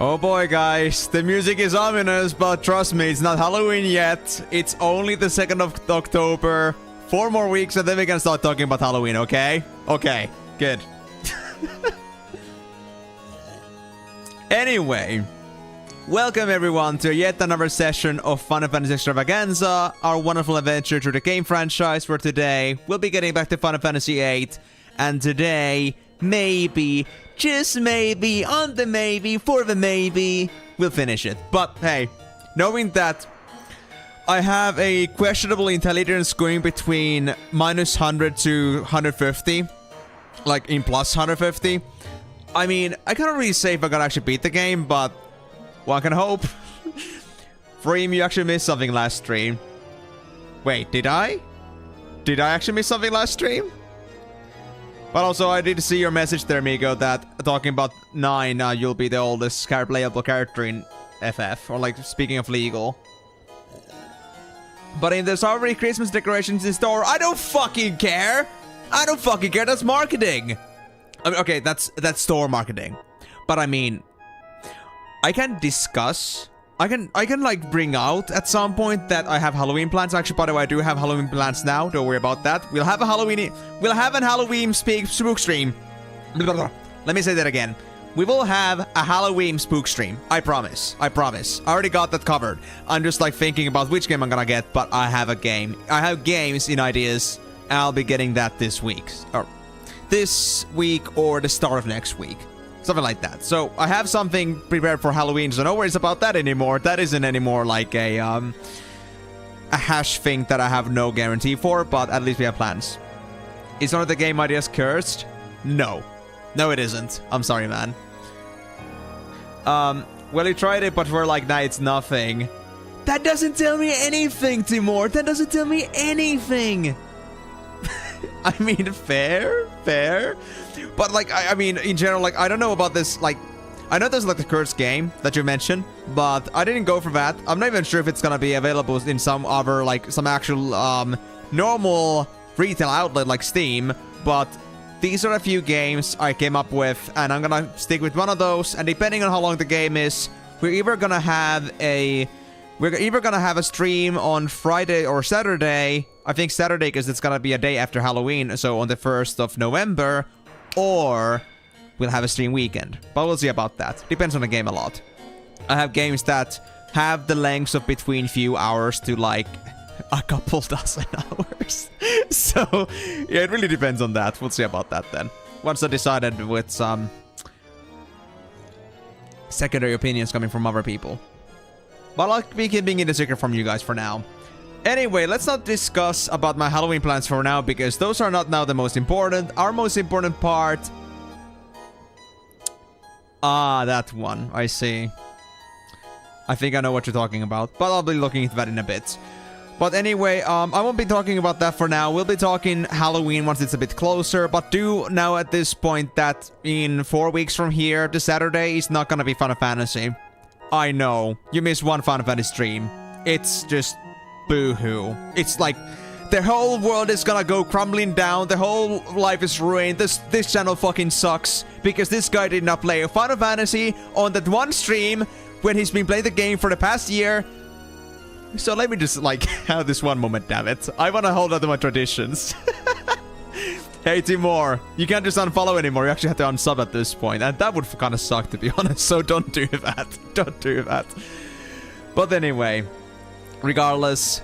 Oh boy, guys, the music is ominous, but trust me, it's not Halloween yet. It's only the 2nd of October. 4 more weeks and then we can start talking about Halloween, okay? Okay, good. Anyway, welcome everyone to yet another session of Final Fantasy Extravaganza, our wonderful adventure through the game franchise, where today we'll be getting back to Final Fantasy VIII, and today, maybe, just maybe, on the maybe, for the maybe, we'll finish it. But hey, knowing that I have a questionable intelligence going between -100 to 150, like in plus 150, I mean, I can't really say if I can actually beat the game, but one can hope. Freem, you actually missed something last stream. Wait, did I? Did I actually miss something last stream? But also, I did see your message there, Migo, that talking about 9, you'll be the oldest playable character in FF, or like, speaking of legal. But if there's already Christmas decorations in store, I don't fucking care! I don't fucking care, that's marketing! I mean, okay, that's store marketing. But I mean, I can discuss, I can like bring out at some point that I have Halloween plans. Actually, by the way, I do have Halloween plans now, don't worry about that. We'll have a Halloween spook stream. Let me say that again. We will have a Halloween spook stream. I promise. I promise. I already got that covered. I'm just like thinking about which game I'm gonna get, but I have a game. I have games in ideas. I'll be getting that this week. Or this week or the start of next week. Something like that. So I have something prepared for Halloween, so no worries about that anymore. That isn't anymore like a hash thing that I have no guarantee for, but at least we have plans. Is none of the game ideas cursed? No. No, it isn't. I'm sorry, man. Well, you tried it, but we're like, nah, it's nothing. That doesn't tell me anything, Timur. That doesn't tell me anything. I mean, fair. But, like, I mean, in general, like, I don't know about this, like, I know there's, like, the cursed game that you mentioned, but I didn't go for that. I'm not even sure if it's gonna be available in some other, like, some actual, normal retail outlet like Steam, but these are a few games I came up with, and I'm gonna stick with one of those, and depending on how long the game is, we're either gonna have a stream on Friday or Saturday. I think Saturday because it's gonna be a day after Halloween, so on the 1st of November, or we'll have a stream weekend. But we'll see about that. Depends on the game a lot. I have games that have the lengths of between few hours to like a couple dozen hours. So, yeah, it really depends on that. We'll see about that then. Once I decided with some secondary opinions coming from other people. But I'll be keeping it a secret from you guys for now. Anyway, let's not discuss about my Halloween plans for now, because those are not now the most important. Our most important part... Ah, that one. I see. I think I know what you're talking about, but I'll be looking into that in a bit. But anyway, I won't be talking about that for now. We'll be talking Halloween once it's a bit closer, but do know at this point that in 4 weeks from here, the Saturday is not gonna be Final Fantasy. I know, you missed one Final Fantasy stream. It's just boo-hoo. It's like the whole world is gonna go crumbling down, the whole life is ruined, this channel fucking sucks, because this guy did not play Final Fantasy on that one stream when he's been playing the game for the past year. So let me just, like, have this one moment, damn it. I want to hold on to my traditions. Hey, Timur, you can't just unfollow anymore. You actually have to unsub at this point. And that would kind of suck, to be honest. So don't do that. Don't do that. But anyway, regardless,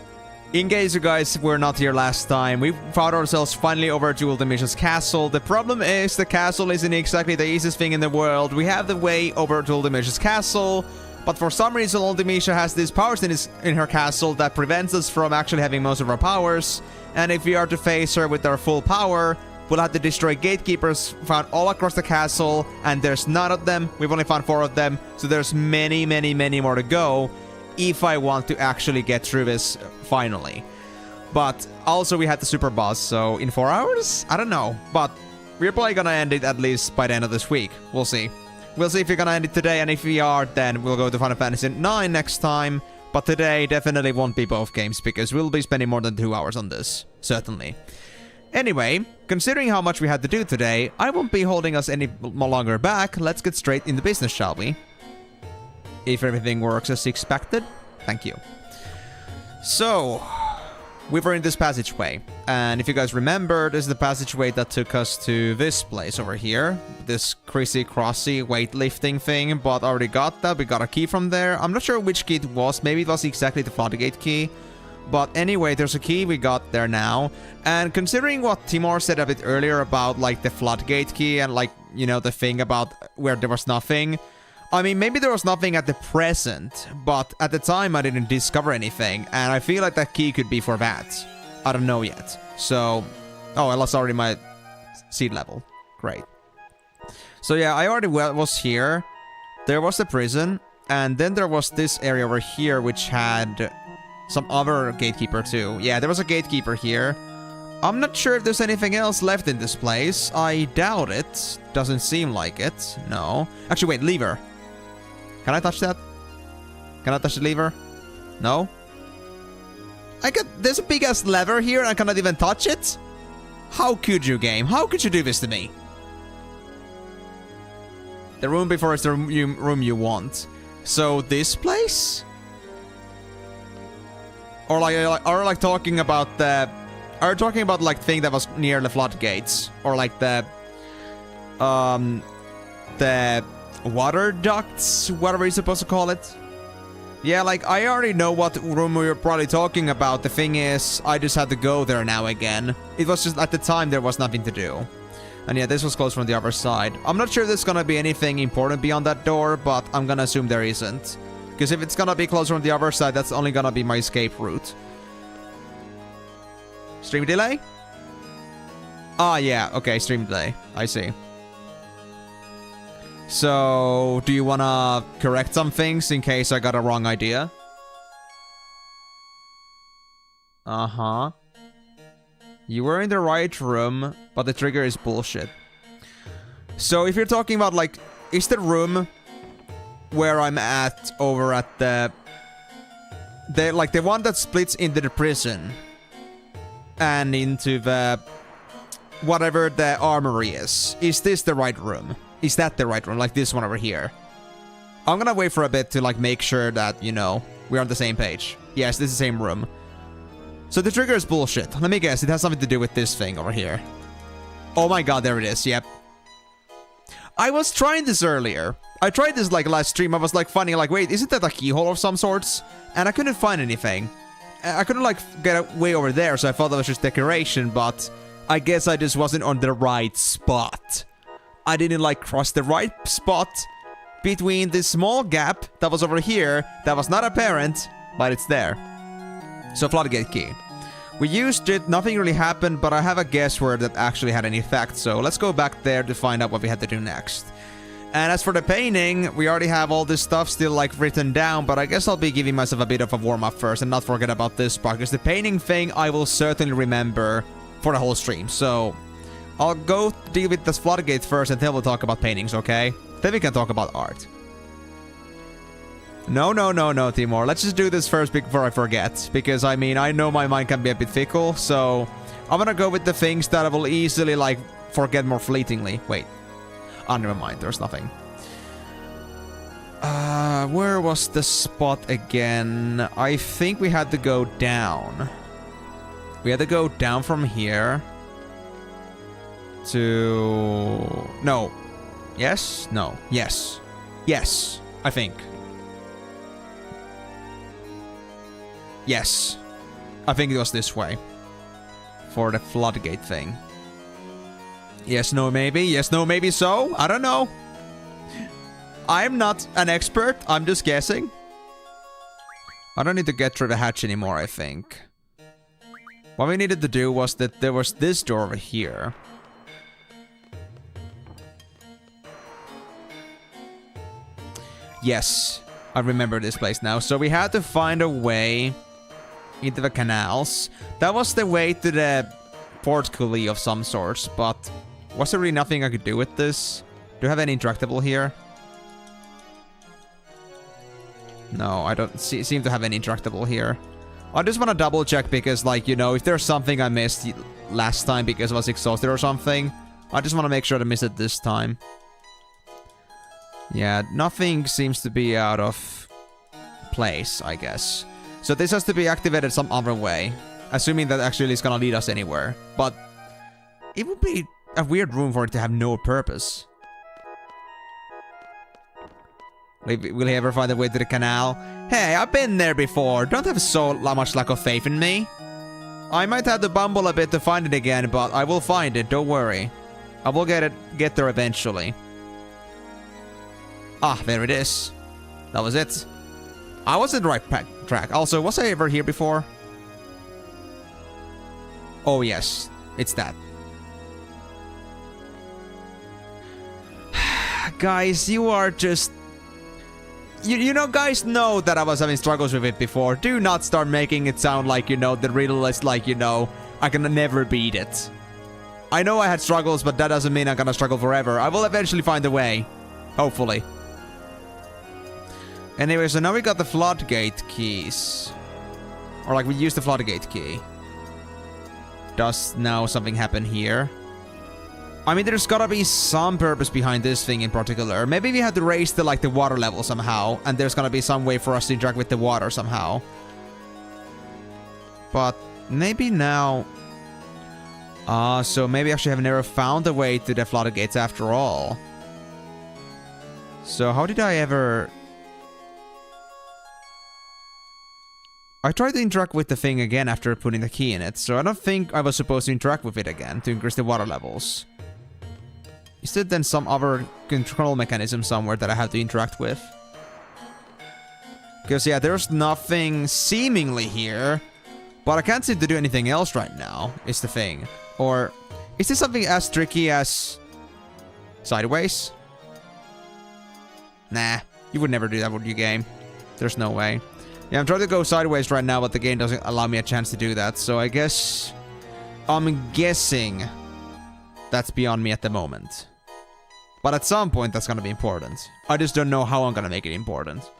in case you guys were not here last time, we found ourselves finally over at Ultimisha's castle. The problem is the castle isn't exactly the easiest thing in the world. We have the way over to Ultimisha's castle, but for some reason, Ultimisha has these powers in her castle that prevents us from actually having most of our powers. And if we are to face her with our full power, we'll have to destroy gatekeepers found all across the castle. And there's none of them. We've only found 4 of them. So there's many, many, many more to go if I want to actually get through this finally. But also we had the super boss. So in 4 hours? I don't know. But we're probably gonna end it at least by the end of this week. We'll see. We'll see if we're gonna end it today, and if we are, then we'll go to Final Fantasy IX next time. But today definitely won't be both games, because we'll be spending more than 2 hours on this. Certainly. Anyway, considering how much we had to do today, I won't be holding us any longer back. Let's get straight into business, shall we? If everything works as expected. Thank you. So... we were in this passageway, and if you guys remember, this is the passageway that took us to this place over here. This crazy-crossy weightlifting thing, but already got that. We got a key from there. I'm not sure which key it was. Maybe it was exactly the floodgate key. But anyway, there's a key we got there now. And considering what Timur said a bit earlier about, like, the floodgate key and, like, you know, the thing about where there was nothing... I mean, maybe there was nothing at the present, but at the time I didn't discover anything, and I feel like that key could be for that. I don't know yet. So... oh, I lost already my seed level. Great. So yeah, I already was here. There was the prison, and then there was this area over here which had some other gatekeeper too. Yeah, there was a gatekeeper here. I'm not sure if there's anything else left in this place. I doubt it. Doesn't seem like it. No. Actually, wait, lever. Can I touch that? Can I touch the lever? No? There's a big ass lever here and I cannot even touch it? How could you, game? How could you do this to me? The room before is the room you want. So this place? Or like talking about the... are you talking about like thing that was near the floodgates? Or like the water ducts, whatever you're supposed to call it. Yeah, like, I already know what room we were probably talking about. The thing is, I just had to go there now again. It was just, at the time, there was nothing to do. And yeah, this was closed from the other side. I'm not sure there's gonna be anything important beyond that door, but I'm gonna assume there isn't. Because if it's gonna be closed from the other side, that's only gonna be my escape route. Stream delay? Ah, yeah, okay, stream delay. I see. So, do you wanna correct some things in case I got a wrong idea? Uh-huh. You were in the right room, but the trigger is bullshit. So, if you're talking about, like, is the room where I'm at over at like, the one that splits into the prison. and into the... whatever the armory is. Is this the right room? Is that the right room? Like this one over here. I'm gonna wait for a bit to like make sure that, you know, we're on the same page. Yes, this is the same room. So the trigger is bullshit. Let me guess, it has something to do with this thing over here. Oh my god, there it is, yep. I was trying this earlier. I tried this like last stream. I was like finding like, wait, isn't that a keyhole of some sorts? And I couldn't find anything. I couldn't like get way over there, so I thought that was just decoration, but I guess I just wasn't on the right spot. I didn't like cross the right spot between this small gap that was over here that was not apparent, but it's there. So floodgate key. We used it, nothing really happened, but I have a guess where that actually had an effect, so let's go back there to find out what we had to do next. And as for the painting, we already have all this stuff still like written down, but I guess I'll be giving myself a bit of a warm-up first and not forget about this part, because the painting thing I will certainly remember for the whole stream. So I'll go deal with this floodgate first and then we'll talk about paintings, okay? Then we can talk about art. No, Timur. Let's just do this first before I forget. Because, I mean, I know my mind can be a bit fickle, so I'm gonna go with the things that I will easily, like, forget more fleetingly. Wait. Oh, never mind. There's nothing. Where was the spot again? I think we had to go down. We had to go down from here to... No. Yes? No. Yes. Yes. I think. Yes. I think it was this way. For the floodgate thing. Yes, no, maybe. Yes, no, maybe so. I don't know. I'm not an expert. I'm just guessing. I don't need to get through the hatch anymore, I think. What we needed to do was that there was this door over here. Yes. I remember this place now. So we had to find a way into the canals. That was the way to the portcullis of some sorts, but was there really nothing I could do with this? Do I have any interactable here? No, I don't seem to have any interactable here. I just want to double check because, like, you know, if there's something I missed last time because I was exhausted or something, I just want to make sure to miss it this time. Yeah, nothing seems to be out of place, I guess. So this has to be activated some other way. Assuming that actually is gonna lead us anywhere. But it would be a weird room for it to have no purpose. Will he ever find a way to the canal? Hey, I've been there before. Don't have so much lack of faith in me. I might have to bumble a bit to find it again, but I will find it, don't worry. I will get there eventually. Ah, there it is. That was it. I was in the right track. Also, was I ever here before? Oh yes, it's that. Guys, you are just... You know, guys know that I was having struggles with it before. Do not start making it sound like, you know, the riddle is like, you know, I can never beat it. I know I had struggles, but that doesn't mean I'm gonna struggle forever. I will eventually find a way. Hopefully. Anyway, so now we got the floodgate keys. Or like, we used the floodgate key. Does now something happen here? I mean, there's gotta be some purpose behind this thing in particular. Maybe we had to raise the, like, the water level somehow. And there's gonna be some way for us to interact with the water somehow. But maybe now... so maybe I actually have never found a way to the floodgates after all. So how did I ever... I tried to interact with the thing again after putting the key in it, so I don't think I was supposed to interact with it again to increase the water levels. Is there then some other control mechanism somewhere that I have to interact with? Because yeah, there's nothing seemingly here, but I can't seem to do anything else right now, is the thing. Or, is this something as tricky as... sideways? Nah, you would never do that, would you, game? There's no way. Yeah, I'm trying to go sideways right now, but the game doesn't allow me a chance to do that. So I guess... I'm guessing... that's beyond me at the moment. But at some point, that's gonna be important. I just don't know how I'm gonna make it important.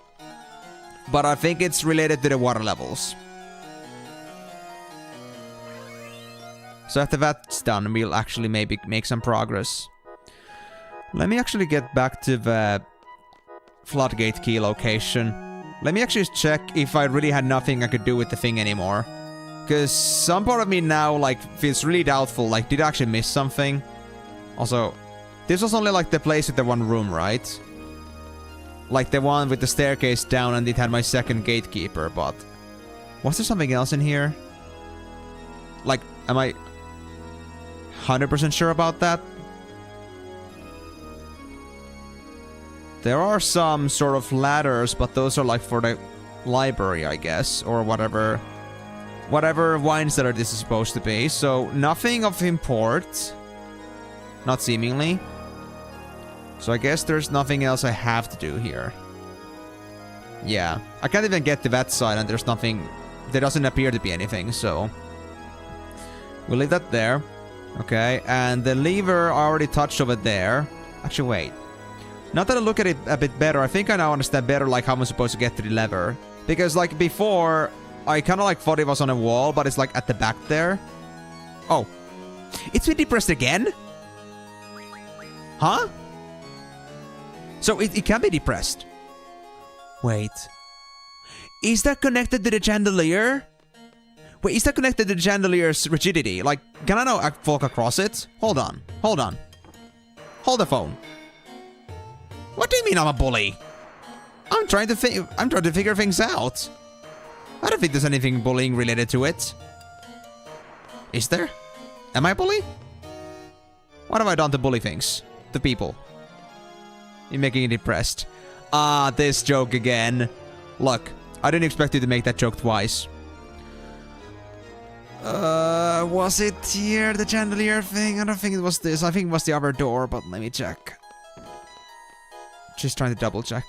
But I think it's related to the water levels. So after that's done, we'll actually maybe make some progress. Let me actually get back to the floodgate key location. Let me actually check if I really had nothing I could do with the thing anymore. Because some part of me now, like, feels really doubtful. Like, did I actually miss something? Also, this was only, like, the place with the one room, right? Like, the one with the staircase down and it had my second gatekeeper, but... Was there something else in here? Like, am I 100% sure about that? There are some sort of ladders, but those are like for the library, I guess, or whatever wines that this is supposed to be. So nothing of import, not seemingly. So I guess there's nothing else I have to do here. Yeah, I can't even get to that side, and there's nothing. There doesn't appear to be anything, so we'll leave that there. Okay, and the lever I already touched over there. Actually, wait. Now that I look at it a bit better, I think I now understand better, like, how I'm supposed to get to the lever. Because, like, before, I kind of, like, thought it was on a wall, but it's, like, at the back there. Oh. It's been depressed again? Huh? So, it can be depressed. Wait. Is that connected to the chandelier? Wait, is that connected to the chandelier's rigidity? Like, can I now walk across it? Hold on. Hold on. Hold the phone. What do you mean I'm a bully? I'm trying to figure things out. I don't think there's anything bullying related to it. Is there? Am I a bully? What have I done to bully things? To people? You're making it depressed. Ah, this joke again. Look, I didn't expect you to make that joke twice. Was it here, the chandelier thing? I don't think it was this. I think it was the other door, but let me check. Just trying to double check.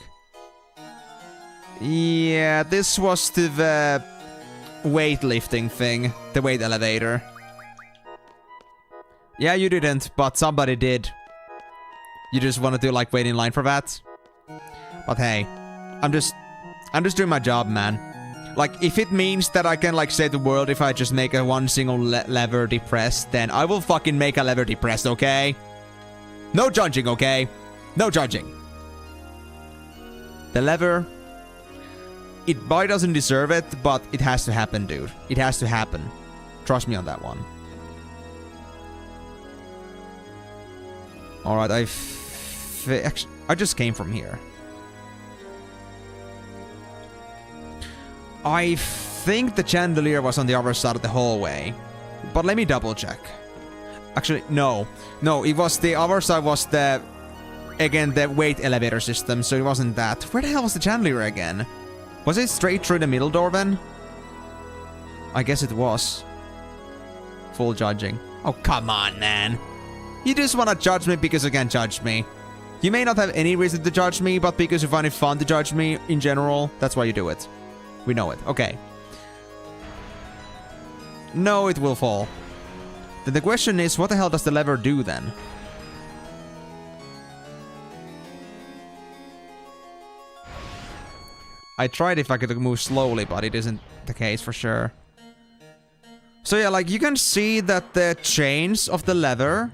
Yeah, this was to the weightlifting thing. The weight elevator. Yeah, you didn't, but somebody did. You just wanted to, like, wait in line for that? But hey, I'm just doing my job, man. Like, if it means that I can, like, save the world if I just make a one single lever depressed, then I will fucking make a lever depressed, okay? No judging, okay? No judging. The lever, it probably doesn't deserve it, but it has to happen, dude. It has to happen. Trust me on that one. Alright, I just came from here. I think the chandelier was on the other side of the hallway. But let me double check. Actually, no. No, it was the other side was the... Again, the weight elevator system, so it wasn't that. Where the hell was the chandelier again? Was it straight through the middle door then? I guess it was. Full judging. Oh, come on, man. You just want to judge me because you can judge me. You may not have any reason to judge me, but because you find it fun to judge me in general, that's why you do it. We know it. Okay. No, it will fall. Then the question is, what the hell does the lever do then? I tried if I could move slowly, but it isn't the case for sure. So yeah, like, you can see that the chains of the lever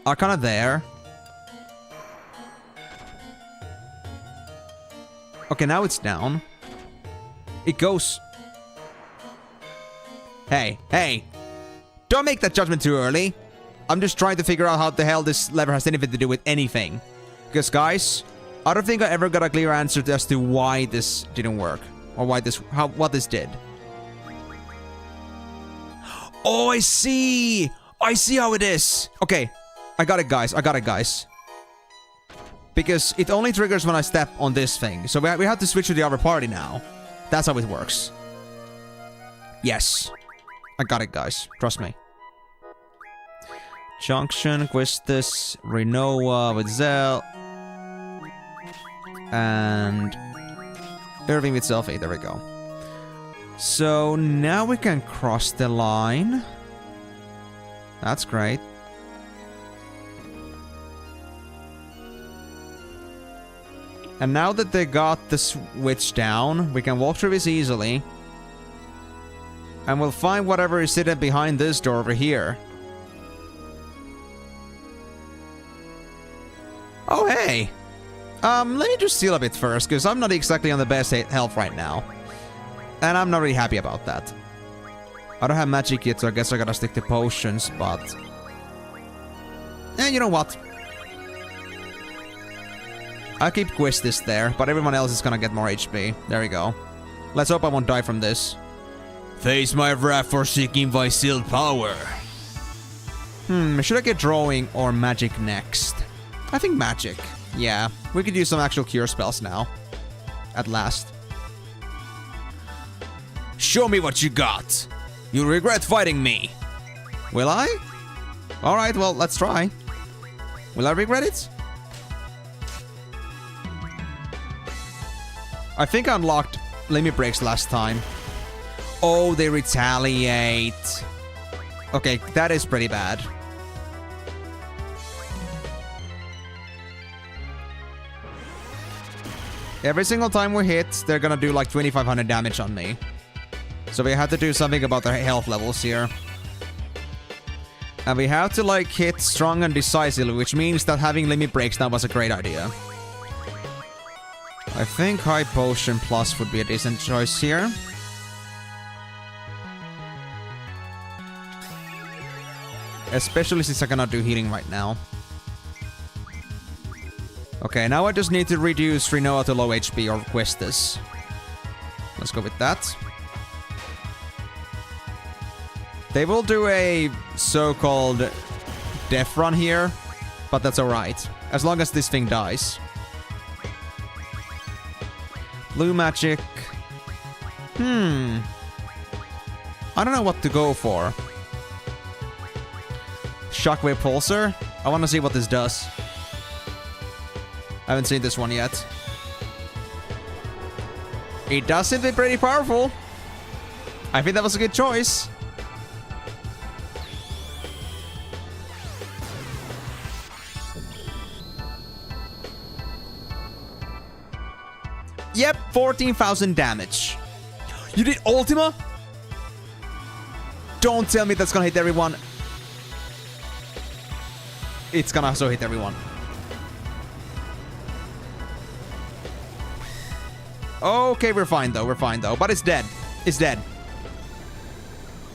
are kind of there. Okay, now it's down. It goes... Hey, hey! Don't make that judgment too early. I'm just trying to figure out how the hell this lever has anything to do with anything. Because, guys, I don't think I ever got a clear answer as to why this didn't work. Or why this... what this did. Oh, I see! I see how it is! Okay, I got it, guys. I got it, guys. Because it only triggers when I step on this thing. So we have to switch to the other party now. That's how it works. Yes. I got it, guys. Trust me. Junction, Quistis, Renoa with Zell. And... Irving with Selfie. There we go. So now we can cross the line. That's great. And now that they got the switch down, we can walk through this easily. And we'll find whatever is sitting behind this door over here. Oh, hey! Let me just heal a bit first, because I'm not exactly on the best health right now. And I'm not really happy about that. I don't have magic yet, so I guess I gotta stick to potions, but... you know what? I'll keep Quistis there, but everyone else is gonna get more HP. There we go. Let's hope I won't die from this. Face my wrath for seeking thy sealed power. Should I get drawing or magic next? I think magic. Yeah, we could use some actual cure spells now. At last. Show me what you got. You'll regret fighting me. Will I? Alright, well, let's try. Will I regret it? I think I unlocked limit breaks last time. Oh, they retaliate. Okay, that is pretty bad. Every single time we hit, they're gonna do like 2500 damage on me. So we have to do something about their health levels here. And we have to like hit strong and decisively, which means that having limit breaks now was a great idea. I think High Potion Plus would be a decent choice here. Especially since I cannot do healing right now. Okay, now I just need to reduce Rinoa to low HP or Questus. Let's go with that. They will do a so-called death run here, but that's alright. As long as this thing dies. Blue magic. I don't know what to go for. Shockwave Pulsar? I want to see what this does. I haven't seen this one yet. It does seem to be pretty powerful. I think that was a good choice. Yep, 14,000 damage. You did Ultima? Don't tell me that's gonna hit everyone. It's gonna also hit everyone. Okay, we're fine though, But it's dead. It's dead.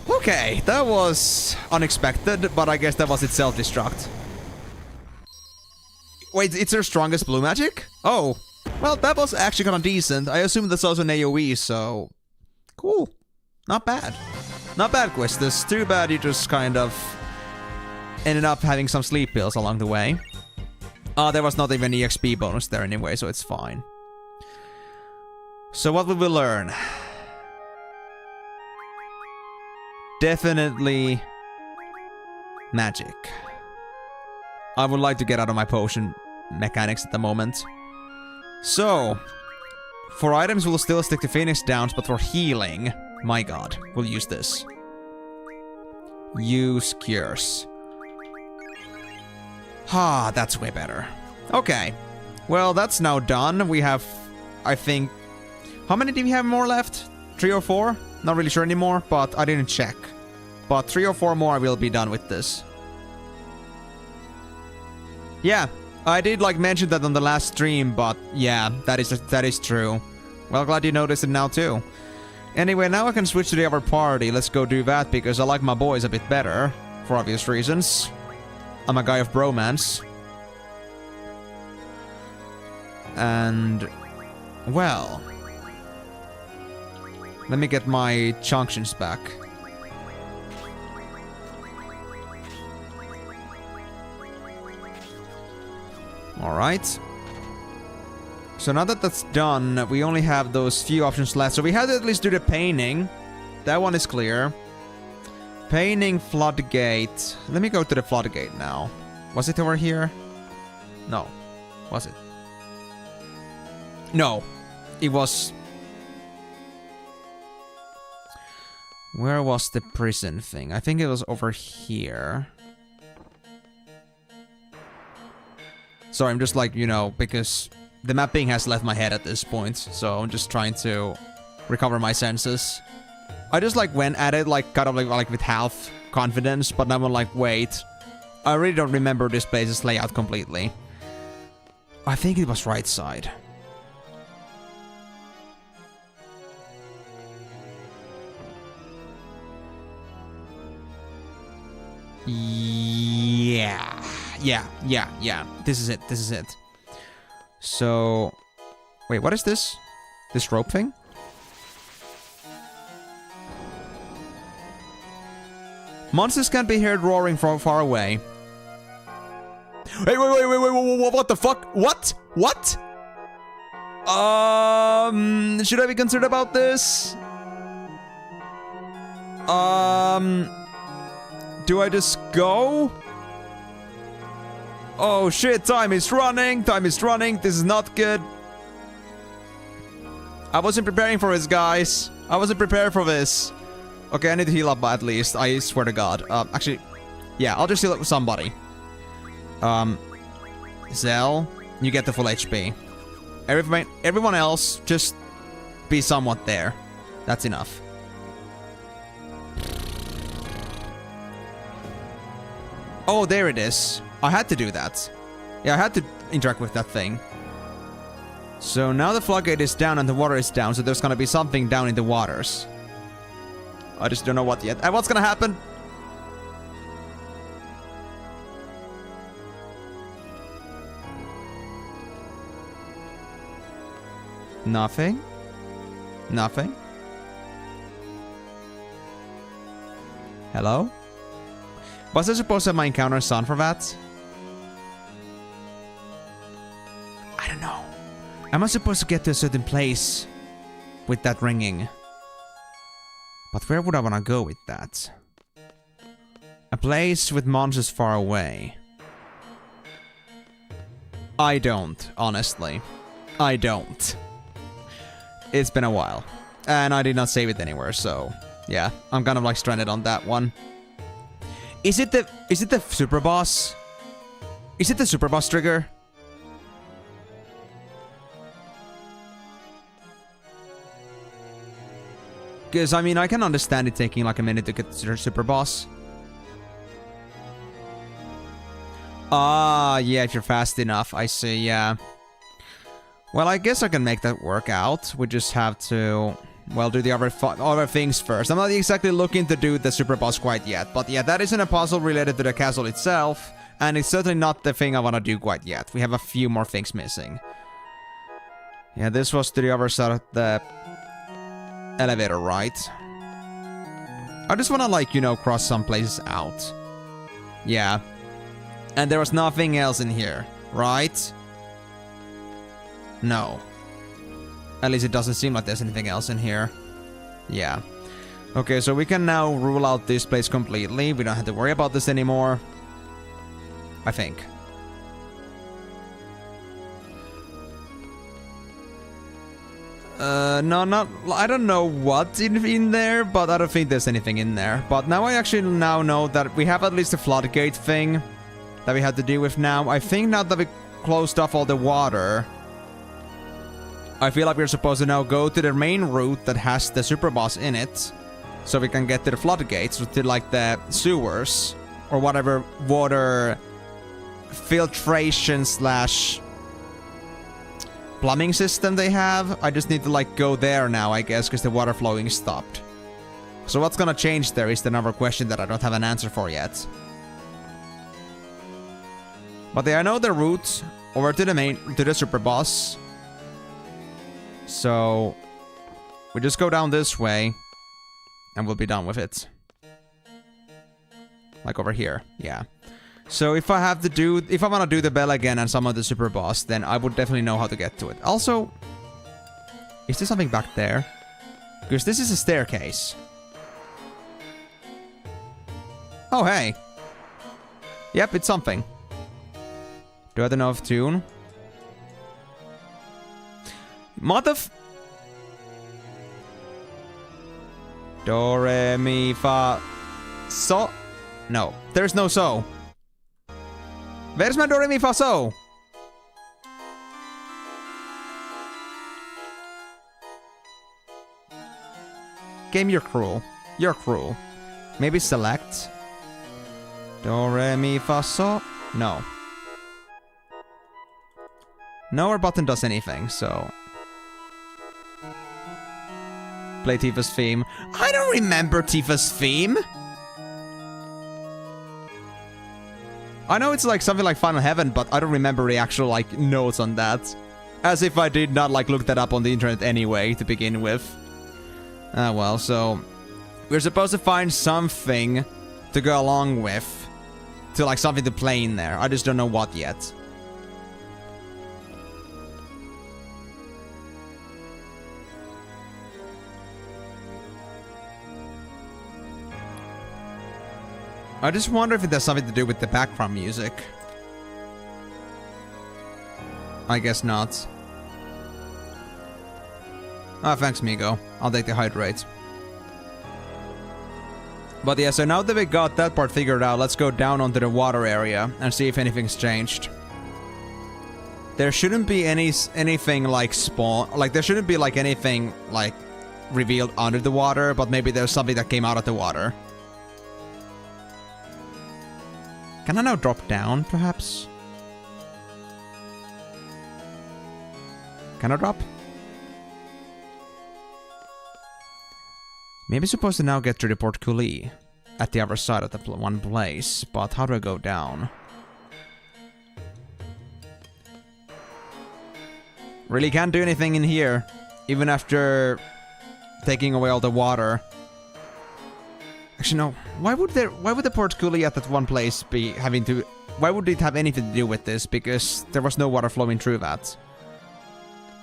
Okay, that was unexpected, but I guess that was its self-destruct. Wait, it's their strongest blue magic? Oh. Well, that was actually kind of decent. I assume that's also an AoE, so... Cool. Not bad. Not bad, Questus. Too bad you just kind of... ended up having some sleep pills along the way. There was not even EXP bonus there anyway, so it's fine. So what will we learn? Definitely... magic. I would like to get out of my potion mechanics at the moment. So, for items we'll still stick to Phoenix Downs, but for healing, my god, we'll use this. Use Cures. Ah, that's way better. Okay, well that's now done. We have, I think, how many do we have more left? 3 or 4? Not really sure anymore, but I didn't check. But 3 or 4 more will be done with this. Yeah. I did like mention that on the last stream, but yeah, that is true. Well, glad you noticed it now too. Anyway, now I can switch to the other party. Let's go do that because I like my boys a bit better, for obvious reasons. I'm a guy of bromance. And well, let me get my junctions back. Alright. So now that that's done, we only have those few options left. So we have to at least do the painting. That one is clear. Painting floodgate. Let me go to the floodgate now. Was it over here? No. Was it? No. It was... Where was the prison thing? I think it was over here. Sorry, I'm just like, you know, because the mapping has left my head at this point. So I'm just trying to recover my senses. I just like went at it like kind of like with half confidence, but now I'm like, wait. I really don't remember this place's layout completely. I think it was right side. Yeah. This is it. So... Wait, what is this? This rope thing? Monsters can be heard roaring from far away. Hey, wait, what the fuck? What? Should I be concerned about this? Do I just go? Oh shit, time is running, this is not good. I wasn't preparing for this, guys. I wasn't prepared for this. Okay, I need to heal up at least, I swear to god. Actually, yeah, I'll just heal up with somebody. Zell, you get the full HP. Everyone else, just be somewhat there. That's enough. Oh, there it is. I had to do that. Yeah, I had to interact with that thing. So now the floodgate is down and the water is down, so there's gonna be something down in the waters. I just don't know what yet. And what's gonna happen? Nothing. Hello? Was I supposed to have my encounter son for that? I don't know. Am I supposed to get to a certain place with that ringing? But where would I want to go with that? A place with monsters far away. I don't, honestly. I don't. It's been a while. And I did not save it anywhere, so... yeah, I'm kind of like stranded on that one. Is it the super boss? Is it the super boss trigger? Because, I mean, I can understand it taking like a minute to get to the super boss. Ah, yeah, if you're fast enough, I see, yeah. Well, I guess I can make that work out. We just have to... well, do the other things first. I'm not exactly looking to do the super boss quite yet. But yeah, that isn't a puzzle related to the castle itself. And it's certainly not the thing I want to do quite yet. We have a few more things missing. Yeah, this was to the other side of the elevator, right? I just want to, like, you know, cross some places out. Yeah. And there was nothing else in here, right? No. At least it doesn't seem like there's anything else in here. Yeah. Okay, so we can now rule out this place completely. We don't have to worry about this anymore. I think. No, not... I don't know what's in there, but I don't think there's anything in there. But now I actually now know that we have at least a floodgate thing that we had to deal with now. I think now that we closed off all the water... I feel like we're supposed to now go to the main route that has the super boss in it. So we can get to the floodgates, or to like the sewers. Or whatever water filtration slash plumbing system they have. I just need to like go there now, I guess, because the water flowing stopped. So what's gonna change there is another question that I don't have an answer for yet. But I know the route over to the super boss. So, we just go down this way, and we'll be done with it. Like over here, yeah. So if I want to do the bell again and summon the super boss, then I would definitely know how to get to it. Also, is there something back there? Because this is a staircase. Oh, hey. Yep, it's something. Do I have enough tune? Do, re, mi, fa, so? No, there's no so. Where's my do, re, mi, fa, so? Game, you're cruel. You're cruel. Maybe select. Do, re, mi, fa, sol. No. No or button does anything, so... Play Tifa's theme. I don't remember Tifa's theme! I know it's like something like Final Heaven, but I don't remember the actual, like, notes on that. As if I did not, like, look that up on the internet anyway, to begin with. Ah, well, so... We're supposed to find something to go along with. To, like, something to play in there. I just don't know what yet. I just wonder if it has something to do with the background music. I guess not. Ah, thanks, Migo. I'll take the hydrate. But yeah, so now that we got that part figured out, let's go down onto the water area and see if anything's changed. There shouldn't be anything like spawn... Like, there shouldn't be like anything like revealed under the water, but maybe there's something that came out of the water. Can I now drop down, perhaps? Can I drop? Maybe supposed to now get to the Port Coulee at the other side of the one place, but how do I go down? Really can't do anything in here, even after taking away all the water. Actually, no. Why would the Port Coulee at that one place be having to... Why would it have anything to do with this? Because there was no water flowing through that.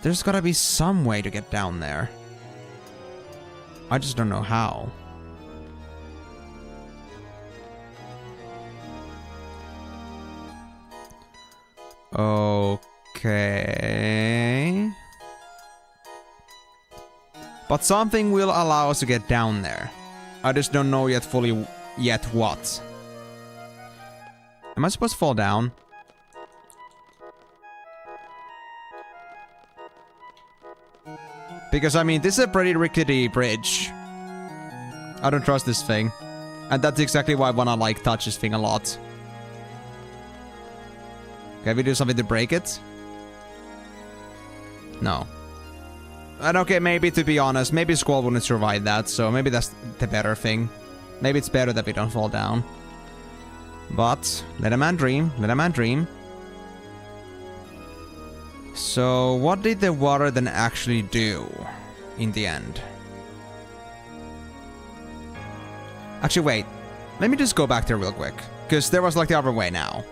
There's gotta be some way to get down there. I just don't know how. Okay. But something will allow us to get down there. I just don't know yet fully yet what. Am I supposed to fall down? Because, I mean, this is a pretty rickety bridge. I don't trust this thing. And that's exactly why I wanna, like, touch this thing a lot. Can we do something to break it? No. And okay, maybe, to be honest, maybe Squall wouldn't survive that, so maybe that's the better thing. Maybe it's better that we don't fall down. But, let a man dream, let a man dream. So, what did the water then actually do in the end? Actually, wait. Let me just go back there real quick. Because there was like the other way now.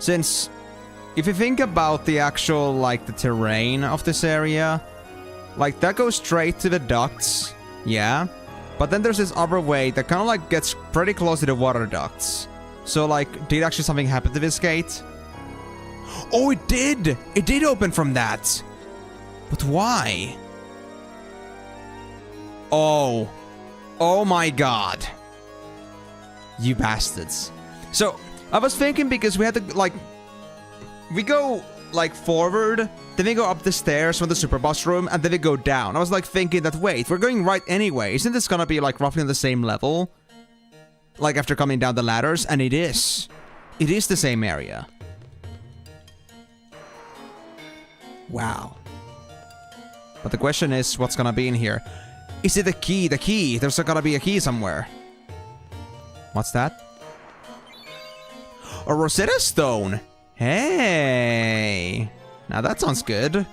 Since, if you think about the actual, like, the terrain of this area, like, that goes straight to the ducts, yeah? But then there's this other way that kind of, like, gets pretty close to the water ducts. So, like, did actually something happen to this gate? Oh, it did! It did open from that! But why? Oh. Oh my god. You bastards. So, I was thinking because we had to, like... We go, like, forward, then we go up the stairs from the super boss room, and then we go down. I was, like, thinking that, wait, we're going right anyway. Isn't this gonna be, like, roughly on the same level? Like, after coming down the ladders? And it is. It is the same area. Wow. But the question is, what's gonna be in here? Is it a key? The key! There's gotta be a key somewhere. What's that? A Rosetta Stone! Hey! Now that sounds good.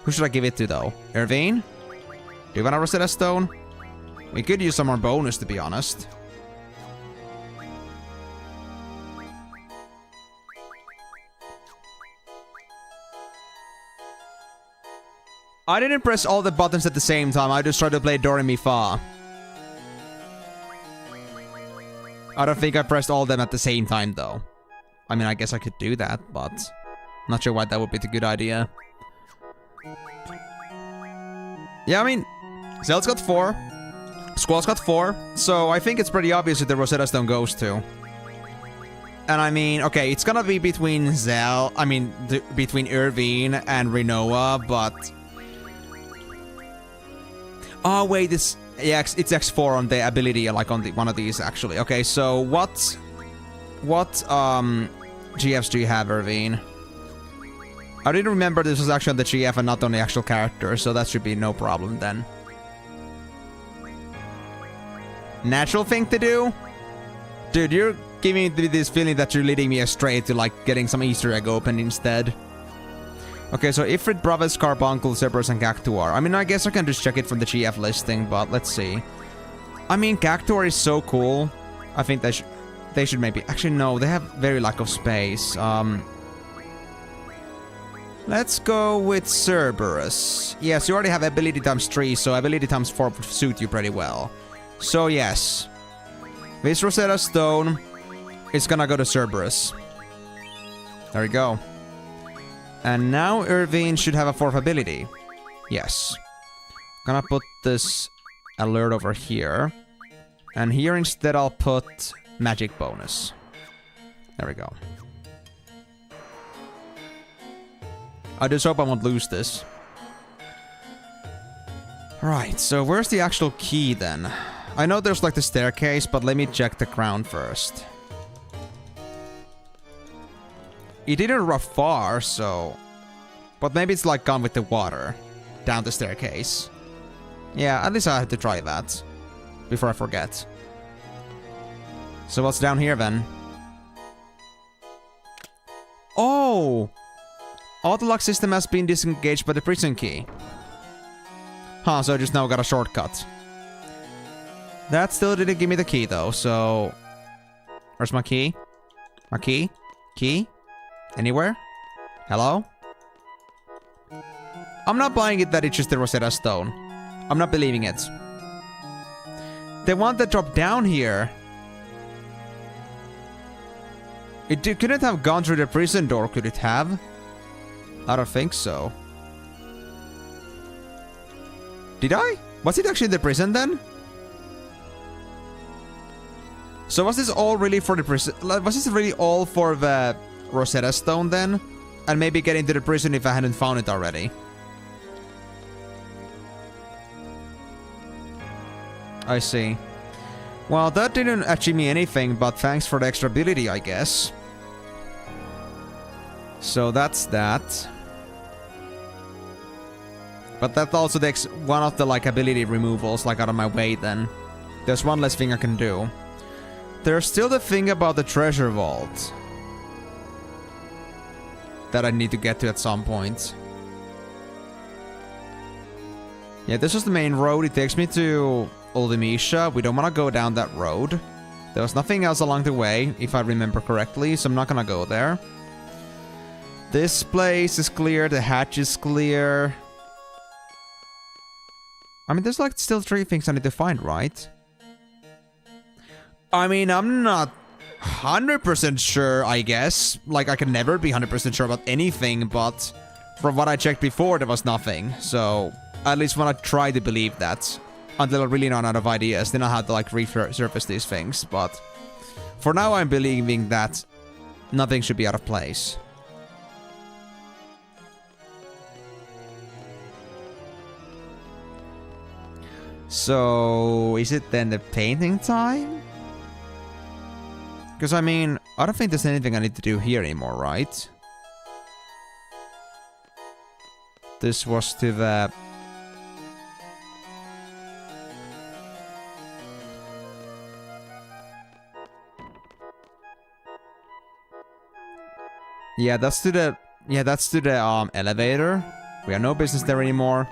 Who should I give it to, though? Irvine? Do you want a Rosetta Stone? We could use some more bonus, to be honest. I didn't press all the buttons at the same time, I just tried to play Do Re Mi Fa. I don't think I pressed all of them at the same time, though. I mean, I guess I could do that, but... not sure why that would be the good idea. Yeah, I mean... Zel's got 4. Squall's got 4. So, I think it's pretty obvious who the Rosetta Stone goes to. And I mean, okay, it's gonna be between Zel... I mean, between Irvine and Rinoa, but... Oh, wait, this... Yeah, it's X4 on the ability, like on one of these actually. Okay, so what GFs do you have, Irvine? I didn't remember this was actually on the GF and not on the actual character, so that should be no problem then. Natural thing to do? Dude, you're giving me this feeling that you're leading me astray to like getting some Easter egg open instead. Okay, so Ifrit, Braves, Carbuncle, Cerberus, and Cactuar. I mean, I guess I can just check it from the GF listing, but let's see. I mean, Cactuar is so cool. I think they should maybe... Actually, no, they have very lack of space. Let's go with Cerberus. Yes, you already have ability times 3, so ability times 4 would suit you pretty well. So, yes. This Rosetta Stone is gonna go to Cerberus. There we go. And now Irvine should have a 4th ability. Yes. Gonna put this alert over here. And here instead I'll put magic bonus. There we go. I just hope I won't lose this. Right, so where's the actual key then? I know there's like the staircase, but let me check the ground first. It didn't run far, so... But maybe it's like gone with the water. Down the staircase. Yeah, at least I have to try that. Before I forget. So what's down here then? Oh! Autolock system has been disengaged by the prison key. Huh, so I just now got a shortcut. That still didn't give me the key though, so... Where's my key? My key? Key? Anywhere? Hello? I'm not buying it that it's just the Rosetta Stone. I'm not believing it. The one that dropped down here... It couldn't have gone through the prison door, could it have? I don't think so. Did I? Was it actually the prison then? So was this all really for the prison? Was this really all for the Rosetta Stone then? And maybe get into the prison if I hadn't found it already. I see. Well, that didn't achieve me anything, but thanks for the extra ability, I guess. So that's that. But that also takes one of the like ability removals like out of my way then. There's one less thing I can do. There's still the thing about the treasure vault. That I need to get to at some point. Yeah, this is the main road. It takes me to Ultimecia. We don't want to go down that road. There was nothing else along the way, if I remember correctly, so I'm not gonna go there. This place is clear. The hatch is clear. I mean, there's like still 3 things I need to find, right? I mean, I'm not 100% sure, I guess. Like, I can never be 100% sure about anything, but from what I checked before, there was nothing. So, at least when I try to believe that. Until I really run out of ideas, then I'll have to like resurface these things. But for now, I'm believing that nothing should be out of place. So, is it then the painting time? Because I mean, I don't think there's anything I need to do here anymore, right? This was to the... Yeah, that's to the... Yeah, that's to the elevator. We have no business there anymore.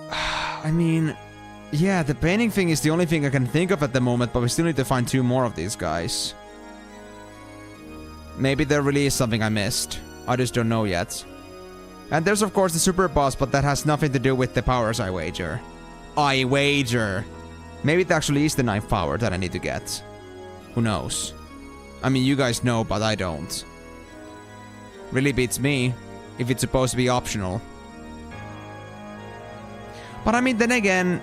I mean... Yeah, the painting thing is the only thing I can think of at the moment, but we still need to find 2 more of these guys. Maybe there really is something I missed. I just don't know yet. And there's of course the super boss, but that has nothing to do with the powers, I wager. I wager. Maybe it actually is the 9th power that I need to get. Who knows? I mean, you guys know, but I don't. Really beats me, if it's supposed to be optional. But I mean, then again...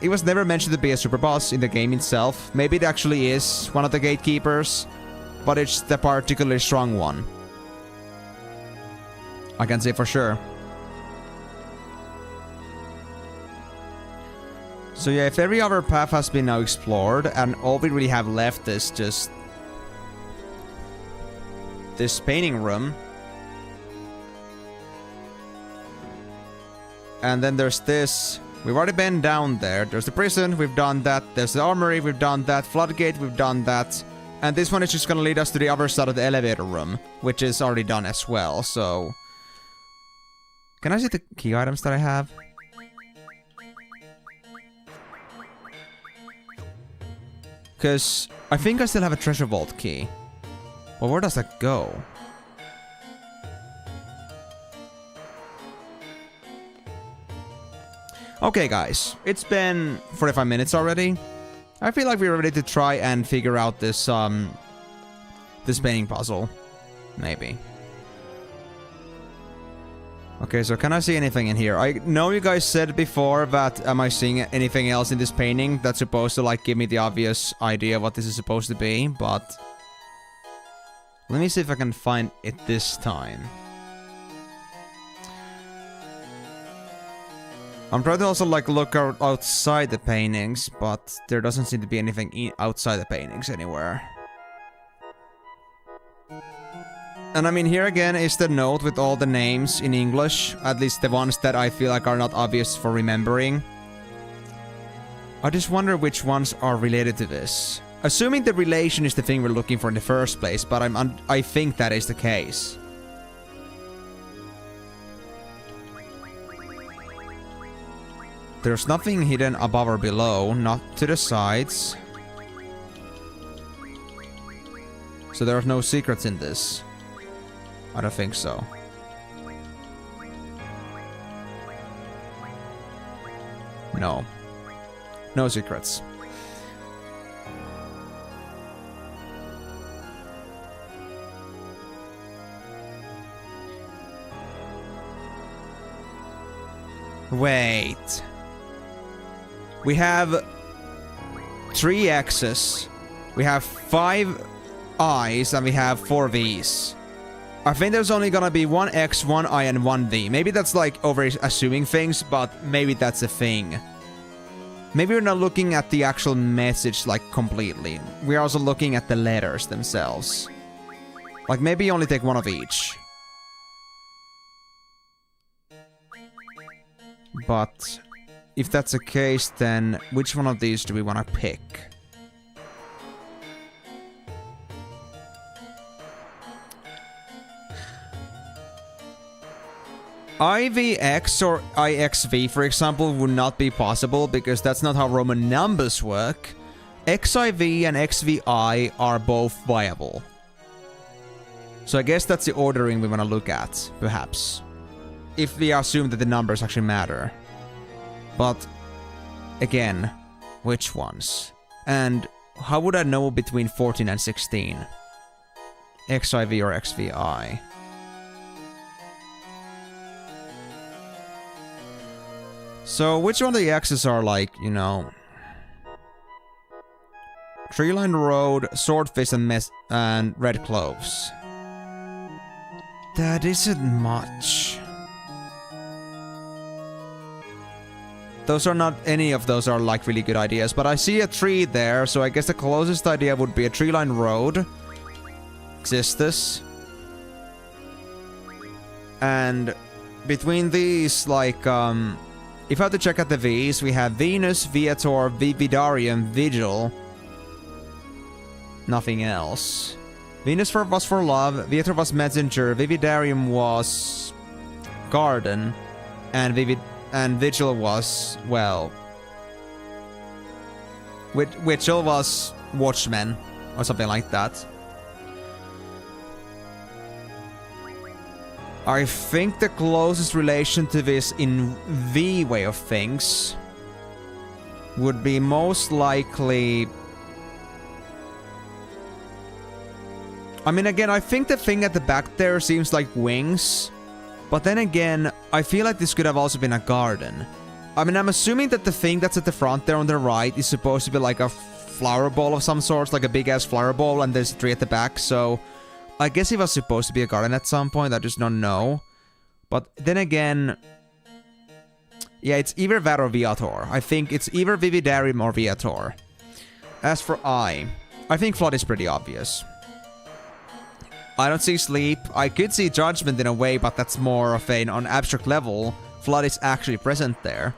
It was never mentioned to be a super boss in the game itself. Maybe it actually is one of the gatekeepers, but it's the particularly strong one. I can say for sure. So yeah, if every other path has been now explored, and all we really have left is just this painting room. And then there's this. We've already been down there. There's the prison, we've done that. There's the armory, we've done that. Floodgate, we've done that. And this one is just gonna lead us to the other side of the elevator room, which is already done as well, so... Can I see the key items that I have? Because I think I still have a treasure vault key. But where does that go? Okay, guys. It's been 45 minutes already. I feel like we're ready to try and figure out this, this painting puzzle. Maybe. Okay, so can I see anything in here? I know you guys said before that am I seeing anything else in this painting that's supposed to, like, give me the obvious idea of what this is supposed to be, but... Let me see if I can find it this time. I'm trying to also, like, look outside the paintings, but there doesn't seem to be anything outside the paintings anywhere. And I mean, here again is the note with all the names in English, at least the ones that I feel like are not obvious for remembering. I just wonder which ones are related to this. Assuming the relation is the thing we're looking for in the first place, but I think that is the case. There's nothing hidden above or below, not to the sides. So there are no secrets in this. I don't think so. No. No secrets. Wait. We have 3 X's. We have 5 I's and we have 4 V's. I think there's only gonna be 1 X, 1 I, and 1 V. Maybe that's like over assuming things, but maybe that's a thing. Maybe we're not looking at the actual message like completely. We're also looking at the letters themselves. Like maybe only take 1 of each. But if that's the case, then which one of these do we want to pick? IVX or IXV, for example, would not be possible because that's not how Roman numbers work. XIV and XVI are both viable. So I guess that's the ordering we want to look at, perhaps. If we assume that the numbers actually matter. But, again, which ones? And how would I know between 14 and 16? XIV or XVI? So, which one of the X's are like, you know... Tree Line Road, Swordfish, and Red Cloves? That isn't much. Those are not, any of those are like really good ideas, but I see a tree there, so I guess the closest idea would be a Tree Line Road. Xistus. And between these, like, if I have to check out the V's, we have Venus, Viator, Vividarium, Vigil. Nothing else. Venus was for love, Viator was messenger, Vividarium was garden, and Vigil was, well... Vigil was watchman, or something like that. I think the closest relation to this in the way of things would be most likely... I mean, again, I think the thing at the back there seems like wings. But then again, I feel like this could have also been a garden. I mean, I'm assuming that the thing that's at the front there on the right is supposed to be like a flower ball of some sort, like a big-ass flower ball, and there's a tree at the back, so... I guess it was supposed to be a garden at some point, I just don't know. But then again... Yeah, it's either that or Viator. I think it's either Vividarium or Viator. As for I think Flood is pretty obvious. I don't see Sleep. I could see Judgment in a way, but that's more of an on abstract level. Flood is actually present there.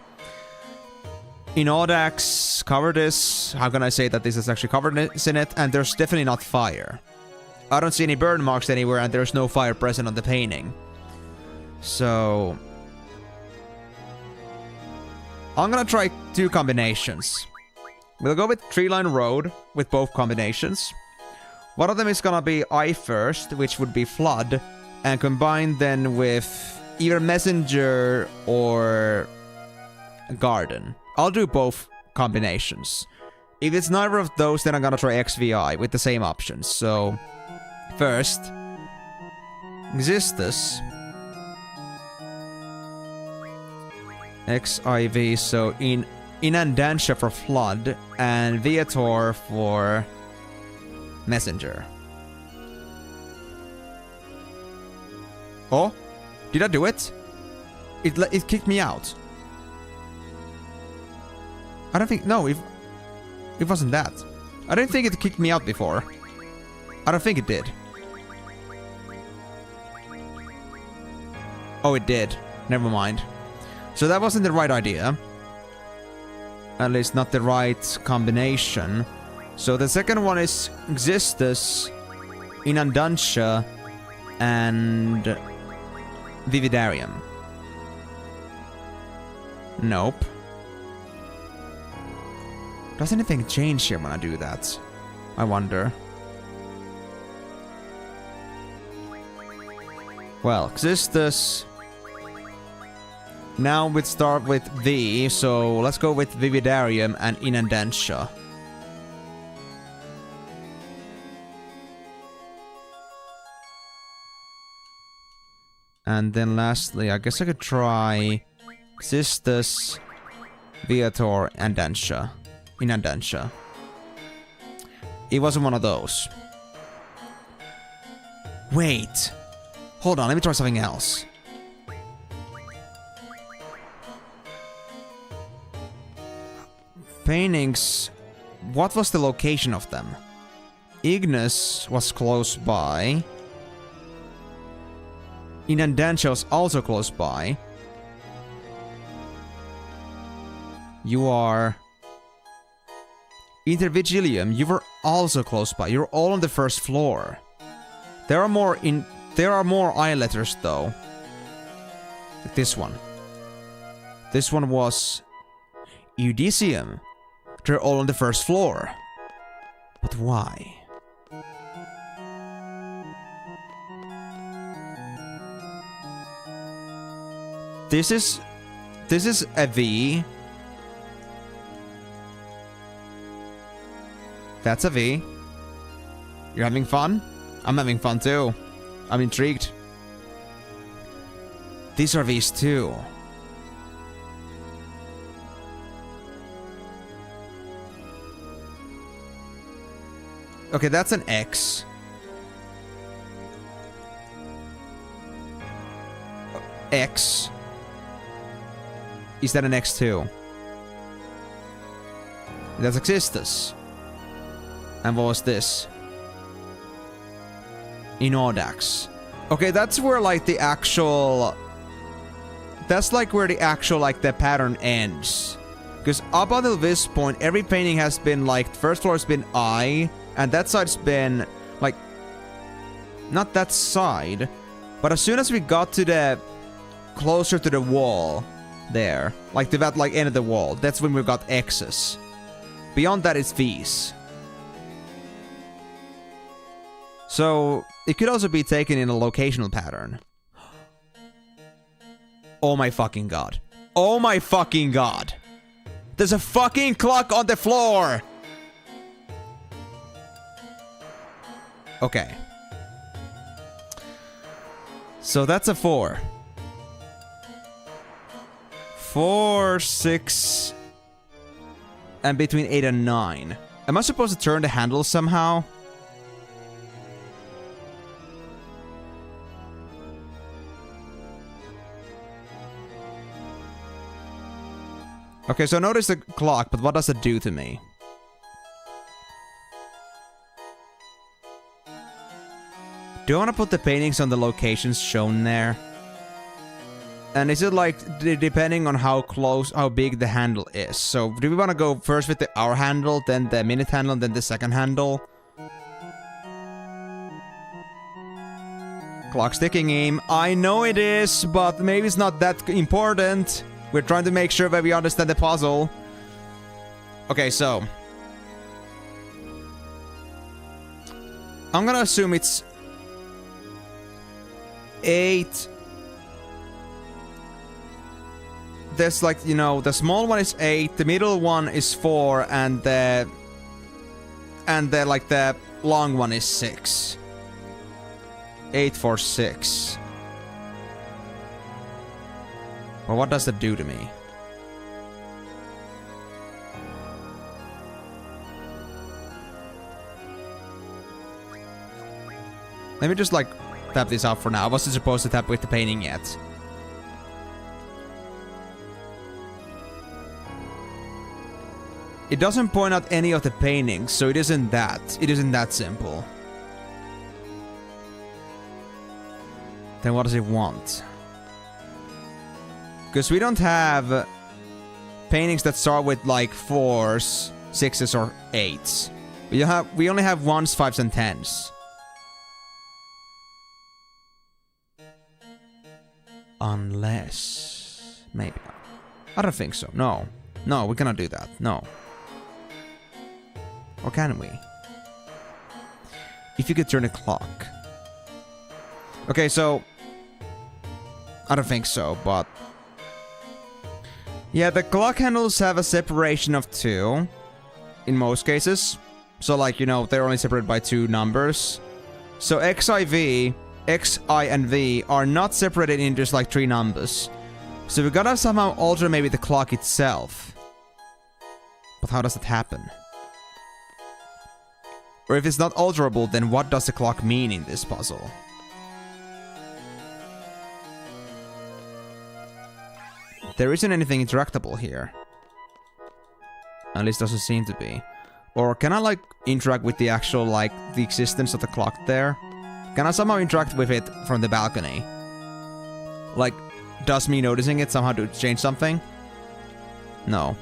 In Audax, Cowardice. How can I say that this is actually Cowardice in it? And there's definitely not Fire. I don't see any burn marks anywhere, and there's no fire present on the painting. So I'm gonna try 2 combinations. We'll go with Tree Line Road with both combinations. One of them is gonna be I first, which would be Flood, and combine then with either Messenger or Garden. I'll do both combinations. If it's neither of those, then I'm gonna try XVI with the same options. So first, Xistus. XIV, so Inundancia for Flood, and Viator for Messenger. Oh? Did I do it? It kicked me out. I don't think... No, it wasn't that. I don't think it kicked me out before. I don't think it did. Oh, it did. Never mind. So that wasn't the right idea. At least not the right combination. So the second one is Xistus, Inundancia, and Vividarium. Nope. Does anything change here when I do that? I wonder. Well, Xistus. Now we start with V, so let's go with Vividarium and Inundancia. And then lastly, I guess I could try Xistus, Viator, and Inundancia. It wasn't one of those. Wait. Hold on, let me try something else. Paintings. What was the location of them? Ignis was close by. Inundancia was also close by. You are... Intervigilium, you were also close by. You're all on the first floor. There are more I letters though. Like this one. This one was Eudicium. They're all on the first floor. But why? This is a V. That's a V. You're having fun? I'm having fun too. I'm intrigued. These are V's too. Okay, that's an X. X. Is that an X too? That's Xistus. And what was this? In Audax. Okay, that's where like the actual... That's like where the actual like the pattern ends. Because up until this point, every painting has been like... First floor has been I. And that side's been like... Not that side. But as soon as we got to the... Closer to the wall. There. Like to that like end of the wall. That's when we got X's. Beyond that it's V's. So, it could also be taken in a locational pattern. Oh my fucking god. Oh my fucking god. There's a fucking clock on the floor! Okay. So that's a 4. 4, 6... And between 8 and 9. Am I supposed to turn the handle somehow? Okay, so notice the clock, but what does it do to me? Do I want to put the paintings on the locations shown there? And is it like, depending on how big the handle is? So, do we want to go first with the hour handle, then the minute handle, then the second handle? Clock sticking aim. I know it is, but maybe it's not that important. We're trying to make sure that we understand the puzzle. Okay, so. I'm gonna assume it's 8. There's like, you know, the small one is 8, the middle one is 4, and the like the long one is 6. 8, 4, 6. Well, what does that do to me? Let me just like tap this out for now. I wasn't supposed to tap with the painting yet. It doesn't point out any of the paintings, so it isn't that simple. Then what does it want? Because we don't have paintings that start with like 4s, 6s, or 8s. We only have 1s, 5s, and 10s. Unless... maybe not. I don't think so. No. No, we cannot do that. No. Or can we? If you could turn a clock. Okay, so... I don't think so, but... yeah, the clock handles have a separation of 2. In most cases. So, like, you know, they're only separated by 2 numbers. So, XI, and V are not separated in just, like, 3 numbers. So, we gotta somehow alter maybe the clock itself. But how does it happen? Or if it's not alterable, then what does the clock mean in this puzzle? There isn't anything interactable here. At least doesn't seem to be. Or can I like interact with the actual like the existence of the clock there? Can I somehow interact with it from the balcony? Like, does me noticing it somehow to change something? No.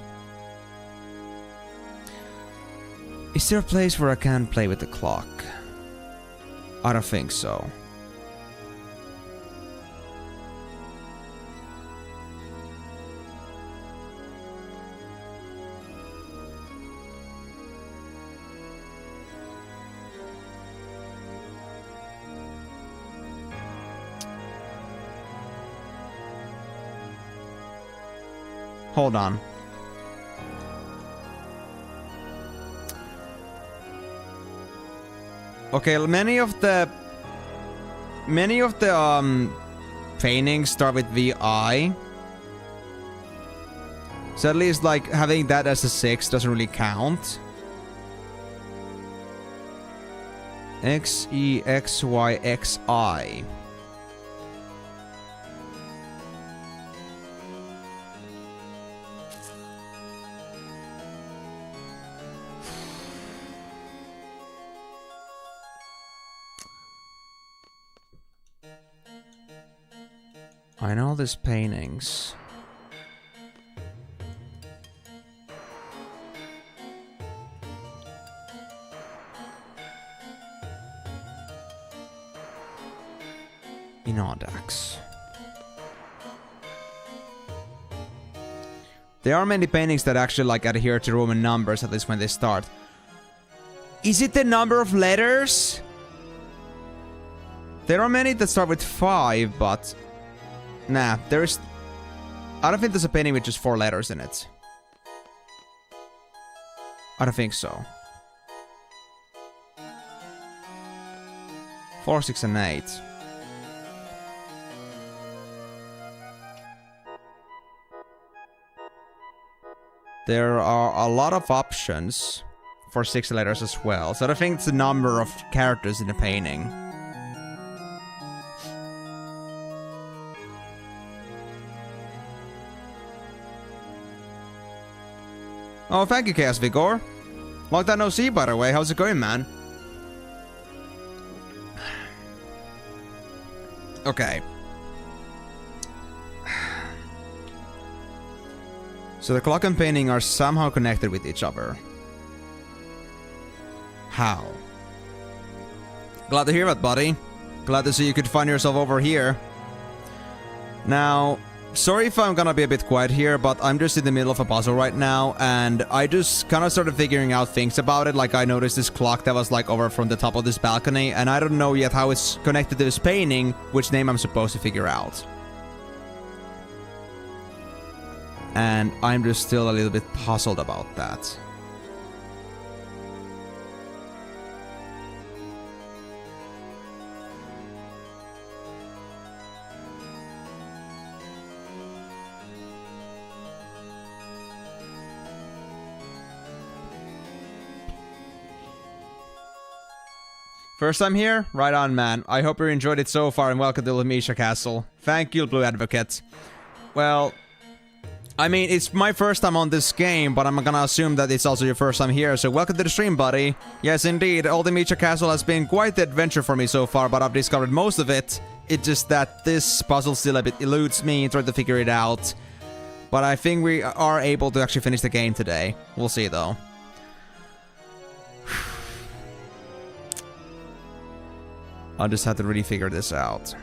Is there a place where I can play with the clock? I don't think so. Hold on. Okay, many of the paintings start with VI. So at least like having that as a 6 doesn't really count. X, E, X, Y, X, I. I know there's paintings. In Audax. There are many paintings that actually like adhere to Roman numbers, at least when they start. Is it the number of letters? There are many that start with 5, but... nah, there is... I don't think there's a painting with just 4 letters in it. I don't think so. 4, 6, and 8. There are a lot of options for 6 letters as well. So I think it's the number of characters in the painting. Oh, thank you, Chaos Vigor. Long time no see, by the way. How's it going, man? Okay. So the clock and painting are somehow connected with each other. How? Glad to hear that, buddy. Glad to see you could find yourself over here. Now, sorry if I'm gonna be a bit quiet here, but I'm just in the middle of a puzzle right now, and I just kind of started figuring out things about it. Like, I noticed this clock that was like over from the top of this balcony, and I don't know yet how it's connected to this painting, which name I'm supposed to figure out. And I'm just still a little bit puzzled about that. First time here? Right on, man. I hope you enjoyed it so far and welcome to Lemisha Castle. Thank you, Blue Advocate. Well, I mean, it's my first time on this game, but I'm gonna assume that it's also your first time here, so welcome to the stream, buddy. Yes, indeed, Old Lemisha Castle has been quite the adventure for me so far, but I've discovered most of it. It's just that this puzzle still a bit eludes me, trying to figure it out. But I think we are able to actually finish the game today. We'll see, though. I'll just have to really figure this out.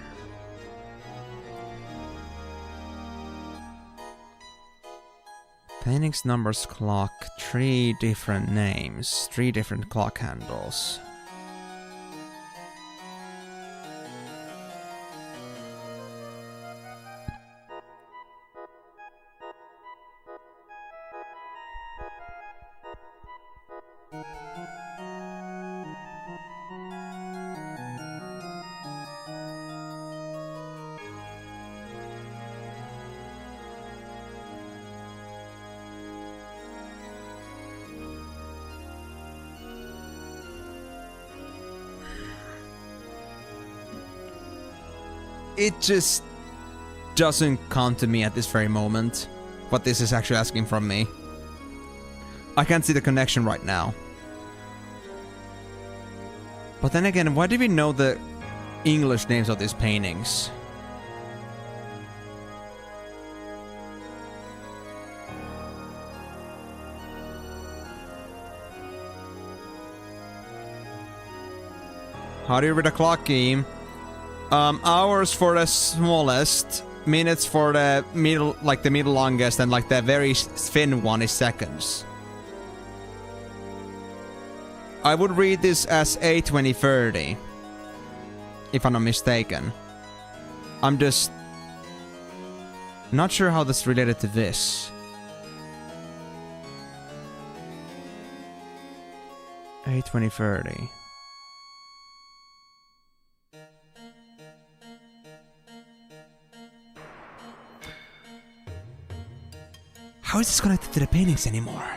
Paintings, numbers, clock. 3 different names. 3 different clock handles. It just doesn't come to me at this very moment what this is actually asking from me. I can't see the connection right now. But then again, why do we know the English names of these paintings? How do you read a clock game? Hours for the smallest, minutes for the middle, like the middle longest, and like the very thin one is seconds. I would read this as 8:20:30, if I'm not mistaken. I'm just not sure how that's related to this. 8:20:30. How is this connected to the paintings anymore?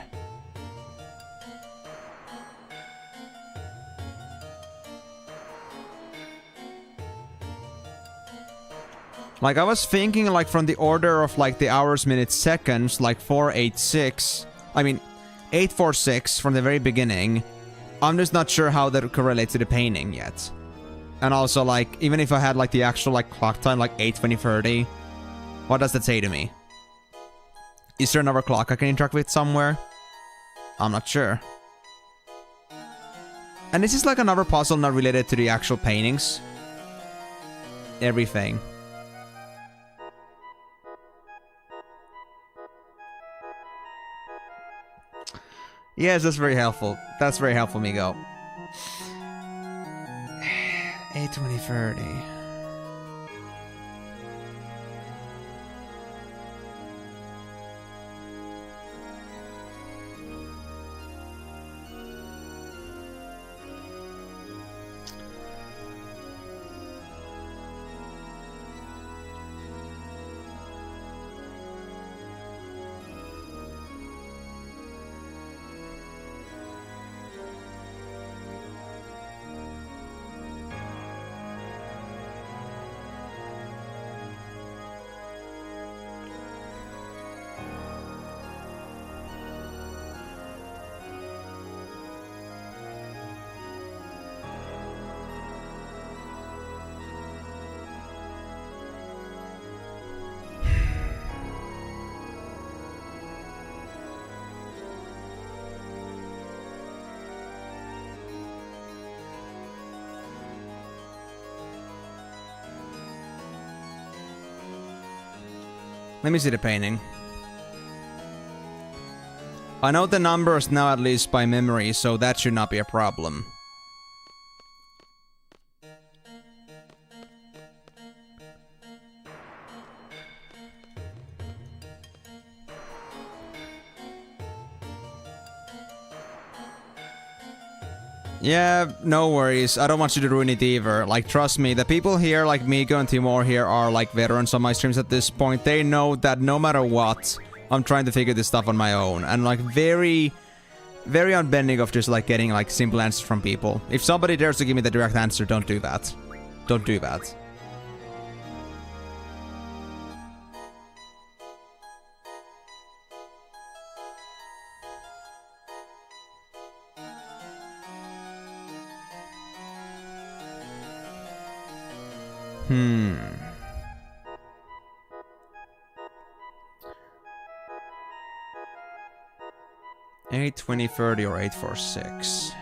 Like, I was thinking, like, from the order of, like, the hours, minutes, seconds, like 486. I mean, 846 from the very beginning. I'm just not sure how that correlates to the painting yet. And also, like, even if I had, like, the actual, like, clock time, like 8:20:30, what does that say to me? Is there another clock I can interact with somewhere? I'm not sure. And this is like another puzzle not related to the actual paintings. Everything. Yes, that's very helpful. That's very helpful, Migo. 8:20:30. Let me see the painting. I know the numbers now at least by memory, so that should not be a problem. Yeah, no worries. I don't want you to ruin it either. Like, trust me, the people here, like Miko and Timor here, are like veterans on my streams at this point. They know that no matter what, I'm trying to figure this stuff on my own. And like, very unbending of just like getting like simple answers from people. If somebody dares to give me the direct answer, don't do that. Don't do that. Hmm. 8, 20, 30, or 8, 4, 6.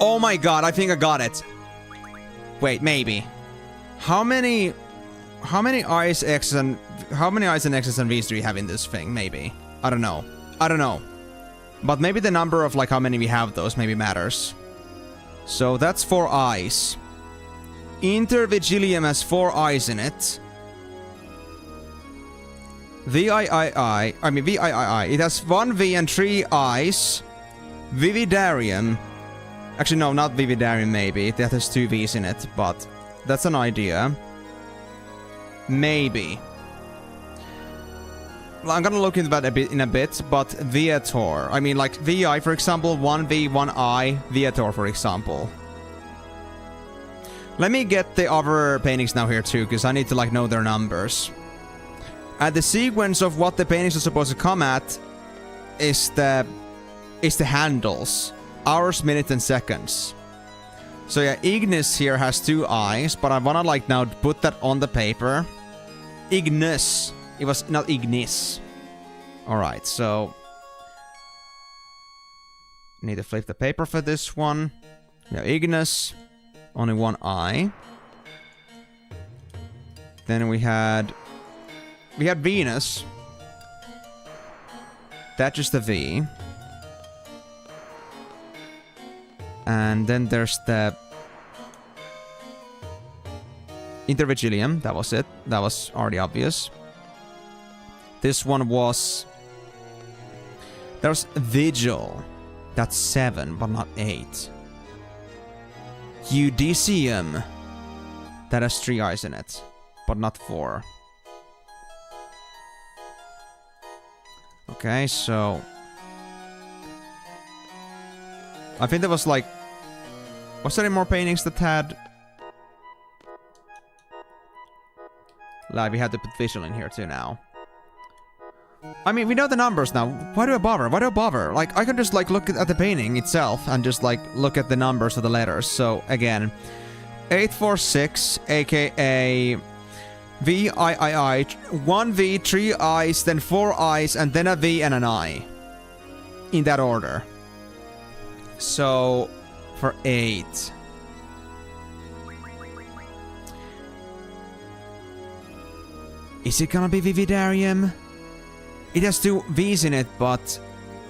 Oh my god, I think I got it. Wait, maybe. How many I's, X's, and how many I's and X's and V's do we have in this thing? Maybe. I don't know. I don't know. But maybe the number of like how many we have those maybe matters. So that's 4 I's. Intervigilium has 4 I's in it. VIII, it has 1 V and 3 I's. Vividarium. Actually, no, not Vividarium, maybe. That has 2 V's in it, but that's an idea. Maybe. Well, I'm gonna look into that in a bit, but Viator. I mean, like, VI, for example, 1 V, 1 I, Viator, for example. Let me get the other paintings now here, too, because I need to, like, know their numbers. And the sequence of what the paintings are supposed to come at is the handles. Hours, minutes, and seconds. So yeah, Ignis here has 2 I's, but I wanna like now put that on the paper. Ignis. It was not Ignis. Alright, so... need to flip the paper for this one. Yeah, Ignis. Only 1 I. Then we had Venus. That's just a V. And then there's the Intervigilium. That was it. That was already obvious. This one was... there's Vigil. That's 7, but not 8. Eudicium. That has 3 I's in it, but not 4. Okay, so... I think there was like... was there any more paintings that had... like, we had to put visual in here too now. I mean, we know the numbers now. Why do I bother? Why do I bother? Like, I can just like look at the painting itself and just like look at the numbers of the letters. So, again... 846, aka... VIII, 1 V, 3 I's, then 4 I's, and then a V and an I. In that order. So, for 8. Is it gonna be Vividarium? It has 2 V's in it, but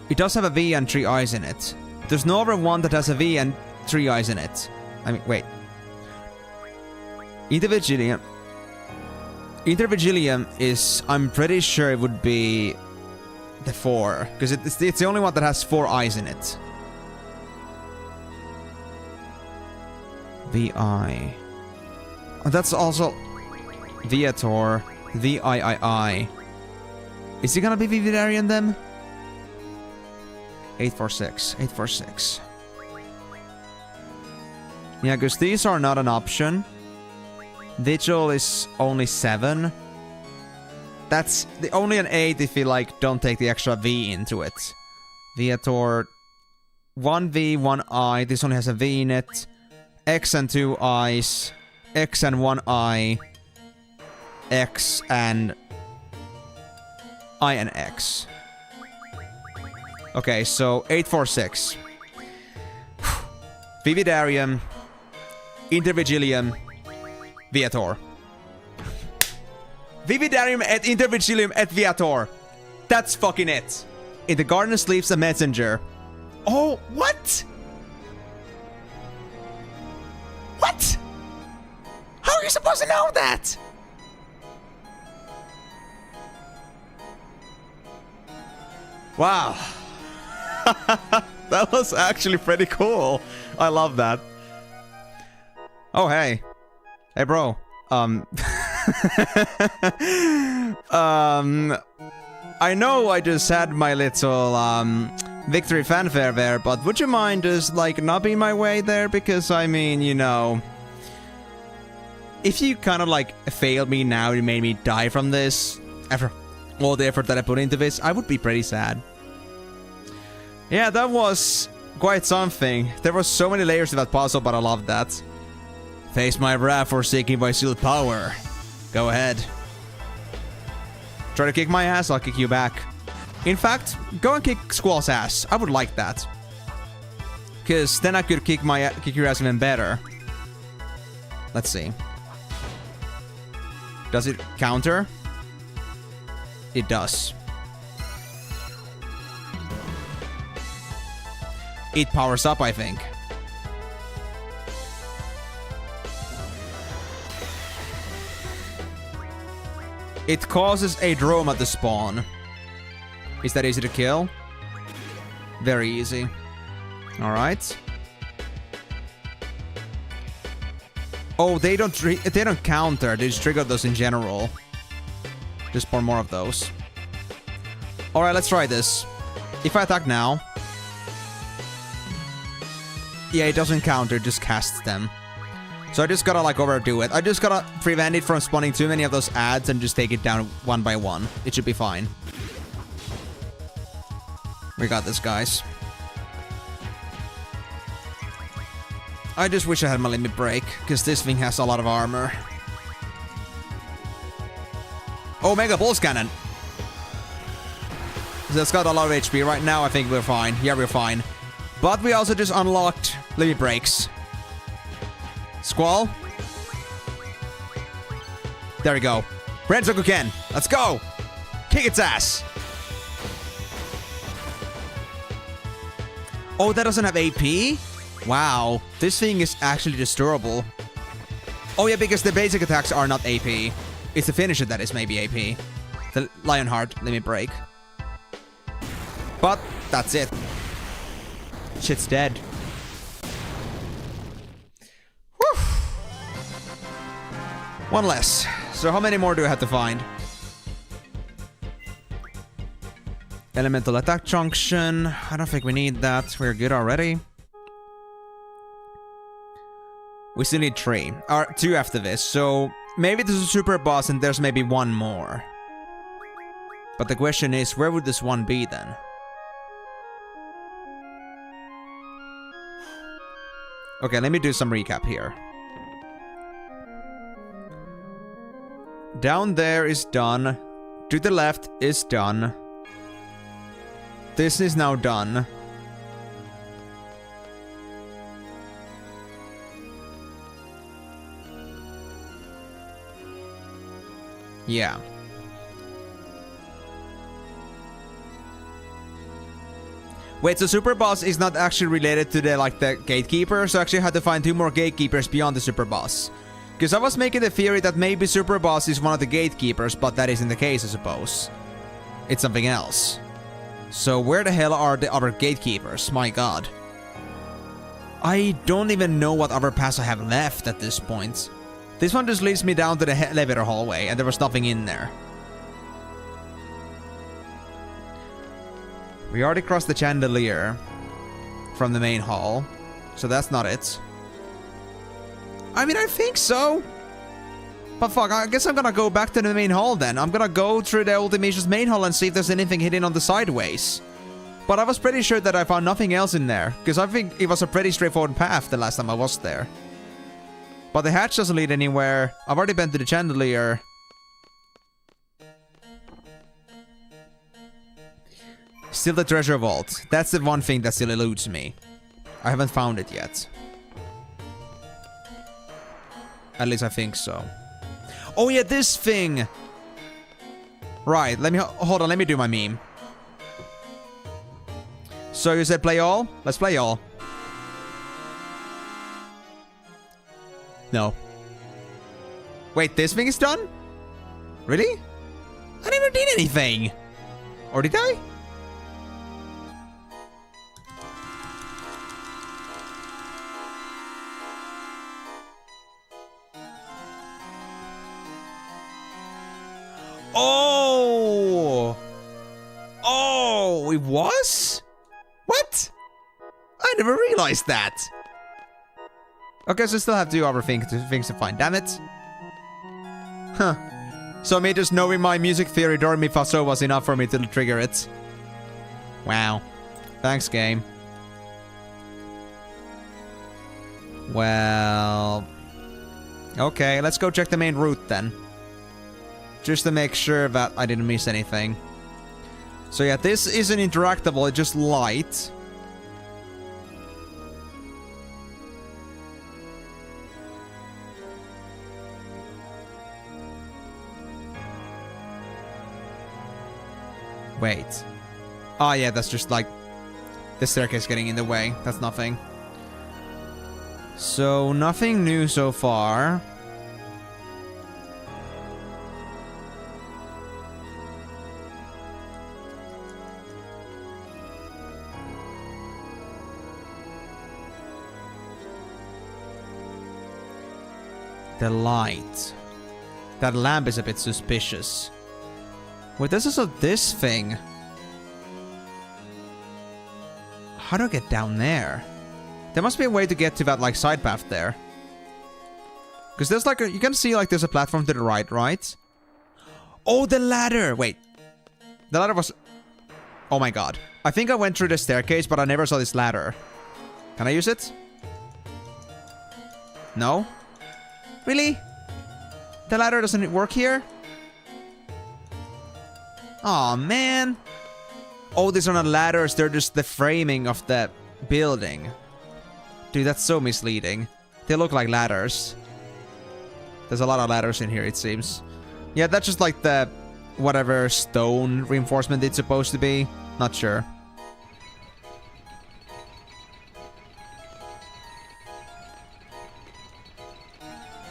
it does have a V and 3 I's in it. There's no other one that has a V and 3 I's in it. I mean, wait. Intervigilium. Intervigilium is, I'm pretty sure it would be the 4. Because it's the only one that has 4 I's in it. VI. Oh, that's also Viator. VIII. Is it gonna be Vividarium then? 846. 846. Yeah, because these are not an option. Vigil is only 7. That's the only an 8 if you like don't take the extra V into it. Viator 1 V, 1 I. This only has a V in it. X and 2 I's. X and 1 I. X and I and X. Okay, so 846. Vividarium. Intervigilium. Viator. Vividarium et intervigilium et viator. That's fucking it. In the garden sleeps a messenger. Oh, what? What? How are you supposed to know that? Wow. That was actually pretty cool. I love that. Oh, hey. Hey, bro. I know I just had my little, victory fanfare there, but would you mind just, like, not being my way there? Because, I mean, you know... If you kind of, like, failed me now and made me die from this, after all the effort that I put into this, I would be pretty sad. Yeah, that was quite something. There were so many layers to that puzzle, but I loved that. Face my wrath forsaking by sealed power. Go ahead. Try to kick my ass, I'll kick you back. In fact, go and kick Squall's ass. I would like that. Because then I could kick your ass even better. Let's see. Does it counter? It does. It powers up, I think. It causes a drone at the spawn. Is that easy to kill? Very easy. Alright. Oh, they don't counter. They just trigger those in general. Just spawn more of those. Alright, let's try this. If I attack now... Yeah, it doesn't counter, it just casts them. So I just gotta, like, overdo it. I just gotta prevent it from spawning too many of those ads and just take it down one by one. It should be fine. We got this, guys. I just wish I had my limit break, because this thing has a lot of armor. Oh, Mega Pulse Cannon! So it's got a lot of HP. Right now, I think we're fine. Yeah, we're fine. But we also just unlocked limit breaks. Squall. There we go. Renzoku Ken. Let's go! Kick its ass! Oh, that doesn't have AP? Wow. This thing is actually just durable. Oh yeah, because the basic attacks are not AP. It's the finisher that is maybe AP. The Lionheart, limit break. But, that's it. Shit's dead. Whew. One less. So how many more do I have to find? Elemental attack junction. I don't think we need that. We're good already. We still need 3. Or 2 after this. So maybe this is a super boss and there's maybe 1 more. But the question is, where would this one be then? Okay, let me do some recap here. Down there is done. To the left is done. This is now done. Yeah. Wait, so Super Boss is not actually related to the Gatekeeper, so I actually had to find 2 more Gatekeepers beyond the Super Boss. Because I was making the theory that maybe Super Boss is one of the Gatekeepers, but that isn't the case, I suppose. It's something else. So where the hell are the other Gatekeepers? My god. I don't even know what other paths I have left at this point. This one just leads me down to the elevator hallway, and there was nothing in there. We already crossed the chandelier from the main hall, so that's not it. I mean, I think so. But fuck, I guess I'm gonna go back to the main hall then. I'm gonna go through the Ultimation's main hall and see if there's anything hidden on the sideways. But I was pretty sure that I found nothing else in there, because I think it was a pretty straightforward path the last time I was there. But the hatch doesn't lead anywhere. I've already been to the chandelier. Still the treasure vault. That's the one thing that still eludes me. I haven't found it yet. At least I think so. Oh yeah, this thing! Right, hold on, let me do my meme. So you said play all? Let's play all. No. Wait, this thing is done? Really? I never did anything. Or did I? Oh! Oh, it was? What? I never realized that. Okay, so I still have to do other things to find. Damn it. Huh. So me just knowing my music theory Do Re Mi Fa So was enough for me to trigger it. Wow. Thanks, game. Well... Okay, let's go check the main route then. Just to make sure that I didn't miss anything. So yeah, this isn't interactable, it's just light. Wait. Oh yeah, that's just like the staircase getting in the way. That's nothing. So nothing new so far. The light. That lamp is a bit suspicious. Wait, this is this thing. How do I get down there? There must be a way to get to that, like, side path there. Because there's, like, you can see, like, there's a platform to the right, right? Oh, the ladder! Wait. The ladder was... Oh my god. I think I went through the staircase, but I never saw this ladder. Can I use it? No? Really? The ladder doesn't work here? Aw, man. Oh, these are not ladders, they're just the framing of the building. Dude, that's so misleading. They look like ladders. There's a lot of ladders in here, it seems. Yeah, that's just like the... whatever stone reinforcement it's supposed to be. Not sure.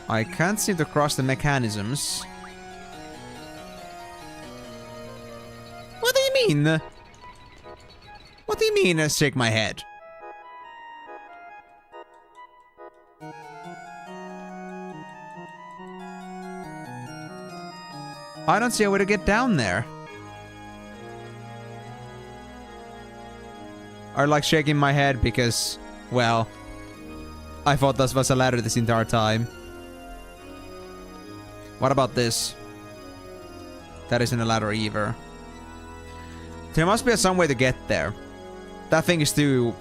I can't seem to cross the mechanisms. What do you mean? What do you mean, shake my head? I don't see a way to get down there. I'm like shaking my head because, well, I thought this was a ladder this entire time. What about this? That isn't a ladder either. There must be some way to get there. That thing is too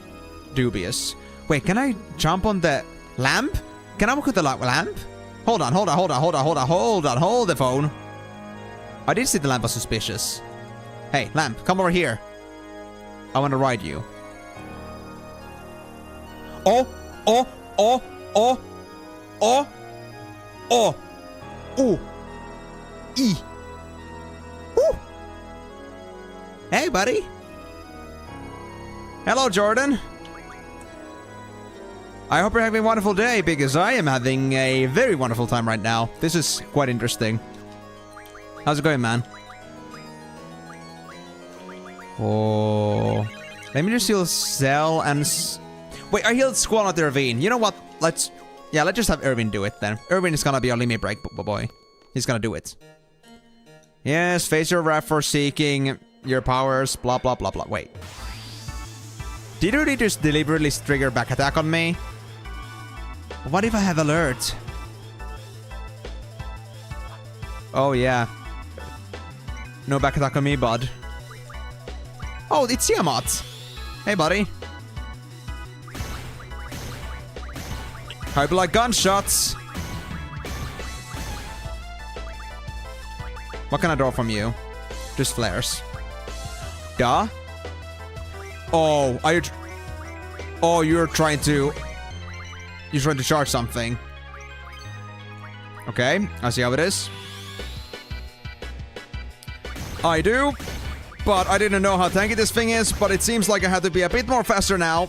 dubious. Wait, can I jump on the lamp? Can I walk with the lamp? Hold on, hold the phone. I did see the lamp was suspicious. Hey, lamp, come over here. I want to ride you. Oh, oh, oh, oh, oh, oh, ooh, ee, ooh. Hey, buddy. Hello, Jordan. I hope you're having a wonderful day, because I am having a very wonderful time right now. This is quite interesting. How's it going, man? Oh. Let me just heal Cell and... Wait, I healed Squall, not the Ravine. You know what? Let's just have Irvin do it then. Irvin is gonna be our limit break boy. He's gonna do it. Yes, face your wrath for seeking your powers, blah, blah, blah, blah. Wait. Did you just deliberately trigger back attack on me? What if I have alert? Oh, yeah. No back attack on me, bud. Oh, it's Tiamat. Hey, buddy. Hope you like gunshots. What can I draw from you? Just flares. Duh. Oh, are you... Oh, you're trying to... You're trying to charge something. Okay, I see how it is. I do, but I didn't know how tanky this thing is, but it seems like I have to be a bit more faster now.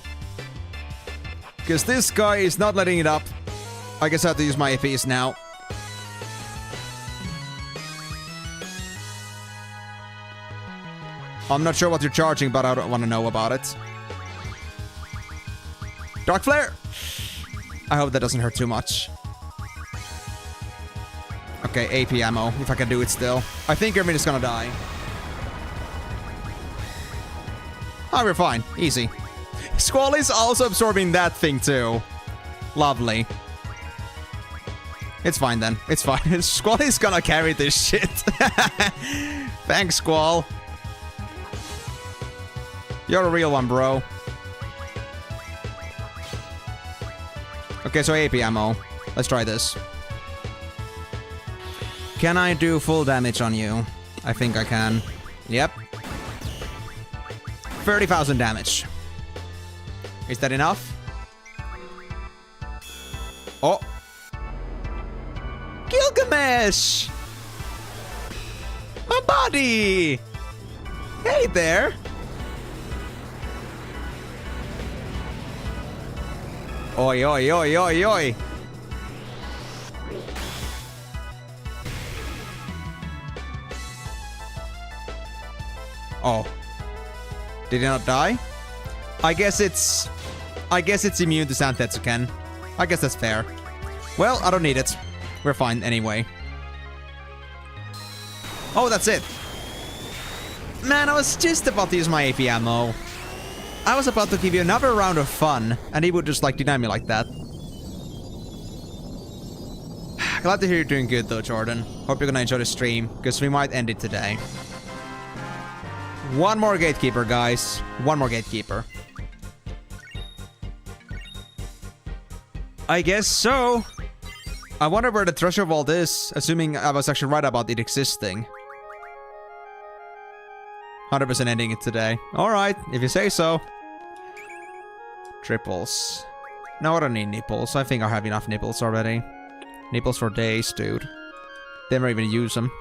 Because this guy is not letting it up. I guess I have to use my APs now. I'm not sure what you're charging, but I don't want to know about it. Dark Flare! I hope that doesn't hurt too much. Okay, AP ammo, if I can do it still. I think Ermin is gonna die. Oh, we're fine. Easy. Squall is also absorbing that thing too. Lovely. It's fine then. It's fine. Squall is gonna carry this shit. Thanks, Squall. You're a real one, bro. Okay, so AP ammo. Let's try this. Can I do full damage on you? I think I can. Yep. 30,000 damage. Is that enough? Oh. Gilgamesh! My buddy! Hey there! Oi, oi, oi, oi, oi! Oh. Did he not die? I guess it's immune to Santetsuken. I guess that's fair. Well, I don't need it. We're fine anyway. Oh, that's it. Man, I was just about to use my AP ammo. I was about to give you another round of fun, and he would just like deny me like that. Glad to hear you're doing good though, Jordan. Hope you're gonna enjoy the stream, because we might end it today. One more gatekeeper, guys. One more gatekeeper. I guess so. I wonder where the treasure vault is, assuming I was actually right about it existing. 100% ending it today. Alright, if you say so. Triples. No, I don't need nipples. I think I have enough nipples already. Nipples for days, dude. Never even use them.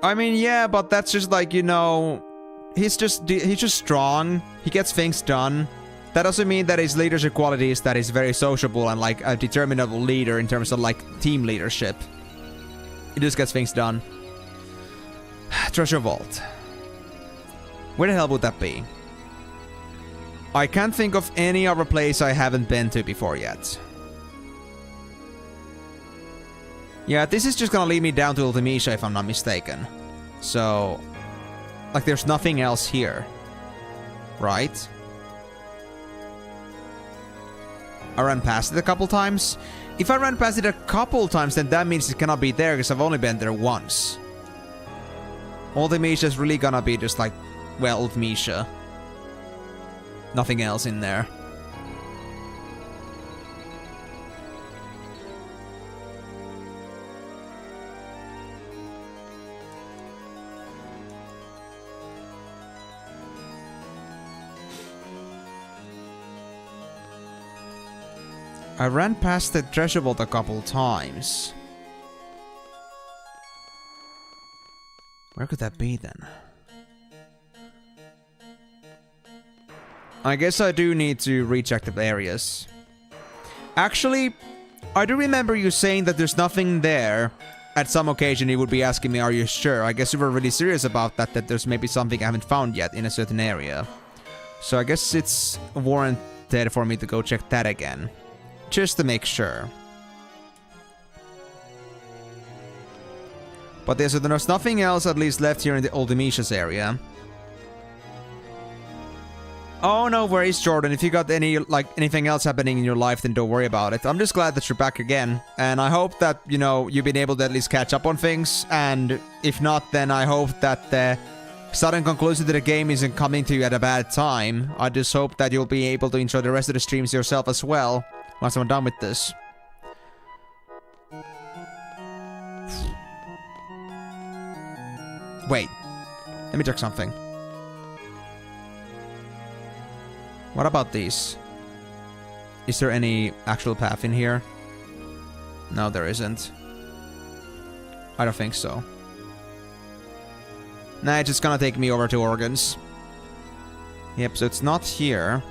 I mean, yeah, but that's just like, you know... He's just strong. He gets things done. That doesn't mean that his leadership quality is that he's very sociable and like a determinable leader in terms of like team leadership. He just gets things done. Treasure vault. Where the hell would that be? I can't think of any other place I haven't been to before yet. Yeah, this is just gonna lead me down to Ultimecia if I'm not mistaken. So... Like, there's nothing else here. Right? I ran past it a couple times. If I ran past it a couple times, then that means it cannot be there, because I've only been there once. Ultimecia is really gonna be just like, well, Ultimecia. Nothing else in there. I ran past the treasure vault a couple times. Where could that be then? I guess I do need to recheck the areas. Actually, I do remember you saying that there's nothing there. At some occasion you would be asking me, are you sure? I guess you were really serious about that, that there's maybe something I haven't found yet in a certain area. So I guess it's warranted for me to go check that again. Just to make sure. But there's nothing else at least left here in the Ultimecia's area. Oh, no worries, Jordan. If you got anything else happening in your life, then don't worry about it. I'm just glad that you're back again. And I hope that, you know, you've been able to at least catch up on things. And if not, then I hope that the sudden conclusion to the game isn't coming to you at a bad time. I just hope that you'll be able to enjoy the rest of the streams yourself as well. Once I'm done with this. Wait. Let me check something. What about these? Is there any actual path in here? No, there isn't. I don't think so. Nah, it's just gonna take me over to organs. Yep, so it's not here.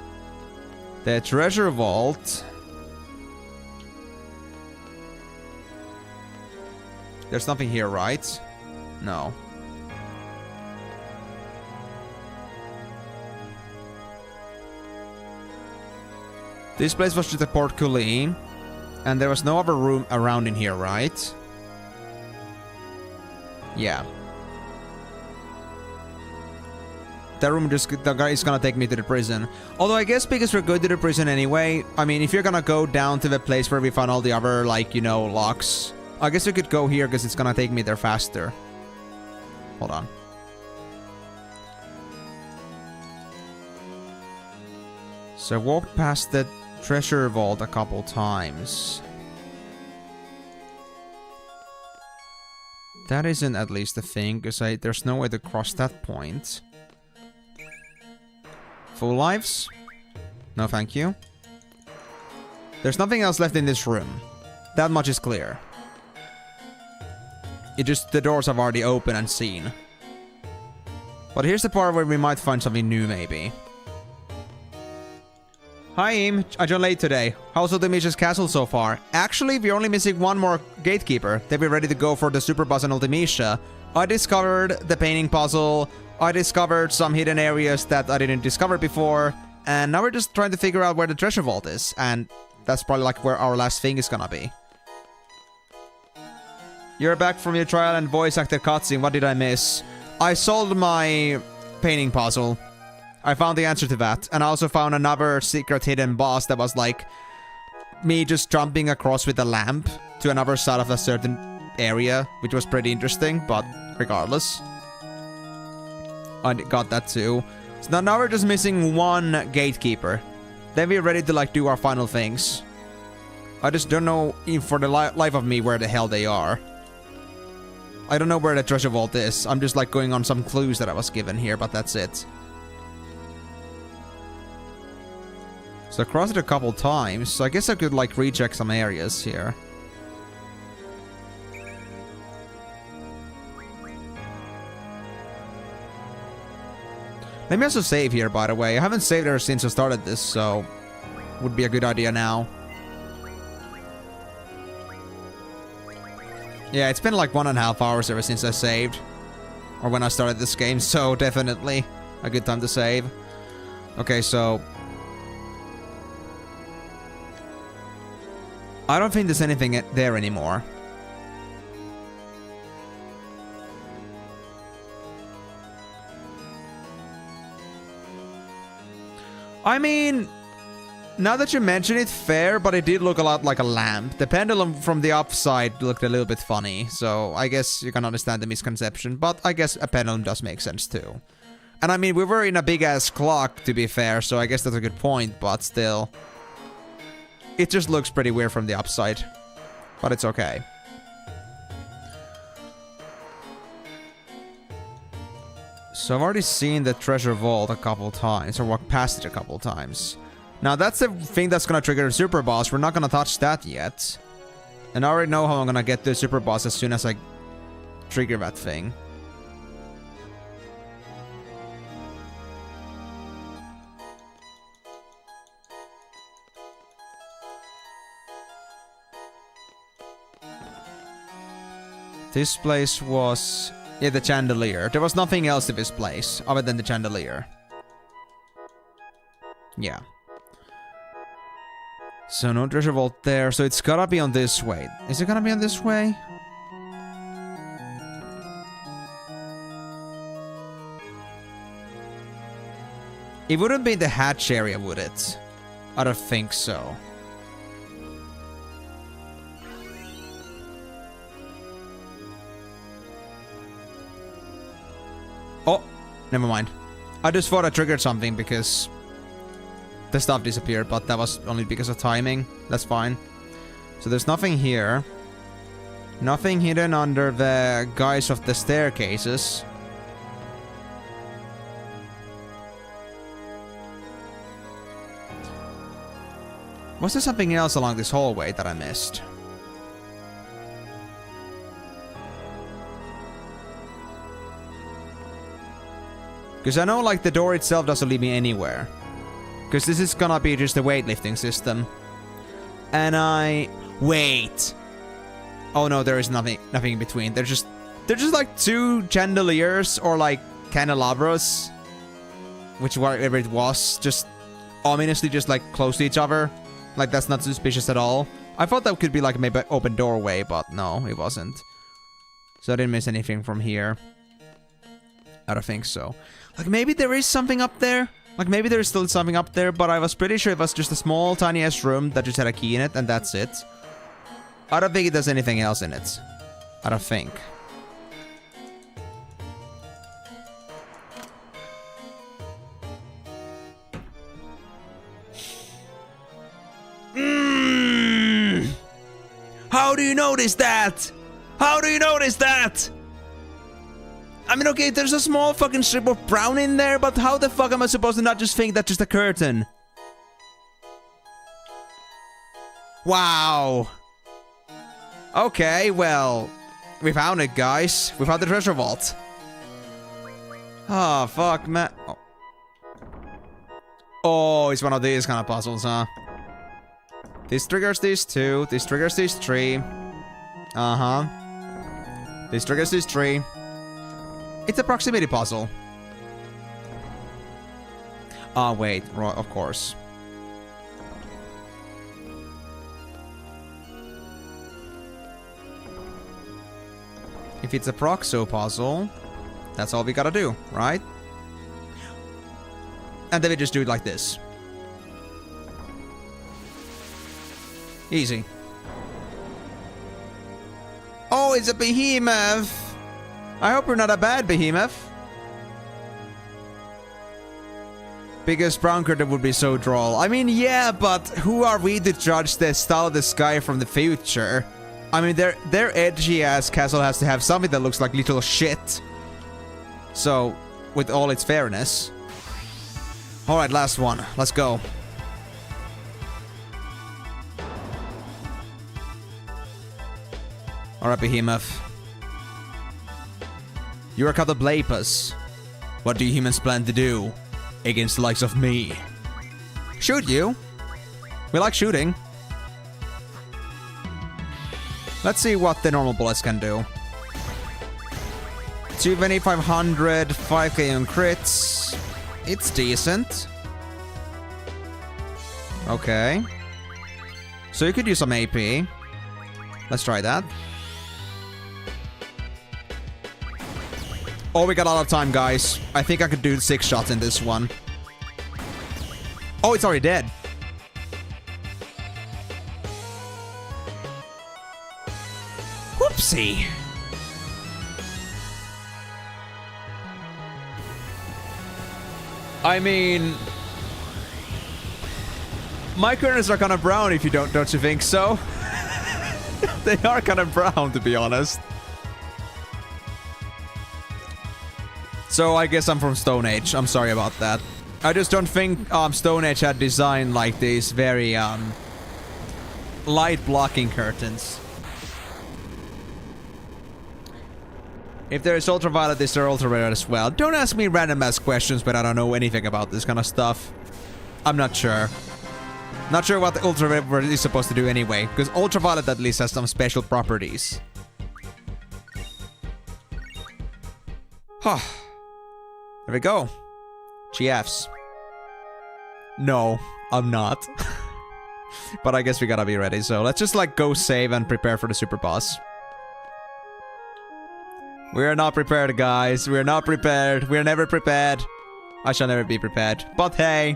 The treasure vault. There's nothing here, right? No. This place was just a portcullis, and there was no other room around in here, right? Yeah. That room just, the guy is gonna take me to the prison. Although I guess because we're going to the prison anyway, I mean, if you're gonna go down to the place where we found all the other, like, you know, locks, I guess we could go here because it's gonna take me there faster. Hold on. So I walked past the treasure vault a couple times. That isn't at least a thing, because there's no way to cross that point. Full lives? No thank you. There's nothing else left in this room. That much is clear. It just, the doors have already opened and seen. But here's the part where we might find something new, maybe. Hi, Im. I joined late today. How's Ultimicia's castle so far? Actually, we're only missing one more gatekeeper. Then we're ready to go for the super boss in Ultimecia. I discovered the painting puzzle. I discovered some hidden areas that I didn't discover before. And now we're just trying to figure out where the treasure vault is. And that's probably like where our last thing is gonna be. You're back from your trial and voice actor cutscene. What did I miss? I solved my painting puzzle. I found the answer to that. And I also found another secret hidden boss that was like me just jumping across with a lamp to another side of a certain area, which was pretty interesting, but regardless. I got that too. So now we're just missing one gatekeeper. Then we're ready to like do our final things. I just don't know for the life of me where the hell they are. I don't know where the treasure vault is. I'm just like going on some clues that I was given here, but that's it. So I crossed it a couple times, so I guess I could like recheck some areas here. Let me also save here, by the way. I haven't saved ever since I started this, so would be a good idea now. Yeah, it's been like 1.5 hours ever since I saved. Or when I started this game, so definitely a good time to save. Okay, so I don't think there's anything there anymore. I mean, now that you mention it, fair, but it did look a lot like a lamp. The pendulum from the upside looked a little bit funny, so I guess you can understand the misconception, but I guess a pendulum does make sense too. And I mean, we were in a big-ass clock, to be fair, so I guess that's a good point, but still. It just looks pretty weird from the upside. But it's okay. So I've already seen the treasure vault a couple times, or walked past it a couple times. Now that's the thing that's gonna trigger the super boss. We're not gonna touch that yet. And I already know how I'm gonna get the super boss as soon as I trigger that thing. This place was... yeah, the chandelier. There was nothing else to this place, other than the chandelier. Yeah. So no treasure vault there, so it's gotta be on this way. Is it gonna be on this way? It wouldn't be the hatch area, would it? I don't think so. Oh, never mind. I just thought I triggered something because the stuff disappeared, but that was only because of timing. That's fine. So there's nothing here. Nothing hidden under the guise of the staircases. Was there something else along this hallway that I missed? Because I know, like, the door itself doesn't lead me anywhere. Because this is gonna be just a weightlifting system. And wait. Oh no, there is nothing in between. They're just like two chandeliers or like candelabras. Whatever it was. Just ominously just like close to each other. Like, that's not suspicious at all. I thought that could be like maybe an open doorway, but no, it wasn't. So I didn't miss anything from here. I don't think so. Like, maybe there is something up there. Like, maybe there's still something up there, but I was pretty sure it was just a small, tiny-ass room that just had a key in it, and that's it. I don't think it does anything else in it. I don't think. How do you notice that? How do you notice that? I mean, okay, there's a small fucking strip of brown in there, but how the fuck am I supposed to not just think that's just a curtain? Wow. Okay, well, we found it, guys. We found the treasure vault. Oh, fuck, man. Oh, it's one of these kind of puzzles, huh? This triggers these two. This triggers these three. Uh-huh. This triggers these three. It's a proximity puzzle. Ah, wait. Of course. If it's a proxo puzzle, that's all we gotta do, right? And then we just do it like this. Easy. Oh, it's a behemoth! I hope you're not a bad behemoth. Biggest brown curtain would be so droll. I mean, yeah, but who are we to judge the style of the sky from the future? I mean, their edgy-ass castle has to have something that looks like little shit. So, with all its fairness. Alright, last one. Let's go. Alright, behemoth. You are called the Blapus. What do you humans plan to do against the likes of me? Shoot you. We like shooting. Let's see what the normal bullets can do. 2,500, 5k on crits. It's decent. Okay. So you could use some AP. Let's try that. Oh, we got a lot of time, guys. I think I could do 6 shots in this one. Oh, it's already dead. Whoopsie. I mean, my curtains are kind of brown if you don't you think so? They are kind of brown, to be honest. So I guess I'm from Stone Age. I'm sorry about that. I just don't think Stone Age had designed like these very light blocking curtains. If there is ultraviolet, is there ultraviolet as well? Don't ask me random ass questions, but I don't know anything about this kind of stuff. I'm not sure. Not sure what the ultraviolet is supposed to do anyway, because ultraviolet at least has some special properties. Huh. There we go. GFs. No, I'm not. But I guess we gotta be ready, so let's just like go save and prepare for the super boss. We are not prepared, guys. We are not prepared. We are never prepared. I shall never be prepared. But hey,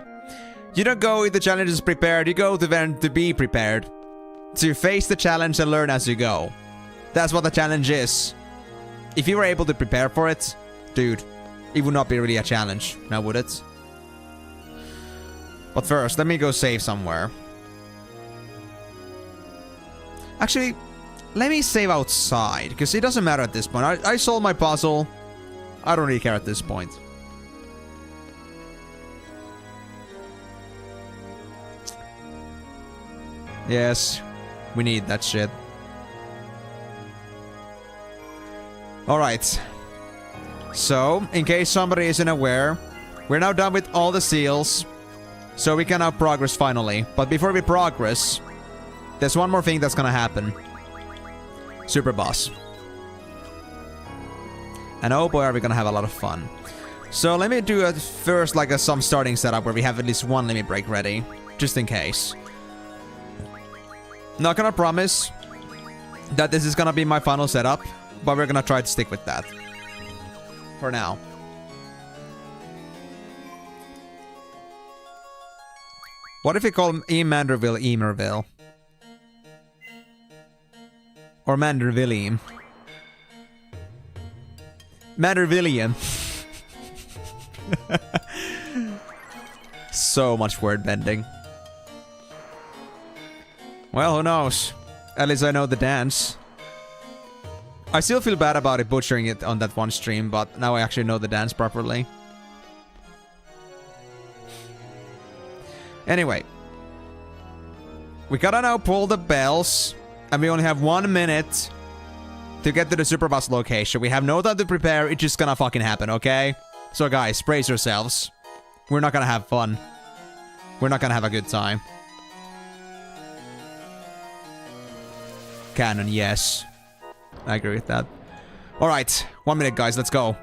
you don't go with the challenges prepared. You go to them to be prepared. To face the challenge and learn as you go. That's what the challenge is. If you were able to prepare for it, dude, it would not be really a challenge, now would it? But first, let me go save somewhere. Actually, let me save outside, because it doesn't matter at this point. I solved my puzzle. I don't really care at this point. Yes, we need that shit. Alright. So, in case somebody isn't aware, we're now done with all the seals. So we can now progress finally. But before we progress, there's one more thing that's gonna happen. Super boss. And oh boy, are we gonna have a lot of fun. So let me do it first like some starting setup where we have at least one limit break ready. Just in case. Not gonna promise that this is gonna be my final setup, but we're gonna try to stick with that. For now. What if we call Emerville? Or Mandervillium? Mandervillium. So much word bending. Well, who knows? At least I know the dance. I still feel bad about it butchering it on that one stream, but now I actually know the dance properly. Anyway. We gotta now pull the bells. And we only have 1 minute to get to the super boss location. We have no time to prepare. It's just gonna fucking happen, okay? So guys, brace yourselves. We're not gonna have fun. We're not gonna have a good time. Canon, yes. I agree with that. Alright, 1 minute, guys. Let's go.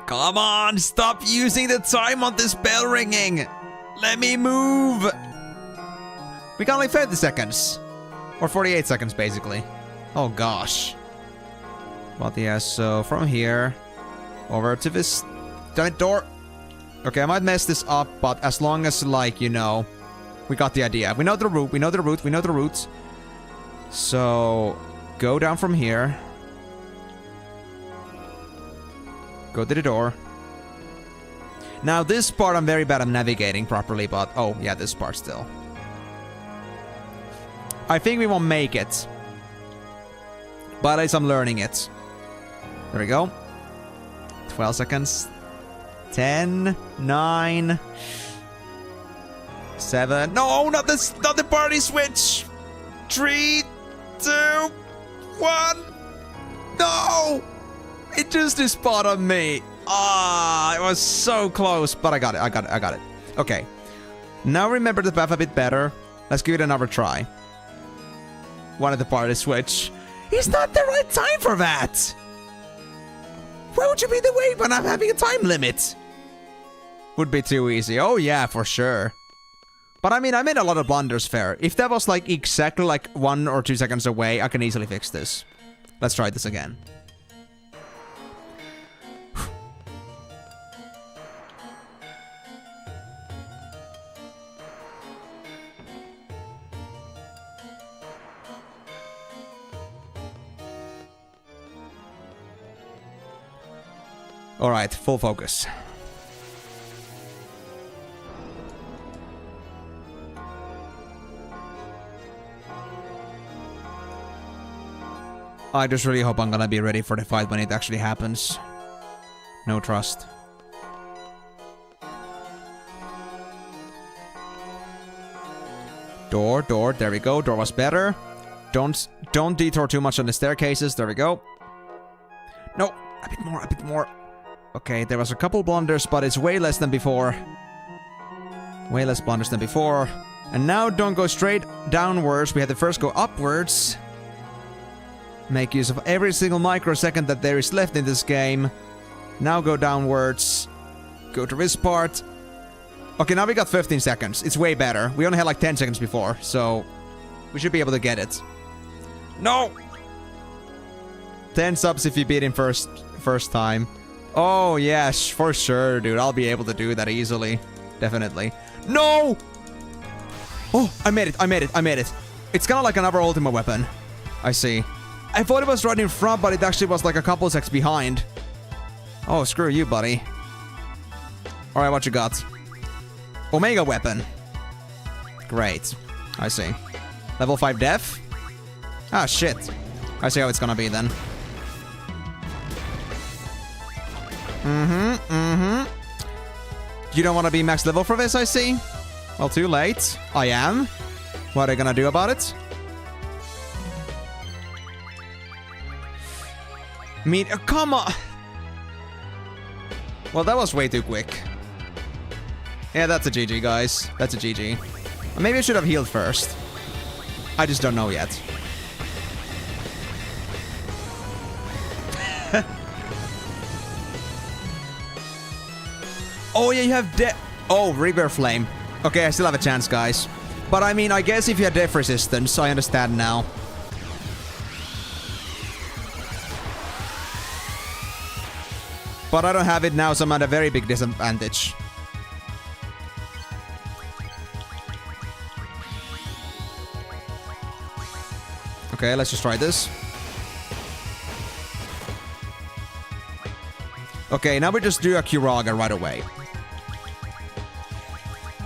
Come on, stop using the time on this bell ringing. Let me move. We got only 50 seconds. Or 48 seconds, basically. Oh, gosh. But yeah, so from here over to this giant door. Okay, I might mess this up, but as long as, like, you know, we got the idea. We know the route, we know the route, we know the route. So, go down from here. Go to the door. Now, this part I'm very bad at navigating properly, but... Oh, yeah, this part still. I think we won't make it. But at least I'm learning it. There we go. 12 seconds. 10, 9, 7. No, not this, not the party switch. 3, 2, 1. No! It just despawned on me. Ah, it was so close, but I got it. I got it. Okay. Now remember the path a bit better. Let's give it another try. Wanted the party switch. It's not the right time for that. Why would you be the way when I'm having a time limit? Would be too easy. Oh yeah, for sure. But I mean, I made a lot of blunders fair. If that was like exactly like 1 or 2 seconds away, I can easily fix this. Let's try this again. Alright, full focus. I just really hope I'm gonna be ready for the fight when it actually happens. No trust. Door, there we go. Door was better. Don't detour too much on the staircases. There we go. No, a bit more. Okay, there was a couple blunders, but it's way less than before. Way less blunders than before. And now don't go straight downwards. We had to first go upwards. Make use of every single microsecond that there is left in this game. Now go downwards. Go to this part. Okay, now we got 15 seconds. It's way better. We only had like 10 seconds before, so we should be able to get it. No! 10 subs if you beat him first time. Oh, yes, for sure, dude. I'll be able to do that easily. Definitely. No! Oh, I made it. It's kind of like another ultimate weapon. I see. I thought it was right in front, but it actually was like a couple seconds behind. Oh, screw you, buddy. Alright, what you got? Omega weapon. Great. I see. Level 5 def? Ah, shit. I see how it's gonna be then. You don't want to be max level for this, I see? Well, too late. I am. What are they gonna do about it? Come on. Well, that was way too quick. Yeah, that's a GG, guys. That's a GG. Maybe I should have healed first. I just don't know yet. Oh, yeah, you have Oh, Rebirth Flame. Okay, I still have a chance, guys. But I mean, I guess if you have death resistance, I understand now. But I don't have it now, so I'm at a very big disadvantage. Okay, let's just try this. Okay, now we just do a Kiraga right away.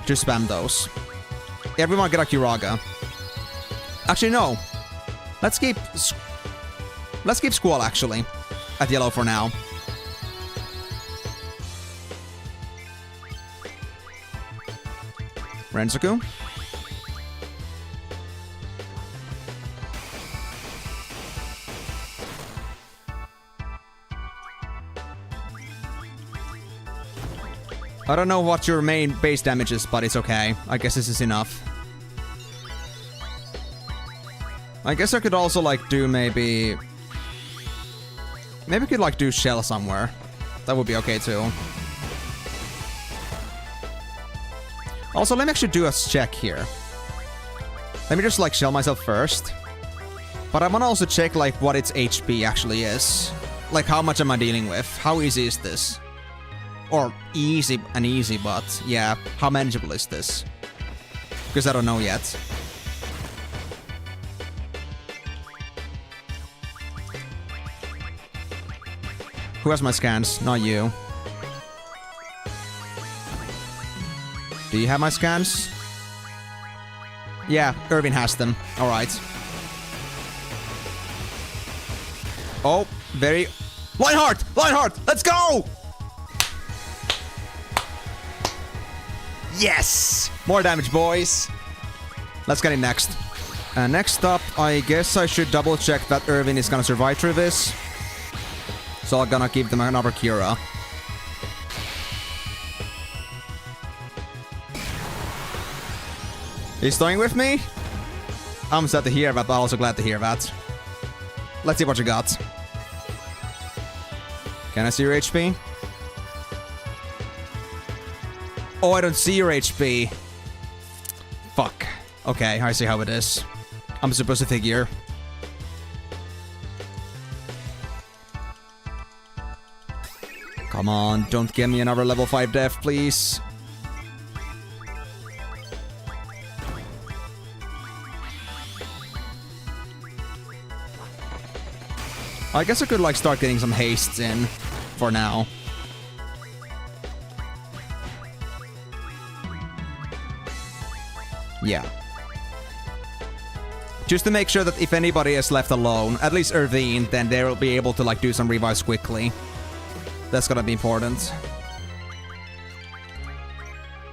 Just spam those. Everyone get a Kiraga. Actually, no. Let's keep Squall, actually. At yellow for now. Renzoku. I don't know what your main base damage is, but it's okay. I guess this is enough. I guess I could also, like, do maybe... Maybe I could, like, do Shell somewhere. That would be okay, too. Also, let me actually do a check here. Let me just, like, Shell myself first. But I want to also check, like, what its HP actually is. Like, how much am I dealing with? How easy is this? Or easy and easy, but yeah, how manageable is this? Because I don't know yet. Who has my scans? Not you. Do you have my scans? Yeah, Irvin has them. Alright. Oh, very... Lionheart! Lionheart! Let's go! Yes! More damage, boys. Let's get it next. Next up, I guess I should double check that Irvin is gonna survive through this. So I'm gonna give them another Kira. He's staying with me? I'm sad to hear that, but also glad to hear that. Let's see what you got. Can I see your HP? Oh, I don't see your HP. Fuck. Okay, I see how it is. I'm supposed to figure. Come on, don't give me another level 5 death, please. I guess I could, like, start getting some hastes in for now. Yeah. Just to make sure that if anybody is left alone, at least Irvine, then they will be able to, like, do some revives quickly. That's gonna be important.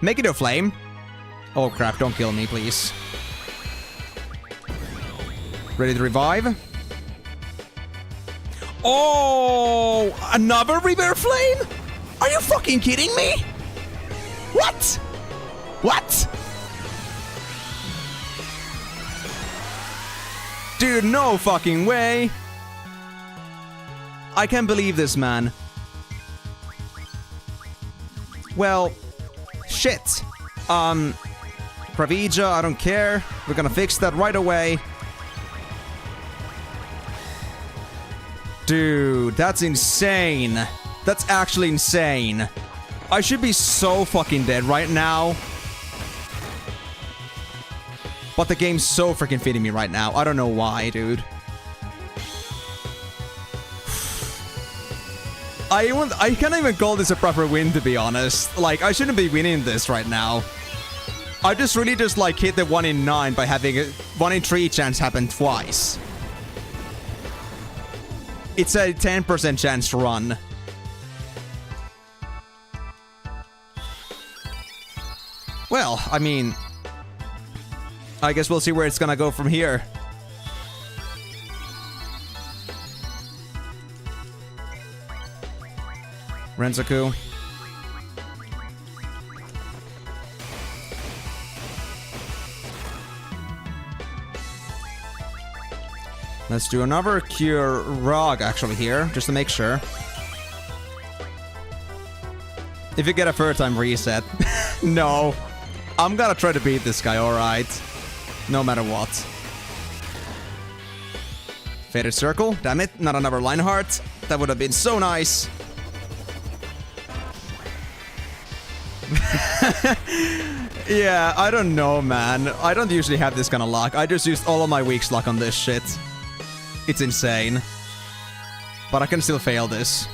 Make it a flame. Oh crap, don't kill me, please. Ready to revive? Oh, another Rebirth Flame? Are you fucking kidding me? What? What? Dude, no fucking way. I can't believe this, man. Well, shit. Pravija, I don't care. We're gonna fix that right away. Dude, that's insane. That's actually insane. I should be so fucking dead right now. But the game's so freaking feeding me right now. I don't know why, dude. I can't even call this a proper win, to be honest. Like, I shouldn't be winning this right now. I just really just, like, hit the 1 in 9 by having a 1 in 3 chance happen twice. It's a 10% chance to run. Well, I mean... I guess we'll see where it's gonna go from here. Renzoku. Let's do another Cure Rog actually here, just to make sure. If you get a third time reset. No. I'm gonna try to beat this guy, alright. No matter what. Faded Circle. Damn it, not another Lionheart. That would have been so nice. Yeah, I don't know, man. I don't usually have this kind of luck. I just used all of my week's luck on this shit. It's insane. But I can still fail this.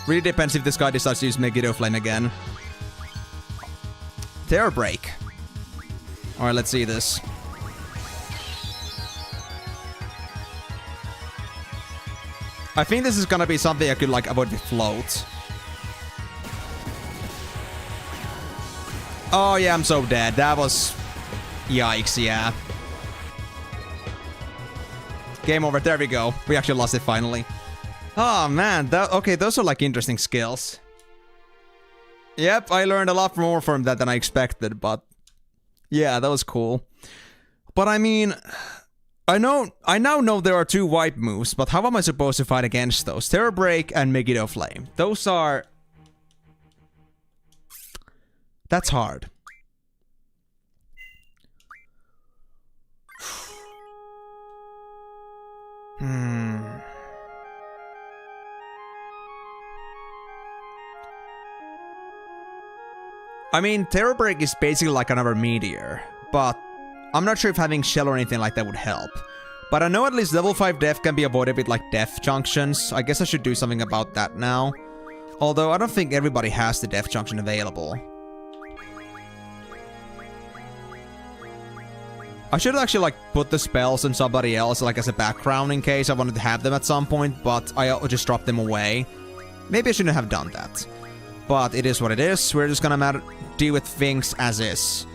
Really depends if this guy decides to use Megiddo Flame again. Terror Break. Alright, let's see this. I think this is gonna be something I could, like, avoid with Float. Oh, yeah, I'm so dead. That was... Yikes, yeah. Game over. There we go. We actually lost it finally. Oh, man. Okay, those are, like, interesting skills. Yep, I learned a lot more from that than I expected, but... Yeah, that was cool. But, I mean... I now know there are 2 wipe moves, but how am I supposed to fight against those? Terror Break and Megiddo Flame. Those are... That's hard. I mean, Terror Break is basically like another meteor, but I'm not sure if having Shell or anything like that would help. But I know at least level 5 death can be avoided with like death junctions. I guess I should do something about that now. Although I don't think everybody has the death junction available. I should actually like put the spells on somebody else like as a background in case I wanted to have them at some point, but I just dropped them away. Maybe I shouldn't have done that. But it is what it is. We're just gonna deal with things as is.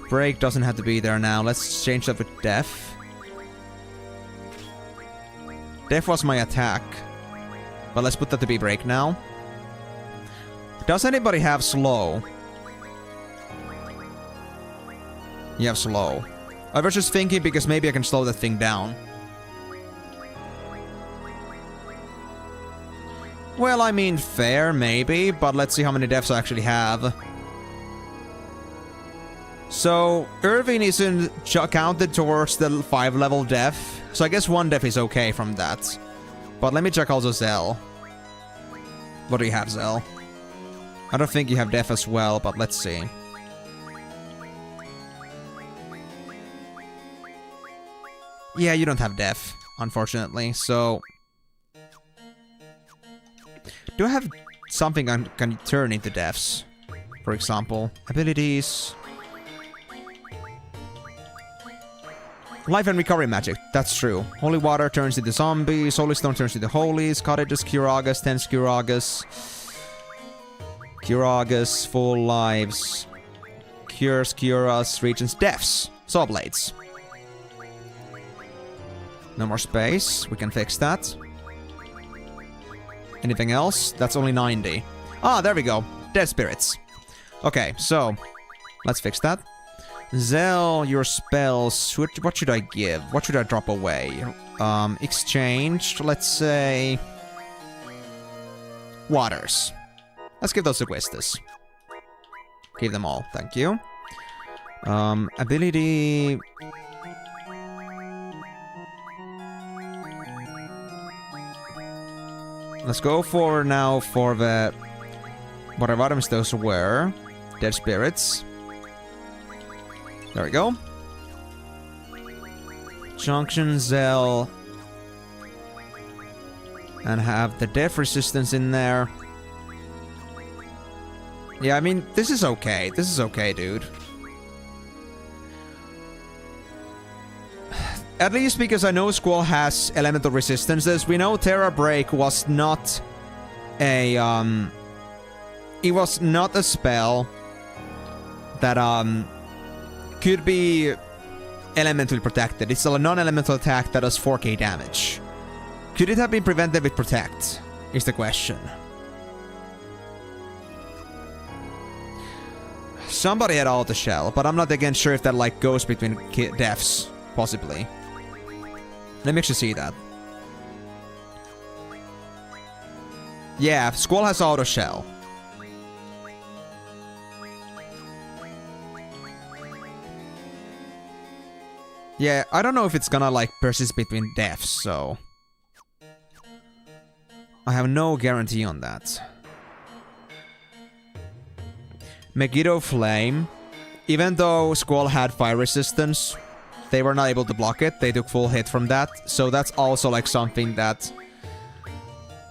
Break doesn't have to be there now. Let's change that with Death. Death was my attack. But let's put that to be Break now. Does anybody have Slow? You have Slow. I was just thinking because maybe I can slow that thing down. Well, I mean, fair, maybe, but let's see how many deaths I actually have. So, Irving isn't counted towards the 5-level death, so I guess 1 death is okay from that. But let me check also Zell. What do you have, Zell? I don't think you have death as well, but let's see. Yeah, you don't have death, unfortunately, so... Do I have something I can turn into deaths? For example, abilities... Life and recovery magic, that's true. Holy water turns into zombies, holy stone turns into holies, cottages, Curagas, 10 Curagas. Curagas, full lives. Cures, Curas, regions, deaths. Saw blades. No more space, we can fix that. Anything else? That's only 90. Ah, there we go. Dead spirits. Okay, so let's fix that. Zell, your spells. What should I give? What should I drop away? Exchange. Let's say... Waters. Let's give those to Quistis. Give them all. Thank you. Ability... Let's go for now for the... Whatever items those were. Dead spirits. There we go. Junction Zell. And have the death resistance in there. Yeah, I mean, this is okay. This is okay, dude. At least because I know Squall has elemental resistances. We know Terra Break was not a, it was not a spell that, could be elementally protected. It's a non-elemental attack that does 4k damage. Could it have been prevented with Protect? Is the question. Somebody had auto shell, but I'm not again sure if that like goes between deaths, possibly. Let me actually see that. Yeah, Squall has auto shell. Yeah, I don't know if it's gonna like persist between deaths, so I have no guarantee on that. Megiddo Flame. Even though Squall had fire resistance, they were not able to block it. They took full hit from that. So that's also like something that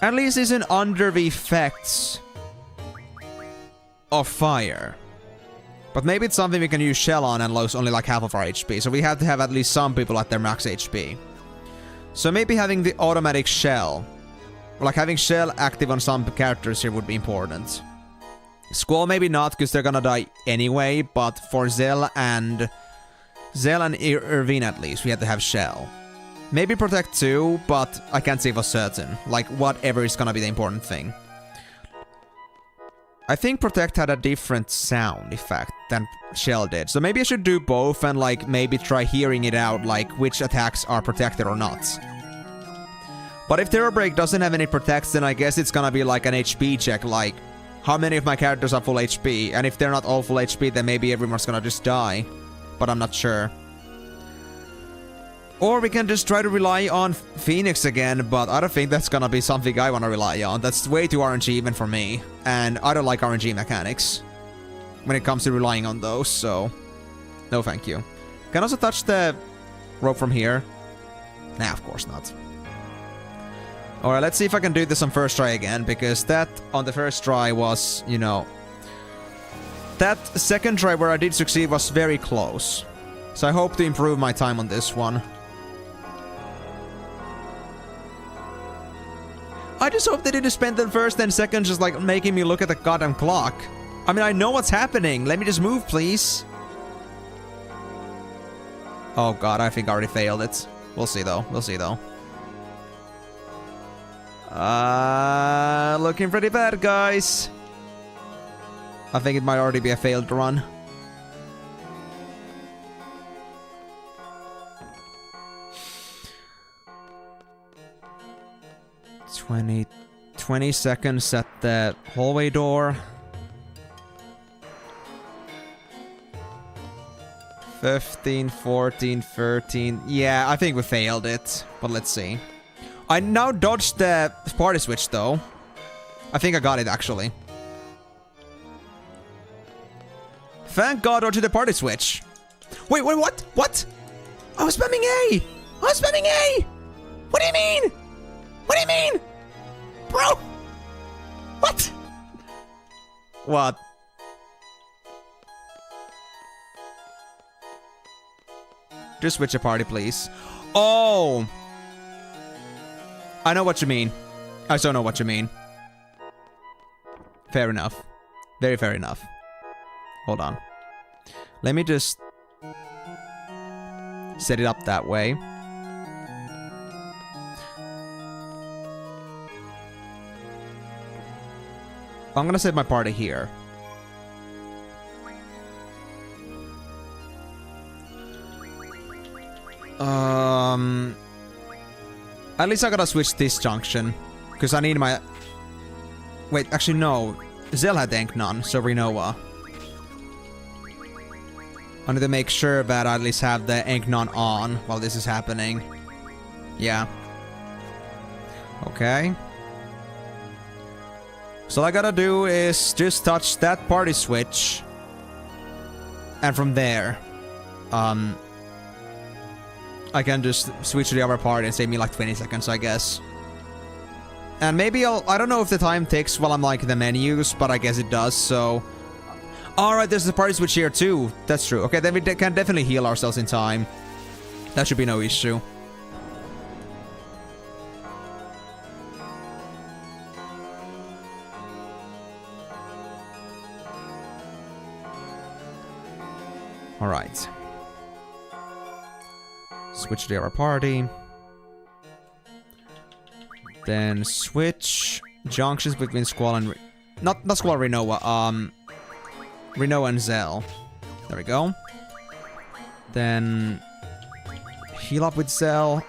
at least isn't under the effects of fire. But maybe it's something we can use shell on and lose only like half of our HP. So we have to have at least some people at their max HP. So maybe having the automatic shell, like having shell active on some characters here would be important. Squall maybe not, because they're gonna die anyway, but for Zell and Irvine at least, we have to have shell. Maybe protect too, but I can't say for certain. Like, whatever is gonna be the important thing. I think protect had a different sound effect than shell did, so maybe I should do both and like maybe try hearing it out, like which attacks are protected or not. But if Terror Break doesn't have any protects, then I guess it's gonna be like an HP check, like how many of my characters are full HP, and if they're not all full HP, then maybe everyone's gonna just die. But I'm not sure. Or we can just try to rely on Phoenix again, but I don't think that's gonna be something I wanna rely on. That's way too RNG even for me, and I don't like RNG mechanics when it comes to relying on those, so no thank you. Can I also touch the rope from here? Nah, of course not. Alright, let's see if I can do this on first try again, because that on the first try was, you know... That second try where I did succeed was very close. So I hope to improve my time on this one. I just hope they didn't spend the first 10 seconds just like making me look at the goddamn clock. I mean, I know what's happening. Let me just move, please. Oh god, I think I already failed it. We'll see though. We'll see though. Looking pretty bad, guys. I think it might already be a failed run. Twenty seconds at the hallway door. 15, 14, 13. Yeah, I think we failed it. But let's see. I now dodged the party switch, though. I think I got it, actually. Thank God I dodged the party switch. Wait, what? What? I was spamming A! I was spamming A! What do you mean? What do you mean? Bro! What? What? Just switch a party, please. Oh! I know what you mean. I still know what you mean. Fair enough. Very fair enough. Hold on. Let me just set it up that way. I'm gonna set my party here. At least I gotta switch this junction. Because I need my... Wait, actually no. Zell had Enknon, so Rinoa. I need to make sure that I at least have the Enknon on while this is happening. Yeah. Okay. So all I gotta do is just touch that party switch. And from there, I can just switch to the other party and save me like 20 seconds, I guess. And maybe I don't know if the time takes while I'm like in the menus, but I guess it does, so... Alright, there's the party switch here too. That's true. Okay, then we can definitely heal ourselves in time. That should be no issue. Alright. Switch to our party. Then switch junctions between Squall and... Not Squall, Rinoa. Reno and Zell. There we go. Then heal up with Zell.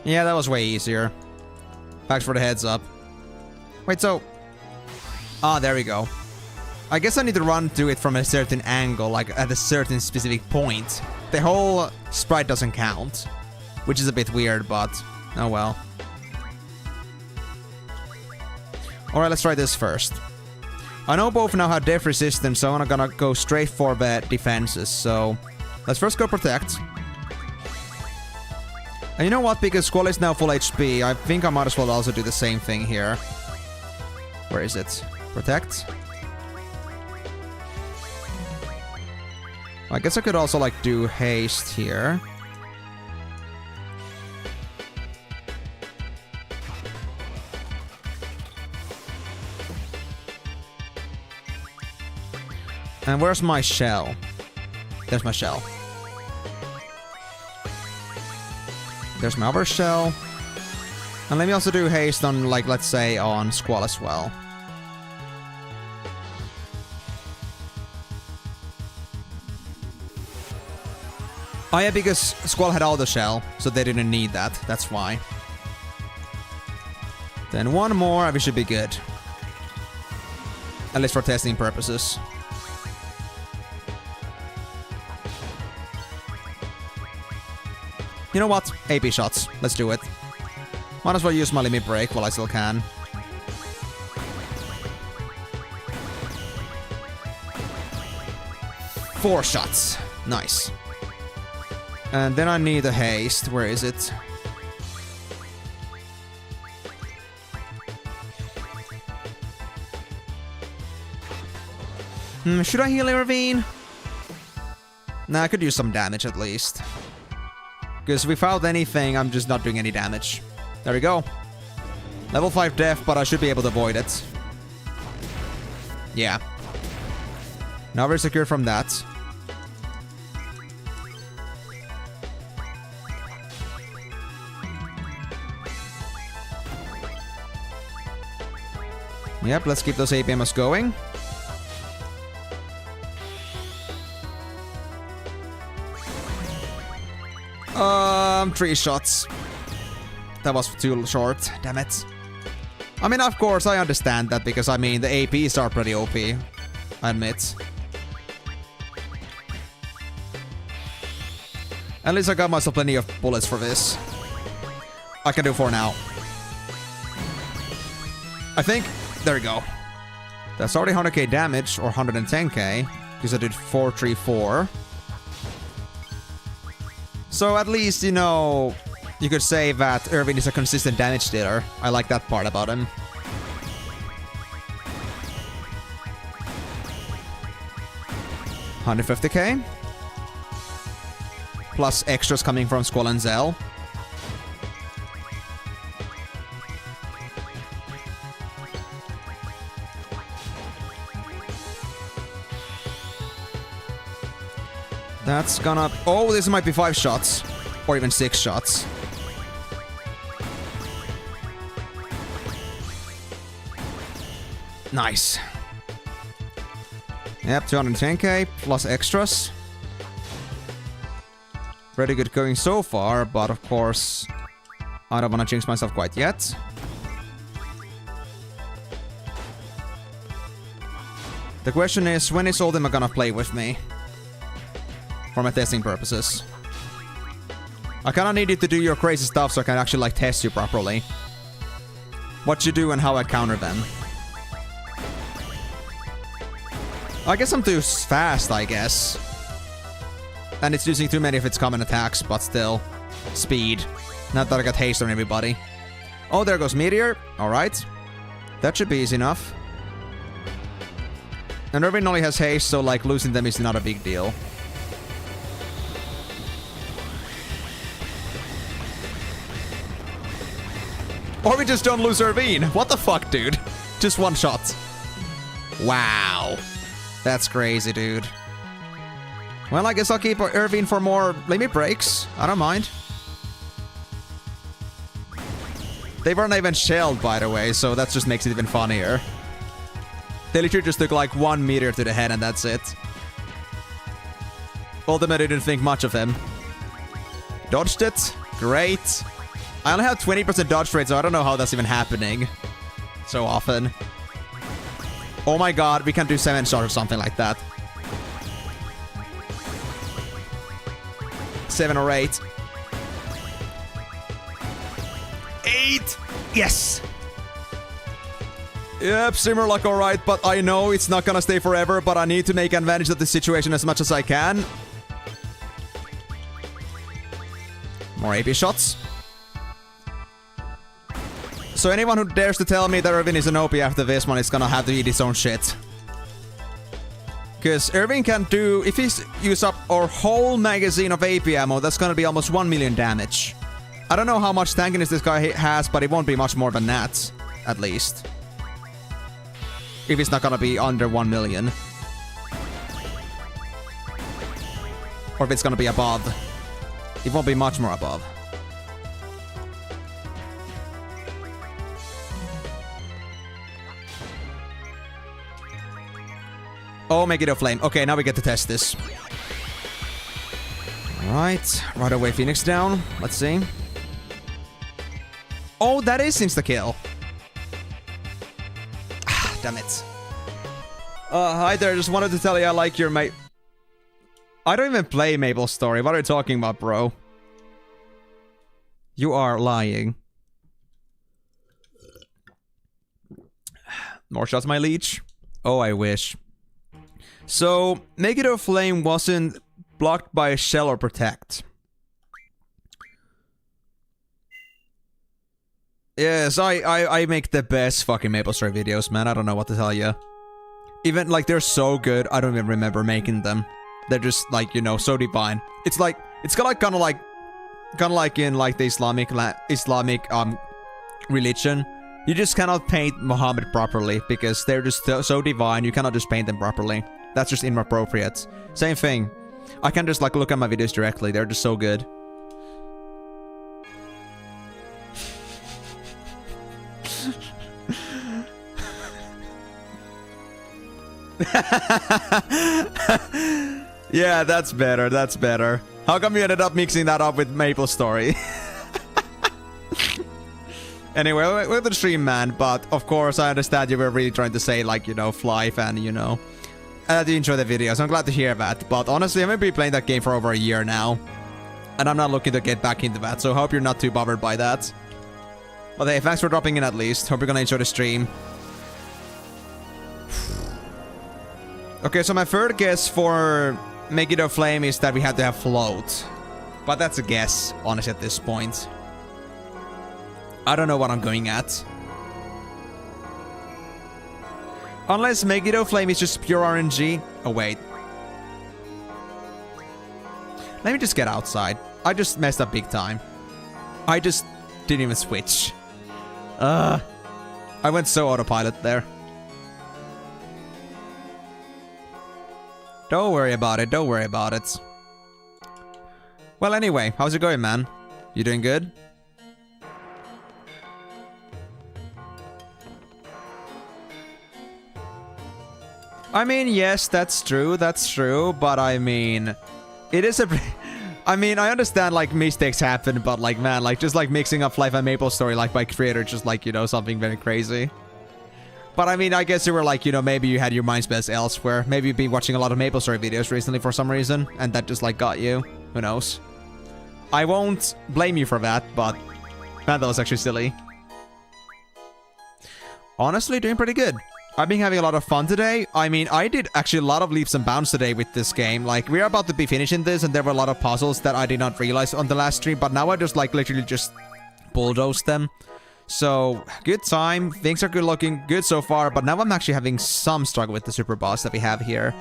Yeah, that was way easier. Thanks for the heads up. Wait, so... Ah, there we go. I guess I need to run to it from a certain angle, like at a certain specific point. The whole sprite doesn't count. Which is a bit weird, but... Oh well. Alright, let's try this first. I know both now have def resistance, so I'm gonna go straight for the defenses, so... Let's first go protect. And you know what, because Squall is now full HP, I think I might as well also do the same thing here. Where is it? Protect. I guess I could also, like, do haste here. And where's my shell? There's my shell. There's my other shell. And let me also do haste on, like, let's say on Squall as well. Oh yeah, because Squall had all the shell, so they didn't need that. That's why. Then one more, and we should be good. At least for testing purposes. You know what? AP shots. Let's do it. Might as well use my limit break while I still can. Four shots. Nice. And then I need a haste. Where is it? Should I heal Irvine? Nah, I could use some damage at least. Because without anything, I'm just not doing any damage. There we go. Level 5 death, but I should be able to avoid it. Yeah. Now we're secure from that. Yep, let's keep those APMs going. 3 shots. That was too short, damn it. I mean, of course, I understand that because, I mean, the APs are pretty OP. I admit. At least I got myself plenty of bullets for this. I can do 4 now. I think... There we go. That's already 100k damage, or 110k. Because I did 434. So at least, you know, you could say that Irvine is a consistent damage dealer. I like that part about him. $150k. Plus extras coming from Squall and Zell. That's gonna... Oh, this might be 5 shots. Or even 6 shots. Nice. Yep, 210k plus extras. Pretty good going so far, but of course, I don't want to jinx myself quite yet. The question is, when is Ultima gonna play with me? For my testing purposes. I kinda need you to do your crazy stuff so I can actually, like, test you properly. What you do and how I counter them. I guess I'm too fast, I guess. And it's using too many of its common attacks, but still. Speed. Not that I got haste on everybody. Oh, there goes Meteor. Alright. That should be easy enough. And Irvine only has haste, so, like, losing them is not a big deal. Or we just don't lose Irvine. What the fuck, dude? Just 1 shot. Wow. That's crazy, dude. Well, I guess I'll keep Irvine for more limit breaks. I don't mind. They weren't even shelled, by the way, so that just makes it even funnier. They literally just took like 1 meter to the head and that's it. Ultimately didn't think much of him. Dodged it. Great. I only have 20% dodge rate, so I don't know how that's even happening so often. Oh my god, we can do 7 shots or something like that. 7 or 8. 8! Yes! Yep, Simmerlock alright, but I know it's not gonna stay forever, but I need to make advantage of the situation as much as I can. More AP shots. So anyone who dares to tell me that Irvine is an OP after this one is gonna have to eat his own shit. Because Irvine can do... If he uses up our whole magazine of AP ammo, that's gonna be almost 1 million damage. I don't know how much tankiness this guy has, but it won't be much more than that. At least. If it's not gonna be under 1 million. Or if it's gonna be above. It won't be much more above. Oh, make it a flame. Okay, now we get to test this. Alright. Right away, Phoenix down. Let's see. Oh, that is insta-kill. Ah, damn it. Hi there. Just wanted to tell you I like your mate. I don't even play Mabel's Story. What are you talking about, bro? You are lying. More shots, my leech. Oh, I wish. So, Make It a Flame wasn't blocked by a shell or protect. Yes, I make the best fucking Maple Story videos, man. I don't know what to tell you. Even, like, they're so good, I don't even remember making them. They're just, like, you know, so divine. It's like, it's kind of like in, like, the Islamic religion. You just cannot paint Muhammad properly, because they're just so divine, you cannot just paint them properly. That's just inappropriate. Same thing. I can just, like, look at my videos directly. They're just so good. Yeah, that's better. That's better. How come you ended up mixing that up with Maple Story? Anyway, we're the stream, man. But, of course, I understand you were really trying to say, like, you know, Flife and, you know... that you enjoy the videos. I'm glad to hear that. But, honestly, I've been playing that game for over a year now. And I'm not looking to get back into that. So, hope you're not too bothered by that. But, hey, thanks for dropping in at least. Hope you're gonna enjoy the stream. Okay, so my third guess for Make It a Flame is that we have to have float. But that's a guess, honestly, at this point. I don't know what I'm going at. Unless Make It a Flame is just pure RNG. Oh, wait. Let me just get outside. I just messed up big time. I just didn't even switch. I went so autopilot there. Don't worry about it. Don't worry about it. Well, anyway, how's it going, man? You doing good? I mean, yes, that's true. That's true. But I mean, it is a... I mean, I understand, like, mistakes happen, but, like, man, like, just, like, mixing up Life and Maple Story, like, by creator, just, like, you know, something very crazy. But, I mean, I guess you were, like, you know, maybe you had your mind space elsewhere. Maybe you've been watching a lot of Maple Story videos recently for some reason, and that just, like, got you. Who knows? I won't blame you for that, but... man, that was actually silly. Honestly, doing pretty good. I've been having a lot of fun today. I mean, I did actually a lot of leaps and bounds today with this game. Like, we're about to be finishing this, and there were a lot of puzzles that I did not realize on the last stream, but now I just, like, literally just bulldozed them. So, good time. Things are good looking good so far, but now I'm actually having some struggle with the super boss that we have here.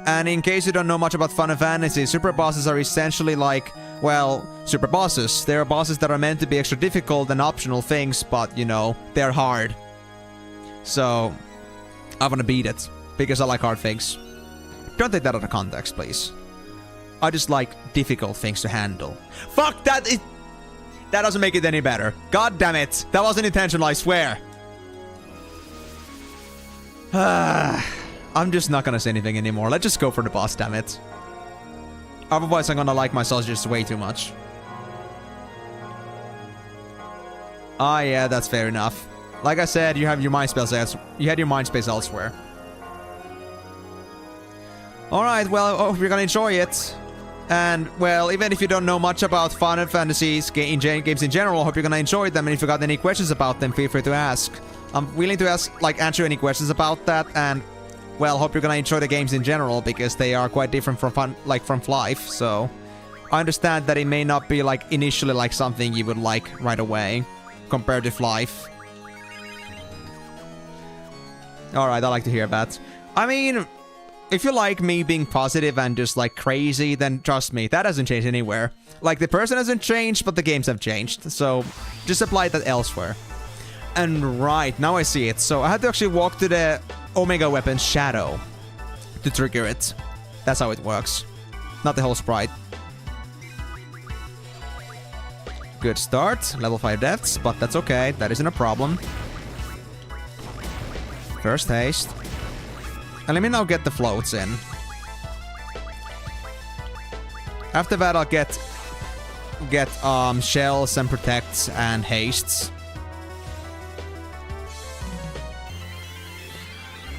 And in case you don't know much about Final Fantasy, super bosses are essentially like, well, super bosses. They are bosses that are meant to be extra difficult and optional things, but, you know, they're hard. So... I want to beat it, because I like hard things. Don't take that out of context, please. I just like difficult things to handle. Fuck that! That doesn't make it any better. God damn it. That wasn't intentional, I swear. I'm just not gonna say anything anymore. Let's just go for the boss, damn it. Otherwise, I'm gonna like my sausages way too much. Ah, yeah, that's fair enough. Like I said, you have your mind space you had your mind space elsewhere. Alright, well, I hope you're gonna enjoy it. And, well, even if you don't know much about Final Fantasy games in general, I hope you're gonna enjoy them. And if you got any questions about them, feel free to ask. I'm willing to answer any questions about that. And, well, hope you're gonna enjoy the games in general, because they are quite different from from Life. So, I understand that it may not be, like, initially, like, something you would like right away, compared to Life. Alright, I like to hear that. I mean, if you like me being positive and just like crazy, then trust me, that hasn't changed anywhere. Like, the person hasn't changed, but the games have changed. So, just apply that elsewhere. And right, now I see it. So, I had to actually walk to the Omega weapon Shadow to trigger it. That's how it works. Not the whole sprite. Good start. Level 5 deaths, but that's okay. That isn't a problem. First haste. And let me now get the floats in. After that, I'll get shells and protects and hastes.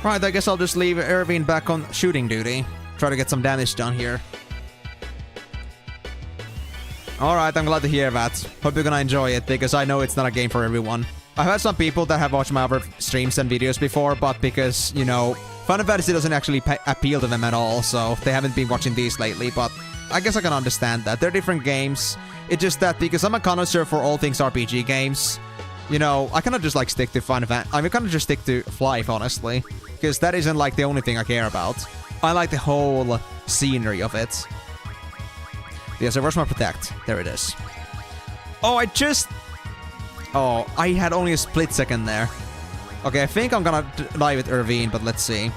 Right, I guess I'll just leave Irvine back on shooting duty. Try to get some damage done here. Alright, I'm glad to hear that. Hope you're gonna enjoy it, because I know it's not a game for everyone. I've had some people that have watched my other streams and videos before, but because, you know, Final Fantasy doesn't actually appeal to them at all, so they haven't been watching these lately, but I guess I can understand that. They're different games. It's just that because I'm a connoisseur for all things RPG games, you know, I cannot just like stick to Final Fantasy. I kind of just stick to Life, honestly, because that isn't like the only thing I care about. I like the whole scenery of it. Yeah, so where's my protect? There it is. Oh, I had only a split second there. Okay, I think I'm gonna die with Irvine, but let's see.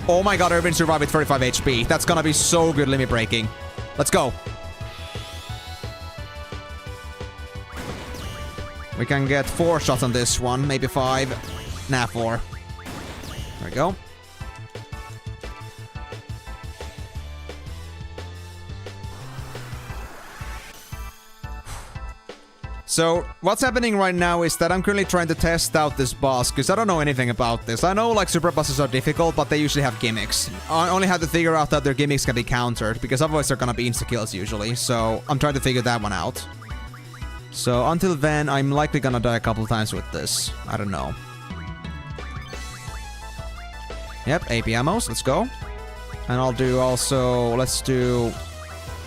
Oh my god, Irvine survived with 35 HP. That's gonna be so good limit breaking. Let's go. We can get 4 shots on this one, maybe 5. Nah, 4. There we go. So, what's happening right now is that I'm currently trying to test out this boss, because I don't know anything about this. I know, like, super bosses are difficult, but they usually have gimmicks. I only have to figure out that their gimmicks can be countered, because otherwise they're gonna be insta-kills usually. So, I'm trying to figure that one out. So, until then, I'm likely gonna die a couple times with this. I don't know. Yep, AP ammos, let's go. And I'll do also, let's do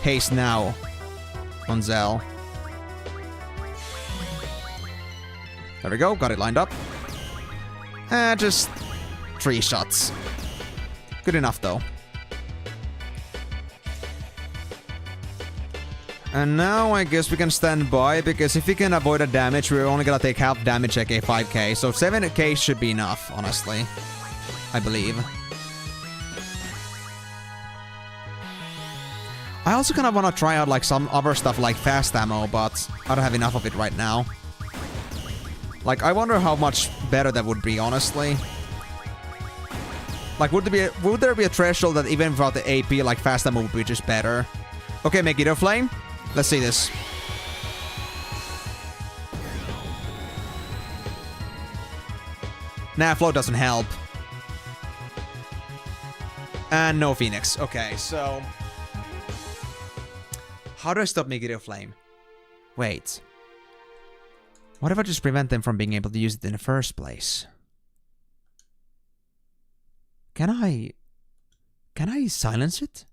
haste now on Zell. There we go, got it lined up. Just 3 shots. Good enough, though. And now I guess we can stand by, because if we can avoid a damage, we're only gonna take half damage at K5k. So 7k should be enough, honestly. I believe. I also kind of want to try out like some other stuff like fast ammo, but I don't have enough of it right now. Like, I wonder how much better that would be, honestly. Like, would there be a threshold that even without the AP, like, fast ammo would be just better? Okay, Megiddo Flame. Let's see this. Nah, float doesn't help. And no Phoenix. Okay, so... how do I stop Megiddo Flame? Wait. What if I just prevent them from being able to use it in the first place? Can I silence it?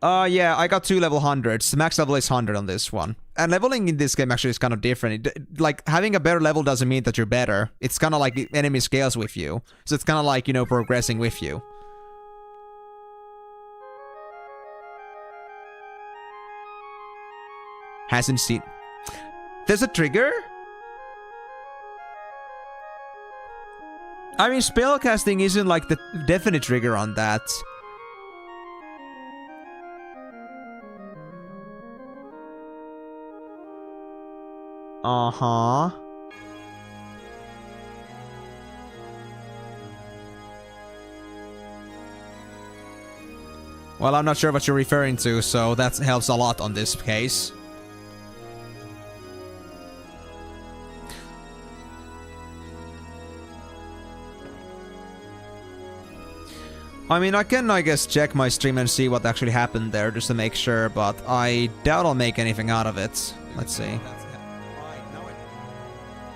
Yeah, I got 2 level 100s. The max level is 100 on this one. And leveling in this game actually is kind of different. Like, having a better level doesn't mean that you're better. It's kind of like the enemy scales with you. So it's kind of like, you know, progressing with you. Hasn't seen... There's a trigger? I mean, spellcasting isn't like the definite trigger on that. Uh-huh. Well, I'm not sure what you're referring to, so that helps a lot on this case. I mean, I can, I guess, check my stream and see what actually happened there, just to make sure, but I doubt I'll make anything out of it. Let's see.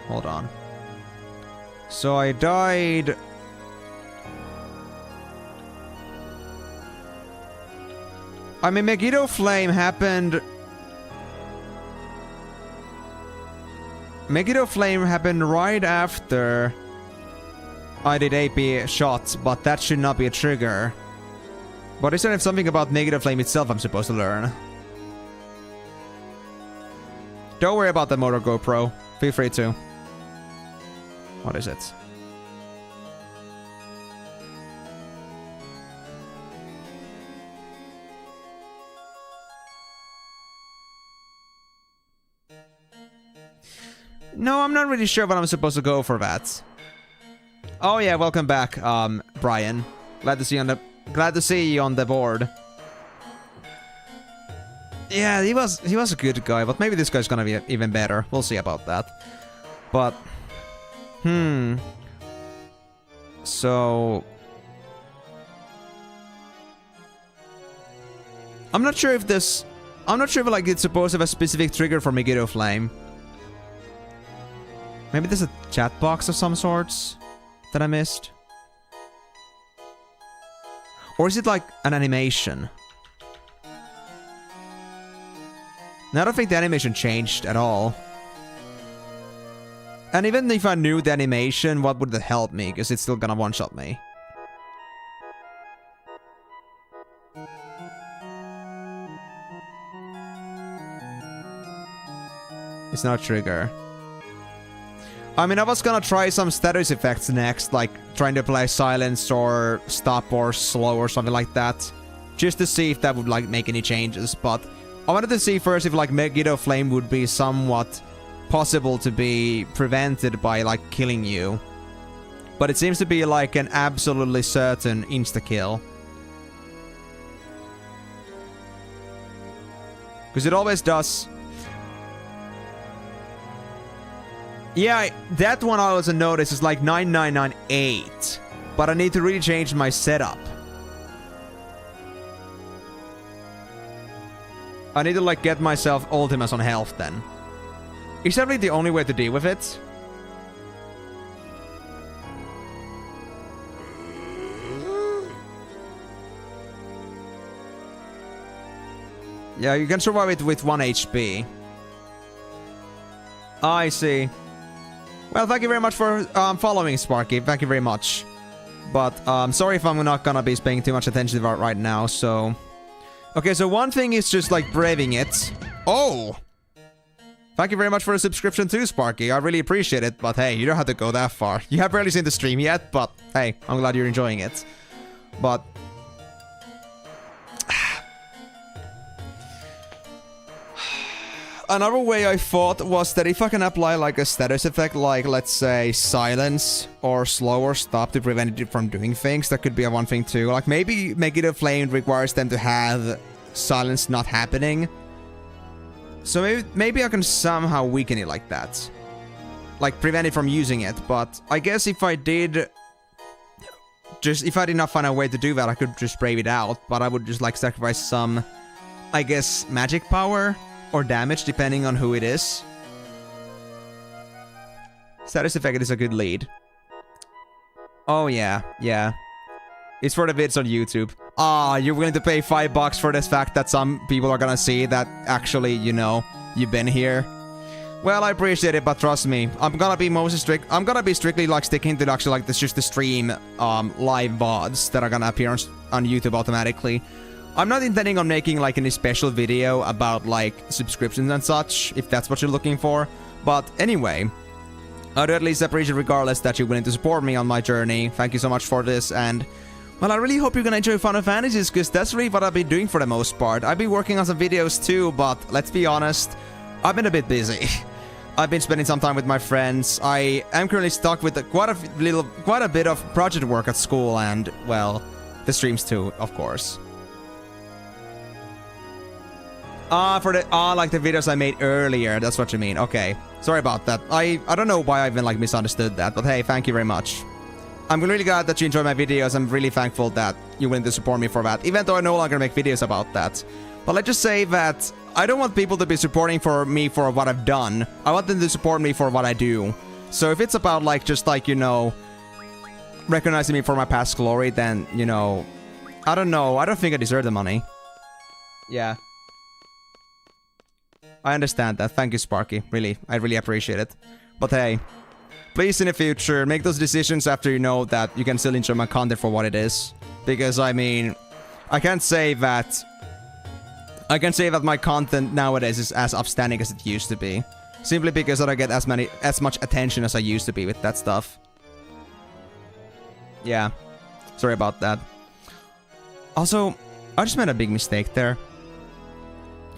Hold on. So I died... I mean, Megiddo Flame happened... Megiddo Flame happened right after I did AP shots, but that should not be a trigger. But is there something about Megiddo Flame itself I'm supposed to learn? Don't worry about the Motor GoPro. Feel free to. What is it? No, I'm not really sure what I'm supposed to go for that. Oh yeah, welcome back, Brian. Glad to see you on the board. Yeah, he was a good guy, but maybe this guy's gonna be even better. We'll see about that. But so I'm not sure if like it's supposed to have a specific trigger for Megiddo Flame. Maybe there's a chat box of some sorts that I missed. Or is it like an animation? No, I don't think the animation changed at all. And even if I knew the animation, what would that help me? Because it's still gonna one-shot me. It's not a trigger. I mean, I was gonna try some status effects next, like trying to play silence or stop or slow or something like that. Just to see if that would like make any changes, but I wanted to see first if like Megiddo Flame would be somewhat possible to be prevented by like killing you. But it seems to be like an absolutely certain insta-kill. Because it always does. Yeah, that one I also noticed is like 9998. But I need to really change my setup. I need to like get myself Ultimas on health then. Is that really the only way to deal with it? Yeah, you can survive it with 1 HP. I see. Well, thank you very much for following, Sparky. Thank you very much. But sorry if I'm not gonna be paying too much attention to it right now, so... Okay, so one thing is just like braving it. Oh! Thank you very much for the subscription too, Sparky. I really appreciate it, but hey, you don't have to go that far. You have barely seen the stream yet, but hey, I'm glad you're enjoying it. But... Another way I thought was that if I can apply like a status effect, like let's say silence or slow or stop to prevent it from doing things, that could be a one thing too. Like maybe Megiddo Flame requires them to have silence not happening. So maybe I can somehow weaken it like that. Like prevent it from using it, but I guess if I did not find a way to do that, I could just brave it out, but I would just like sacrifice some, I guess, magic power. Or damage, depending on who it is. Status effect is a good lead. Oh yeah, yeah. It's for the vids on YouTube. Ah, you're willing to pay $5 for this fact that some people are gonna see that actually, you know, you've been here. Well, I appreciate it, but trust me, I'm gonna be mostly strict. I'm gonna be strictly like sticking to actually like this, just the stream live VODs that are gonna appear on YouTube automatically. I'm not intending on making like any special video about like subscriptions and such, if that's what you're looking for. But anyway, I do at least appreciate regardless that you're willing to support me on my journey. Thank you so much for this, and well, I really hope you're gonna enjoy Final Fantasies, because that's really what I've been doing for the most part. I've been working on some videos too, but let's be honest, I've been a bit busy. I've been spending some time with my friends. I am currently stuck with quite a bit of project work at school, and well, the streams too, of course. Like the videos I made earlier, that's what you mean. Okay, sorry about that. I don't know why I even like misunderstood that, but hey, thank you very much. I'm really glad that you enjoy my videos. I'm really thankful that you're willing to support me for that, even though I no longer make videos about that. But let's just say that I don't want people to be supporting me for what I've done. I want them to support me for what I do. So if it's about like, just like, you know, recognizing me for my past glory, then, you know, I don't know. I don't think I deserve the money. Yeah. I understand that. Thank you, Sparky. Really, I really appreciate it. But hey, please in the future, make those decisions after you know that you can still enjoy my content for what it is. Because, I mean, I can't say that my content nowadays is as upstanding as it used to be. Simply because I don't get as much attention as I used to be with that stuff. Yeah. Sorry about that. Also, I just made a big mistake there.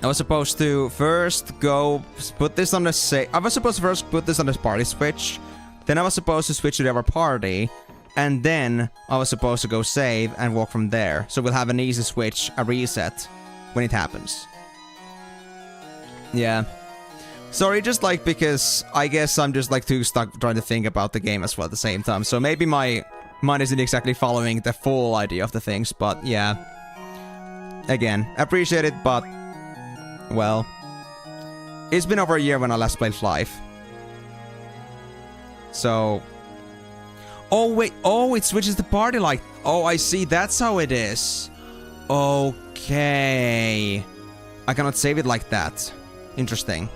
I was supposed to first put this on the I was supposed to first put this on the party switch. Then I was supposed to switch to the other party. And then I was supposed to go save and walk from there. So we'll have an easy switch, a reset, when it happens. Yeah. Sorry, just like because I guess I'm just like too stuck trying to think about the game as well at the same time. So maybe my mind isn't exactly following the full idea of the things, but yeah. Again, appreciate it, but well, it's been over a year when I last played Life. So, oh wait, oh, it switches the party like, oh, I see, that's how it is. Okay. I cannot save it like that. Interesting.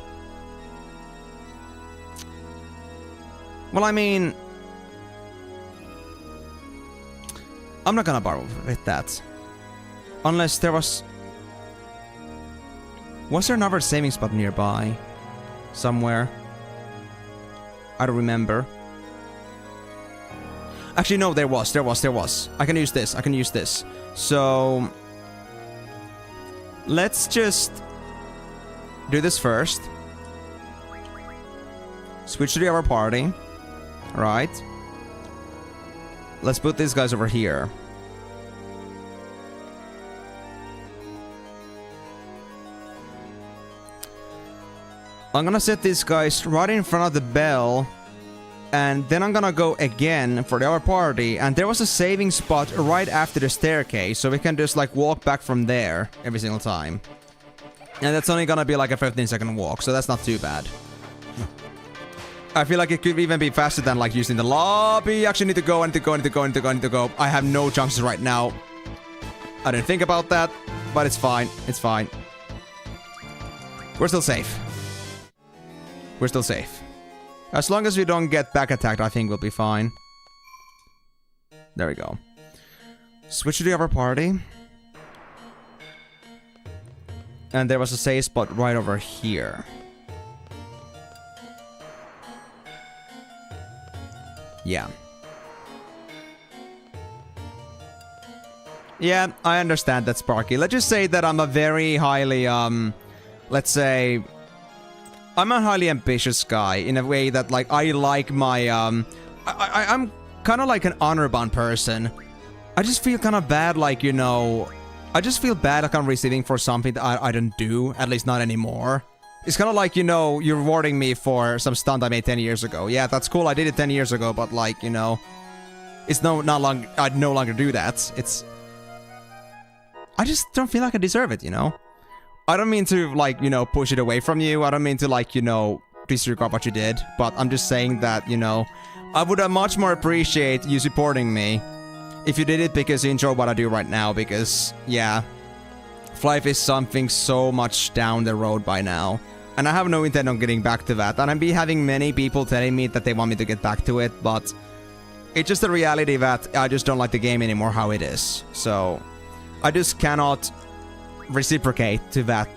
Well, I mean, I'm not gonna bother with that. Unless there was there another saving spot nearby? Somewhere? I don't remember. Actually, no, there was. I can use this. So, let's just do this first. Switch to the other party. Right. Let's put these guys over here. I'm gonna set these guys right in front of the bell. And then I'm gonna go again for the other party. And there was a saving spot right after the staircase. So we can just like walk back from there every single time. And that's only gonna be like a 15-second walk. So that's not too bad. I feel like it could even be faster than like using the lobby. Actually need to go, I need to go. I have no chances right now. I didn't think about that. But it's fine. It's fine. We're still safe. We're still safe. As long as we don't get back attacked, I think we'll be fine. There we go. Switch to the other party. And there was a save spot right over here. Yeah. Yeah, I understand that, Sparky. Let's just say that I'm a very highly, let's say, I'm a highly ambitious guy in a way that, like, I like my, I'm kind of like an honor-bound person. I just feel kind of bad, like, you know, I just feel bad like I'm receiving for something that I don't do, at least not anymore. It's kind of like, you know, you're rewarding me for some stunt I made 10 years ago. Yeah, that's cool, I did it 10 years ago, but, like, you know, it's I'd no longer do that. I just don't feel like I deserve it, you know? I don't mean to, like, you know, push it away from you. I don't mean to, like, you know, disregard what you did. But I'm just saying that, you know, I would much more appreciate you supporting me if you did it because you enjoy what I do right now. Because, yeah, Life is something so much down the road by now. And I have no intent on getting back to that. And I'm having many people telling me that they want me to get back to it. But it's just the reality that I just don't like the game anymore how it is. So I just cannot reciprocate to that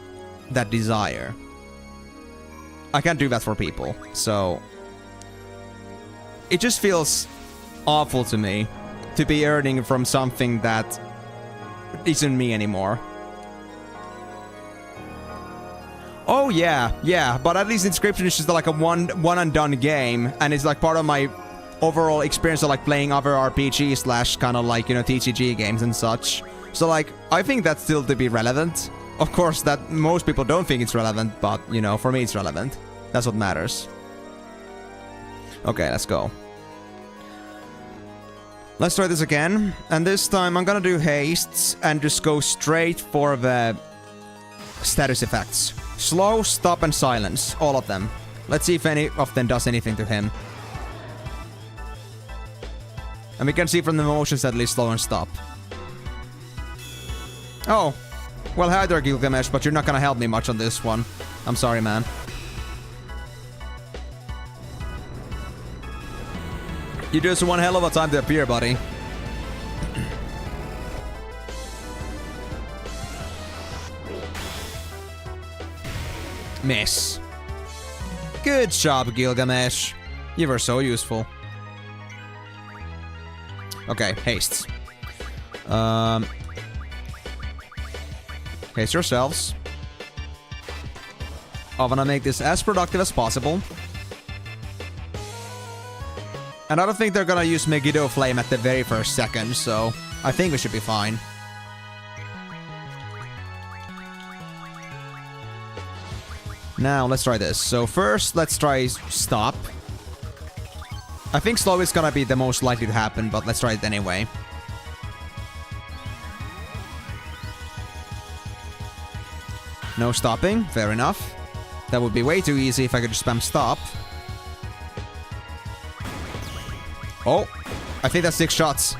desire. I can't do that for people. So it just feels awful to me to be earning from something that isn't me anymore. Oh yeah, but at least Inscription is just like a one and done game, and it's like part of my overall experience of like playing other RPG slash kind of like, you know, TCG games and such. So like, I think that's still to be relevant. Of course, that most people don't think it's relevant, but you know, for me it's relevant. That's what matters. Okay, let's go. Let's try this again, and this time I'm gonna do hastes and just go straight for the status effects. Slow, stop, and silence. All of them. Let's see if any of them does anything to him. And we can see from the motions at least slow and stop. Oh. Well, hi there, Gilgamesh, but you're not gonna help me much on this one. I'm sorry, man. You just one hell of a time to appear, buddy. Miss. Good job, Gilgamesh. You were so useful. Okay, hastes. Haste yourselves. I wanna make this as productive as possible. And I don't think they're gonna use Megiddo Flame at the very first second, so I think we should be fine. Now, let's try this. So first, let's try stop. I think slow is gonna be the most likely to happen, but let's try it anyway. No stopping, fair enough. That would be way too easy if I could just spam stop. Oh, I think that's 6 shots.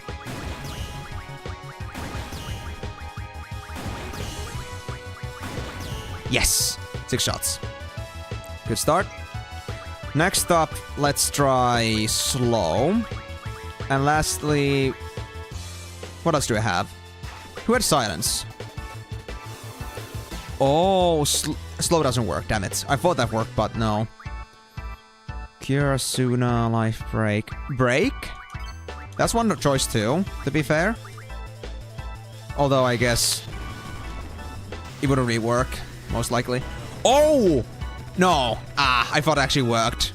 Yes, 6 shots. Good start. Next up, let's try slow. And lastly, what else do I have? Who had silence? Oh, slow doesn't work, damn it. I thought that worked, but no. Cure, Asuna, life break. Break? That's one choice too, to be fair. Although I guess it wouldn't really work, most likely. Oh! No! Ah, I thought it actually worked.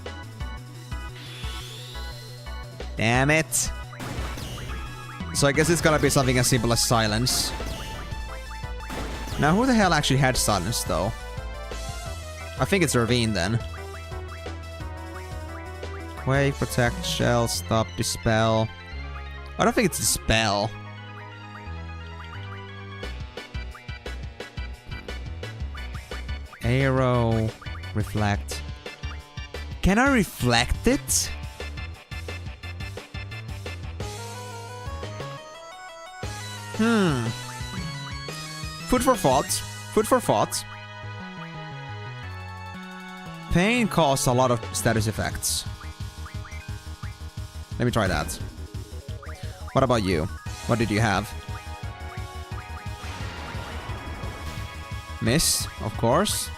Damn it. So I guess it's gonna be something as simple as silence. Now who the hell actually had silence though? I think it's Ravine then. Quake, protect, shell, stop, dispel. I don't think it's dispel. Arrow, reflect. Can I reflect it? Food for thought. Food for thought. Pain caused a lot of status effects. Let me try that. What about you? What did you have? Miss, of course.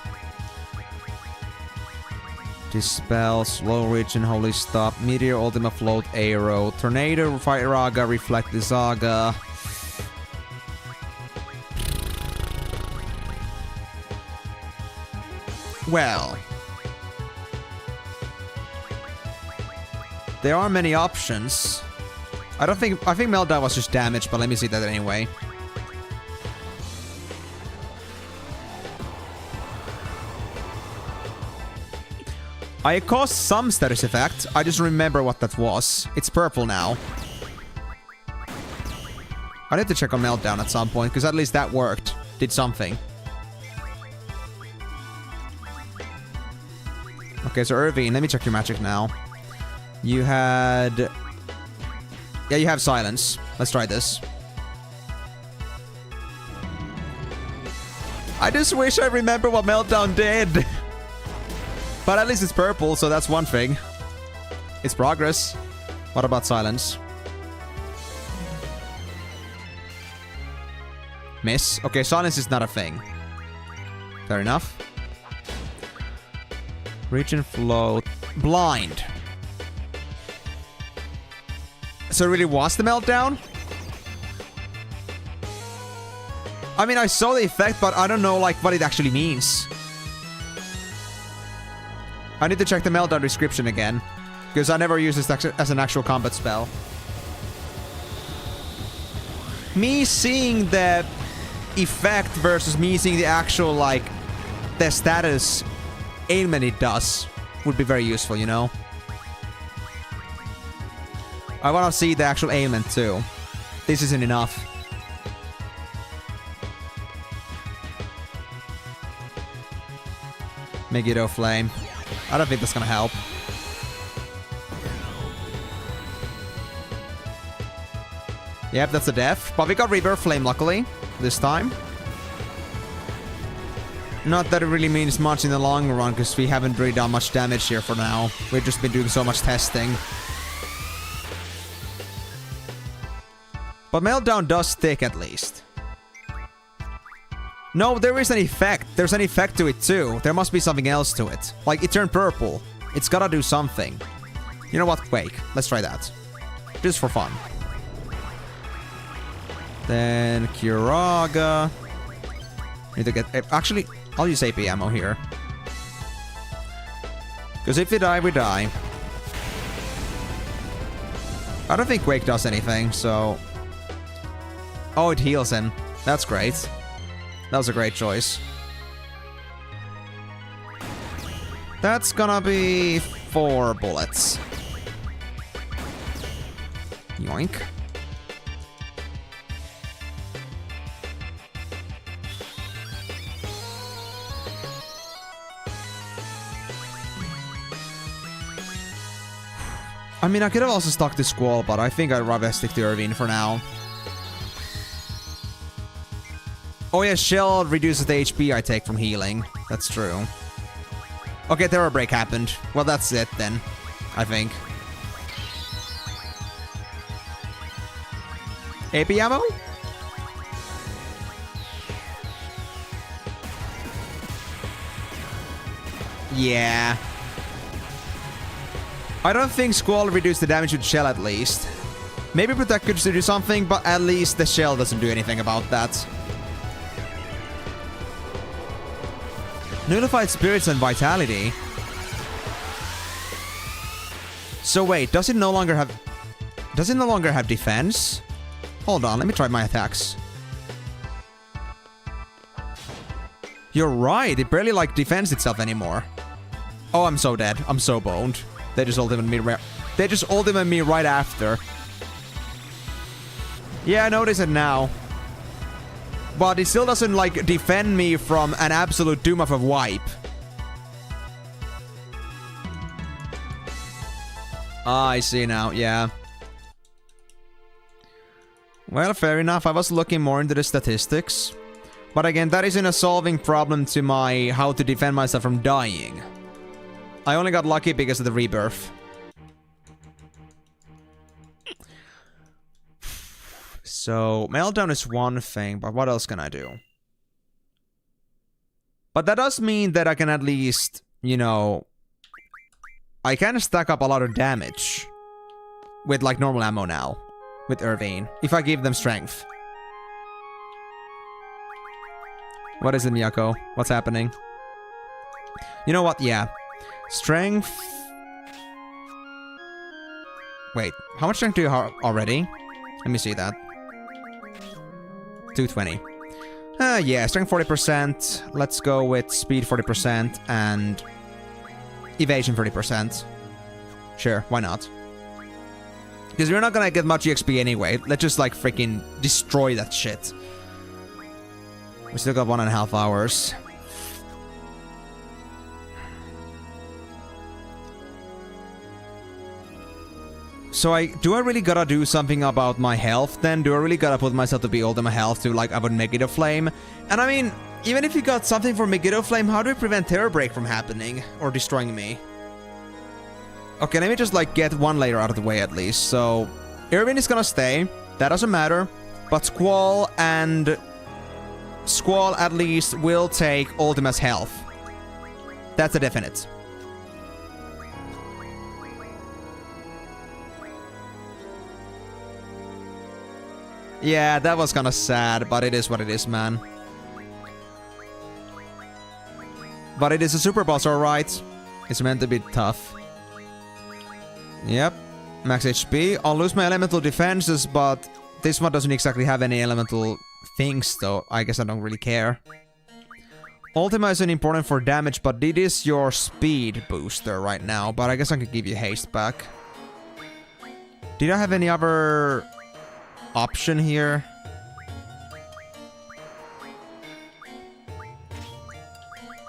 Dispel, slow reach and holy stop. Meteor, ultima float, arrow. Tornado, fire raga, reflect the saga. Well. There are many options. I think Meltdown was just damage, but let me see that anyway. I caused some status effect. I just remember what that was. It's purple now. I need to check on Meltdown at some point, because at least that worked. Did something. Okay, so Irvine, let me check your magic now. You had... Yeah, you have silence. Let's try this. I just wish I remember what Meltdown did. But at least it's purple, so that's one thing. It's progress. What about silence? Miss. Okay, silence is not a thing. Fair enough. Reach and float. Blind. So it really was the meltdown? I mean, I saw the effect, but I don't know, like, what it actually means. I need to check the meltdown description again. Because I never used this as an actual combat spell. Me seeing the effect versus me seeing the actual, like, the status ailment it does would be very useful, you know? I want to see the actual ailment too. This isn't enough. Megiddo Flame. I don't think that's gonna help. Yep, that's a death. But we got Rebirth Flame, luckily, this time. Not that it really means much in the long run, because we haven't really done much damage here for now. We've just been doing so much testing. But Meltdown does stick, at least. No, there is an effect. There's an effect to it, too. There must be something else to it. Like, it turned purple. It's gotta do something. You know what? Quake. Let's try that. Just for fun. Then Kiraga. Need to get... Actually, I'll use AP ammo here. Because if we die, we die. I don't think Quake does anything, so... Oh, it heals him. That's great. That was a great choice. That's gonna be 4 bullets. Yoink. I mean, I could have also stuck to Squall, but I think I'd rather stick to Irvine for now. Oh yeah, Shell reduces the HP I take from healing. That's true. Okay, Terror Break happened. Well, that's it then, I think. AP ammo? Yeah. I don't think Squall reduced the damage with Shell at least. Maybe Protect could do something, but at least the Shell doesn't do anything about that. Nullified Spirits and Vitality. So wait, does it no longer have... Does it no longer have defense? Hold on, let me try my attacks. You're right, it barely, like, defends itself anymore. Oh, I'm so dead. I'm so boned. They just ultimated me They just ultimated me right after. Yeah, I notice it now. But it still doesn't, like, defend me from an absolute doom of a wipe. Ah, I see now, yeah. Well, fair enough. I was looking more into the statistics. But again, that isn't a solving problem to my how to defend myself from dying. I only got lucky because of the rebirth. So, Meltdown is one thing, but what else can I do? But that does mean that I can at least, you know... I can stack up a lot of damage. With, like, normal ammo now. With Irvine. If I give them strength. What is it, Miyako? What's happening? You know what? Yeah. Strength... Wait, how much strength do you have already? Let me see that. 220. Yeah, strength 40%. Let's go with speed 40% and evasion 30%. Sure, why not? Because we're not gonna get much EXP anyway. Let's just, like, freaking destroy that shit. We still got 1.5 hours. So do I really gotta do something about my health then? Do I really gotta put myself to be ultimate health to, like, avoid Megiddo Flame? And I mean, even if you got something for Megiddo Flame, how do we prevent Terror Break from happening? Or destroying me? Okay, let me just, like, get one layer out of the way at least. So, Irvine is gonna stay. That doesn't matter. But Squall and... Squall, at least, will take Ultima's health. That's a definite. Yeah, that was kinda sad, but it is what it is, man. But it is a super boss, alright. It's meant to be tough. Yep. Max HP. I'll lose my elemental defenses, but this one doesn't exactly have any elemental things, though. I guess I don't really care. Ultima isn't important for damage, but it is your speed booster right now. But I guess I could give you haste back. Did I have any other option here?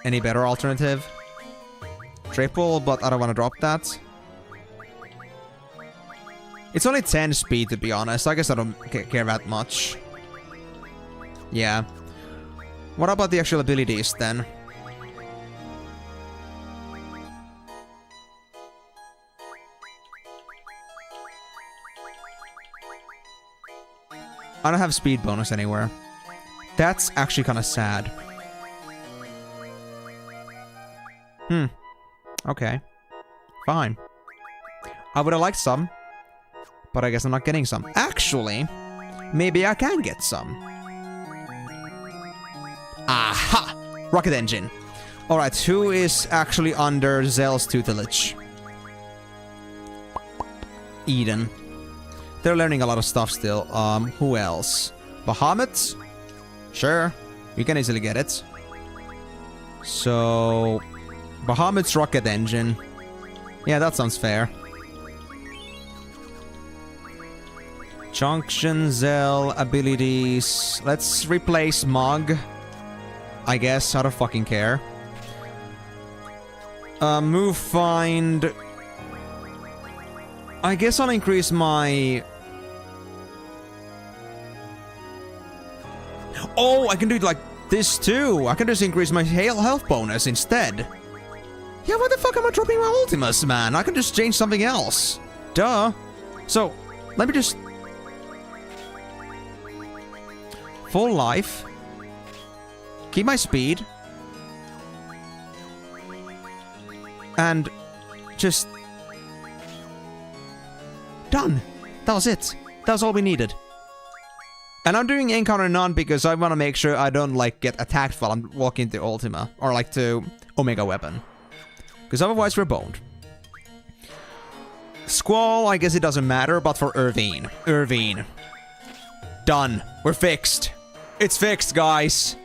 Any better alternative? Triple, but I don't want to drop that. It's only 10 speed, to be honest. I guess I don't care that much. Yeah. What about the actual abilities, then? I don't have speed bonus anywhere. That's actually kind of sad. Okay. Fine. I would have liked some. But I guess I'm not getting some. Actually, maybe I can get some. Aha! Rocket Engine. Alright, who is actually under Zell's tutelage? Eden. They're learning a lot of stuff still. Who else? Bahamut? Sure. You can easily get it. So... Bahamut's Rocket Engine. Yeah, that sounds fair. Junction, Zell, abilities. Let's replace Mog. I guess, I don't fucking care. Move, find. I guess I'll increase my... Oh, I can do it like this too. I can just increase my health bonus instead. Yeah, what the fuck am I dropping my Ultimas, man? I can just change something else. Duh. So, let me just... Full life. Keep my speed. And just... Done. That was it. That was all we needed. And I'm doing Encounter None because I want to make sure I don't, like, get attacked while I'm walking to Ultima. Or, like, to Omega Weapon. Because otherwise we're boned. Squall, I guess it doesn't matter, but for Irvine. Irvine. Done. We're fixed. It's fixed, guys.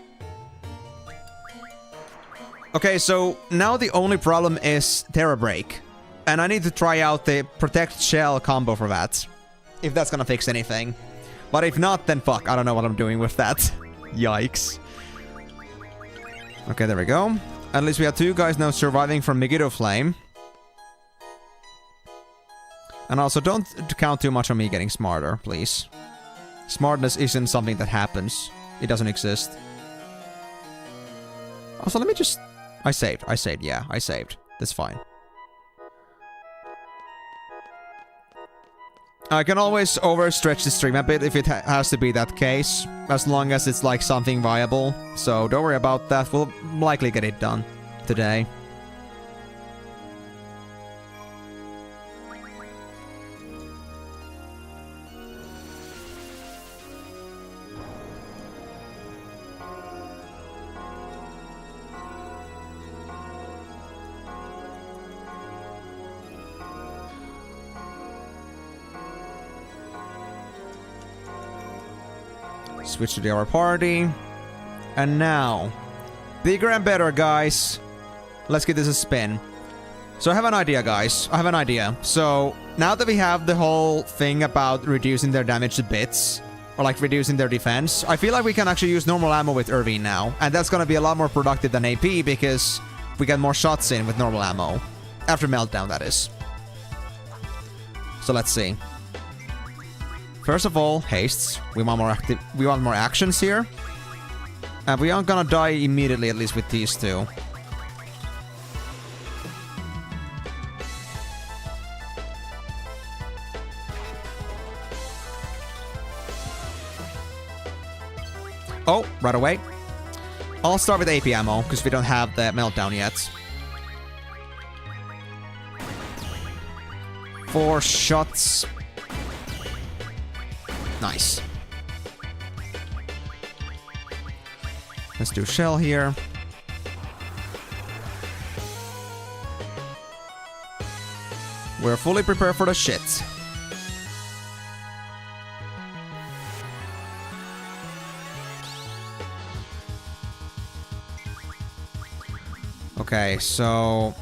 Okay, so now the only problem is Terror Break. And I need to try out the Protect Shell combo for that. If that's gonna fix anything. But if not, then fuck. I don't know what I'm doing with that. Yikes. Okay, there we go. At least we have two guys now surviving from Megiddo Flame. And also, don't count too much on me getting smarter, please. Smartness isn't something that happens. It doesn't exist. Also, let me just... I saved, yeah, I saved. That's fine. I can always overstretch the stream a bit if it has to be that case. As long as it's like something viable. So don't worry about that. We'll likely get it done today. Switch to the other party. And now, bigger and better, guys. Let's give this a spin. So I have an idea, guys. I have an idea. So now that we have the whole thing about reducing their damage to bits, or like reducing their defense, I feel like we can actually use normal ammo with Irvine now. And that's gonna be a lot more productive than AP because we get more shots in with normal ammo. After Meltdown, that is. So let's see. First of all, hastes. We want more actions here. And we aren't gonna die immediately, at least with these two. Oh, right away. I'll start with AP ammo, because we don't have the Meltdown yet. 4 shots. Nice. Let's do shell here. We're fully prepared for the shit. Okay, so...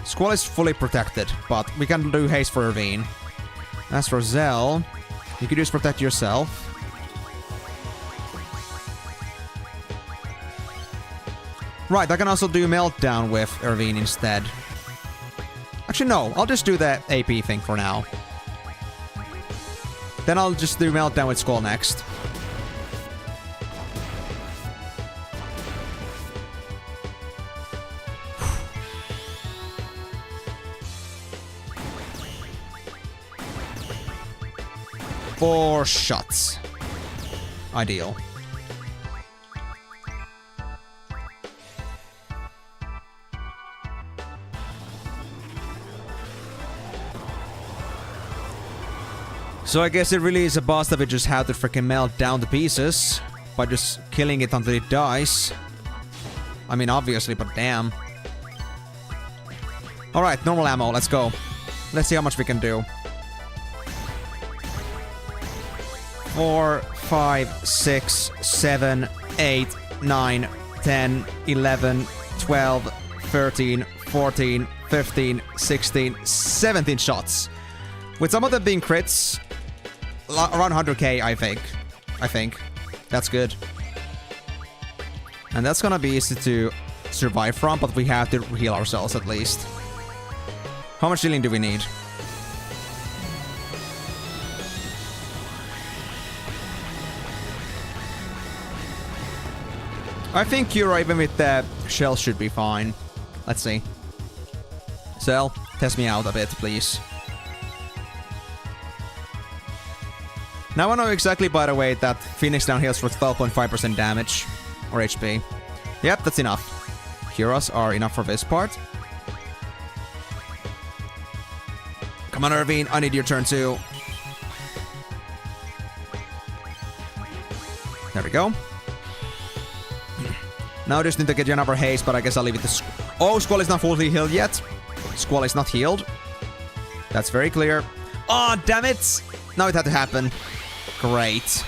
Squall is fully protected, but we can do haste for Irvine. As for Zell, you could just protect yourself. Right, I can also do Meltdown with Irvine instead. Actually, no. I'll just do the AP thing for now. Then I'll just do Meltdown with Squall next. Four shots. Ideal. So I guess it really is a boss that we just have to freaking melt down to pieces by just killing it until it dies. I mean, obviously, but damn. Alright, normal ammo, let's go. Let's see how much we can do. 4, 5, 6, 7, 8, 9, 10, 11, 12, 13, 14, 15, 16, 17 shots. With some of them being crits, around 100k, I think. That's good. And that's gonna be easy to survive from, but we have to heal ourselves at least. How much healing do we need? I think Cura, even with the shell, should be fine. Let's see. Cell, test me out a bit, please. Now I know exactly, by the way, that Phoenix down heals for 12.5% damage. Or HP. Yep, that's enough. Curas are enough for this part. Come on, Irvine, I need your turn too. There we go. Now I just need to get you another haste, but I guess I'll leave it to Oh, Squall is not fully healed yet. Squall is not healed. That's very clear. Oh, damn it! Now it had to happen. Great.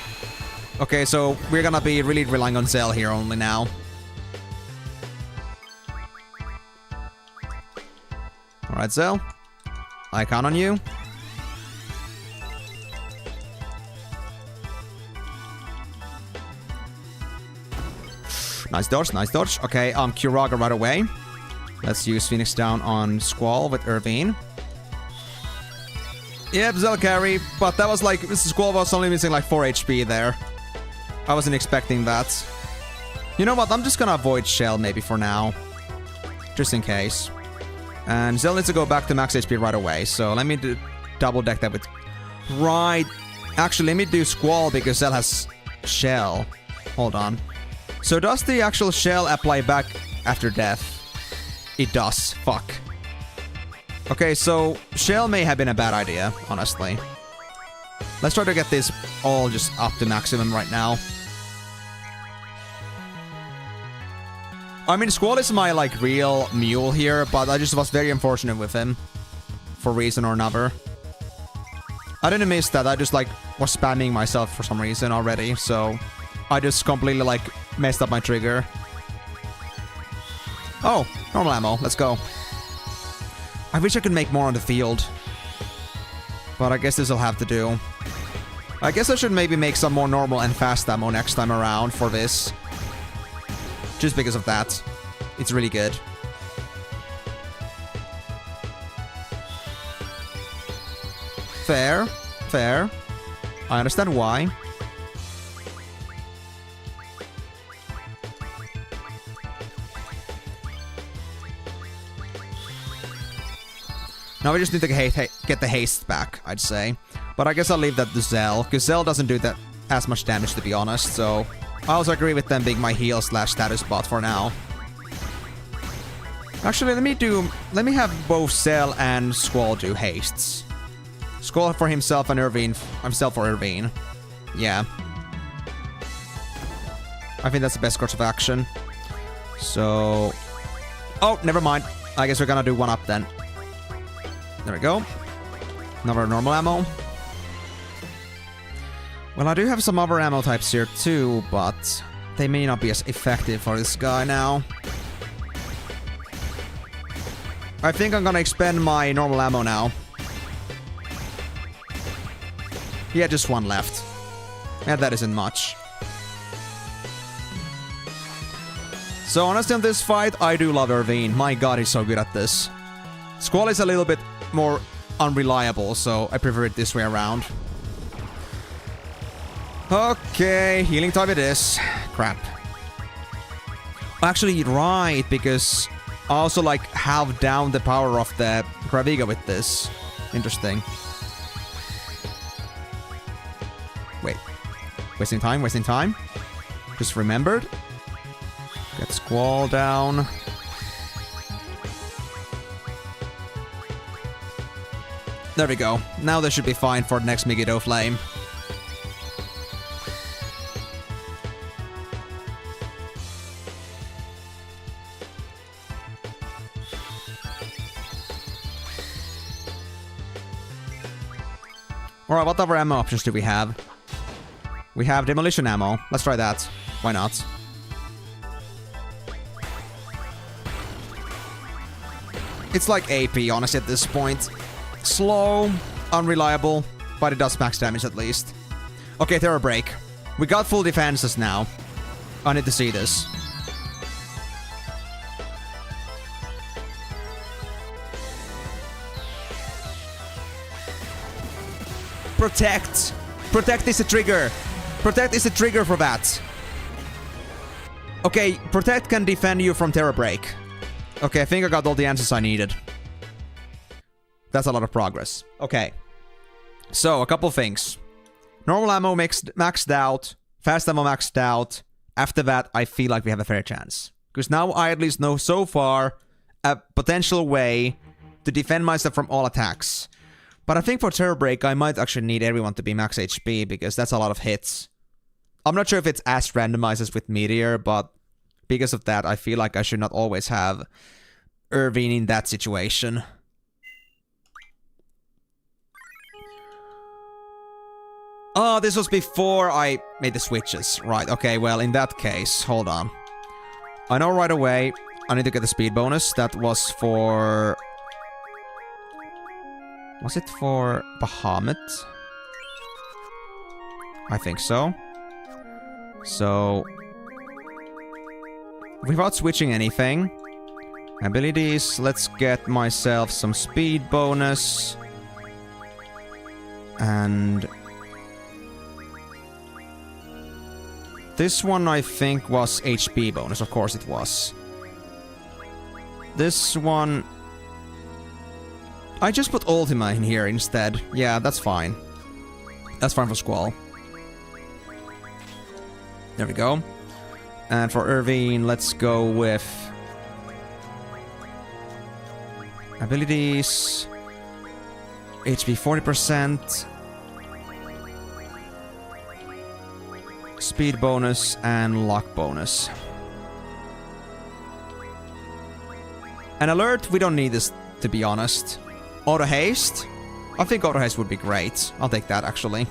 Okay, so we're gonna be really relying on Zell here only now. Alright, Zell. I count on you. Nice dodge, nice dodge. Okay, Kuraga right away. Let's use Phoenix down on Squall with Irvine. Yep, Zell carry, but that was like, Squall was only missing like 4 HP there. I wasn't expecting that. You know what, I'm just gonna avoid Shell maybe for now. Just in case. And Zell needs to go back to max HP right away, so let me double deck that with... Right. Actually, let me do Squall because Zell has Shell. Hold on. So does the actual shell apply back after death? It does. Fuck. Okay, so shell may have been a bad idea, honestly. Let's try to get this all just up to maximum right now. I mean, Squall is my, like, real mule here, but I just was very unfortunate with him. For reason or another. I didn't miss that, I just, like, was spamming myself for some reason already, so... I just completely, like, messed up my trigger. Oh, normal ammo. Let's go. I wish I could make more on the field. But I guess this'll have to do. I guess I should maybe make some more normal and fast ammo next time around for this. Just because of that. It's really good. Fair. Fair. I understand why. Now we just need to get the haste back, I'd say. But I guess I'll leave that to Zell, because Zell doesn't do that as much damage, to be honest, so... I also agree with them being my heal / status bot for now. Actually, let me have both Zell and Squall do hastes. Squall for himself and Irvine, himself for Irvine. Yeah. I think that's the best course of action. So... Oh, never mind. I guess we're gonna do 1-up then. There we go. Another normal ammo. Well, I do have some other ammo types here too, but they may not be as effective for this guy now. I think I'm gonna expend my normal ammo now. Yeah, just 1 left. Yeah, that isn't much. So honestly, on this fight, I do love Irvine. My god, he's so good at this. Squall is a little bit more unreliable, so I prefer it this way around. Okay, healing type it is. Crap. Actually, right, because I also, like, have down the power of the Kraviga with this. Interesting. Wait. Wasting time, wasting time. Just remembered. Get Squall down. There we go. Now they should be fine for the next Megiddo Flame. Alright, what other ammo options do we have? We have demolition ammo. Let's try that. Why not? It's like AP, honestly, at this point. Slow, unreliable, but it does max damage at least. Okay, Terror Break. We got full defenses now. I need to see this. Protect! Protect is a trigger! Protect is a trigger for that. Okay, Protect can defend you from Terror Break. Okay, I think I got all the answers I needed. That's a lot of progress. Okay. So, a couple things. Normal ammo maxed out. Fast ammo maxed out. After that, I feel like we have a fair chance. Because now I at least know so far a potential way to defend myself from all attacks. But I think for Terror Break, I might actually need everyone to be max HP, because that's a lot of hits. I'm not sure if it's as randomized as with Meteor, but because of that, I feel like I should not always have Irvine in that situation. Oh, this was before I made the switches. Right, okay, well, in that case, hold on. I know right away I need to get the speed bonus. That was for... Was it for Bahamut? I think so. So... without switching anything. Abilities, let's get myself some speed bonus. And... this one I think was HP bonus, of course it was. This one... I just put Ultima in here instead. Yeah, that's fine. That's fine for Squall. There we go. And for Irvine, let's go with... abilities... HP 40%... speed bonus, and luck bonus. An alert, we don't need this, to be honest. Auto haste? I think auto haste would be great. I'll take that, actually.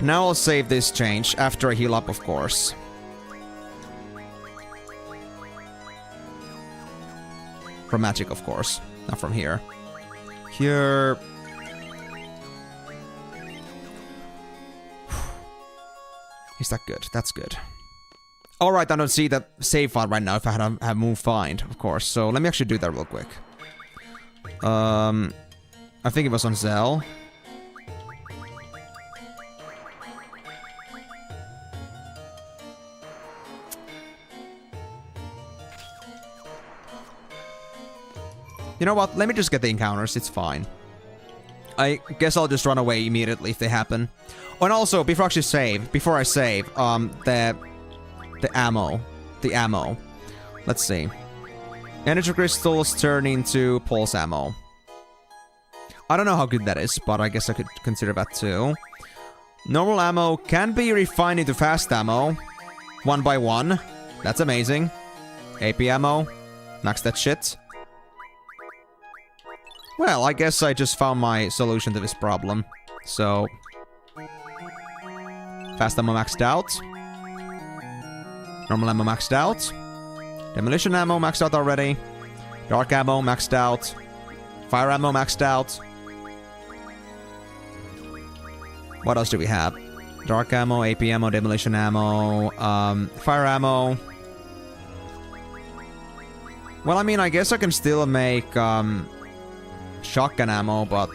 Now I'll save this change, after I heal up, of course. From magic, of course. Not from here. Here... is that good? That's good. Alright, I don't see that save file right now if I had have move find, of course. So let me actually do that real quick. I think it was on Zell. You know what? Let me just get the encounters. It's fine. I guess I'll just run away immediately if they happen. Oh, and also, before I save, the ammo. The ammo. Let's see. Energy crystals turn into pulse ammo. I don't know how good that is, but I guess I could consider that too. Normal ammo can be refined into fast ammo. 1 by 1. That's amazing. AP ammo. Max that shit. Well, I guess I just found my solution to this problem. So... Fast ammo maxed out. Normal ammo maxed out. Demolition ammo maxed out already. Dark ammo maxed out. Fire ammo maxed out. What else do we have? Dark ammo, AP ammo, demolition ammo, fire ammo. Well, I mean, I guess I can still make shotgun ammo, but...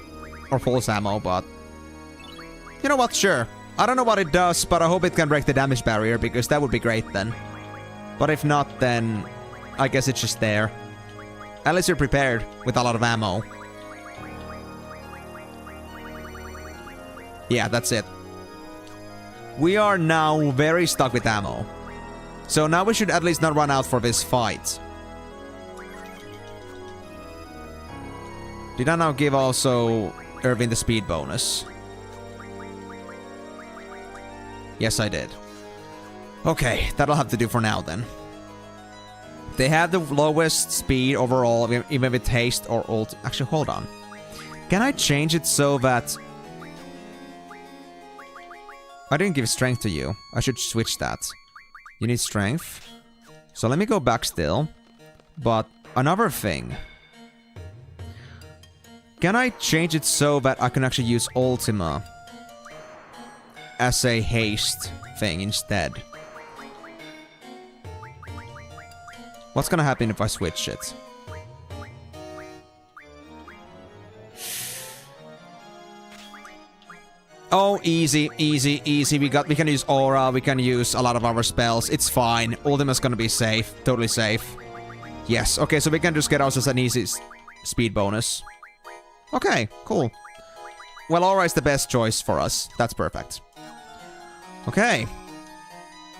Or pulse ammo, but... You know what? Sure. I don't know what it does, but I hope it can break the damage barrier, because that would be great then. But if not, then... I guess it's just there. At least you're prepared with a lot of ammo. Yeah, that's it. We are now very stuck with ammo. So now we should at least not run out for this fight. Did I now give also Irving the speed bonus? Yes, I did. Okay, that'll have to do for now then. They have the lowest speed overall, even with haste or ult. Actually, hold on. Can I change it so that... I didn't give strength to you. I should switch that. You need strength. So let me go back still. But another thing. Can I change it so that I can actually use Ultima as a haste thing instead? What's gonna happen if I switch it? Oh, easy, easy, easy. We can use aura, we can use a lot of our spells. It's fine. Ultima's gonna be safe. Totally safe. Yes, okay, so we can just get ourselves an easy speed bonus. Okay, cool. Well, aura is the best choice for us. That's perfect. Okay.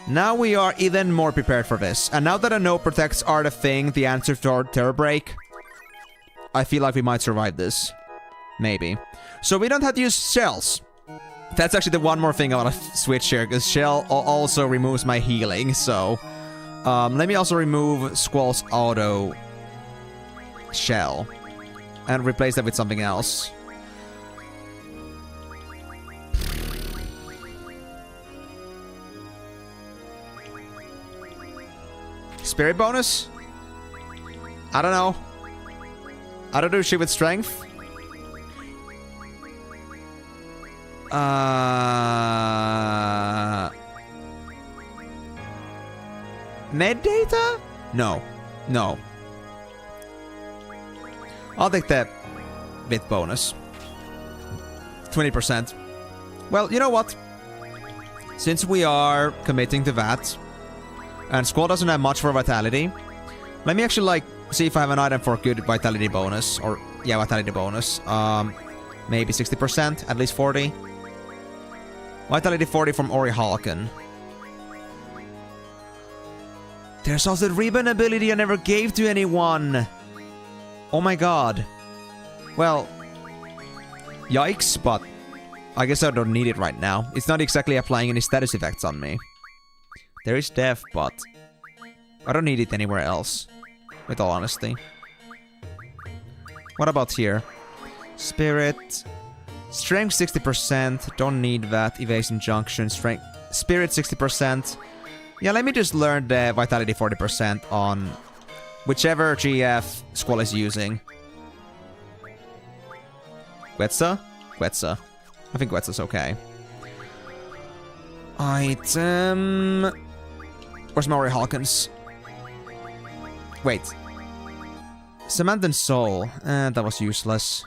Now we are even more prepared for this. And now that I know protects are the thing, the answer to our terror break, I feel like we might survive this. Maybe. So we don't have to use shells. That's actually the one more thing I want to switch here, because shell also removes my healing, so... let me also remove Squall's auto shell. And replace that with something else. Spirit bonus? I don't know. I don't do shit with strength. Med data? No. No. I'll take the bit bonus. 20%. Well, you know what? Since we are committing to that, and Squall doesn't have much for vitality, let me actually, like, see if I have an item for good vitality bonus. Or, yeah, vitality bonus. Maybe 60%, at least 40. Vitality 40 from Ori Halken. There's also the ribbon ability I never gave to anyone. Oh my god. Well, yikes, but I guess I don't need it right now. It's not exactly applying any status effects on me. There is death, but I don't need it anywhere else, with all honesty. What about here? Spirit. Strength 60%. Don't need that. Evasion junction. Strength. Spirit 60%. Yeah, let me just learn the vitality 40% on whichever GF Squall is using. Quetzal? Quetzal. I think Quetzal's okay. Item... Where's Maury Hawkins? Wait. Samanthan Soul. That was useless.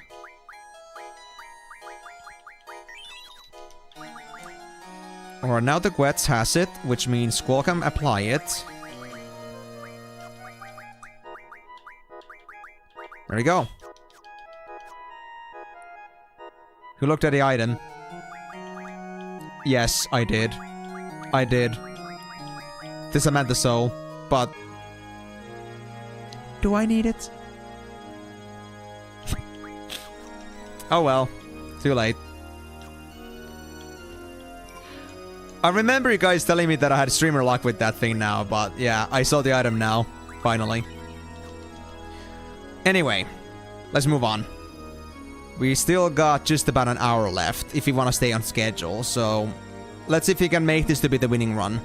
Alright, now the Quetz has it, which means Squall can apply it. There we go. Who looked at the item? Yes, I did. I did. The Samantha Soul, but... Do I need it? Oh well. Too late. I remember you guys telling me that I had streamer luck with that thing now, but yeah, I saw the item now, finally. Anyway, let's move on. We still got just about an hour left if we want to stay on schedule, so let's see if we can make this to be the winning run.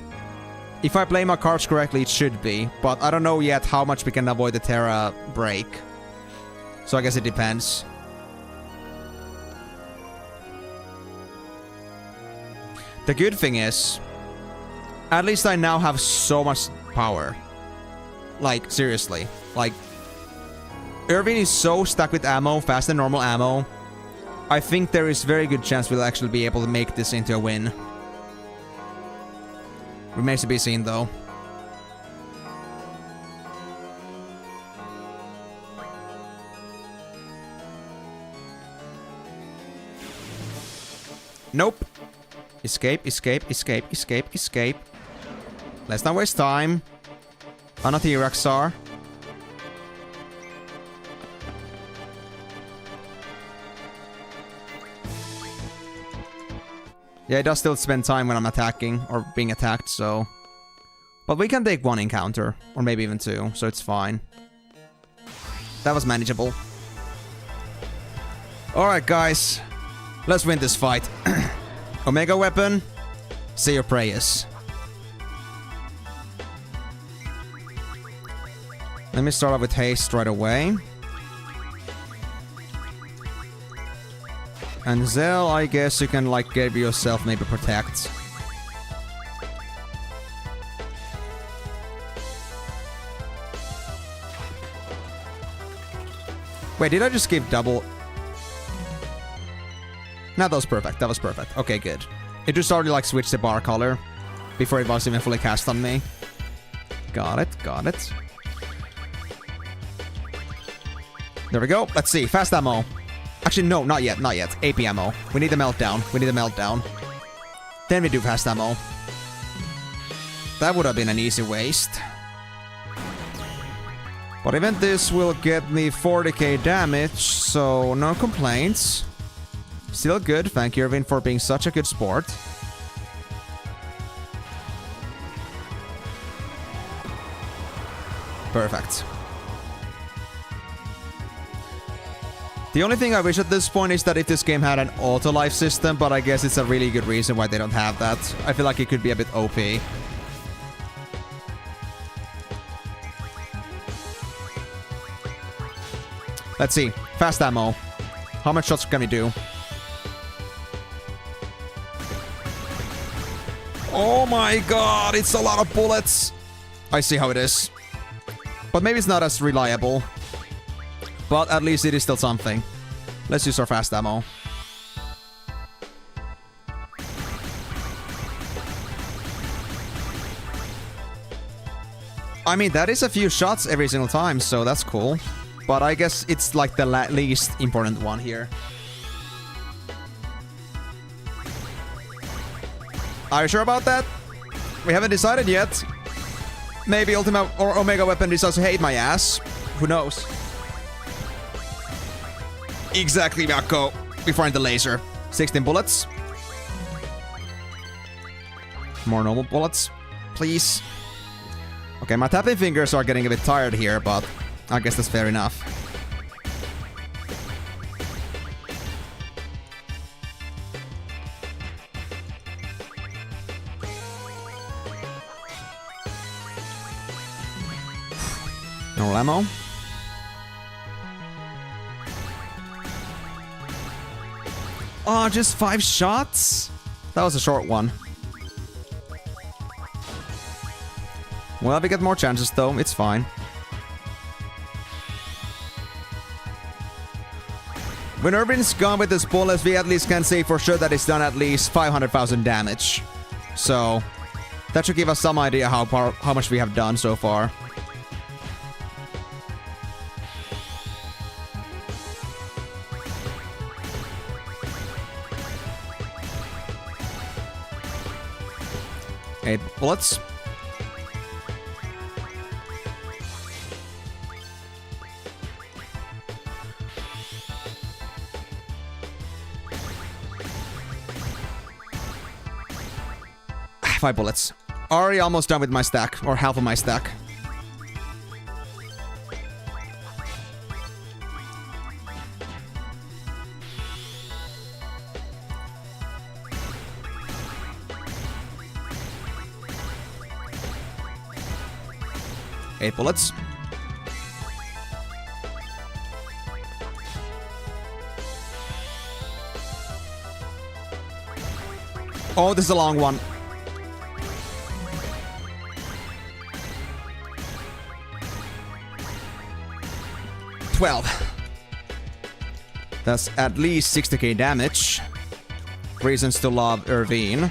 If I play my cards correctly, it should be, but I don't know yet how much we can avoid the Terra break. So I guess it depends. The good thing is, at least I now have so much power. Like, seriously. Like, Irving is so stuck with ammo, fast and normal ammo. I think there is very good chance we'll actually be able to make this into a win. Remains to be seen, though. Nope. Escape, escape, escape, escape, escape. Let's not waste time. On a T-Rexar. Yeah, it does still spend time when I'm attacking or being attacked, so... But we can take one encounter, or maybe even two, so it's fine. That was manageable. Alright, guys. Let's win this fight. Omega weapon, say your prayers. Let me start off with haste right away. And Zell, I guess you can like give yourself maybe protect. Wait, did I just give double? No, that was perfect. That was perfect. Okay, good. It just already like switched the bar color before it was even fully cast on me. Got it, got it. There we go. Let's see. Fast ammo. Actually, no, not yet, not yet. AP ammo. We need the meltdown. We need the meltdown. Then we do fast ammo. That would have been an easy waste. But even this will get me 40k damage, so no complaints. Still good. Thank you, Irvin, for being such a good sport. Perfect. The only thing I wish at this point is that if this game had an auto-life system, but I guess it's a really good reason why they don't have that. I feel like it could be a bit OP. Let's see. Fast ammo. How much shots can we do? Oh my god, it's a lot of bullets. I see how it is. But maybe it's not as reliable. But at least it is still something. Let's use our fast ammo. I mean, that is a few shots every single time, so that's cool. But I guess it's like the least important one here. Are you sure about that? We haven't decided yet. Maybe Ultima or Omega Weapon decides to hate my ass. Who knows? Exactly, Mako. We find the laser. 16 bullets. More normal bullets, please. Okay, my tapping fingers are getting a bit tired here, but I guess that's fair enough. No ammo. Oh, just 5 shots? That was a short one. Well, we get more chances though, it's fine. When Irvin's gone with his bullets, we at least can say for sure that it's done at least 500,000 damage. So, that should give us some idea how much we have done so far. Eight bullets. 5 bullets. Already almost done with my stack, or half of my stack. Eight bullets. Oh, this is a long one. That's at least 60k damage. Reasons to love Irvine.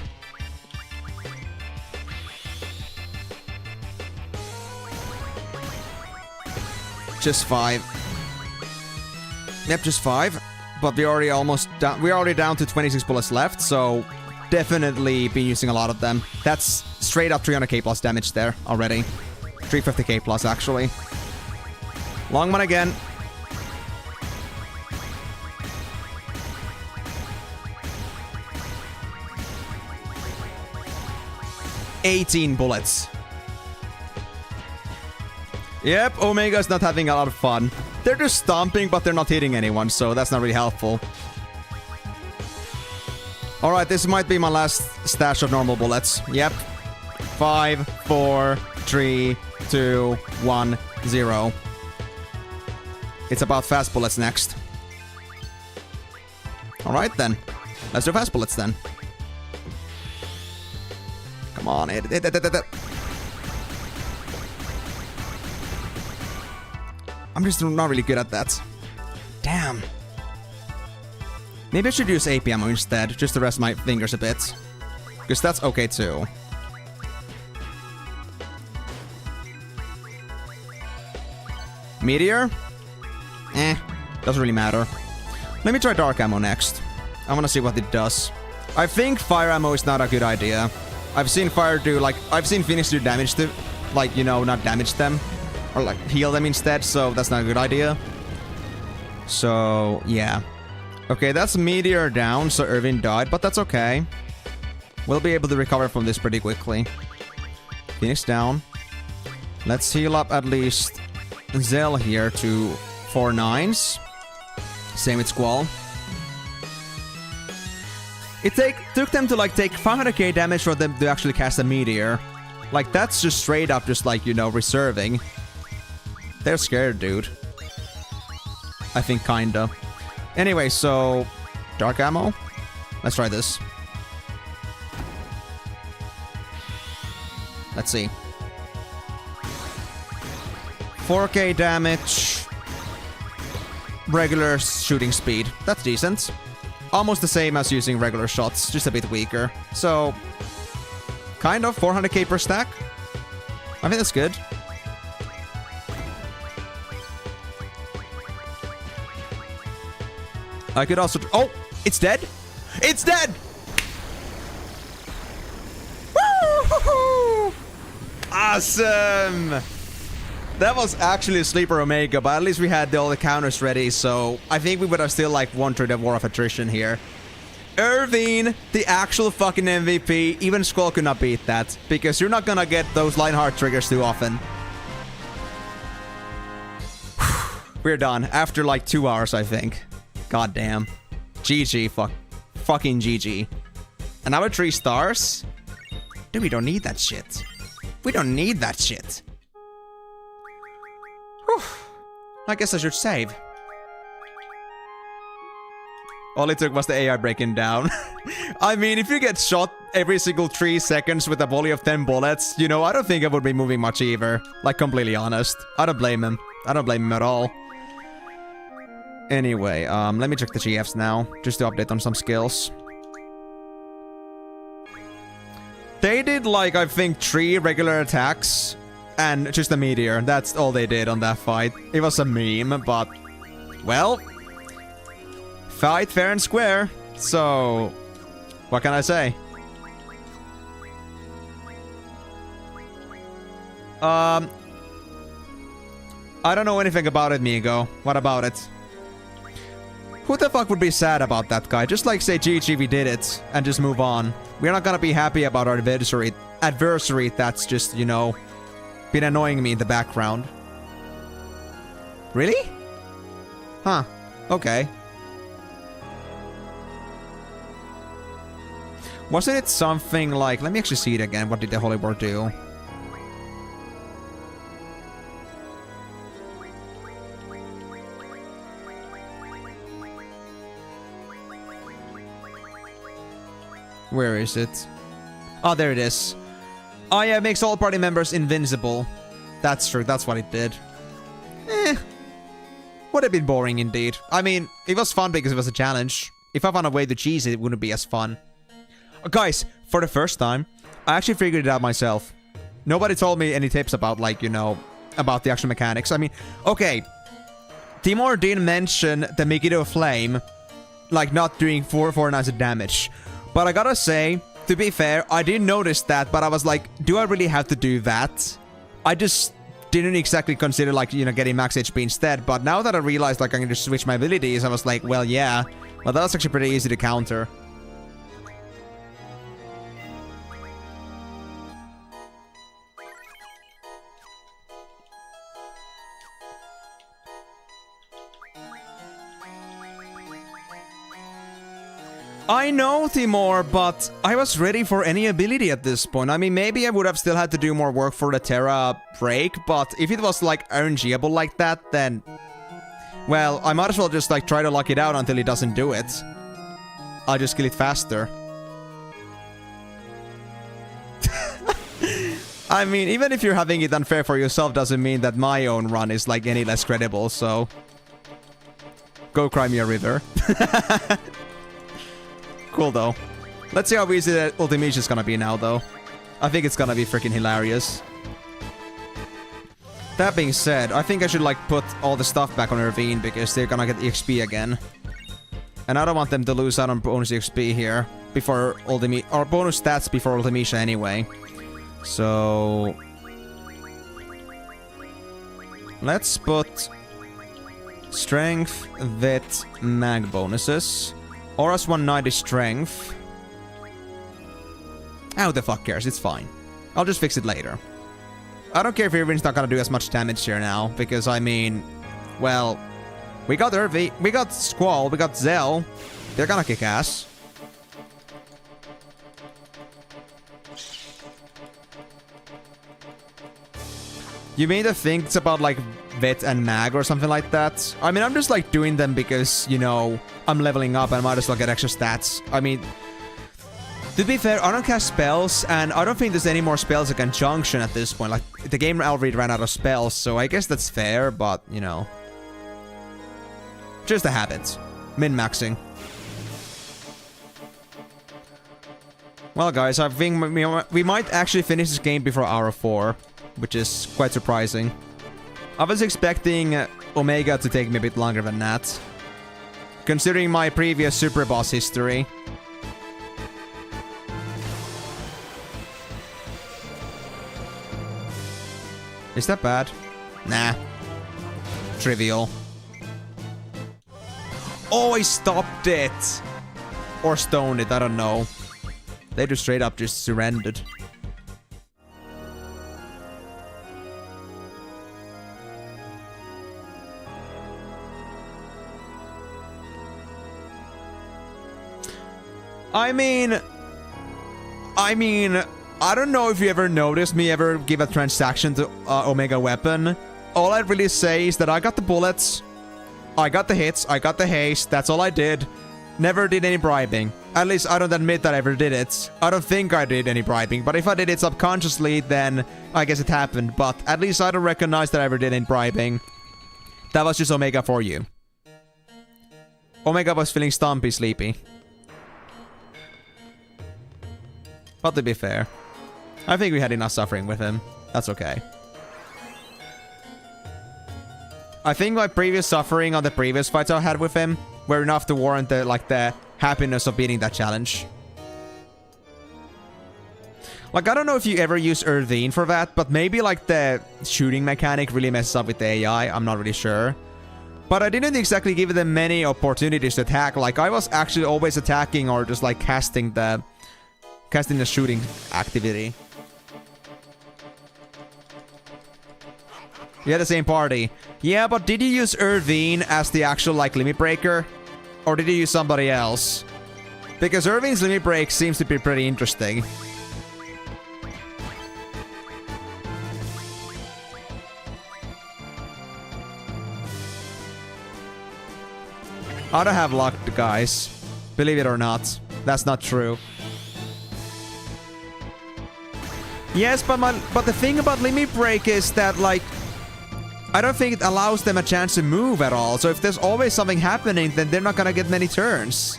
Just 5. Yep, just 5. But we're already almost down. We're already down to 26 bullets left, so definitely been using a lot of them. That's straight up 300k plus damage there already. 350k plus actually. Long one again. $18 bullets. Yep, Omega's not having a lot of fun. They're just stomping, but they're not hitting anyone, so that's not really helpful. Alright, this might be my last stash of normal bullets. Yep. 5, 4, 3, 2, 1, 0. It's about fast bullets next. Alright then. Let's do fast bullets then. Come on. I'm just not really good at that. Damn. Maybe I should use AP ammo instead, just to rest my fingers a bit. Because that's okay too. Meteor? Doesn't really matter. Let me try dark ammo next. I wanna see what it does. I think fire ammo is not a good idea. I've seen fire do, like, I've seen Phoenix do damage to, like, you know, not damage them. Or, like, heal them instead, so that's not a good idea. So, yeah. Okay, that's Meteor down, so Irvine died, but that's okay. We'll be able to recover from this pretty quickly. Phoenix down. Let's heal up at least Zell here to 4 9s. Same with Squall. It took them to, like, take 500k damage for them to actually cast a Meteor. Like, that's just straight up just, like, you know, reserving. They're scared, dude. I think, kinda. Anyway, so... dark ammo? Let's try this. Let's see. 4k damage. Regular shooting speed. That's decent. Almost the same as using regular shots, just a bit weaker. So, kind of 400k per stack. I think that's good. I could also... oh! It's dead! It's dead! Woo! Awesome! That was actually a sleeper Omega, but at least we had all the counters ready, so I think we would have still, like, won through the War of Attrition here. Irvine, the actual fucking MVP. Even Squall could not beat that, because you're not gonna get those Lionheart triggers too often. We're done. After, like, 2 hours, I think. God damn. GG, fucking GG. Another 3 stars? Dude, we don't need that shit. We don't need that shit. Whew. I guess I should save. All it took was the AI breaking down. I mean, if you get shot every single 3 seconds with a volley of 10 bullets, you know, I don't think I would be moving much either. Like, completely honest. I don't blame him. I don't blame him at all. Anyway, let me check the GFs now, just to update on some skills. They did, like, I think 3 regular attacks and just a meteor. That's all they did on that fight. It was a meme, but, well, fight fair and square. So, what can I say? I don't know anything about it, Migo. What about it? Who the fuck would be sad about that guy? Just like say GG, we did it, and just move on. We're not gonna be happy about our adversary that's just, you know, been annoying me in the background. Really? Huh. Okay. Wasn't it something like... Let me actually see it again. What did the Holy War do? Where is it? Oh, there it is. Oh yeah, it makes all party members invincible. That's true, that's what it did. Would have been boring indeed. I mean, it was fun because it was a challenge. If I found a way to cheese it, it wouldn't be as fun. Guys, for the first time, I actually figured it out myself. Nobody told me any tips about, like, you know, about the actual mechanics. I mean, okay. Timur didn't mention the Megiddo Flame, like, not doing 449 of damage. But I gotta say, to be fair, I didn't notice that, but I was like, do I really have to do that? I just didn't exactly consider, like, you know, getting max HP instead, but now that I realized, like, I can just switch my abilities, I was like, well, yeah. Well, that was actually pretty easy to counter. I know, Timur, but I was ready for any ability at this point. I mean, maybe I would have still had to do more work for the Terra break, but if it was, like, RNGable like that, then... Well, I might as well just, like, try to lock it out until it doesn't do it. I'll just kill it faster. I mean, even if you're having it unfair for yourself doesn't mean that my own run is, like, any less credible, so... Go cry me a river. Cool, though. Let's see how easy that Ultimate is gonna be now, though. I think it's gonna be freaking hilarious. That being said, I think I should, like, put all the stuff back on Irvine because they're gonna get EXP again. And I don't want them to lose out on bonus EXP here before Ultimate... Or bonus stats before Ultimecia anyway. So... Let's put... Strength, Vit, Mag bonuses. Aura's 190 strength. Who the fuck cares? It's fine. I'll just fix it later. I don't care if Irvine's not gonna do as much damage here now, because I mean... Well... We got Irvine, we got Squall, we got Zell. They're gonna kick ass. You mean to think it's about, like, Vit and Mag or something like that? I mean, I'm just, like, doing them because, you know, I'm leveling up and I might as well get extra stats. I mean, to be fair, I don't cast spells, and I don't think there's any more spells in Conjunction at this point. Like, the game already ran out of spells, so I guess that's fair, but, you know. Just a habit. Min-maxing. Well, guys, I think we might actually finish this game before hour 4. Which is quite surprising. I was expecting Omega to take me a bit longer than that. Considering my previous Super Boss history. Is that bad? Nah. Trivial. Oh, I stopped it! Or stoned it, I don't know. They just straight up just surrendered. I mean, I don't know if you ever noticed me ever give a transaction to Omega Weapon. All I really say is that I got the bullets, I got the hits, I got the haste, that's all I did. Never did any bribing. At least I don't admit that I ever did it. I don't think I did any bribing, but if I did it subconsciously, then I guess it happened. But at least I don't recognize that I ever did any bribing. That was just Omega for you. Omega was feeling stumpy sleepy. But to be fair, I think we had enough suffering with him. That's okay. I think my previous suffering on the previous fights I had with him were enough to warrant the, like, the happiness of beating that challenge. Like, I don't know if you ever use Irvine for that, but maybe, like, the shooting mechanic really messes up with the AI. I'm not really sure. But I didn't exactly give them many opportunities to attack. Like, I was actually always attacking or just like casting the shooting activity. You had the same party. Yeah, but did you use Irvine as the actual like limit breaker? Or did you use somebody else? Because Irvine's limit break seems to be pretty interesting. I don't have luck, guys. Believe it or not. That's not true. Yes, but the thing about limit break is that, like, I don't think it allows them a chance to move at all. So if there's always something happening, then they're not gonna get many turns.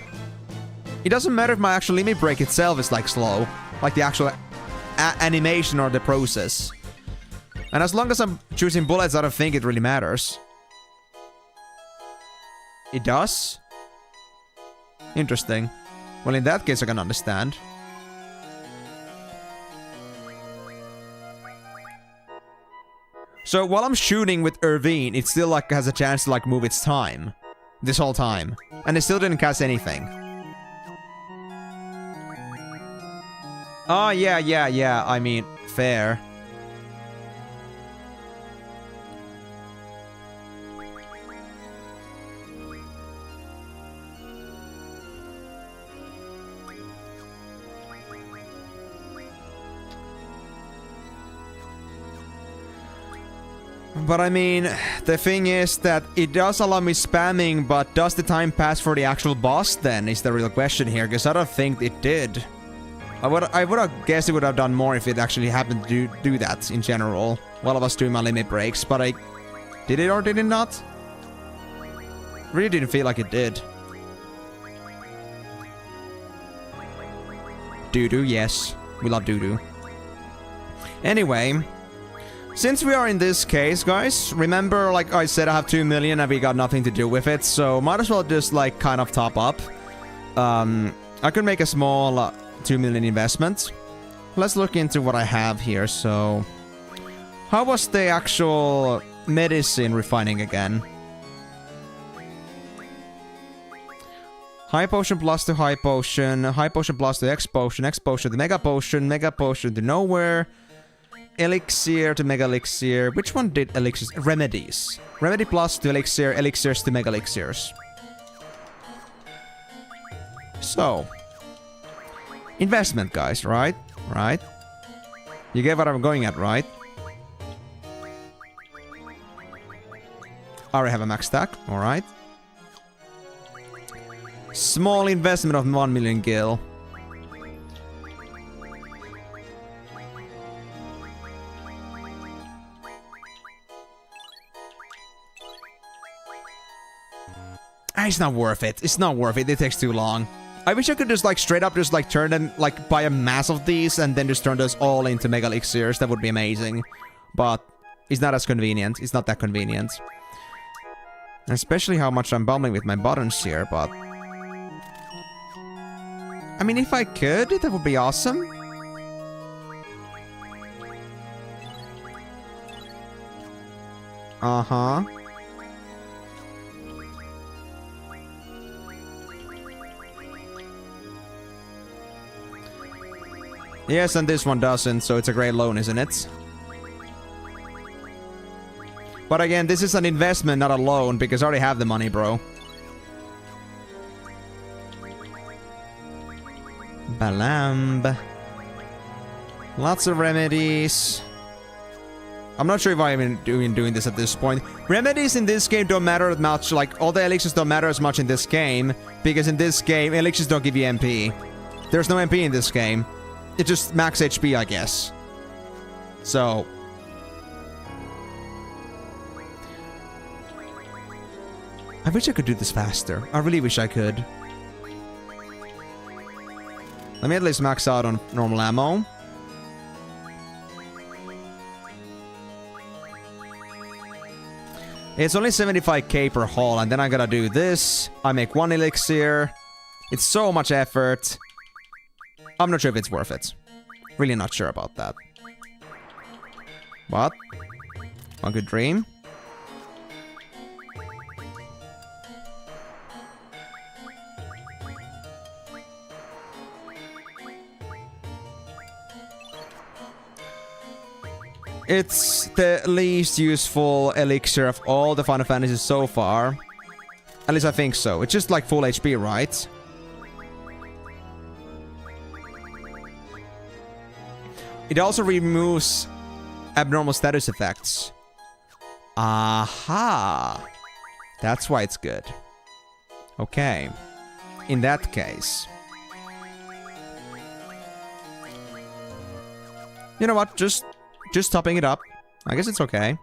It doesn't matter if my actual limit break itself is, like, slow. Like the actual animation or the process. And as long as I'm choosing bullets, I don't think it really matters. It does? Interesting. Well, in that case, I can understand. So while I'm shooting with Irvine, it still like has a chance to like move its time. This whole time. And it still didn't cast anything. Oh, yeah. I mean, fair. But I mean, the thing is that it does allow me spamming, but does the time pass for the actual boss then, is the real question here, because I don't think it did. I would have guessed it would have done more if it actually happened to do that in general, while I was doing my limit breaks, but I... Did it or did it not? Really didn't feel like it did. Doo-doo, yes. We love doo-doo. Anyway... Since we are in this case, guys, remember, like I said, I have 2 million and we got nothing to do with it, so might as well just, like, kind of top up. I could make a small 2 million investment. Let's look into what I have here, so... How was the actual medicine refining again? High potion plus to high potion plus to X potion to mega potion to nowhere... Elixir to mega elixir. Which one did elixirs? Remedies. Remedy plus to elixir, elixirs to mega elixirs. So. Investment, guys, right? Right? You get what I'm going at, right? I already have a max stack, alright. Small investment of 1 million gil. It's not worth it. It's not worth it. It takes too long. I wish I could just like straight up just like turn them, like buy a mass of these and then just turn those all into mega elixirs. That would be amazing. But it's not as convenient. It's not that convenient. Especially how much I'm bumming with my buttons here, but... I mean, if I could, that would be awesome. Uh-huh. Yes, and this one doesn't, so it's a great loan, isn't it? But again, this is an investment, not a loan, because I already have the money, bro. Balamb. Lots of remedies. I'm not sure if I'm even doing this at this point. Remedies in this game don't matter as much, like, all the elixirs don't matter as much in this game, because in this game, elixirs don't give you MP. There's no MP in this game. It's just max HP, I guess. So... I wish I could do this faster. I really wish I could. Let me at least max out on normal ammo. It's only 75k per haul, and then I gotta do this. I make 1 elixir. It's so much effort. I'm not sure if it's worth it. Really not sure about that. What? One good dream. It's the least useful elixir of all the Final Fantasies so far. At least I think so. It's just like full HP, right? It also removes abnormal status effects. Aha! That's why it's good. Okay. In that case. You know what? Just topping it up. I guess it's okay.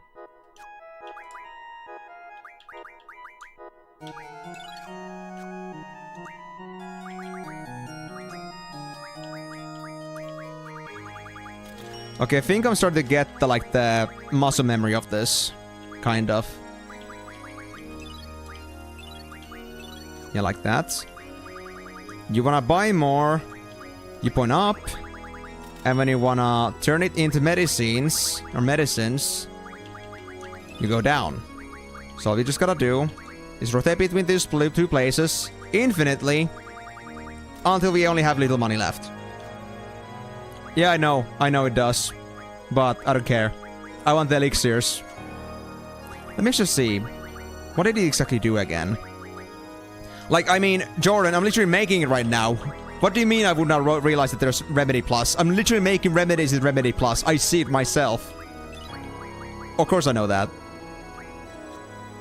Okay, I think I'm starting to get the muscle memory of this. Kind of. Yeah, like that. You wanna buy more, you point up. And when you wanna turn it into medicines, you go down. So all you just gotta do is rotate between these two places infinitely until we only have little money left. Yeah, I know it does. But I don't care. I want the elixirs. Let me just see. What did he exactly do again? Like, I mean, Jordan, I'm literally making it right now. What do you mean I would not realize that there's Remedy Plus? I'm literally making remedies in Remedy Plus. I see it myself. Of course I know that.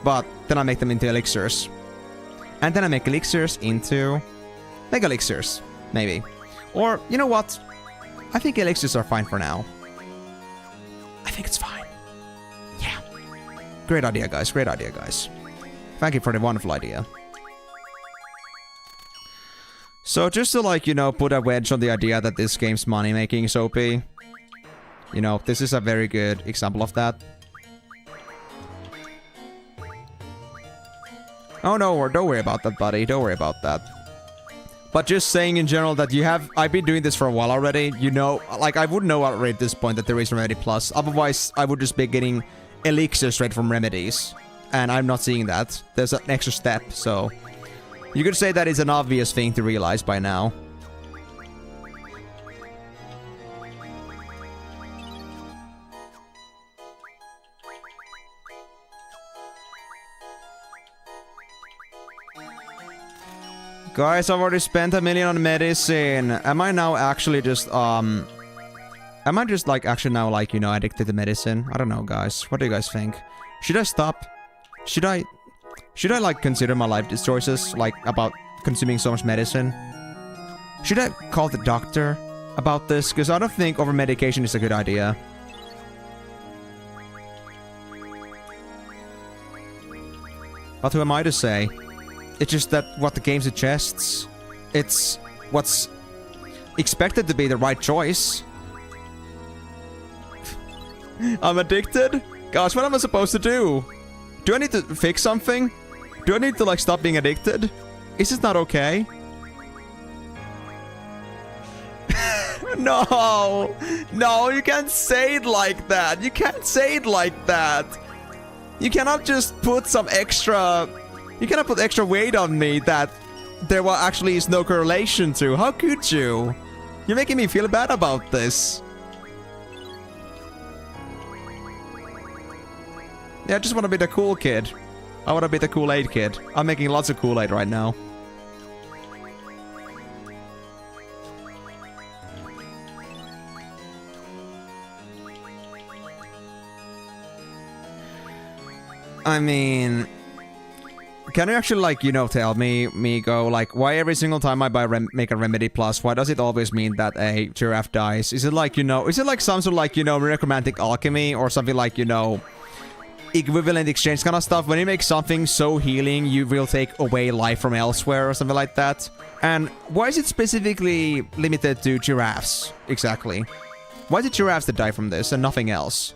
But then I make them into elixirs. And then I make elixirs into Mega Elixirs. Maybe. Or, you know what? I think elixirs are fine for now. I think it's fine. Yeah. Great idea, guys. Great idea, guys. Thank you for the wonderful idea. So just to, like, you know, put a wedge on the idea that this game's money-making is OP. You know, this is a very good example of that. Oh, no, don't worry about that, buddy. Don't worry about that. But just saying in general that you have... I've been doing this for a while already. You know, like, I wouldn't know already at this point that there is Remedy Plus. Otherwise, I would just be getting elixirs straight from remedies. And I'm not seeing that. There's an extra step, so... You could say that is an obvious thing to realize by now. Guys, I've already spent $1 million on medicine. Am I now actually just, Am I just, like, actually now, like, you know, addicted to medicine? I don't know, guys. What do you guys think? Should I stop? Should I, like, consider my life choices, like, about consuming so much medicine? Should I call the doctor about this? Because I don't think over-medication is a good idea. But who am I to say? It's just that what the game suggests, it's what's expected to be the right choice. I'm addicted? Gosh, what am I supposed to do? Do I need to fix something? Do I need to, like, stop being addicted? Is this not okay? No! No, you can't say it like that! You can't say it like that! You cannot just put some extra... You cannot put extra weight on me that there actually is no correlation to. How could you? You're making me feel bad about this. Yeah, I just want to be the cool kid. I want to be the Kool-Aid kid. I'm making lots of Kool-Aid right now. I mean... Can you actually, like, you know, tell me, go, like, why every single time I make a Remedy Plus, why does it always mean that a giraffe dies? Is it like, you know, is it like some sort of, like, you know, necromantic alchemy or something like, you know, equivalent exchange kind of stuff? When you make something so healing, you will take away life from elsewhere or something like that? And why is it specifically limited to giraffes, exactly? Why is it giraffes that die from this and nothing else?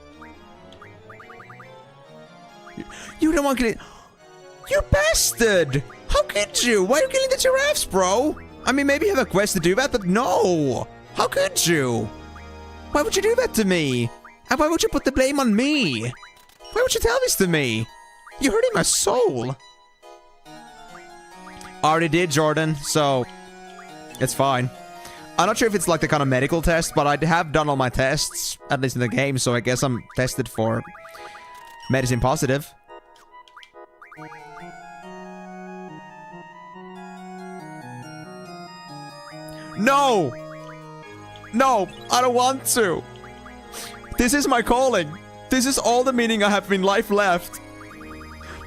You don't want to... You bastard! How could you? Why are you killing the giraffes, bro? I mean, maybe you have a quest to do that, but no! How could you? Why would you do that to me? And why would you put the blame on me? Why would you tell this to me? You're hurting my soul. I already did, Jordan, so... It's fine. I'm not sure if it's like the kind of medical test, but I have done all my tests, at least in the game, so I guess I'm tested for medicine positive. No! No, I don't want to. This is my calling. This is all the meaning I have in life left.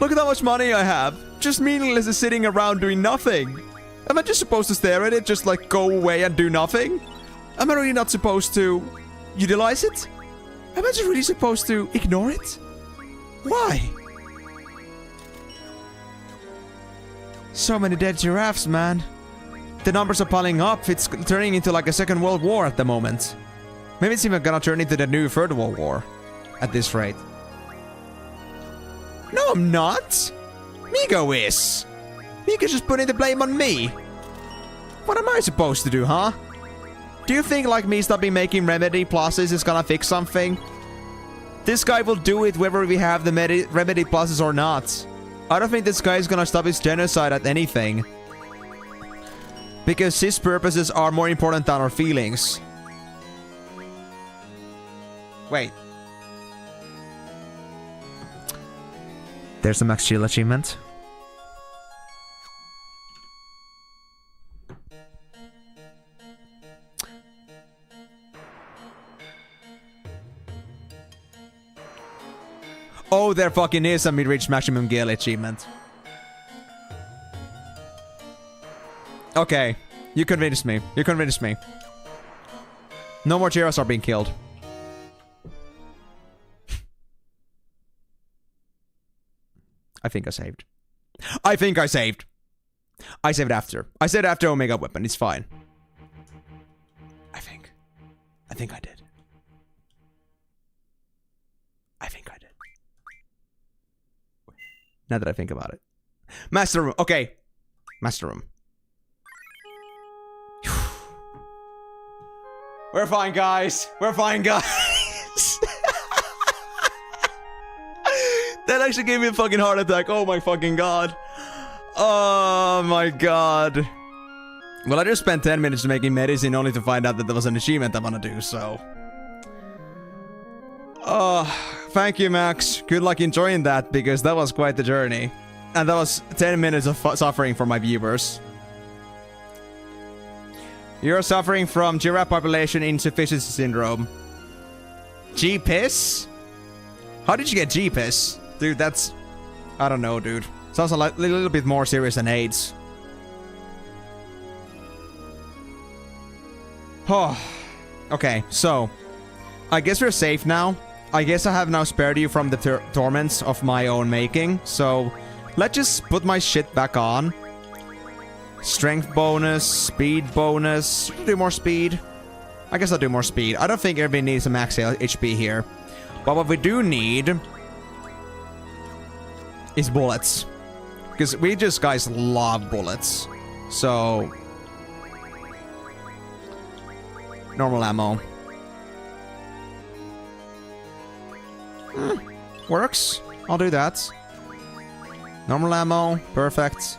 Look at how much money I have. Just meaningless is sitting around doing nothing. Am I just supposed to stare at it, just like go away and do nothing? Am I really not supposed to utilize it? Am I just really supposed to ignore it? Why? So many dead giraffes, man. The numbers are piling up. It's turning into like a second world war at the moment. Maybe it's even gonna turn into the new third world war at this rate. No, I'm not. Migo is. Migo's just putting the blame on me. What am I supposed to do, huh? Do you think like me stopping making remedy pluses is gonna fix something? This guy will do it whether we have the remedy pluses or not. I don't think this guy is gonna stop his genocide at anything. Because his purposes are more important than our feelings. Wait. There's a Max Shield achievement. Oh, there fucking is a mid-range maximum gale achievement. Okay. You convinced me. You convinced me. No more Jiras are being killed. I think I saved. I think I saved. I saved after. I saved after Omega Weapon. It's fine. I think. I think I did. I think I did. Now that I think about it. Master Room. Okay. Master Room. We're fine, guys. We're fine, guys. That actually gave me a fucking heart attack. Oh my fucking god. Oh my god. Well, I just spent 10 minutes making medicine only to find out that there was an achievement I want to do, so... thank you, Max. Good luck enjoying that, because that was quite the journey. And that was 10 minutes of suffering for my viewers. You're suffering from giraffe population insufficiency syndrome. G-piss? How did you get G-piss? Dude, that's... I don't know, dude. Sounds a little bit more serious than AIDS. Oh. Okay, so... I guess we're safe now. I guess I have now spared you from the torments of my own making. So, let's just put my shit back on. Strength bonus, speed bonus. Should I do more speed? I guess I'll do more speed. I don't think everybody needs a max HP here. But what we do need is bullets. Because we just guys love bullets. So... normal ammo. Works. I'll do that. Normal ammo. Perfect.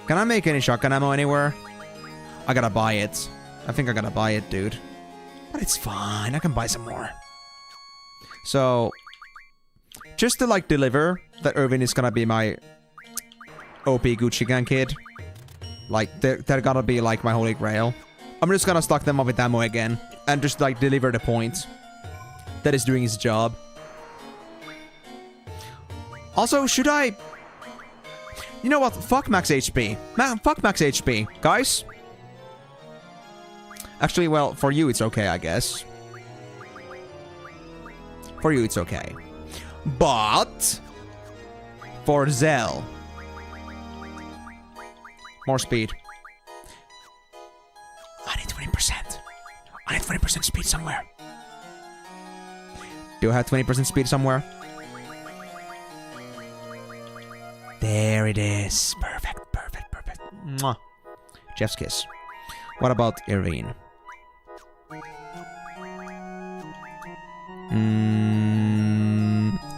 Can I make any shotgun ammo anywhere? I gotta buy it. I think I gotta buy it, dude. But it's fine. I can buy some more. So... just to, like, deliver that Irvin is gonna be my OP Gucci Gang kid. Like, they're gonna be, like, my holy grail. I'm just gonna stock them up with ammo again. And just, like, deliver the point. That is doing his job. Also, should I... you know what? Fuck max HP. Man, fuck max HP. Guys? Actually, well, for you it's okay, I guess. For you it's okay. But... for Zell. More speed. I need 20%. I need 20% speed somewhere. Do I have 20% speed somewhere? There it is. Perfect, perfect, perfect. Mwah. Jeff's kiss. What about Irene?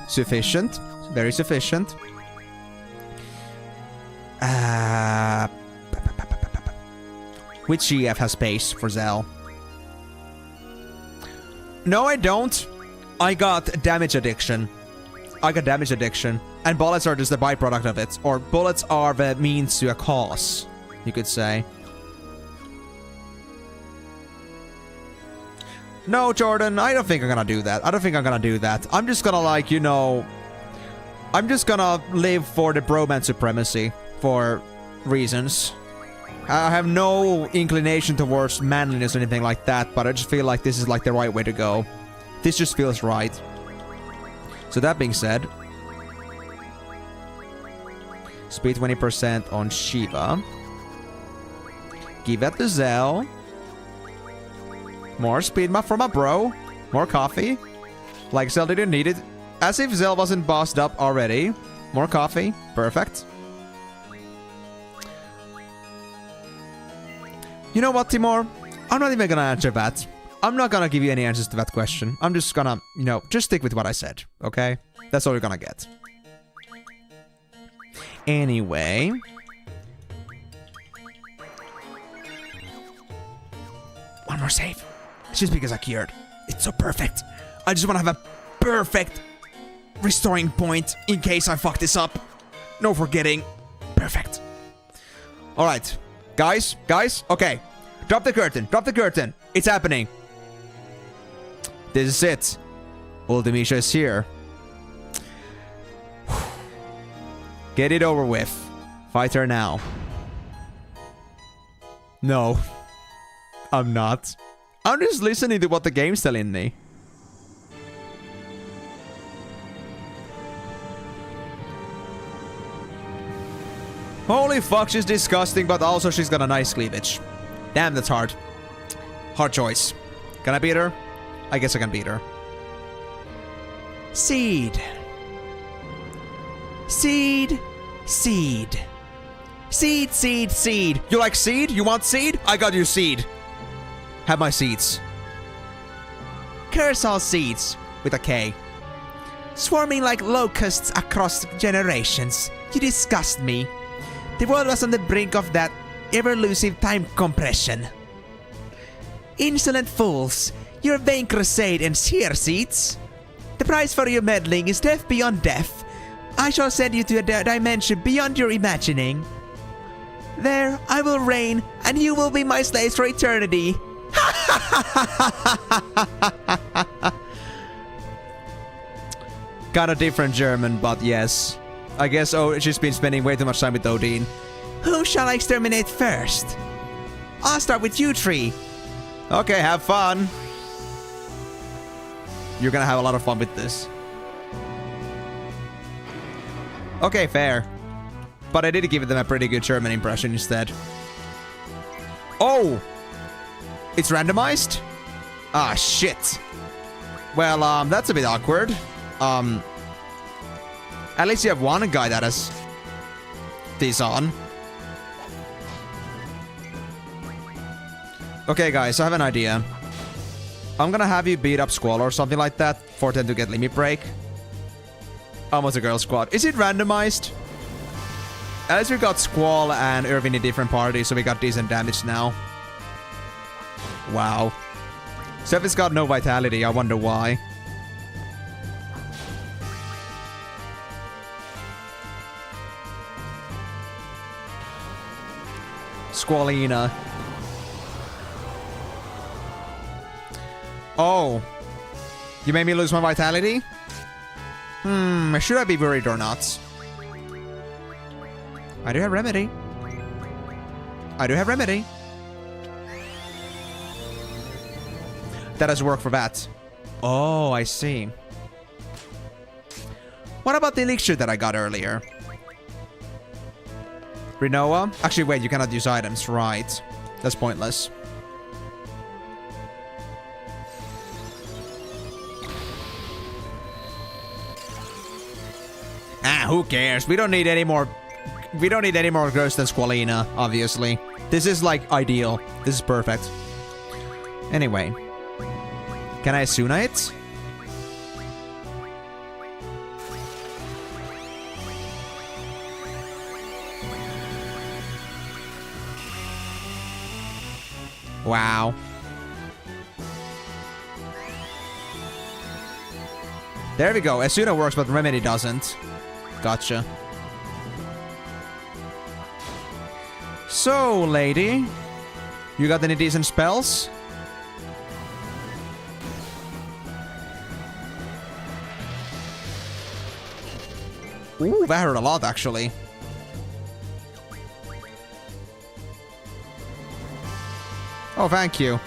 Sufficient. Very sufficient. Which GF has space for Zell? No, I don't. I got damage addiction. And bullets are just the byproduct of it. Or bullets are the means to a cause, you could say. No, Jordan, I don't think I'm gonna do that. I'm just gonna, like, you know... I'm just gonna live for the bromance supremacy. For reasons. I have no inclination towards manliness or anything like that, but I just feel like this is, like, the right way to go. This just feels right. So that being said... Speed 20% on Shiva. Give that to Zell. More speed for my bro. More coffee. Like Zell didn't need it. As if Zell wasn't bossed up already. More coffee. Perfect. You know what, Timor? I'm not even gonna answer that. I'm not gonna give you any answers to that question. I'm just gonna, you know, just stick with what I said. Okay? That's all you're gonna get. Anyway. One more save. It's just because I cured. It's so perfect. I just want to have a perfect restoring point in case I fuck this up. No forgetting. Perfect. Alright. Guys. Okay. Drop the curtain. It's happening. This is it. Ultimisha is here. Get it over with. Fight her now. No. I'm not. I'm just listening to what the game's telling me. Holy fuck, she's disgusting, but also she's got a nice cleavage. Damn, that's hard. Hard choice. Can I beat her? I guess I can beat her. Seed. Seed. Seed. Seed, seed, seed. You like seed? You want seed? I got you seed. Have my seeds. Curse all seeds. With a K. Swarming like locusts across generations. You disgust me. The world was on the brink of that ever-elusive time compression. Insolent fools. Your vain crusade ends here, seeds. The price for your meddling is death beyond death. I shall send you to a dimension beyond your imagining. There, I will reign, and you will be my slaves for eternity. Got a different German, but yes. I guess she's been spending way too much time with Odin. Who shall I exterminate first? I'll start with you, Tree. Okay, have fun. You're gonna have a lot of fun with this. Okay, fair. But I did give them a pretty good German impression instead. Oh! It's randomized? Ah, shit. Well, that's a bit awkward. At least you have one guy that has this on. Okay, guys, I have an idea. I'm gonna have you beat up Squall or something like that for them to get limit break. Almost a girl squad. Is it randomized? At least we got Squall and Irvin in different parties, so we got decent damage now. Wow. Seven's got no vitality, I wonder why. Squallina. Oh. You made me lose my vitality? Should I be worried or not? I do have remedy. That does work for that. Oh, I see. What about the elixir that I got earlier? Rinoa? Actually, wait, you cannot use items, right? That's pointless. Ah, who cares? We don't need any more ghosts than Squallina, obviously. This is, like, ideal. This is perfect. Anyway. Can I Asuna it? Wow. There we go. Asuna works, but Remedy doesn't. Gotcha. So, lady, you got any decent spells? Ooh, that hurt a lot, actually. Oh, thank you.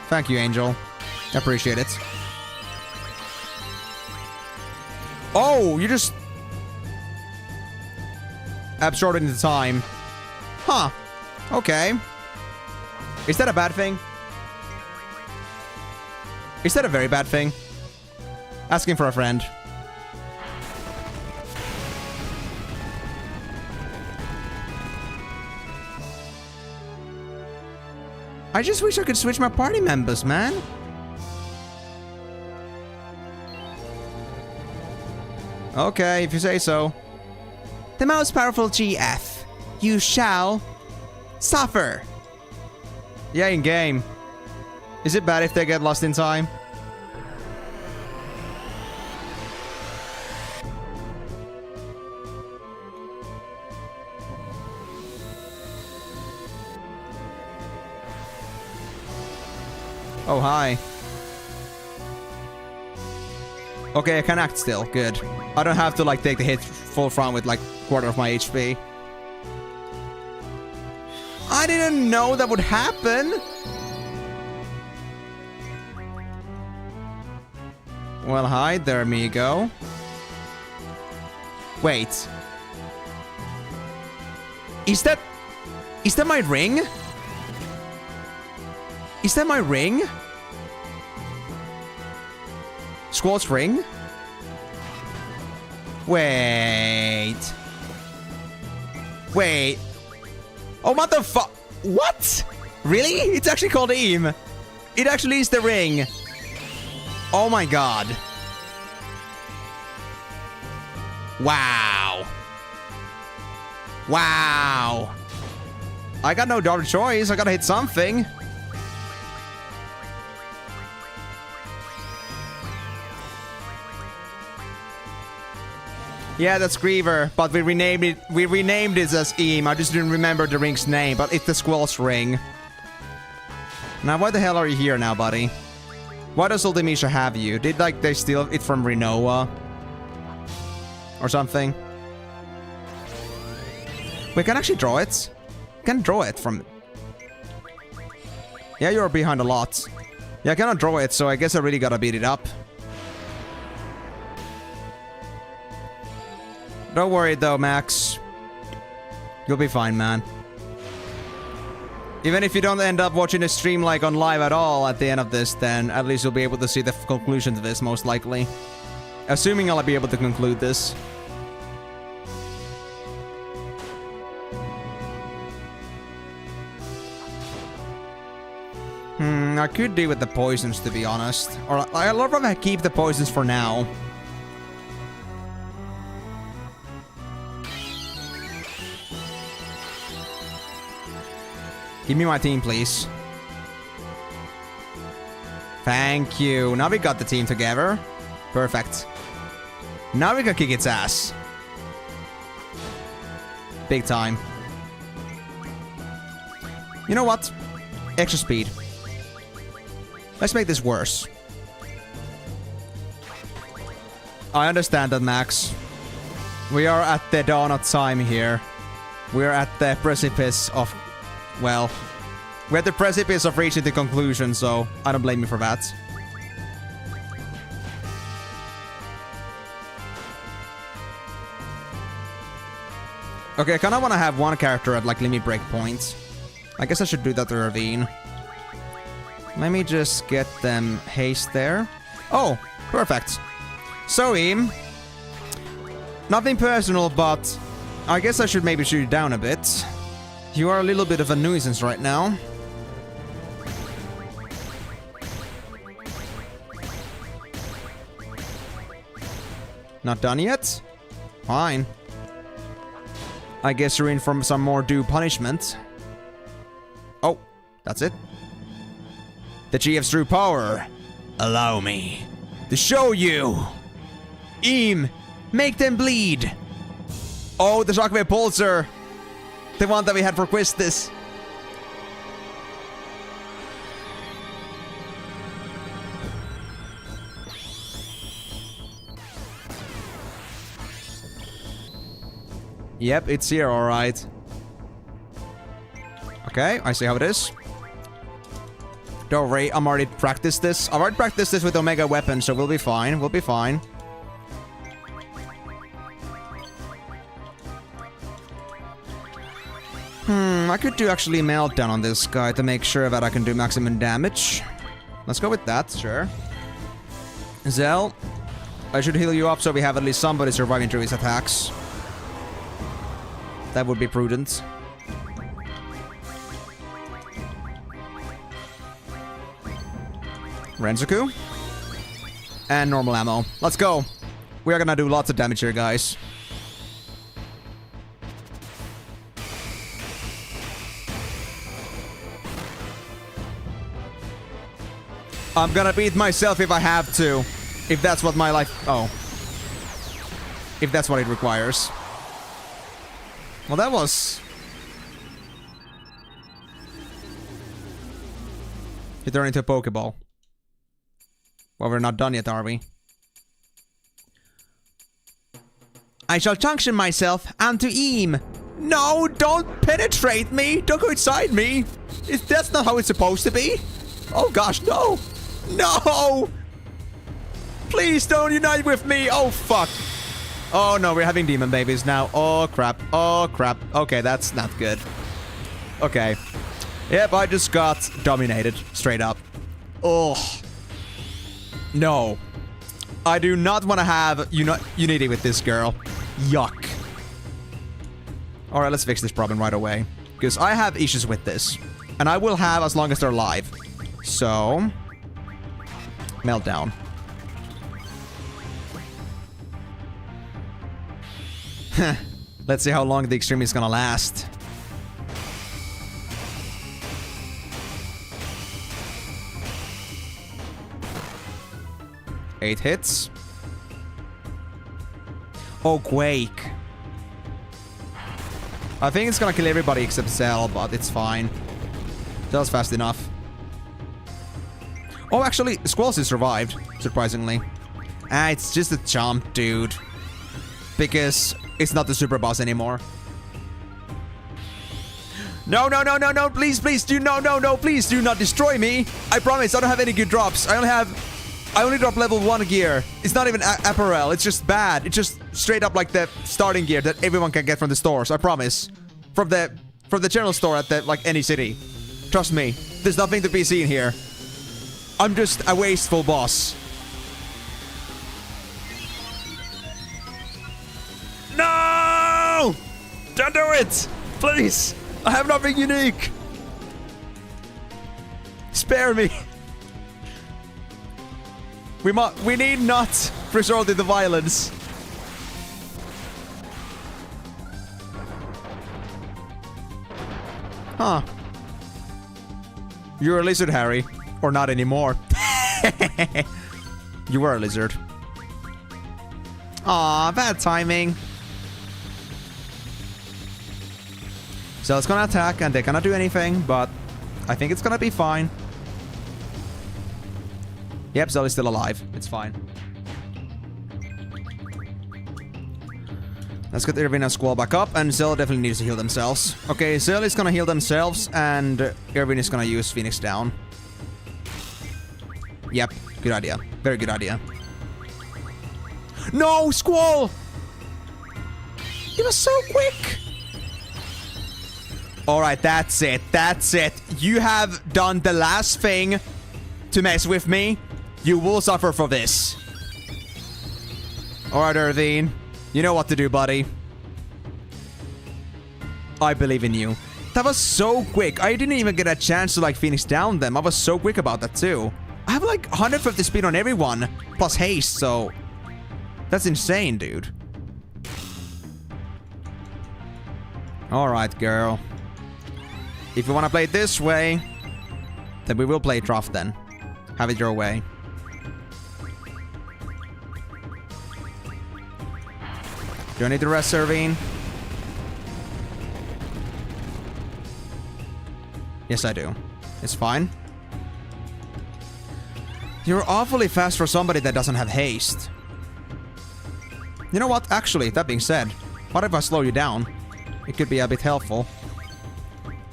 Thank you, Angel. Appreciate it. Oh, you just absorbed into time. Huh. Okay. Is that a bad thing? Is that a very bad thing? Asking for a friend. I just wish I could switch my party members, man. Okay, if you say so. The most powerful GF. You shall suffer. Yeah, in game. Is it bad if they get lost in time? Oh, hi. Okay, I can act still. Good. I don't have to, like, take the hit full front with, like, quarter of my HP. I didn't know that would happen! Well, hi there, amigo. Wait. Is that my ring? Is that my ring? Squall's ring? Wait. Wait. Oh, what the fuck? What? Really? It's actually called Em. It actually is the ring. Oh my god. Wow. Wow. I got no other choice. I gotta hit something. Yeah, that's Griever, but we renamed it as Em. I just didn't remember the ring's name, but it's the Squall's ring. Now, why the hell are you here now, buddy? Why does Ultimecia have you? Did, like, they steal it from Rinoa? Or something? We can actually draw it. Can draw it from... Yeah, you're behind a lot. Yeah, I cannot draw it, so I guess I really gotta beat it up. Don't worry though, Max. You'll be fine, man. Even if you don't end up watching the stream like on live at all at the end of this, then at least you'll be able to see the conclusion to this, most likely. Assuming I'll be able to conclude this. I could deal with the poisons, to be honest. Or I'll rather keep the poisons for now. Give me my team, please. Thank you. Now we got the team together. Perfect. Now we can kick its ass. Big time. You know what? Extra speed. Let's make this worse. I understand that, Max. We are at the dawn of time here. We're at the precipice of... Well, we're at the precipice of reaching the conclusion, so I don't blame you for that. Okay, I kind of want to have one character at, like, limit break points. I guess I should do that to Ravine. Let me just get them haste there. Oh, perfect. So, Em. Nothing personal, but I guess I should maybe shoot you down a bit. You are a little bit of a nuisance right now. Not done yet? Fine. I guess you're in for some more due punishment. Oh, that's it. The GF's true power. Allow me to show you. Make them bleed. Oh, the Shockwave Pulsar. The one that we had for Quistis. Yep, it's here, alright. Okay, I see how it is. Don't worry, I'm already practiced this. I've already practiced this with Omega weapons, so we'll be fine. We'll be fine. I could do actually Meltdown on this guy to make sure that I can do maximum damage. Let's go with that, sure. Zell, I should heal you up so we have at least somebody surviving through his attacks. That would be prudent. Renzoku. And normal ammo. Let's go. We are gonna do lots of damage here, guys. I'm gonna beat myself if I have to. If that's what my life... Oh. If that's what it requires. Well, that was... He turned into a Pokeball. Well, we're not done yet, are we? I shall junction myself onto Eem. No, don't penetrate me. Don't go inside me. That's not how it's supposed to be. Oh gosh, no. No! Please don't unite with me. Oh, fuck. Oh, no, we're having demon babies now. Oh, crap. Oh, crap. Okay, that's not good. Okay. Yep, I just got dominated. Straight up. Oh. No. I do not want to have unity with this girl. Yuck. Alright, let's fix this problem right away. Because I have issues with this. And I will have as long as they're alive. So... Meltdown. Let's see how long the extreme is gonna last. Eight hits. Oh, Quake. I think it's gonna kill everybody except Cell, but it's fine. Cell's fast enough. Oh, actually, Squall still survived, surprisingly. Ah, it's just a jump, dude. Because it's not the super boss anymore. No, no, no, no, no, please, please, please do not destroy me. I promise, I don't have any good drops. I only drop level 1 gear. It's not even apparel, it's just bad. It's just straight up like the starting gear that everyone can get from the stores, I promise. From the general store at any city. Trust me, there's nothing to be seen here. I'm just a wasteful boss. No! Don't do it! Please! I have nothing unique! Spare me! We need not resort to the violence. Huh. You're a lizard, Harry. Or not anymore. You were a lizard. Aw, bad timing. So it's gonna attack and they cannot do anything, but I think it's gonna be fine. Yep, Zell is still alive. It's fine. Let's get Irvine and Squall back up, and Zell definitely needs to heal themselves. Okay, Zell is gonna heal themselves, and Irvine is gonna use Phoenix Down. Yep, good idea. Very good idea. No, Squall! He was so quick! Alright, that's it. That's it. You have done the last thing to mess with me. You will suffer for this. Alright, Irvine. You know what to do, buddy. I believe in you. That was so quick. I didn't even get a chance to, Phoenix down them. I was so quick about that, too. I have, 150 speed on everyone. Plus haste, so... That's insane, dude. Alright, girl. If you want to play it this way... Then we will play it rough then. Have it your way. Do I need to rest Servine? Yes, I do. It's fine. You're awfully fast for somebody that doesn't have haste. You know what? Actually, that being said, what if I slow you down? It could be a bit helpful.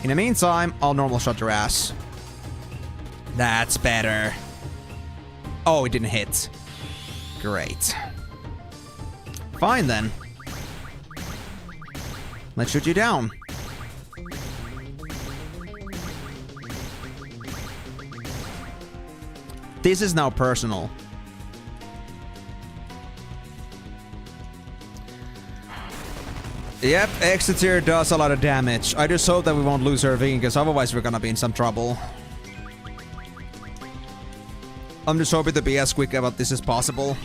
In the meantime, I'll normal shot your ass. That's better. Oh, it didn't hit. Great. Fine then. Let's shoot you down. This is now personal. Yep, Exeter does a lot of damage. I just hope that we won't lose her vein, because otherwise we're gonna be in some trouble. I'm just hoping to be as quick about this as possible.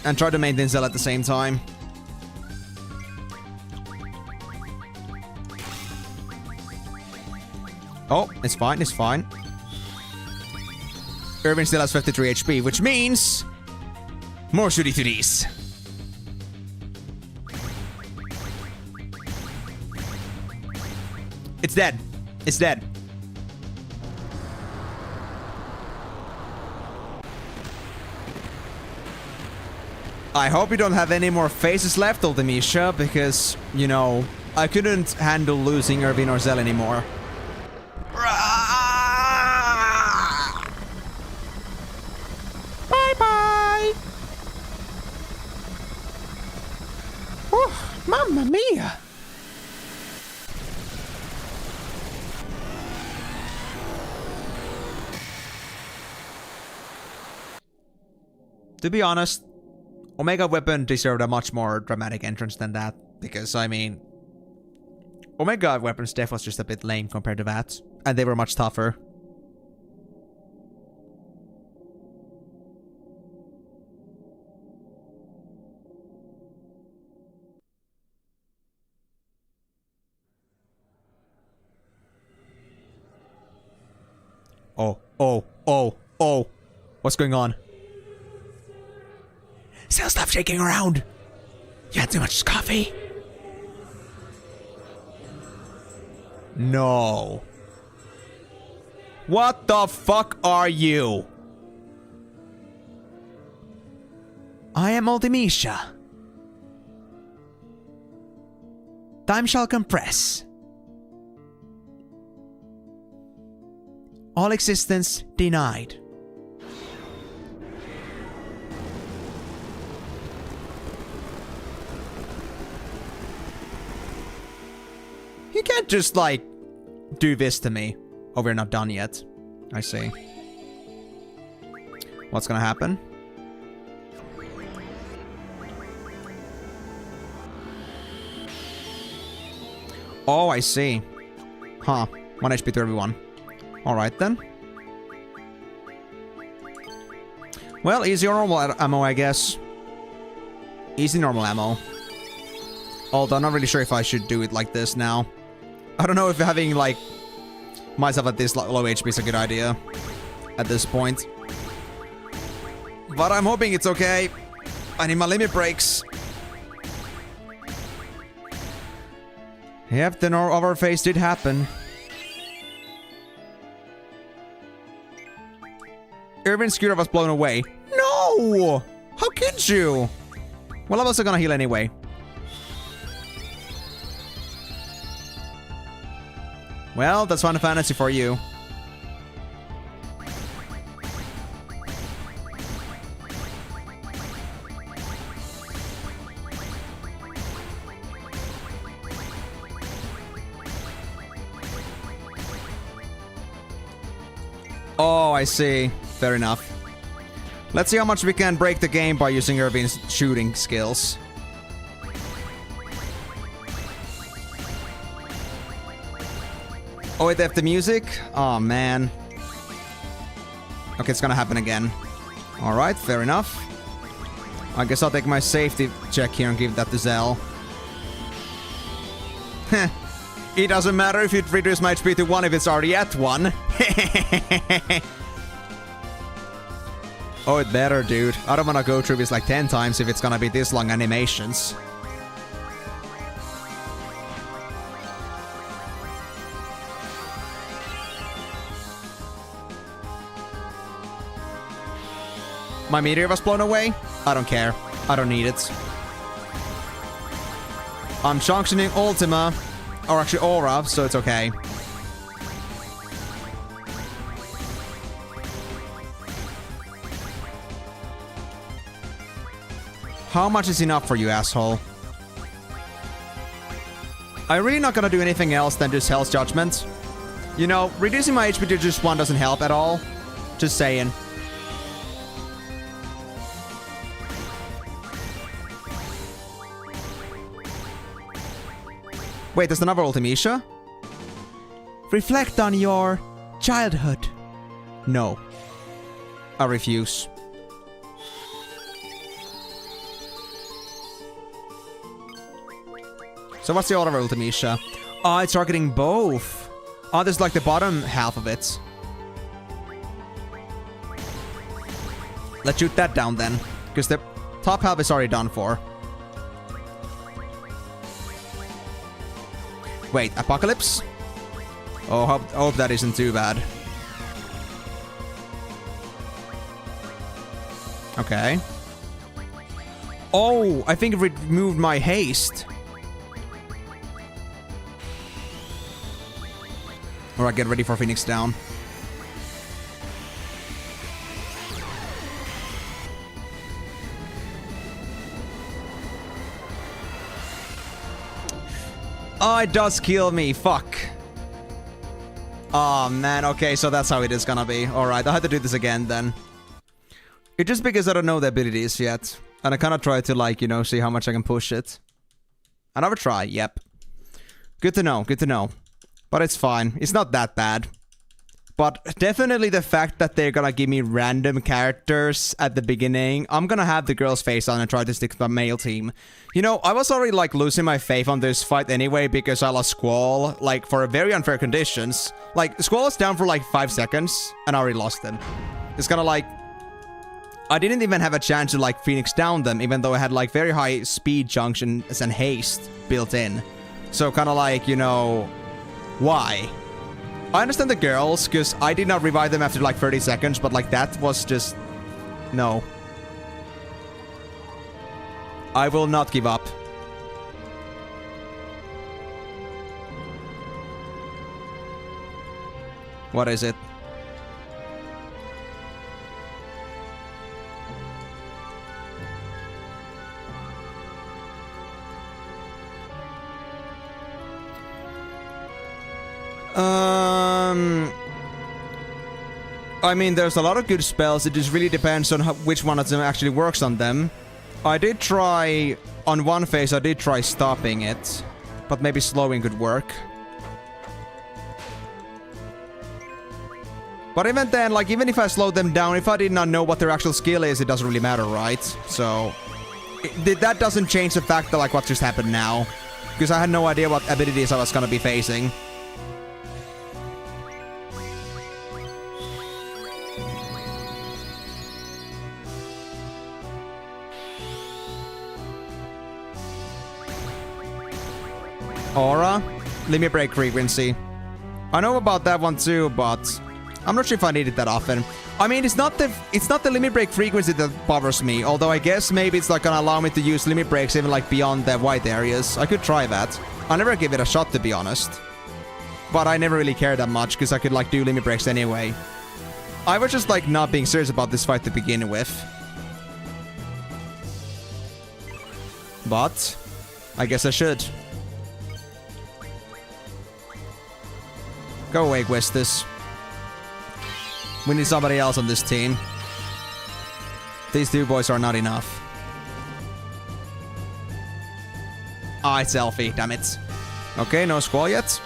And try to maintain Zell at the same time. Oh, it's fine, it's fine. Irvin still has 53 HP, which means... more shooty to these. It's dead. It's dead. I hope you don't have any more phases left, Ultimisha, because, you know, I couldn't handle losing Irvin or Zell anymore. Bye-bye! Oh, mamma mia! To be honest, Omega Weapon deserved a much more dramatic entrance than that, because, I mean, Omega Weapon's death was just a bit lame compared to that, and they were much tougher. Oh. What's going on? Still stop shaking around. You had too much coffee. No. What the fuck are you? I am Ultimisha. Time shall compress. All existence denied. You can't just, like, do this to me. Oh, we're not done yet. I see. What's gonna happen? Oh, I see. Huh. 1 HP to everyone. Alright then. Well, easy or normal ammo, I guess. Easy normal ammo. Although I'm not really sure if I should do it like this now. I don't know if having, like, myself at this low HP is a good idea at this point. But I'm hoping it's okay. I need my limit breaks. Yep, the other phase did happen. Irvin's scooter was blown away. No! How could you? Well, I'm also gonna heal anyway. Well, that's Final Fantasy for you. Oh, I see. Fair enough. Let's see how much we can break the game by using Irvin's shooting skills. Oh, wait, they have the music? Oh, man. Okay, it's gonna happen again. Alright, fair enough. I guess I'll take my safety check here and give that to Zell. Heh. It doesn't matter if you reduce my HP to 1 if it's already at 1. Oh, it better, dude. I don't wanna go through this like 10 times if it's gonna be this long animations. My meteor was blown away? I don't care. I don't need it. I'm junctioning Ultima, or actually Aura, so it's okay. How much is enough for you, asshole? I'm really not gonna do anything else than just Hell's Judgment. You know, reducing my HP to just 1 doesn't help at all. Just saying. Wait, there's another Ultimecia? Reflect on your childhood. No. I refuse. So what's the other Ultimecia? Oh, it's targeting both. Oh, there's like the bottom half of it. Let's shoot that down then. Because the top half is already done for. Wait, Apocalypse? Oh, hope that isn't too bad. Okay. Oh, I think it removed my haste. Alright, get ready for Phoenix down. Oh, it does kill me. Fuck. Oh, man. Okay, so that's how it is gonna be. Alright, I had to do this again then. It's just because I don't know the abilities yet. And I kind of try to, like, you know, see how much I can push it. Another try. Yep. Good to know. Good to know. But it's fine. It's not that bad. But definitely the fact that they're gonna give me random characters at the beginning. I'm gonna have the girl's face on and try to stick to my male team. You know, I was already like losing my faith on this fight anyway because I lost Squall, like for very unfair conditions. Like, Squall was down for like 5 seconds and I already lost him. It's kinda like... I didn't even have a chance to like Phoenix down them, even though I had like very high speed junctions and haste built in. So kinda like, you know... Why? I understand the girls, because I did not revive them after like 30 seconds, but like that was just... No. I will not give up. What is it? I mean, there's a lot of good spells. It just really depends on which one of them actually works on them. I did try... On one phase, I did try stopping it. But maybe slowing could work. But even then, like, even if I slowed them down, if I did not know what their actual skill is, it doesn't really matter, right? So... that doesn't change the fact that, like, what just happened now. Because I had no idea what abilities I was gonna be facing. Aura, limit break frequency. I know about that one too, but I'm not sure if I need it that often. I mean, it's not the limit break frequency that bothers me, although I guess maybe it's like gonna allow me to use limit breaks even like beyond the white areas. I could try that. I never give it a shot, to be honest. But I never really cared that much because I could like do limit breaks anyway. I was just like not being serious about this fight to begin with. But I guess I should. Go away, Questus. We need somebody else on this team. These two boys are not enough. Ah, it's Elfie, damn it. Okay, no Squall yet.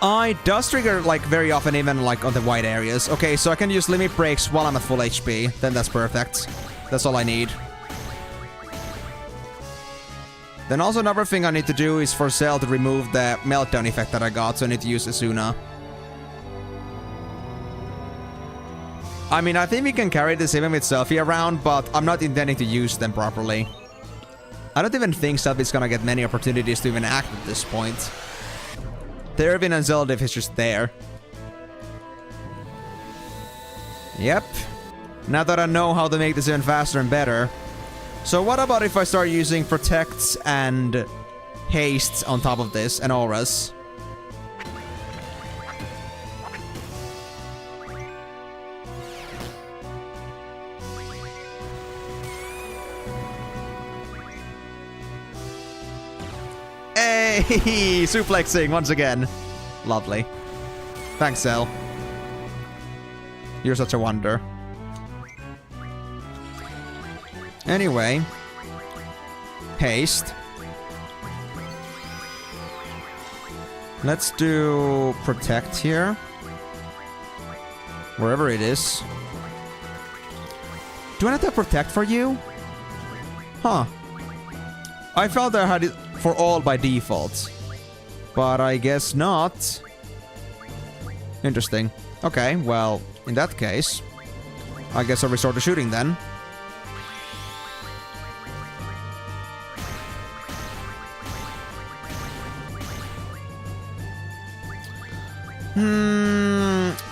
It does trigger, like, very often, even, like, on the white areas. Okay, so I can use limit breaks while I'm at full HP. Then that's perfect. That's all I need. Then also another thing I need to do is for Cell to remove the meltdown effect that I got, so I need to use Asuna. I mean, I think we can carry this even with Selfie around, but I'm not intending to use them properly. I don't even think Selfie's gonna get many opportunities to even act at this point. The Irvine and Zeldiff is just there. Yep. Now that I know how to make this even faster and better. So what about if I start using Protects and Hastes on top of this, and Auras? Hey, suplexing once again. Lovely. Thanks, Zell. You're such a wonder. Anyway. Haste. Let's do Protect here. Wherever it is. Do I have to Protect for you? Huh. I felt I had it for all by default. But I guess not. Interesting. Okay, well, in that case, I guess I'll resort to shooting then.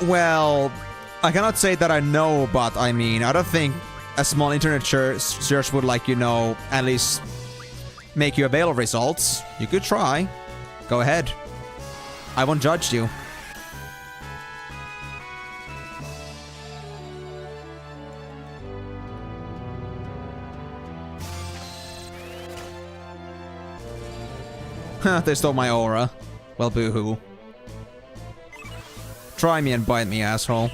Well, I cannot say that I know, but I mean, I don't think a small internet search would, like, you know, at least make you avail of results. You could try. Go ahead. I won't judge you. They stole my aura. Well, boo-hoo. Try me and bite me, asshole.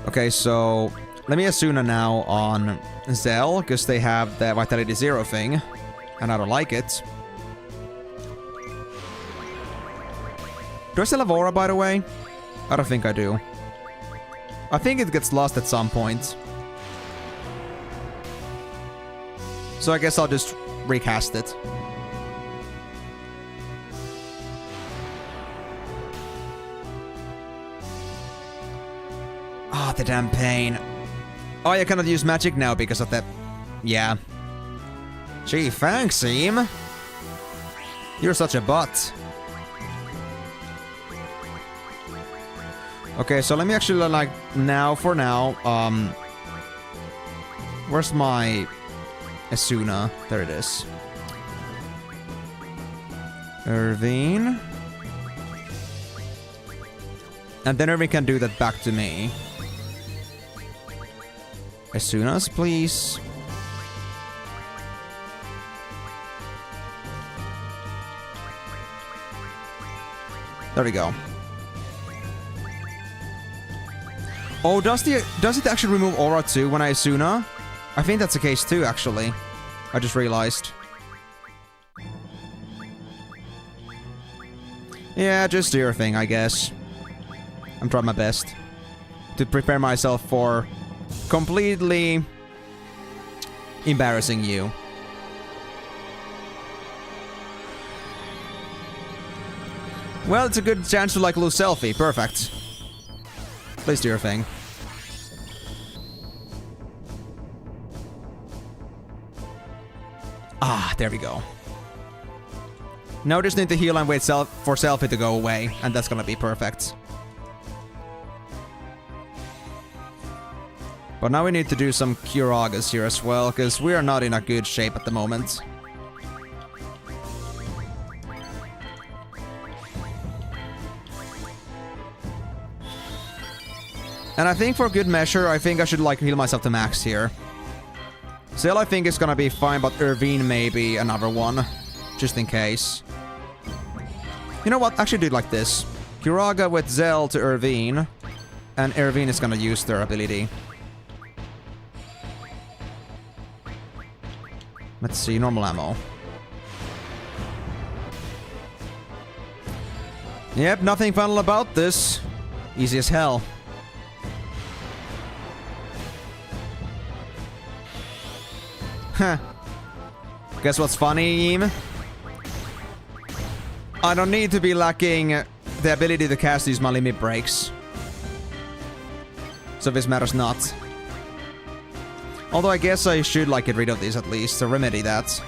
Okay, so let me Asuna now on Zell, because they have the Vitality 0 thing, and I don't like it. Do I still have aura, by the way? I don't think I do. I think it gets lost at some point. So I guess I'll just recast it. Ah, the damn pain. Oh, I cannot use magic now because of that. Yeah. Gee, thanks, Eam. You're such a butt. Okay, so let me actually, like, for now, where's my Asuna? There it is. Irvine. And then Irvine can do that back to me. Asunas, please. There we go. Oh, does it actually remove aura too when I Asuna? I think that's the case too, actually. I just realized. Yeah, just do your thing, I guess. I'm trying my best to prepare myself for completely embarrassing you. Well, it's a good chance to, like, lose Selfie. Perfect. Please do your thing. Ah, there we go. Now I just need to heal and wait for Selfie to go away, and that's gonna be perfect. But now we need to do some Curagas here as well, because we are not in a good shape at the moment. And I think for good measure, I think I should, like, heal myself to max here. Zell, I think, is gonna be fine, but Irvine maybe another one. Just in case. You know what? Actually do it like this. Curaga with Zell to Irvine. And Irvine is gonna use their ability. Let's see, normal ammo. Yep, nothing final about this. Easy as hell. Huh. Guess what's funny, Eam? I don't need to be lacking the ability to cast these my limit breaks. So this matters not. Although I guess I should like get rid of these at least to remedy that.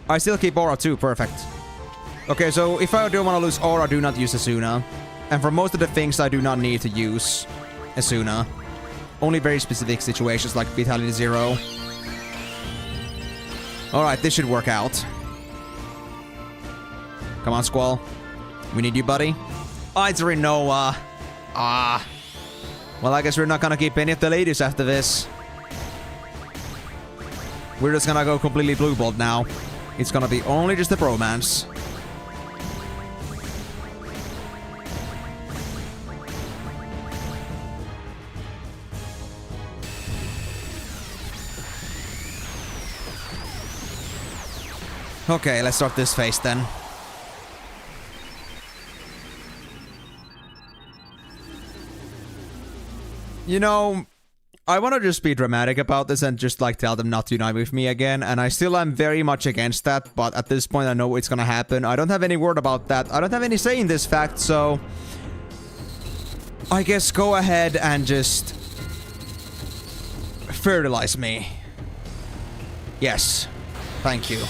I still keep Aura too, perfect. Okay, so if I do want to lose Aura, do not use Asuna. And for most of the things I do not need to use Asuna. Only very specific situations like Vitality 0. Alright, this should work out. Come on, Squall. We need you, buddy. Oh, it's Rinoa. Well, I guess we're not gonna keep any of the ladies after this. We're just gonna go completely blue bolt now. It's gonna be only just the bromance. Okay, let's start this phase then. You know, I want to just be dramatic about this and just like tell them not to unite with me again, and I still am very much against that, but at this point I know it's gonna happen. I don't have any word about that. I don't have any say in this fact, so I guess go ahead and just fertilize me. Yes. Thank you.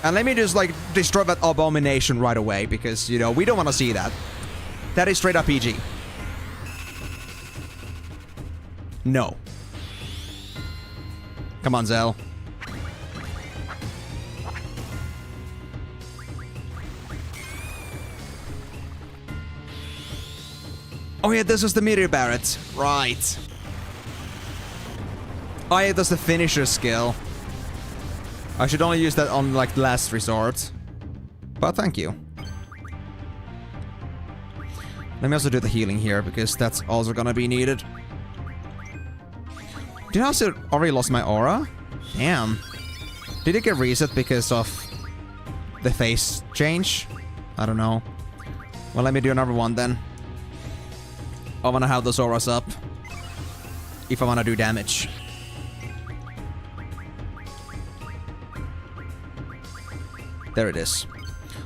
And let me just like destroy that abomination right away, because, you know, we don't want to see that. That is straight up PG. No. Come on, Zell. Oh yeah, this was the Meteor Barret. Right. Oh yeah, that's the finisher skill. I should only use that on, like, last resort. But thank you. Let me also do the healing here, because that's also gonna be needed. Did I also already lost my aura? Damn. Did it get reset because of the face change? I don't know. Well, let me do another one then. I wanna have those auras up. If I wanna do damage. There it is.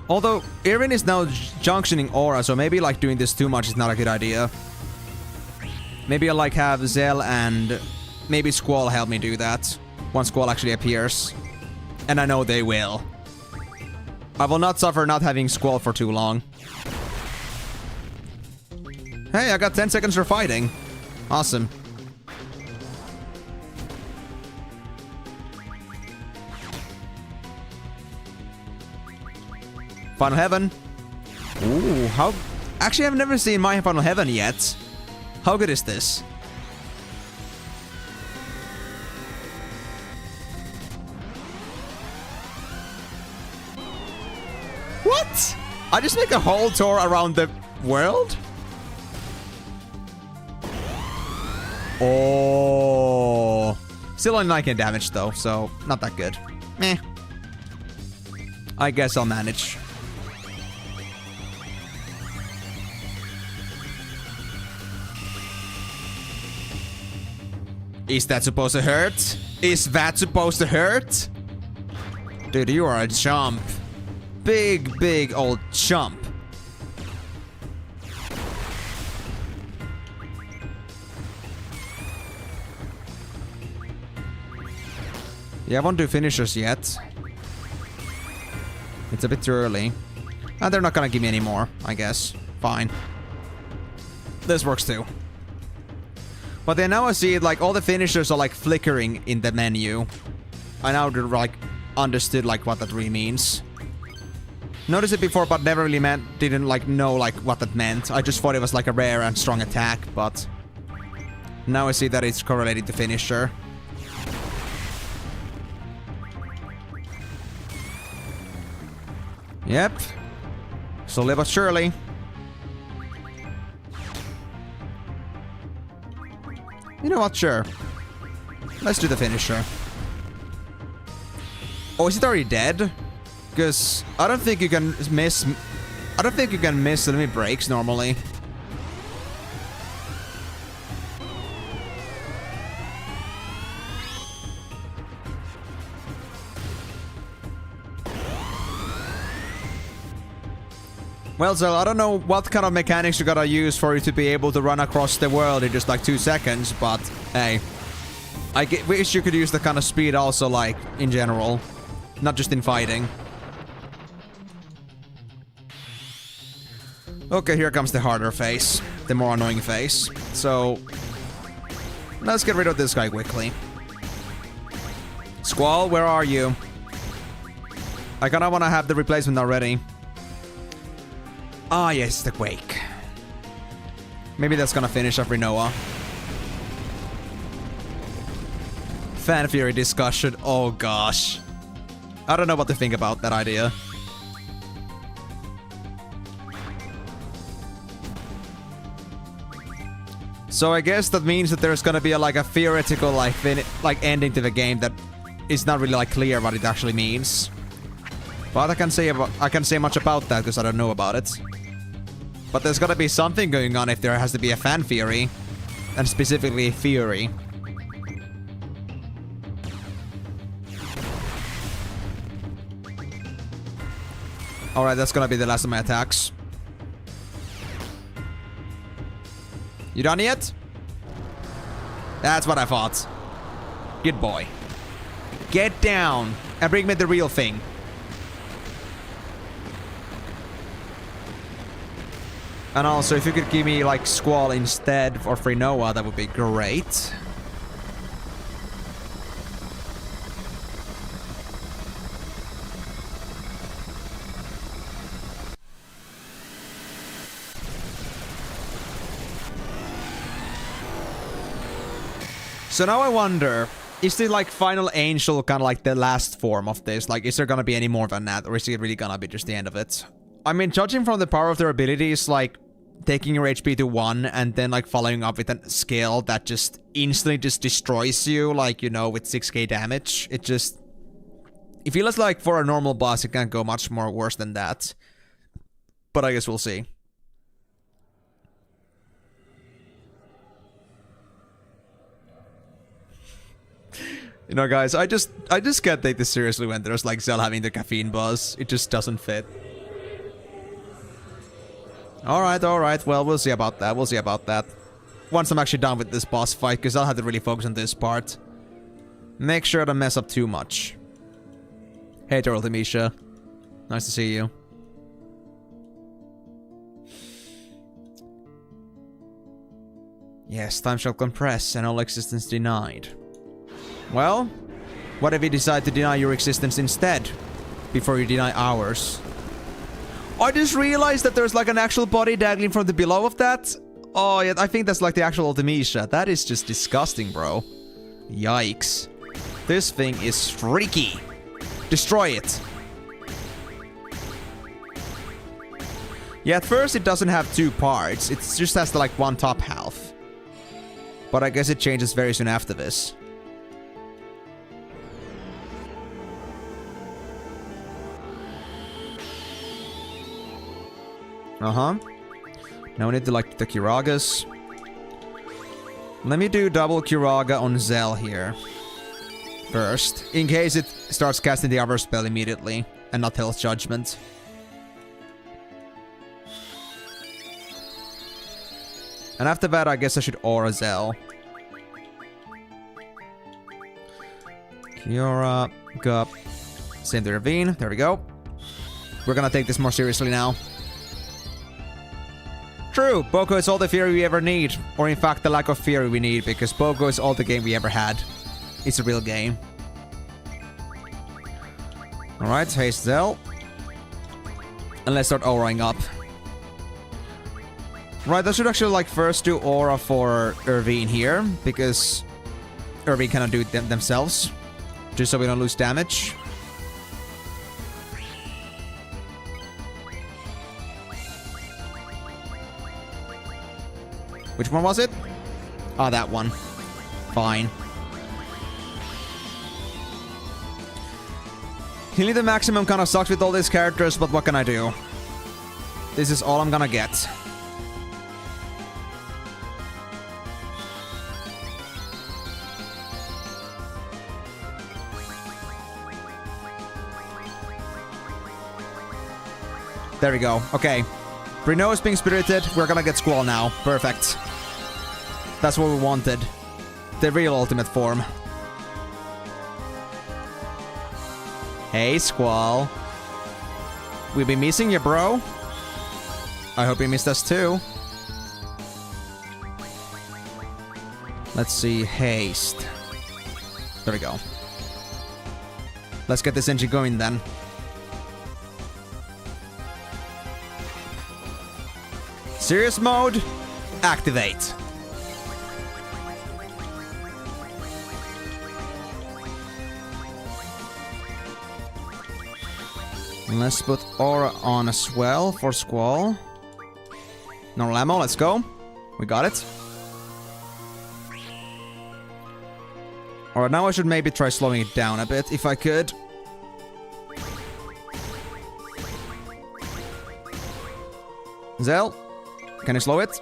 Although, Erin is now junctioning aura, so maybe like doing this too much is not a good idea. Maybe I like have Zell and maybe Squall help me do that. Once Squall actually appears. And I know they will. I will not suffer not having Squall for too long. Hey, I got 10 seconds for fighting. Awesome. Final Heaven. Ooh, how... Actually, I've never seen my Final Heaven yet. How good is this? What? I just make a whole tour around the world? Oh. Still only 9k damage though, so not that good. Meh. I guess I'll manage. Is that supposed to hurt? Is that supposed to hurt? Dude, you are a chump. Big, big old chump. Yeah, I won't do finishers yet. It's a bit too early. And they're not gonna give me any more, I guess. Fine. This works too. But then now I see it, like, all the finishers are, like, flickering in the menu. I now, like, understood, like, what that really means. Noticed it before, but never really didn't, like, know, like, what that meant. I just thought it was, like, a rare and strong attack, but... Now I see that it's correlated to finisher. Yep. Slowly but surely. You know what? Sure. Let's do the finisher. Oh, is it already dead? Because I don't think you can miss... I don't think you can miss enemy breaks normally. Well, so I don't know what kind of mechanics you gotta use for you to be able to run across the world in just like 2 seconds, but hey. I wish you could use that kind of speed also, like, in general. Not just in fighting. Okay, here comes the harder phase. The more annoying phase. So, let's get rid of this guy quickly. Squall, where are you? I kinda wanna have the replacement already. Ah, yes, the Quake. Maybe that's gonna finish off Rinoa. Fan Fury discussion. Oh, gosh. I don't know what to think about that idea. So I guess that means that there's gonna be a theoretical like ending to the game that is not really like clear what it actually means. But I can't say much about that because I don't know about it. But there's gotta be something going on if there has to be a fan theory, and specifically theory. Alright, that's gonna be the last of my attacks. You done yet? That's what I thought. Good boy. Get down and bring me the real thing. And also, if you could give me, like, Squall instead of Rinoa, that would be great. So now I wonder, is the, like, final angel kind of like the last form of this? Like, is there gonna be any more than that? Or is it really gonna be just the end of it? I mean, judging from the power of their abilities, like, taking your HP to 1 and then, like, following up with a skill that just instantly just destroys you, like, you know, with 6k damage. It just... It feels like for a normal boss, it can't go much more worse than that. But I guess we'll see. You know, guys, I just can't take this seriously when there's, like, Zell having the caffeine buzz. It just doesn't fit. Alright, alright. Well, we'll see about that. We'll see about that. Once I'm actually done with this boss fight, because I'll have to really focus on this part. Make sure to mess up too much. Hey, Dorothy Misha. Nice to see you. Yes, time shall compress and all existence denied. Well, what if we decide to deny your existence instead? Before you deny ours? I just realized that there's like an actual body dangling from the below of that. Oh yeah, I think that's like the actual Ultimecia. That is just disgusting, bro. Yikes. This thing is freaky. Destroy it. Yeah, at first it doesn't have 2 parts. It just has the, like, 1 top half. But I guess it changes very soon after this. Uh-huh. Now we need to, like, the Kiragas. Let me do double Kiraga on Zell here. First. In case it starts casting the other spell immediately. And not Hell's Judgment. And after that, I guess I should aura Zell. Kiora, Gup, send the Ravine. There we go. We're gonna take this more seriously now. True, Boko is all the fury we ever need. Or in fact, the lack of fury we need, because Boko is all the game we ever had. It's a real game. Alright, haste Zell. And let's start auraing up. Right, I should actually, like, first do aura for Irvine here, because Irvine cannot do it themselves. Just so we don't lose damage. Which one was it? Ah, that one. Fine. Healing the maximum kind of sucks with all these characters, but what can I do? This is all I'm gonna get. There we go. Okay. Brino is being spirited. We're gonna get Squall now. Perfect. That's what we wanted. The real ultimate form. Hey, Squall. We've been missing you, bro. I hope you missed us too. Let's see. Haste. There we go. Let's get this engine going then. Serious mode. Activate. Let's put aura on as well for Squall. Normal ammo, let's go. We got it. Alright, now I should maybe try slowing it down a bit, if I could. Zell, can you slow it?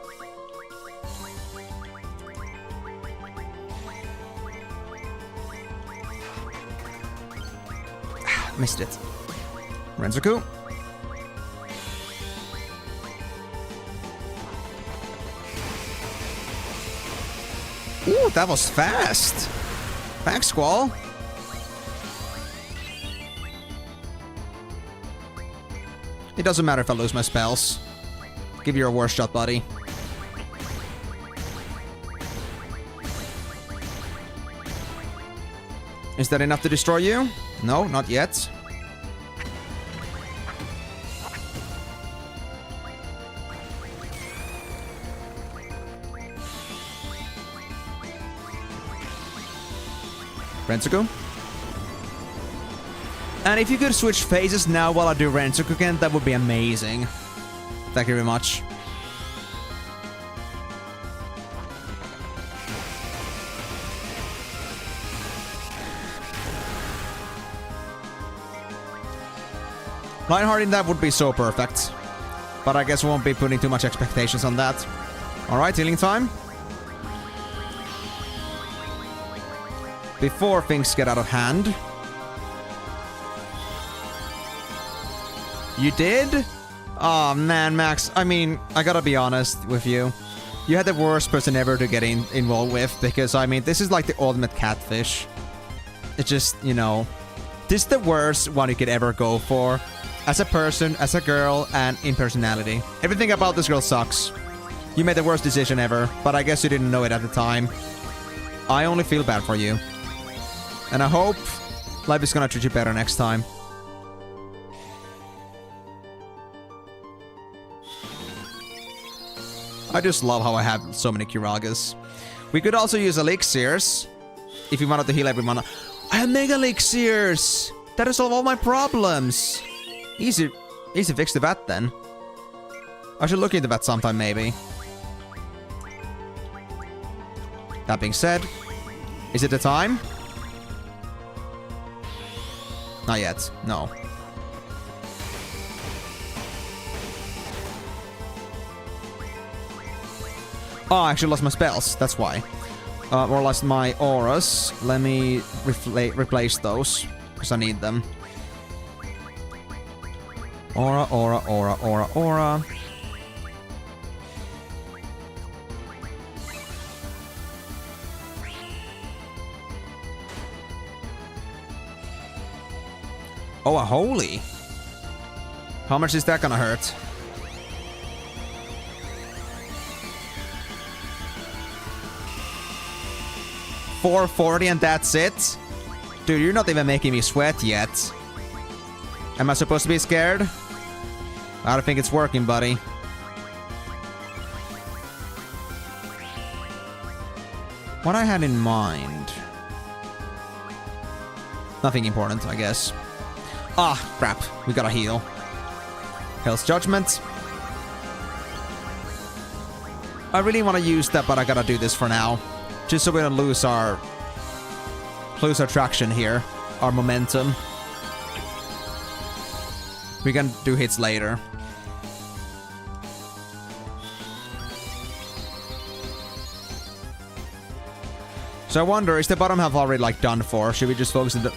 Missed it. Renzoku. Ooh, that was fast. Thanks, Squall. It doesn't matter if I lose my spells. Give you your worst shot, buddy. Is that enough to destroy you? No, not yet. Renzoku. And if you could switch phases now while I do Renzoku again, that would be amazing. Thank you very much. Lionheart in that would be so perfect. But I guess we won't be putting too much expectations on that. Alright, healing time. Before things get out of hand. You did? Oh man, Max. I mean, I gotta be honest with you. You had the worst person ever to get involved with, because, I mean, this is like the ultimate catfish. It's just, you know... This is the worst one you could ever go for. As a person, as a girl, and in personality. Everything about this girl sucks. You made the worst decision ever, but I guess you didn't know it at the time. I only feel bad for you. And I hope life is gonna treat you better next time. I just love how I have so many Kiragas. We could also use elixirs. If you wanted to heal everyone. I have mega elixirs! That'll solve all my problems! Easy fix to that then. I should look into that sometime maybe. That being said, is it the time? Not yet, no. Oh, I actually lost my spells, that's why. Or lost my auras. Let me replace those, because I need them. Aura, aura, aura, aura, aura. Oh, a holy. How much is that gonna hurt? $440 and that's it? Dude, you're not even making me sweat yet. Am I supposed to be scared? I don't think it's working, buddy. What I had in mind... Nothing important, I guess. Ah, crap. We gotta heal. Hell's Judgment. I really want to use that, but I gotta do this for now. Just so we don't lose our traction here. Our momentum. We can do hits later. So I wonder, is the bottom half already like done for? Should we just focus on the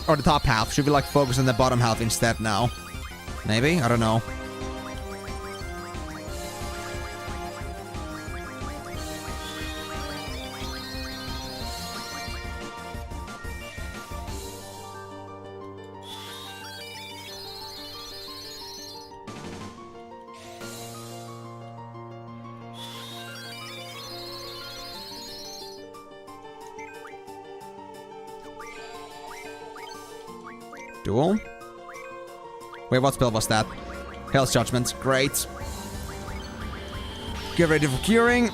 or the top half? Should we like focus on the bottom half instead now? Maybe? I don't know. Duel. Wait, what spell was that? Hell's Judgment. Great. Get ready for curing.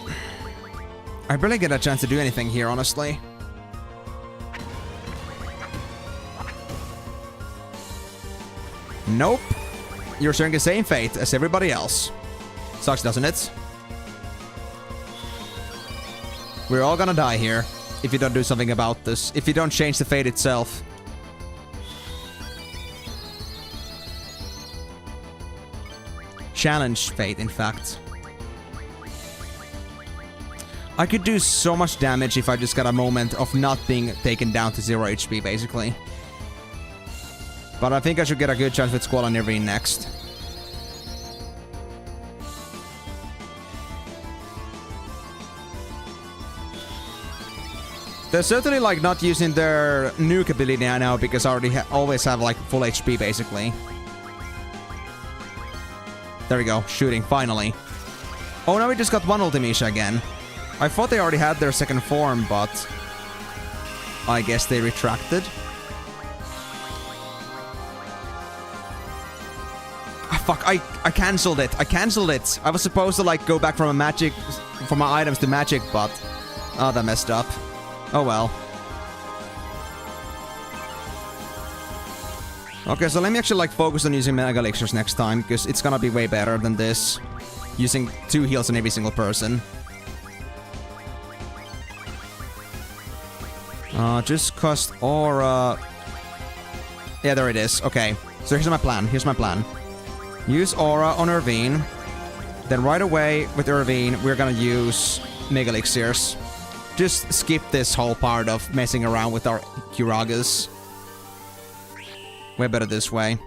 I barely get a chance to do anything here, honestly. Nope. You're sharing the same fate as everybody else. Sucks, doesn't it? We're all gonna die here if you don't do something about this. If you don't change the fate itself. Challenge fate, in fact. I could do so much damage if I just got a moment of not being taken down to 0 HP, basically. But I think I should get a good chance with Squall and Nervine next. They're certainly, like, not using their nuke ability now because I already always have, like, full HP, basically. There we go. Shooting, finally. Oh, now we just got one Ultimecia again. I thought they already had their second form, but I guess they retracted. Ah, fuck, I cancelled it. I cancelled it. I was supposed to, like, go back from my items to magic, but... Oh, that messed up. Oh, well. Okay, so let me actually, like, focus on using Mega Elixirs next time, because it's gonna be way better than this. Using 2 heals on every single person. Just cost aura... Yeah, there it is. Okay. So here's my plan. Here's my plan. Use aura on Irvine. Then right away with Irvine, we're gonna use Mega Elixirs. Just skip this whole part of messing around with our Kiragas. Way better this way.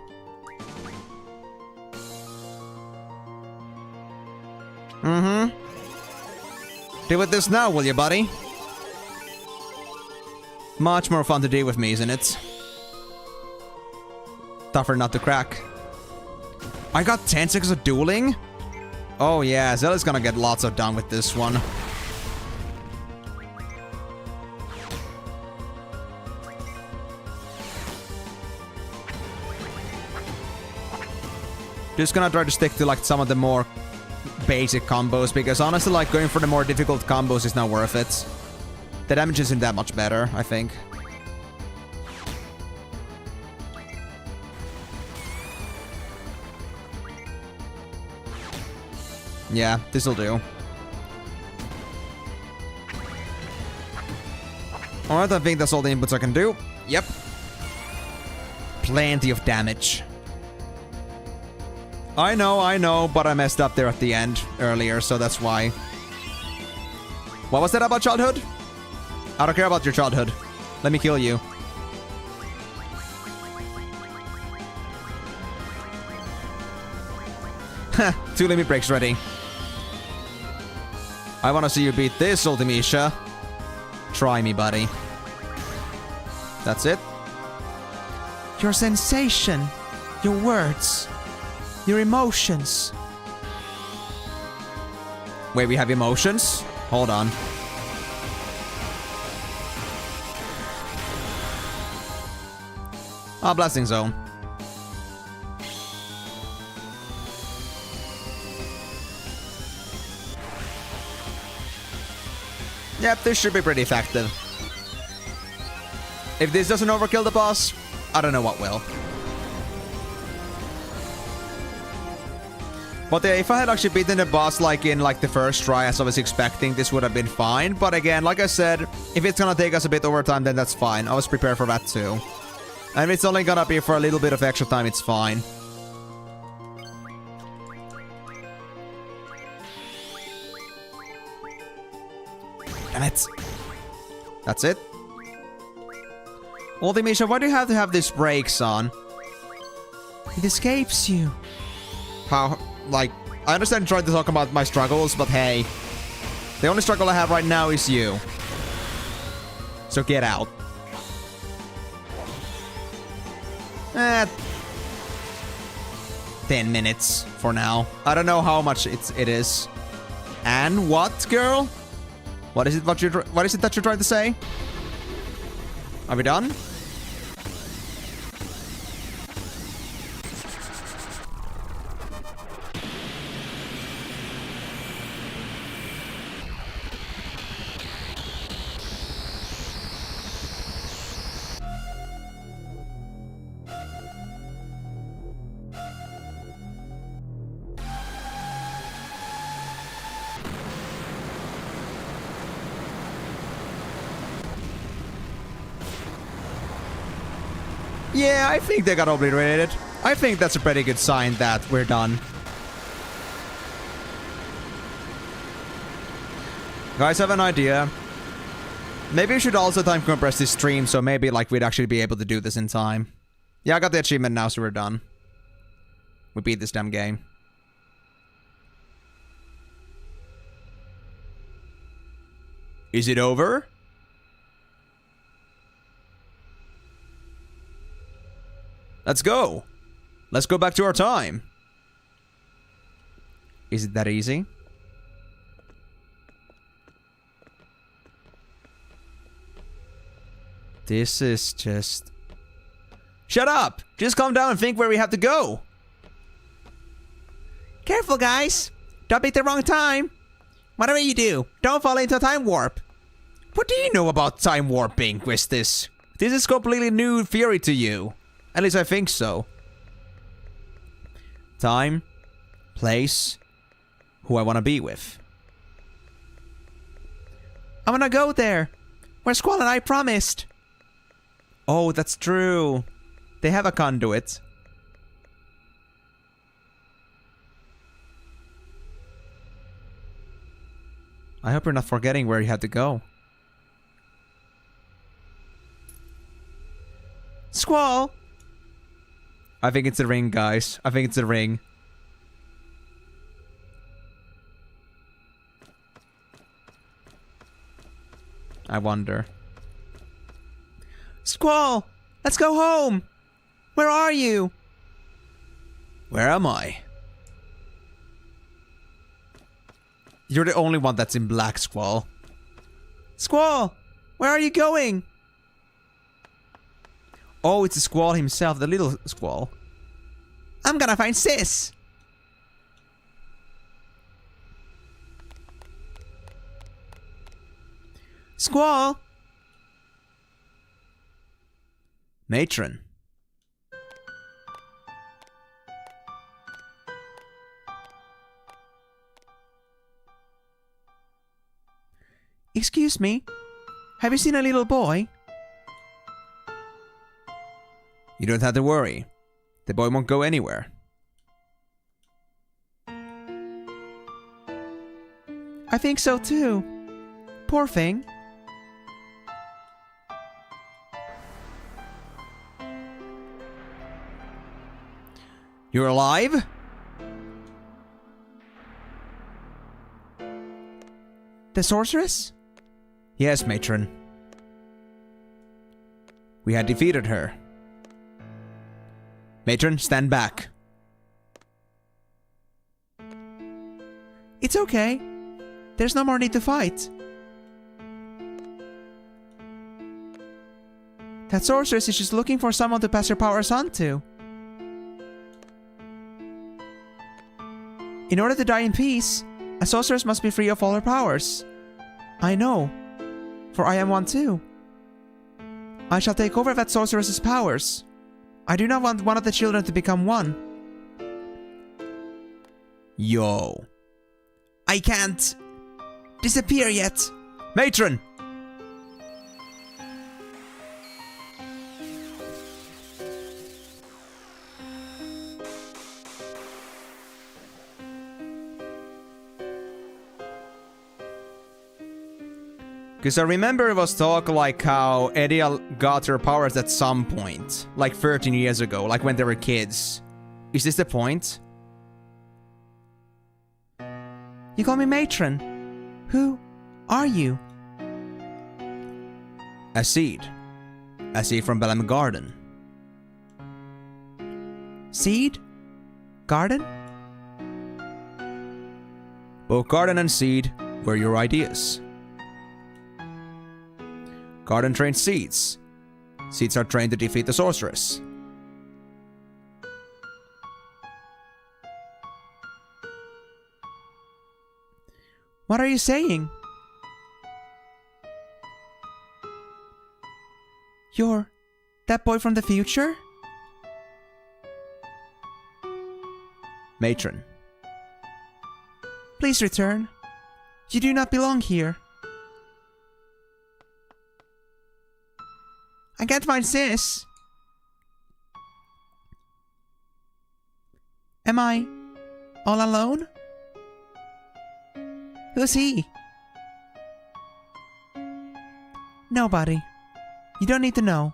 Deal with this now, will you, buddy? Much more fun to deal with me, isn't it? Tougher not to crack. I got 10 seconds of dueling? Oh yeah, Zelda's gonna get lots of done with this one. Just gonna try to stick to, like, some of the more basic combos, because honestly, like, going for the more difficult combos is not worth it. The damage isn't that much better, I think. Yeah, this'll do. Alright, I think that's all the inputs I can do. Yep. Plenty of damage. I know, but I messed up there at the end earlier, so that's why. What was that about childhood? I don't care about your childhood. Let me kill you. Heh, 2 limit breaks ready. I wanna see you beat this, Ultimecia. Try me, buddy. That's it. Your sensation. Your words. Your emotions. Wait, we have emotions? Hold on. Ah, Blasting Zone. Yep, this should be pretty effective. If this doesn't overkill the boss, I don't know what will. But if I had actually beaten the boss, like, in, like, the first try, as I was expecting, this would have been fine. But again, like I said, if it's gonna take us a bit over time, then that's fine. I was prepared for that too. And if it's only gonna be for a little bit of extra time, it's fine. Damn it. That's it. Ultimecia, why do you have to have these brakes on? It escapes you. How... Like, I understand trying to talk about my struggles, but hey. The only struggle I have right now is you. So get out. 10 minutes for now. I don't know how much it is. And what, girl? What is it that you're trying to say? Are we done? Yeah, I think they got obliterated. I think that's a pretty good sign that we're done. Guys, I have an idea. Maybe we should also time compress this stream, so maybe like we'd actually be able to do this in time. Yeah, I got the achievement now, so we're done. We beat this damn game. Is it over? Let's go. Let's go back to our time. Is it that easy? This is just... Shut up! Just calm down and think where we have to go. Careful, guys. Don't pick the wrong time. Whatever you do, don't fall into a time warp. What do you know about time warping, Quistis? This is completely new theory to you. At least I think so. Time, place, who I want to be with. I want to go there, where Squall and I promised. Oh, that's true. They have a conduit. I hope you're not forgetting where you had to go. Squall! I think it's a ring, guys. I think it's a ring. I wonder. Squall! Let's go home! Where are you? Where am I? You're the only one that's in black, Squall. Squall! Where are you going? Oh, it's the Squall himself, the little Squall. I'm gonna find Sis! Squall! Matron. Excuse me, have you seen a little boy? You don't have to worry. The boy won't go anywhere. I think so too. Poor thing. You're alive? The sorceress? Yes, matron. We had defeated her. Matron, stand back. It's okay. There's no more need to fight. That sorceress is just looking for someone to pass her powers on to. In order to die in peace, a sorceress must be free of all her powers. I know, for I am one too. I shall take over that sorceress's powers. I do not want one of the children to become one. Yo. I can't disappear yet. Matron! Because I remember it was talk like how Edia got her powers at some point. Like 13 years ago, like when they were kids. Is this the point? You call me Matron. Who are you? A seed. A seed from Belem Garden. Seed? Garden? Both garden and seed were your ideas. Garden trains seeds. Seeds are trained to defeat the sorceress. What are you saying? You're that boy from the future? Matron. Please return. You do not belong here. I can't find Sis. Am I all alone? Who's he? Nobody. You don't need to know.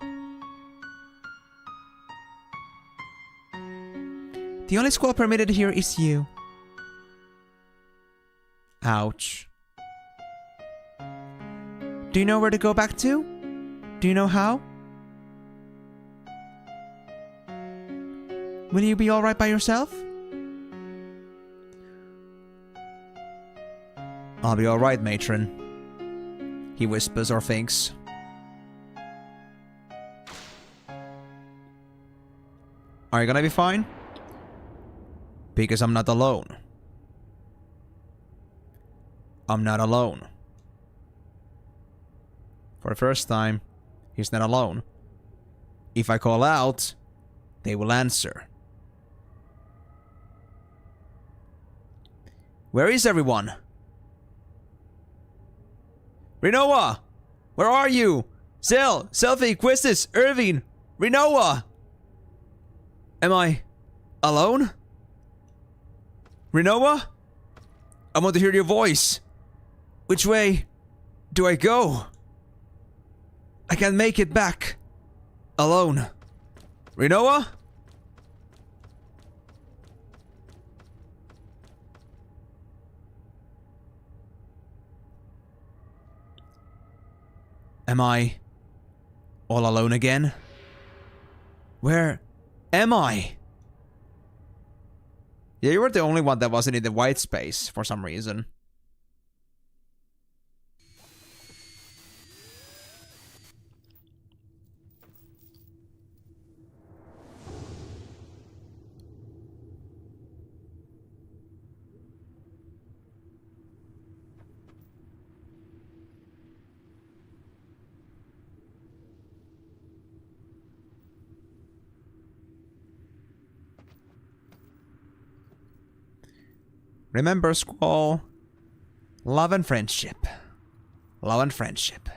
The only squall permitted here is you. Ouch. Do you know where to go back to? Do you know how? Will you be alright by yourself? I'll be alright, matron. He whispers or thinks. Are you gonna be fine? Because I'm not alone. I'm not alone. For the first time, he's not alone. If I call out, they will answer. Where is everyone? Rinoa! Where are you? Zell, Selfie, Quistis, Irvine, Rinoa! Am I alone? Rinoa? I want to hear your voice. Which way do I go? I can't make it back. Alone. Rinoa? Am I all alone again? Where am I? Yeah, you were the only one that wasn't in the white space for some reason. Remember, Squall. Love and friendship. Love and friendship.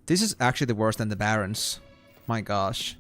This is actually worse than the Barons. My gosh.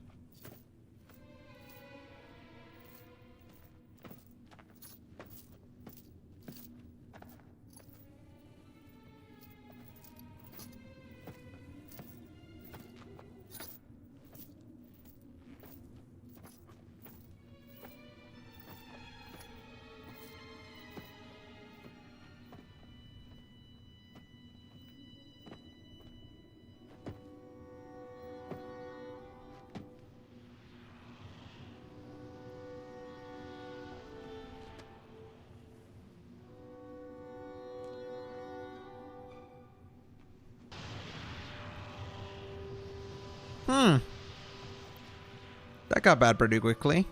That got bad pretty quickly.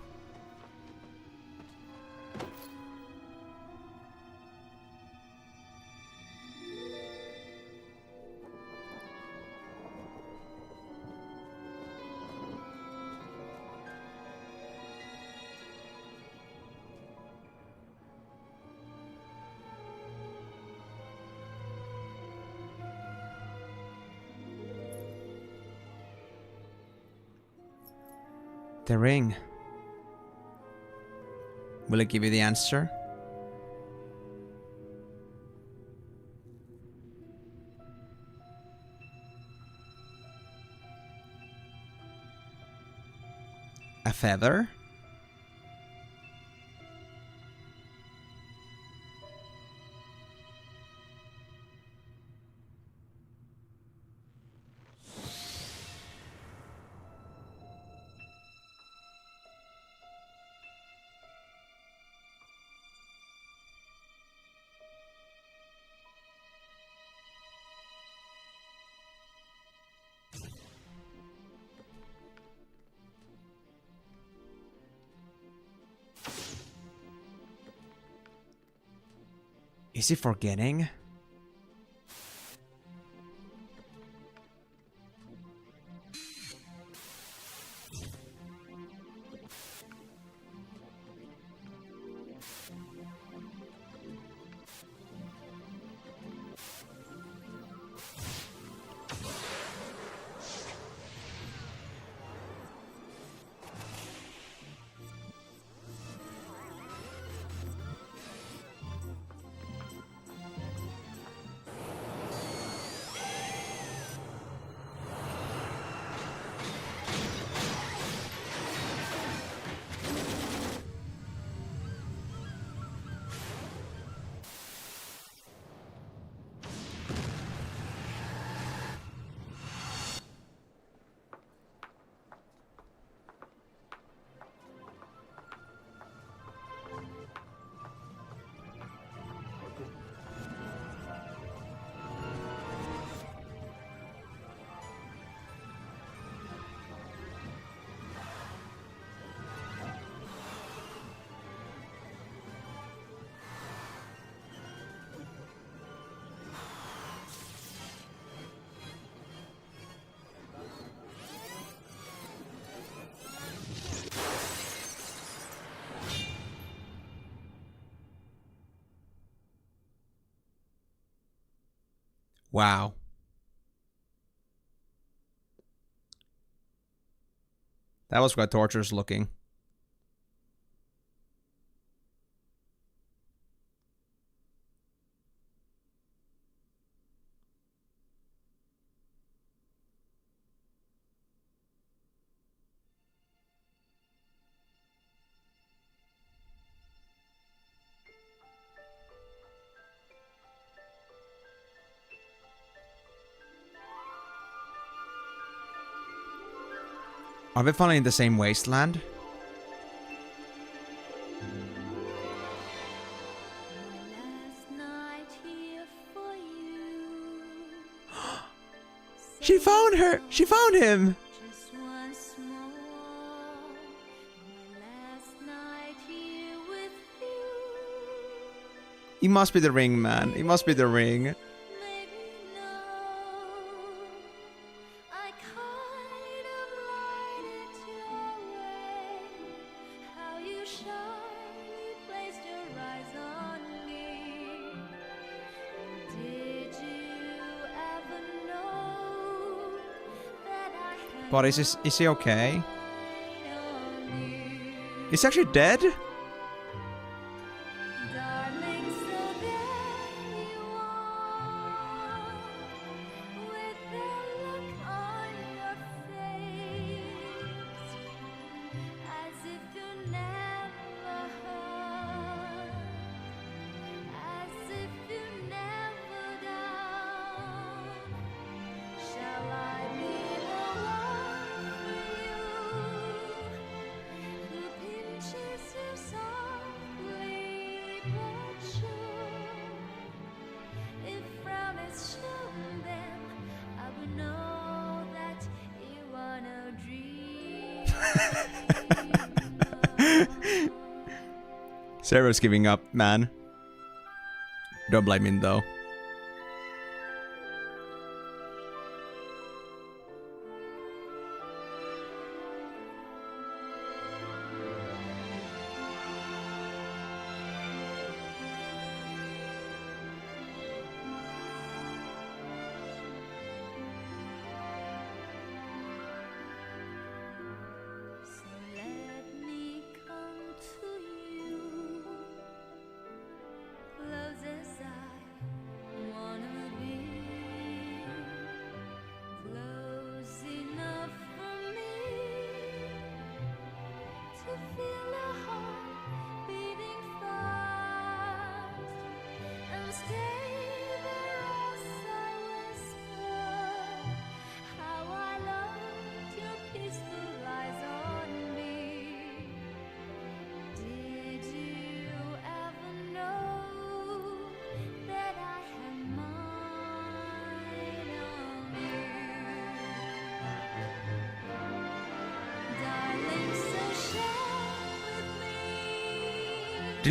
The ring. Will it give you the answer? A feather? Is he forgetting? Wow. That was quite torturous looking. Are we finally in the same wasteland? She found her! She found him! He must be the ring, man. He must be the ring. But is he okay? Is he actually dead? Sarah's giving up, man. Don't blame him though.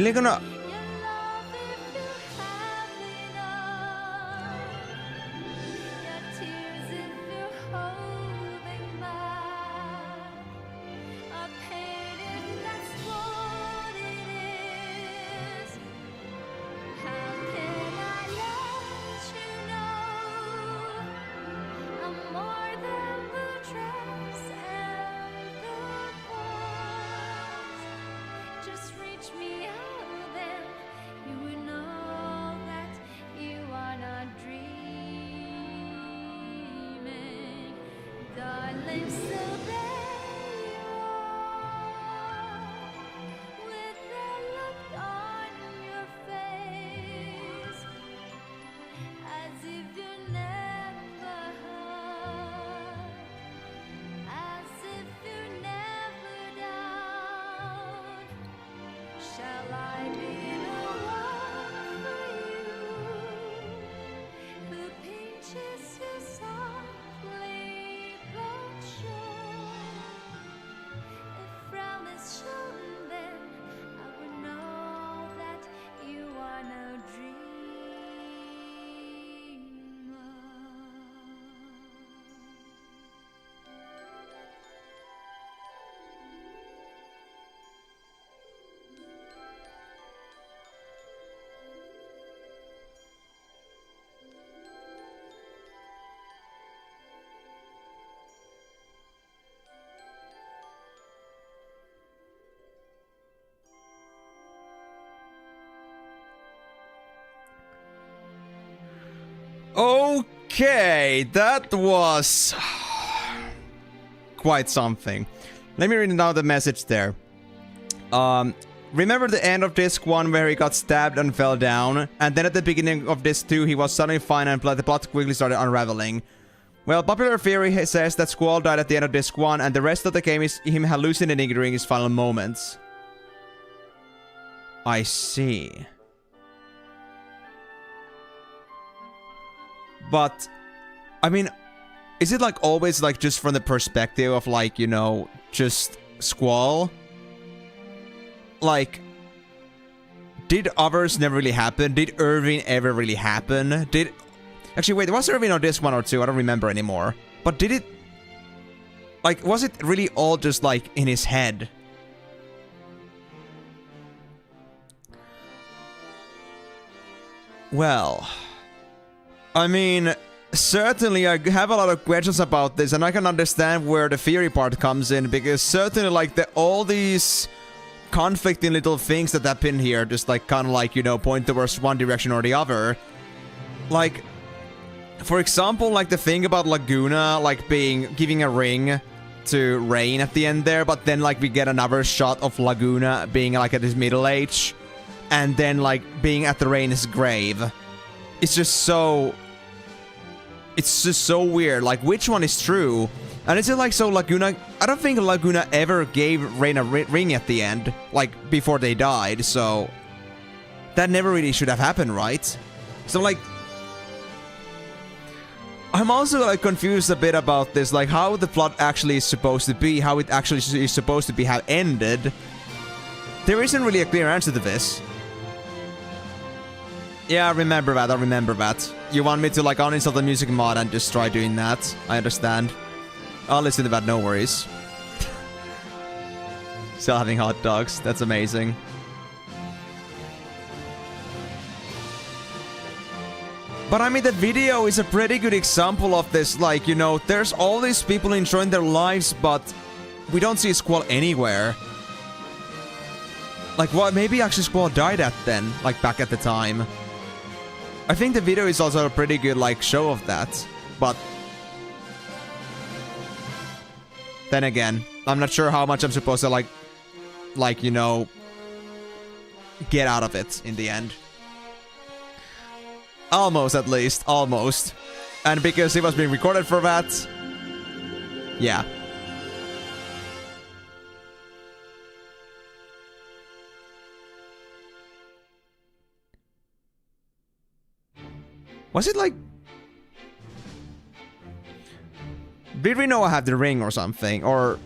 They're gonna... Okay, that was quite something. Let me read now the message there. Remember the end of disc 1 where he got stabbed and fell down? And then at the beginning of disc 2 he was suddenly fine and the plot quickly started unraveling. Well, popular theory says that Squall died at the end of disc 1 and the rest of the game is him hallucinating during his final moments. I see. But, I mean, is it like always like just from the perspective of like, you know, just Squall? Like, did others never really happen? Did Irving ever really happen? Did... Actually, wait, was Irving on disc 1 or 2? I don't remember anymore. But did it... Like, was it really all just like in his head? Well... I mean... Certainly, I have a lot of questions about this, and I can understand where the theory part comes in, because certainly, like, all these conflicting little things that happen here just, like, kind of, like, you know, point towards one direction or the other. Like, for example, like, the thing about Laguna, like, giving a ring to Rain at the end there, but then, like, we get another shot of Laguna being, like, at his middle age, and then, like, being at the Rain's grave. It's just so... It's just so weird, like, which one is true? And is it like, so Laguna... I don't think Laguna ever gave Rain a ring at the end, like, before they died, so... That never really should have happened, right? So, like... I'm also, like, confused a bit about this, like, how the plot actually is supposed to be, how it actually is supposed to be, how ended. There isn't really a clear answer to this. Yeah, I remember that. You want me to, like, uninstall the music mod and just try doing that? I understand. I'll listen to that, no worries. Still having hot dogs. That's amazing. But I mean, the video is a pretty good example of this. Like, you know, there's all these people enjoying their lives, but we don't see Squall anywhere. Like, what? Maybe actually Squall died at then, like, back at the time. I think the video is also a pretty good, like, show of that, but... Then again, I'm not sure how much I'm supposed to, like, you know... get out of it in the end. Almost, at least. Almost. And because it was being recorded for that... Yeah. Was it like... Did Rinoa have the ring or something? Or...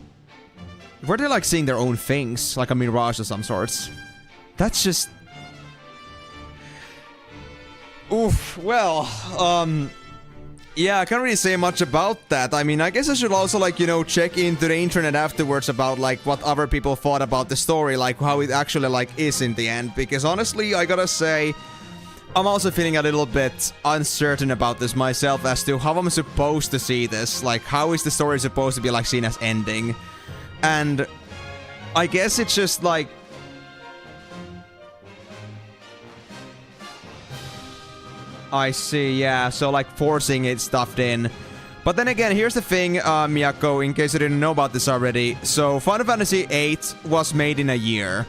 Were they like seeing their own things? Like a mirage of some sorts? That's just... Oof, well, yeah, I can't really say much about that. I mean, I guess I should also, like, you know, check into the internet afterwards about, like, what other people thought about the story, like, how it actually, like, is in the end. Because honestly, I gotta say... I'm also feeling a little bit uncertain about this myself as to how I'm supposed to see this. Like, how is the story supposed to be, like, seen as ending? And I guess it's just, like... I see, yeah. So, like, forcing it stuffed in. But then again, here's the thing, Miyako, in case you didn't know about this already. So, Final Fantasy VIII was made in a year.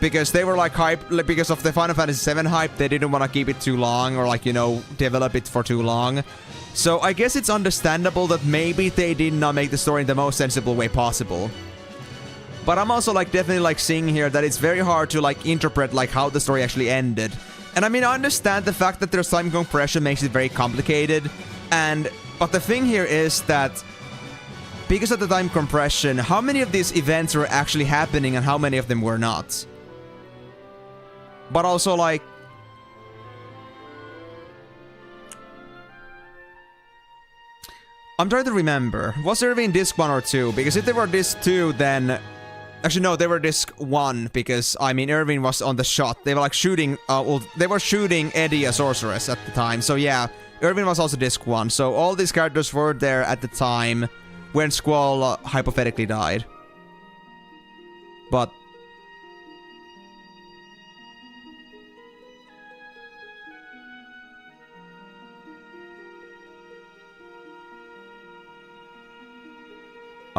Because they were, like, hyped, because of the Final Fantasy VII hype, they didn't want to keep it too long, or, like, you know, develop it for too long. So, I guess it's understandable that maybe they did not make the story in the most sensible way possible. But I'm also, like, definitely, like, seeing here that it's very hard to, like, interpret, like, how the story actually ended. And, I mean, I understand the fact that there's time compression makes it very complicated, but the thing here is that because of the time compression, how many of these events were actually happening and how many of them were not? But also, like... I'm trying to remember. Was there even disc 1 or 2? Because if they were disc 2, then... Actually, no, they were disc 1, because, I mean, Irving was on the shot. They were, like, shooting... well, they were shooting Eddie, a sorceress, at the time. So, yeah, Irving was also disc 1. So, all these characters were there at the time when Squall hypothetically died. But...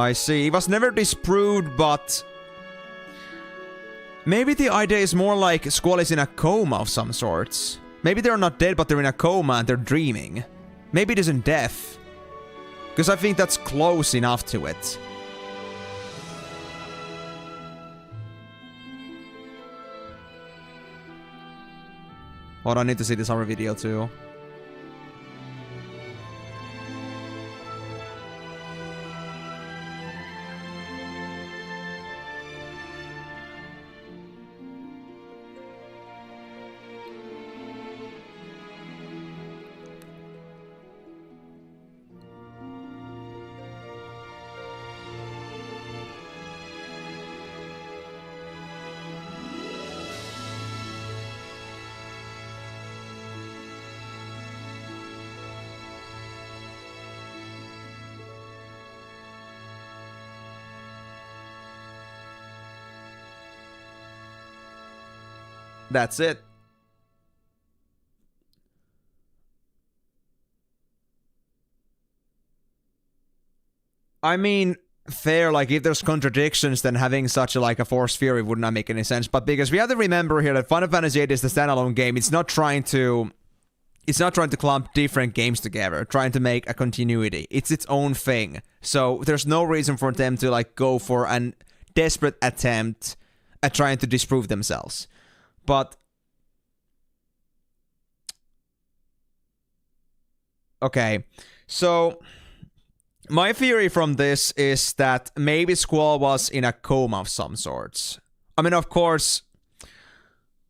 I see. It was never disproved, but... maybe the idea is more like Squall is in a coma of some sorts. Maybe they're not dead, but they're in a coma and they're dreaming. Maybe it isn't death. Because I think that's close enough to it. Hold on, I need to see this other video too. That's it. I mean, fair, like, if there's contradictions, then having such a, like, a force fury would not make any sense. But because we have to remember here that Final Fantasy VIII is the standalone game, it's not trying to clump different games together, trying to make a continuity. It's its own thing. So there's no reason for them to, like, go for a desperate attempt at trying to disprove themselves. But... okay, so... my theory from this is that maybe Squall was in a coma of some sorts. I mean, of course,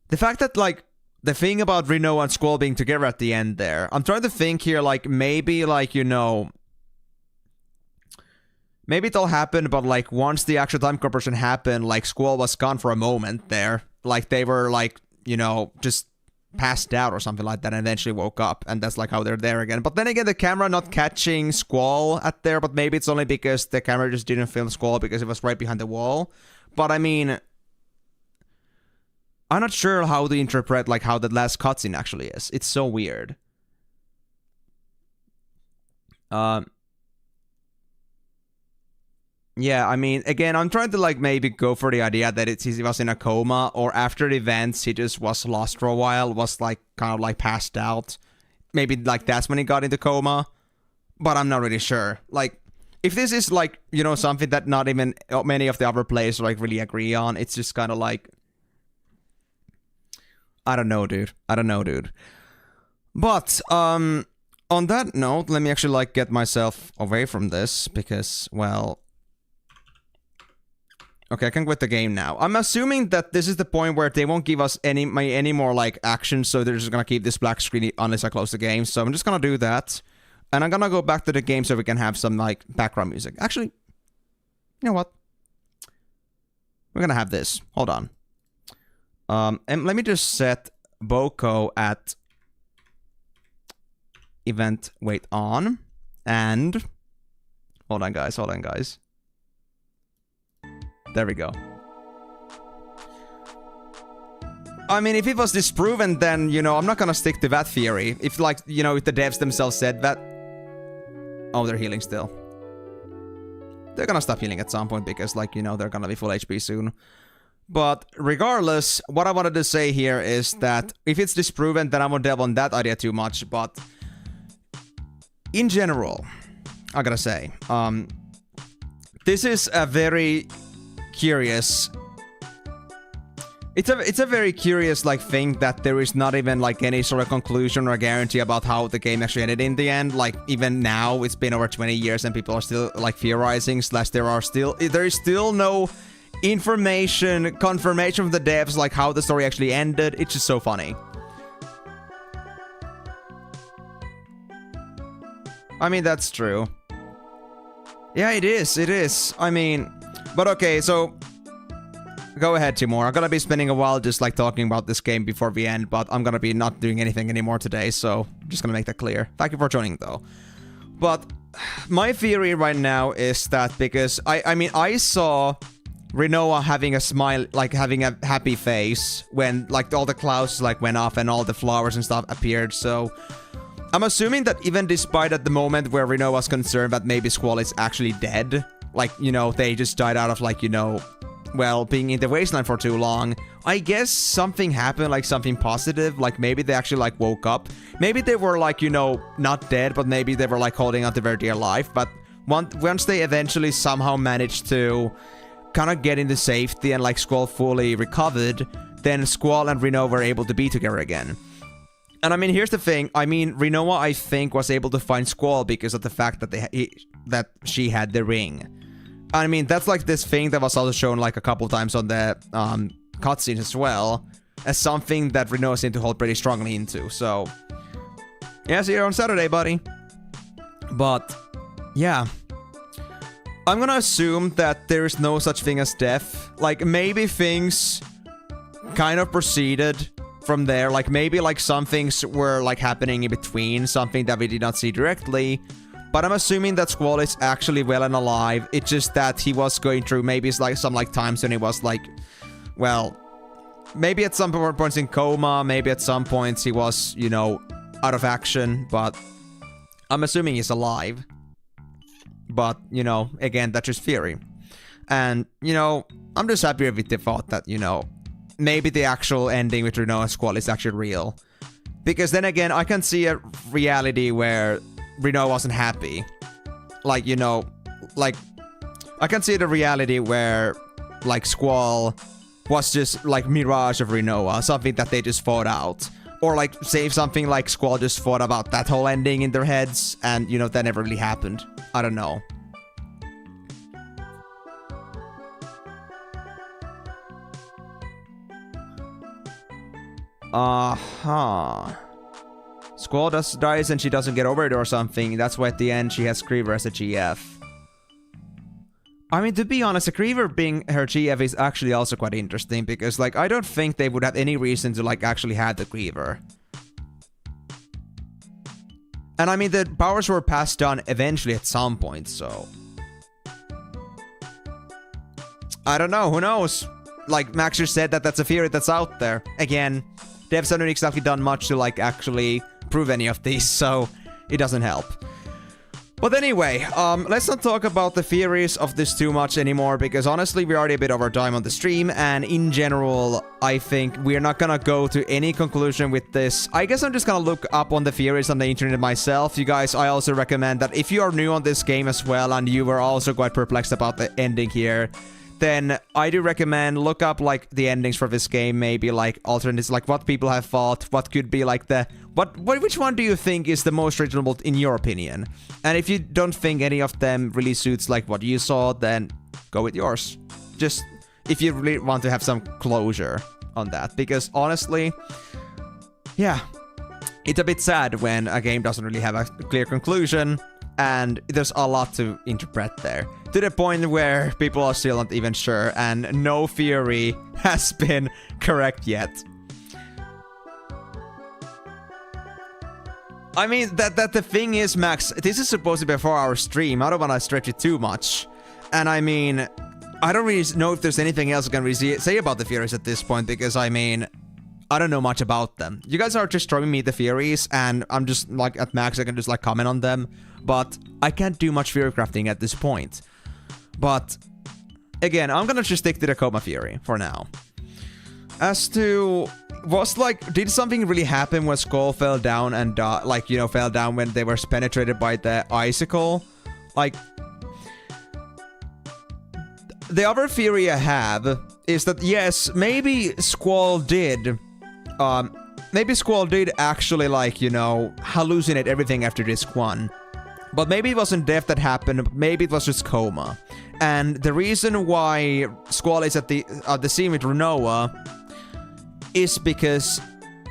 the fact that, like, the thing about Rinoa and Squall being together at the end there, I'm trying to think here, like, maybe, like, you know, maybe it all happened, but, like, once the actual time compression happened, like, Squall was gone for a moment there. Like, they were, like, you know, just passed out or something like that and eventually woke up, and that's like how they're there again. But then again, the camera not catching Squall at there, but maybe it's only because the camera just didn't film Squall because it was right behind the wall. But I mean, I'm not sure how to interpret, like, how the last cutscene actually is. It's so weird. Yeah, I mean, again, I'm trying to, like, maybe go for the idea that he was in a coma, or after the events, he just was lost for a while, was, like, kind of, like, passed out. Maybe, like, that's when he got into coma. But I'm not really sure. Like, if this is, like, you know, something that not even many of the other players, like, really agree on, it's just kind of like... I don't know, dude. I don't know, dude. But, on that note, let me actually, like, get myself away from this, because, well... okay, I can quit the game now. I'm assuming that this is the point where they won't give us any more, like, action, so they're just gonna keep this black screen unless I close the game. So I'm just gonna do that. And I'm gonna go back to the game so we can have some, like, background music. Actually, you know what? We're gonna have this. Hold on. And let me just set Boko at event wait on. And... hold on, guys. Hold on, guys. There we go. I mean, if it was disproven, then, you know, I'm not gonna stick to that theory. If, like, you know, if the devs themselves said that... oh, they're healing still. They're gonna stop healing at some point because, like, you know, they're gonna be full HP soon. But regardless, what I wanted to say here is that if it's disproven, then I won't delve on that idea too much, but... in general, I gotta say, this is a very... curious. It's a very curious, like, thing that there is not even, like, any sort of conclusion or guarantee about how the game actually ended in the end. Like, even now, it's been over 20 years and people are still, like, theorizing, slash there is still no information, confirmation from the devs, like, how the story actually ended. It's just so funny. I mean, that's true. Yeah, it is. I mean... but okay, so... go ahead, Timur. I'm gonna be spending a while just, like, talking about this game before we end, but I'm gonna be not doing anything anymore today, so... I'm just gonna make that clear. Thank you for joining, though. But... my theory right now is that because... I mean, I saw... Rinoa having a smile, like, having a happy face when, like, all the clouds, like, went off and all the flowers and stuff appeared, so... I'm assuming that even despite at the moment where Rinoa was concerned that maybe Squall is actually dead... like, you know, they just died out of, like, you know, well, being in the wasteland for too long. I guess something happened, like something positive, like maybe they actually like woke up. Maybe they were like, you know, not dead, but maybe they were like holding on to their dear life. But once they eventually somehow managed to kind of get into safety and like Squall fully recovered, then Squall and Rinoa were able to be together again. And I mean, here's the thing. I mean, Rinoa, I think, was able to find Squall because of the fact that she had the ring. I mean, that's like this thing that was also shown like a couple times on the cutscenes as well, as something that Rinoa seemed to hold pretty strongly into. So, yeah, see you on Saturday, buddy. But, yeah. I'm gonna assume that there is no such thing as death. Like, maybe things kind of proceeded from there. Like, maybe like some things were like happening in between, something that we did not see directly. But I'm assuming that Squall is actually well and alive. It's just that he was going through maybe it's like some like times when he was like, well, maybe at some points in coma, maybe at some points he was, you know, out of action, but I'm assuming he's alive. But, you know, again, that's just theory. And, you know, I'm just happy with the thought that, you know, maybe the actual ending with Rinoa and Squall is actually real. Because then again, I can see a reality where Rinoa wasn't happy. Like, you know, like, I can see the reality where, like, Squall was just, like, mirage of Rinoa, something that they just fought out. Or, like, say something like Squall just thought about that whole ending in their heads, and, you know, that never really happened. I don't know. Squall dies and she doesn't get over it or something. That's why at the end she has Creever as a GF. I mean, to be honest, a Creever being her GF is actually also quite interesting because, like, I don't think they would have any reason to, like, actually have the Creever. And I mean, the powers were passed down eventually at some point, so... I don't know, who knows? Like, Max just said that that's a theory that's out there. Again, devs haven't exactly done much to, like, actually prove any of these, so it doesn't help. But anyway, let's not talk about the theories of this too much anymore, because honestly, we're already a bit over time on the stream, and in general, I think we're not gonna go to any conclusion with this. I guess I'm just gonna look up on the theories on the internet myself. You guys, I also recommend that if you are new on this game as well, and you were also quite perplexed about the ending here, then I do recommend look up, like, the endings for this game, maybe, like, alternatives, like, what people have thought, what could be, like, the... which one do you think is the most reasonable in your opinion? And if you don't think any of them really suits, like, what you saw, then go with yours. Just, if you really want to have some closure on that. Because, honestly, yeah, it's a bit sad when a game doesn't really have a clear conclusion, and there's a lot to interpret there. To the point where people are still not even sure, and no theory has been correct yet. I mean, that the thing is, Max, this is supposed to be before our stream. I don't want to stretch it too much. And I mean, I don't really know if there's anything else I can really say about the theories at this point, because I mean, I don't know much about them. You guys are just showing me the theories, and I'm just, like, at max, I can just, like, comment on them. But I can't do much theory crafting at this point. But, again, I'm gonna just stick to the coma theory for now. As to... did something really happen when Squall fell down and, like, you know, fell down when they were penetrated by the icicle? Like... The other theory I have is that, yes, maybe Squall did... maybe Squall did actually, like, you know, hallucinate everything after disc 1. But maybe it wasn't death that happened, maybe it was just coma. And the reason why Squall is at the scene with Rinoa is because...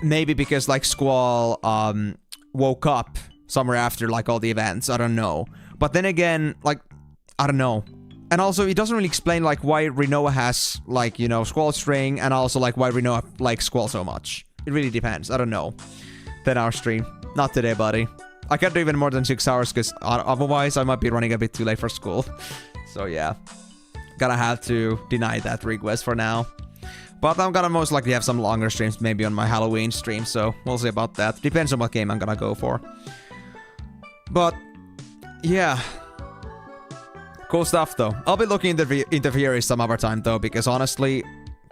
Maybe because, like, Squall, woke up somewhere after, like, all the events. I don't know. But then again, like, I don't know. And also, it doesn't really explain, like, why Rinoa has, like, you know, Squall's ring, and also, like, why Rinoa likes Squall so much. It really depends. I don't know. 10 hour stream. Not today, buddy. I can't do even more than 6 hours, because otherwise I might be running a bit too late for school. So, yeah. Gonna have to deny that request for now. But I'm gonna most likely have some longer streams, maybe on my Halloween stream, so we'll see about that. Depends on what game I'm gonna go for. But, yeah. Cool stuff, though. I'll be looking into theories some other time, though, because honestly,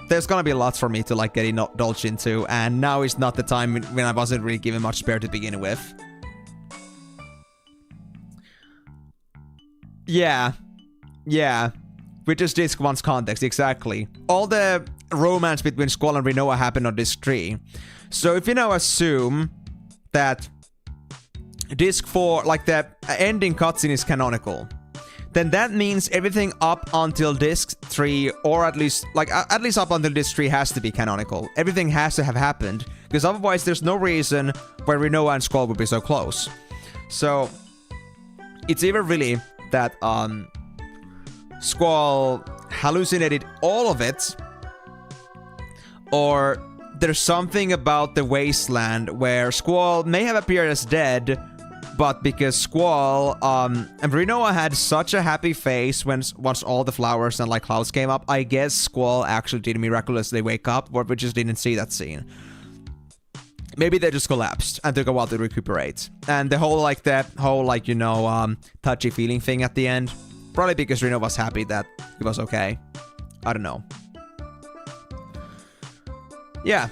there's gonna be lots for me to, like, get indulged into, and now is not the time when I wasn't really given much spare to begin with. Yeah. Yeah. With just Disc 1's context, exactly. All the romance between Squall and Rinoa happened on Disc 3. So if you now assume that Disc 4, like the ending cutscene is canonical, then that means everything up until Disc 3, or at least up until Disc 3 has to be canonical. Everything has to have happened, because otherwise there's no reason why Rinoa and Squall would be so close. So, it's either really that, Squall hallucinated all of it, or there's something about the wasteland where Squall may have appeared as dead, but because Squall, and Rinoa had such a happy face once all the flowers and, like, clouds came up, I guess Squall actually did miraculously wake up, but we just didn't see that scene. Maybe they just collapsed and took a while to recuperate. And the whole, you know, touchy-feeling thing at the end, probably because Rinoa was happy that he was okay. I don't know. Yeah.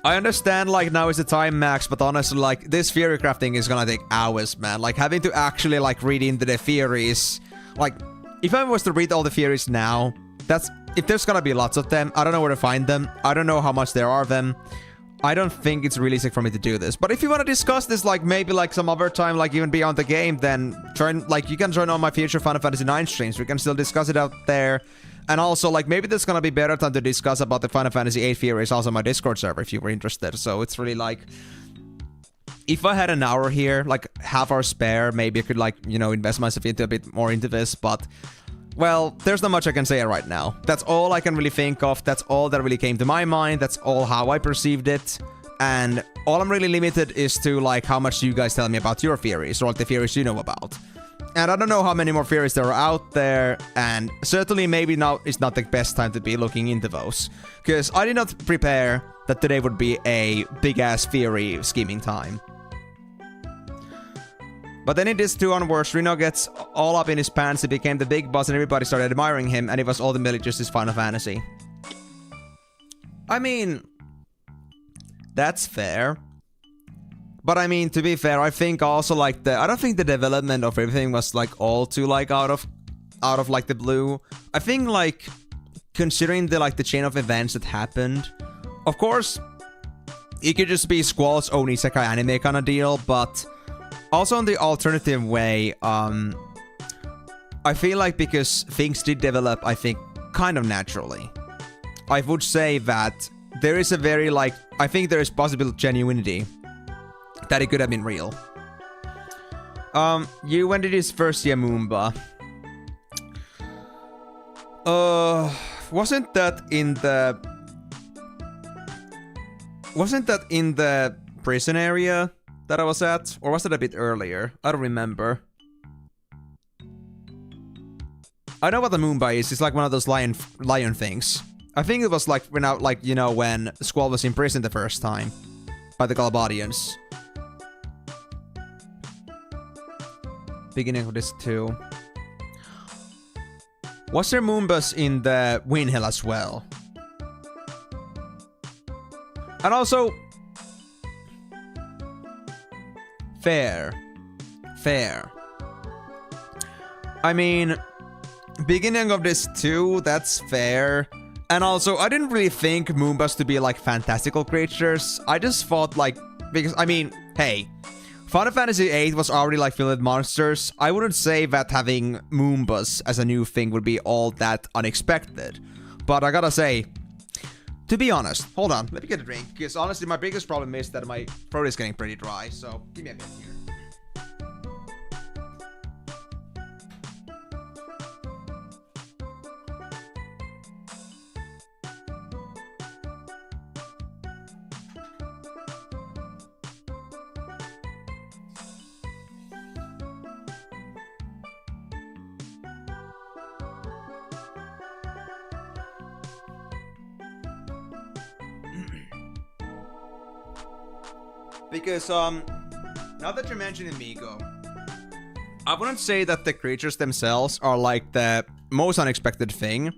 I understand, like, now is the time max, but honestly, like, this theory crafting is gonna take hours, man. Like, having to actually, like, read into the theories. Like, if I was to read all the theories now, if there's gonna be lots of them, I don't know where to find them. I don't know how much there are of them. I don't think it's realistic for me to do this. But if you want to discuss this, like, maybe, like, some other time, like, even beyond the game, then join, like, you can join on my future Final Fantasy IX streams. We can still discuss it out there. And also, like, maybe there's gonna be better time to discuss about the Final Fantasy VIII theories also on my Discord server if you were interested. So it's really, like, if I had an hour here, like, half hour spare, maybe I could, like, you know, invest myself into a bit more into this, but, well, there's not much I can say right now. That's all I can really think of. That's all that really came to my mind. That's all how I perceived it. And all I'm really limited is to, like, how much you guys tell me about your theories, or, like, the theories you know about. And I don't know how many more theories there are out there, and certainly maybe now is not the best time to be looking into those. Because I did not prepare that today would be a big-ass theory scheming time. But then in this 2 onwards, Rino gets all up in his pants, he became the big boss and everybody started admiring him, and it was ultimately just his Final Fantasy. I mean, that's fair. But I mean, to be fair, I think also, like, I don't think the development of everything was, like, all too, like, out of, like, the blue. I think, like, considering the chain of events that happened, of course, it could just be Squall's own isekai anime kind of deal, but also in the alternative way, I feel like because things did develop, I think, kind of naturally. I would say that there is a very, like, I think there is possible genuinity that it could have been real. When did his first see a Moomba? Wasn't that in the prison area that I was at? Or was it a bit earlier? I don't remember. I know what the Moomba is. It's like one of those lion things. I think it was like when Squall was in prison the first time by the Galbadians. Beginning of this too. Was there Moombas in the Windhill as well? And also, fair. I mean, beginning of this too, that's fair. And also, I didn't really think Moombas to be like fantastical creatures. I just thought like, because I mean, hey, Final Fantasy VIII was already like filled with monsters. I wouldn't say that having Moombas as a new thing would be all that unexpected. But I gotta say, to be honest, hold on, let me get a drink. Because honestly, my biggest problem is that my throat is getting pretty dry. So give me a bit here. Because, now that you're mentioning Migo, I wouldn't say that the creatures themselves are like the most unexpected thing,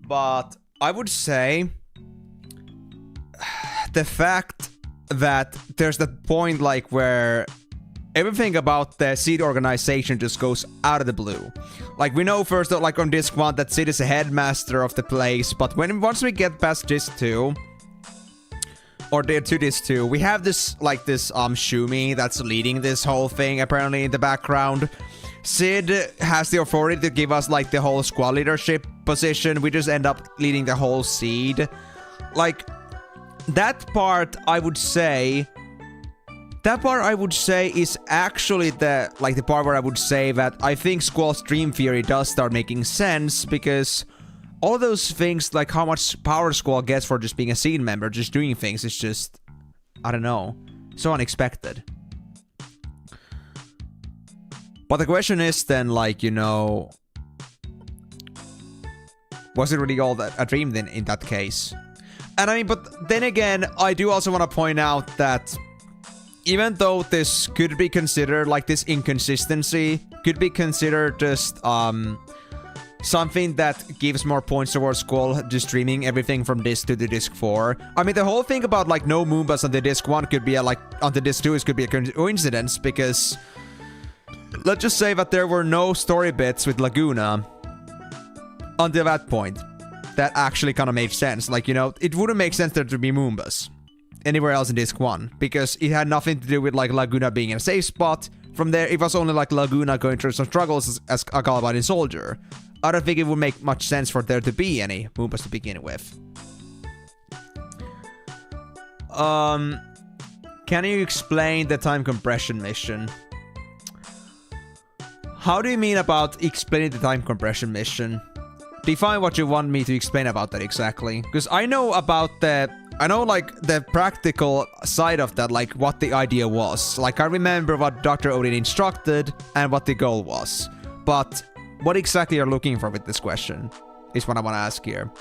but I would say the fact that there's that point like where everything about the Seed organization just goes out of the blue. Like we know first like on disc 1 that Seed is the headmaster of the place, but once we get past disc 2, or to disc 2, we have this like this Shumi that's leading this whole thing apparently in the background. Sid has the authority to give us like the whole Squall leadership position. We just end up leading the whole Seed. Like that part I would say is actually the part where I would say that I think Squall's dream theory does start making sense, because all those things, like how much power Squall gets for just being a scene member, just doing things, is just, I don't know, so unexpected. But the question is then, like, you know, was it really all that a dream then in that case? And I mean, but then again, I do also want to point out that even though this could be considered, like this inconsistency, could be considered just, something that gives more points towards Squall just streaming everything from disc 2 to disc 4. I mean, the whole thing about like no Moombas on the disc 1 could be like on the disc 2 it could be a coincidence, because let's just say that there were no story bits with Laguna until that point. That actually kind of made sense. Like, you know, it wouldn't make sense there to be Moombas anywhere else in disc 1, because it had nothing to do with like Laguna being in a safe spot. From there, it was only like Laguna going through some struggles as a Galvanian soldier. I don't think it would make much sense for there to be any Moombas to begin with. Can you explain the time compression mission? How do you mean about explaining the time compression mission? Define what you want me to explain about that exactly. Because I know about like the practical side of that, like what the idea was. Like I remember what Dr. Odin instructed and what the goal was. But what exactly you're looking for with this question is what I want to ask here.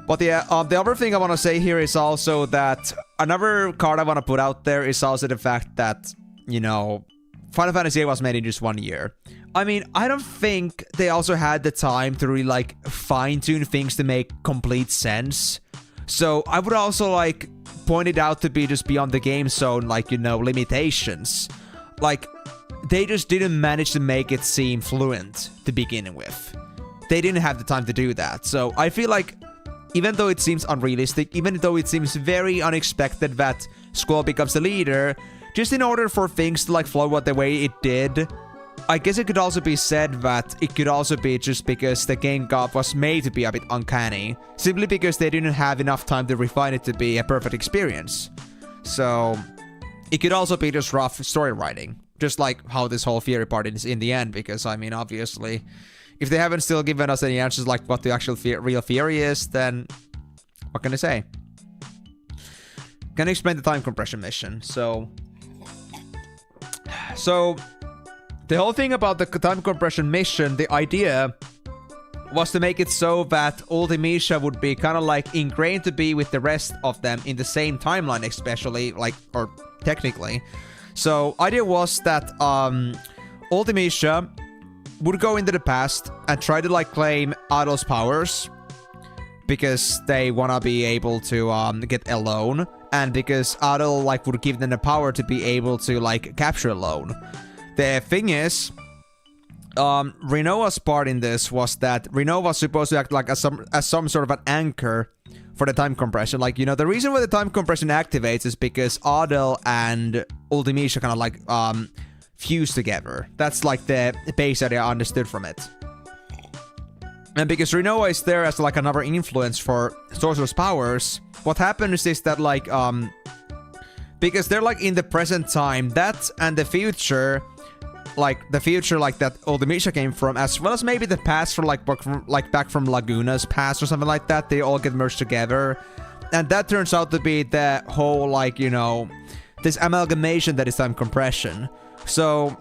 But yeah, the other thing I want to say here is also that another card I want to put out there is also the fact that, you know, Final Fantasy VIII was made in just 1 year. I mean, I don't think they also had the time to really like fine-tune things to make complete sense. So I would also like point it out to be just beyond the game zone, like, you know, limitations. Like, they just didn't manage to make it seem fluent to begin with. They didn't have the time to do that. So I feel like, even though it seems unrealistic, even though it seems very unexpected that Squall becomes the leader, just in order for things to like flow the way it did, I guess it could also be said that it could also be just because the game was made to be a bit uncanny, simply because they didn't have enough time to refine it to be a perfect experience. So it could also be just rough story writing. Just like how this whole theory part is in the end, because, I mean, obviously, if they haven't still given us any answers like what the actual real theory is, then what can I say? Can I explain the time compression mission? So the whole thing about the time compression mission, the idea was to make it so that Ultimecia would be kind of like ingrained to be with the rest of them in the same timeline, especially, like, or technically. So, idea was that Ultimecia would go into the past and try to like claim Adel's powers, because they wanna be able to get Alone, and because Adel like would give them the power to be able to like capture Alone. The thing is, Rinoa's part in this was that Rinoa was supposed to act like as some sort of an anchor for the time compression. Like, you know, the reason why the time compression activates is because Adel and Ultimecia kind of like fuse together. That's like the base idea I understood from it. And because Rinoa is there as like another influence for Sorcerer's powers, what happens is that like because they're like in the present time, that and the future, like the future like that Ultimecia came from, as well as maybe the past from like back from Laguna's past or something like that, they all get merged together. And that turns out to be the whole, like, you know, this amalgamation that is time compression. So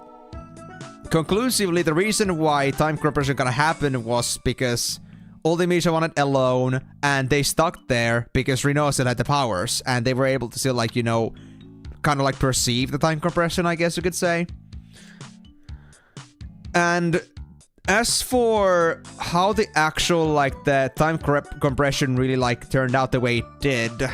conclusively, the reason why time compression gonna happen was because Ultimecia wanted Alone, and they stuck there because Rinoa still had the powers, and they were able to still, like, you know, kind of like perceive the time compression, I guess you could say. And as for how the actual, like, the time compression really, like, turned out the way it did...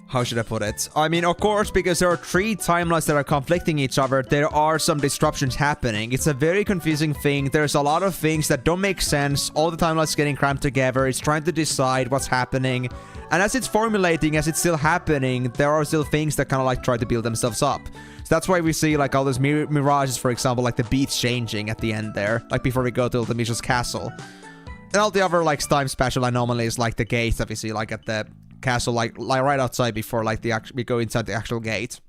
How should I put it? I mean, of course, because there are 3 timelines that are conflicting each other, there are some disruptions happening. It's a very confusing thing. There's a lot of things that don't make sense. All the timelines getting cramped together. It's trying to decide what's happening. And as it's formulating, as it's still happening, there are still things that kind of like try to build themselves up. So that's why we see like all those mirages, for example, like the beats changing at the end there, like before we go to Ultimisha's castle. And all the other like time special anomalies, like the gates that we see like at the castle, like right outside before like we go inside the actual gate.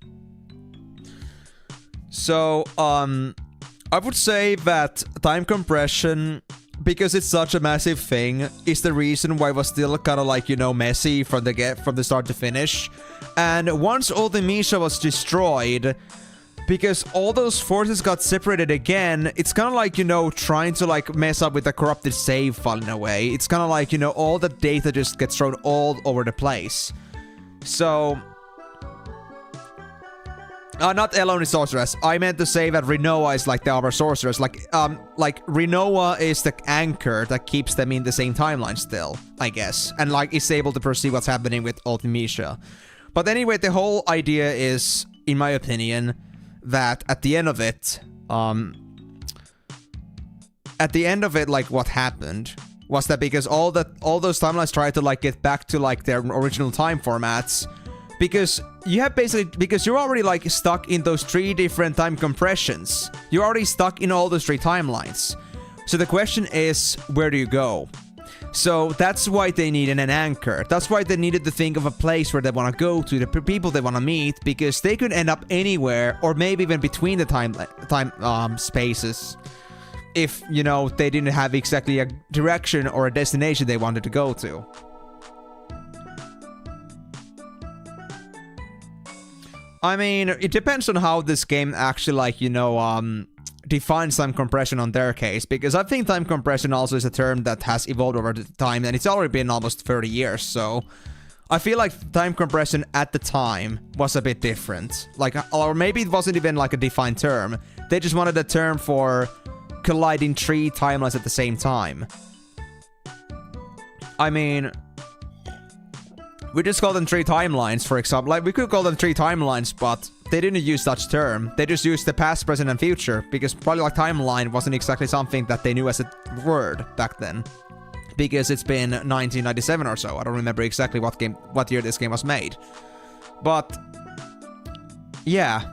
So I would say that time compression, because it's such a massive thing, is the reason why it was still kind of like, you know, messy from the start to finish. And once Ultimisha was destroyed, because all those forces got separated again, it's kind of like, you know, trying to like mess up with the corrupted save file in a way. It's kind of like, you know, all the data just gets thrown all over the place. So... not Eloni Sorceress. I meant to say that Rinoa is like the other sorceress. Like Rinoa is the anchor that keeps them in the same timeline still, I guess. And like is able to perceive what's happening with Ultimisha. But anyway, the whole idea is, in my opinion, that at the end of it, like what happened was that because all those timelines tried to like get back to like their original time formats, because you're already like stuck in those 3 different time compressions. You're already stuck in all those 3 timelines. So the question is, where do you go? So that's why they needed an anchor. That's why they needed to think of a place where they want to go to, the people they want to meet, because they could end up anywhere, or maybe even between the time spaces, if, you know, they didn't have exactly a direction or a destination they wanted to go to. I mean, it depends on how this game actually, like, you know, defines time compression on their case, because I think time compression also is a term that has evolved over time, and it's already been almost 30 years, so I feel like time compression at the time was a bit different. Like, or maybe it wasn't even like a defined term. They just wanted a term for colliding 3 timelines at the same time. I mean... we just call them 3 timelines, for example. Like, we could call them 3 timelines, but they didn't use such term. They just used the past, present, and future, because probably like timeline wasn't exactly something that they knew as a word back then. Because it's been 1997 or so. I don't remember exactly what year this game was made. But, yeah.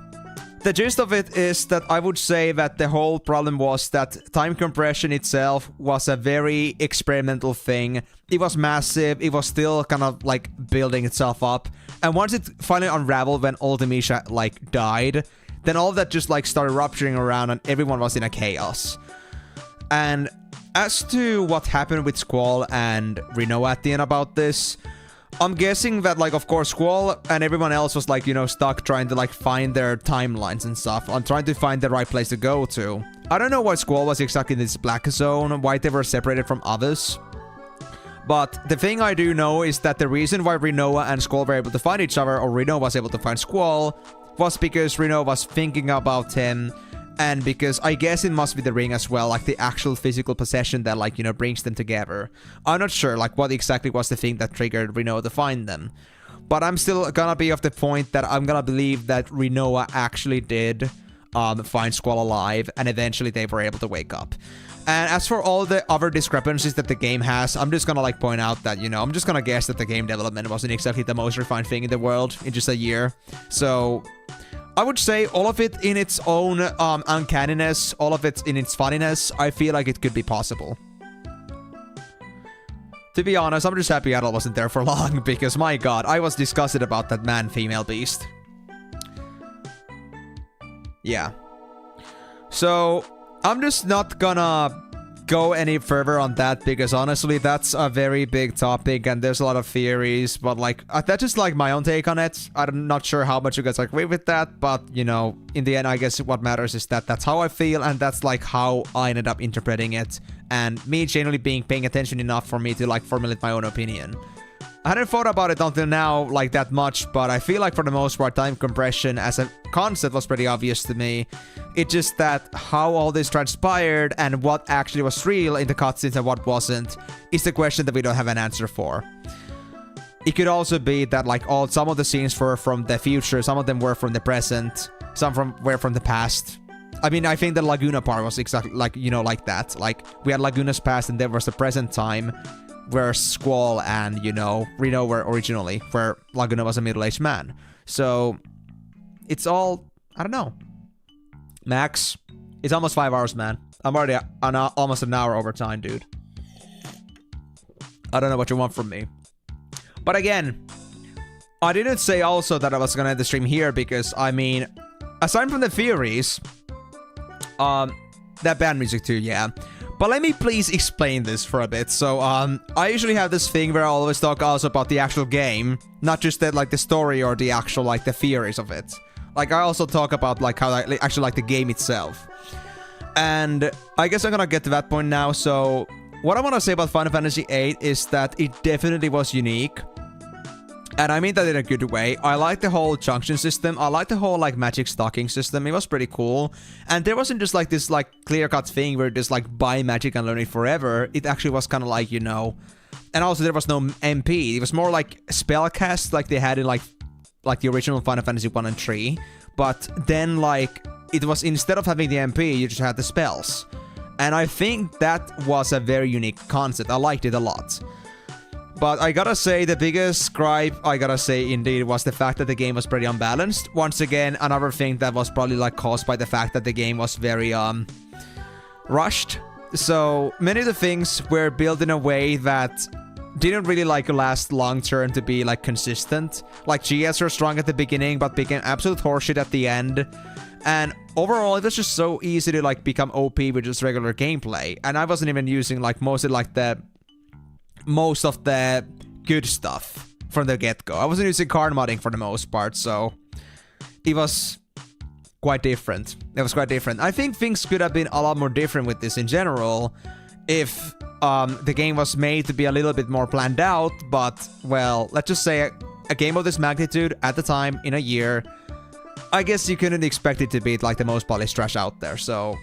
The gist of it is that I would say that the whole problem was that time compression itself was a very experimental thing. It was massive, it was still kind of like building itself up. And once it finally unraveled when Ultimisha like died, then all of that just like started rupturing around and everyone was in a chaos. And as to what happened with Squall and Rinoa at the end about this, I'm guessing that, like, of course, Squall and everyone else was, like, you know, stuck trying to, like, find their timelines and stuff. On trying to find the right place to go to. I don't know why Squall was exactly in this black zone, why they were separated from others. But the thing I do know is that the reason why Rinoa and Squall were able to find each other, or Rinoa was able to find Squall, was because Rinoa was thinking about him. And because I guess it must be the ring as well, like the actual physical possession that, like, you know, brings them together. I'm not sure, like, what exactly was the thing that triggered Rinoa to find them. But I'm still gonna be of the point that I'm gonna believe that Rinoa actually did find Squall alive, and eventually they were able to wake up. And as for all the other discrepancies that the game has, I'm just gonna, like, point out that, you know, I'm just gonna guess that the game development wasn't exactly the most refined thing in the world in just a year. So... I would say all of it in its own uncanniness, all of it in its funniness, I feel like it could be possible. To be honest, I'm just happy Adol wasn't there for long, because my god, I was disgusted about that man-female beast. Yeah. So, I'm just not gonna go any further on that, because honestly, that's a very big topic, and there's a lot of theories, but like, that's just like my own take on it. I'm not sure how much you guys agree with that, but you know, in the end, I guess what matters is that that's how I feel, and that's like how I ended up interpreting it, and me generally paying attention enough for me to like formulate my own opinion. I hadn't thought about it until now like that much, but I feel like for the most part, time compression as a concept was pretty obvious to me. It's just that how all this transpired and what actually was real in the cutscenes and what wasn't is the question that we don't have an answer for. It could also be that like some of the scenes were from the future, some of them were from the present, some were from the past. I mean, I think the Laguna part was exactly like, you know, like that. Like, we had Laguna's past and there was the present time where Squall and, you know, Reno were originally, where Laguna was a middle-aged man. So, it's all, I don't know. Max, it's almost 5 hours, man. I'm already almost an hour over time, dude. I don't know what you want from me. But again, I didn't say also that I was gonna end the stream here because, I mean, aside from the theories, that band music too, yeah. But let me please explain this for a bit. So, I usually have this thing where I always talk also about the actual game, not just the, like, the story or the actual, like, the theories of it. Like, I also talk about, like, how I actually like the game itself. And I guess I'm gonna get to that point now. So, what I want to say about Final Fantasy VIII is that it definitely was unique. And I mean that in a good way. I like the whole junction system. I like the whole, like, magic stocking system. It was pretty cool. And there wasn't just, like, this, like, clear-cut thing where you just, like, buy magic and learn it forever. It actually was kind of like, you know... And also, there was no MP. It was more like spellcast, like they had in, like the original Final Fantasy 1 and 3. But then, like, it was, instead of having the MP, you just had the spells. And I think that was a very unique concept. I liked it a lot. But I gotta say, the biggest gripe, I gotta say, indeed, was the fact that the game was pretty unbalanced. Once again, another thing that was probably, like, caused by the fact that the game was very, rushed. So, many of the things were built in a way that didn't really, like, last long-term to be, like, consistent. Like, GS were strong at the beginning, but became absolute horseshit at the end. And overall, it was just so easy to, like, become OP with just regular gameplay. And I wasn't even using, like, most of the good stuff from the get-go. I wasn't using card modding for the most part, so it was quite different. It was quite different. I think things could have been a lot more different with this in general if the game was made to be a little bit more planned out, but, well, let's just say a game of this magnitude at the time in a year, I guess you couldn't expect it to be like the most polished trash out there, so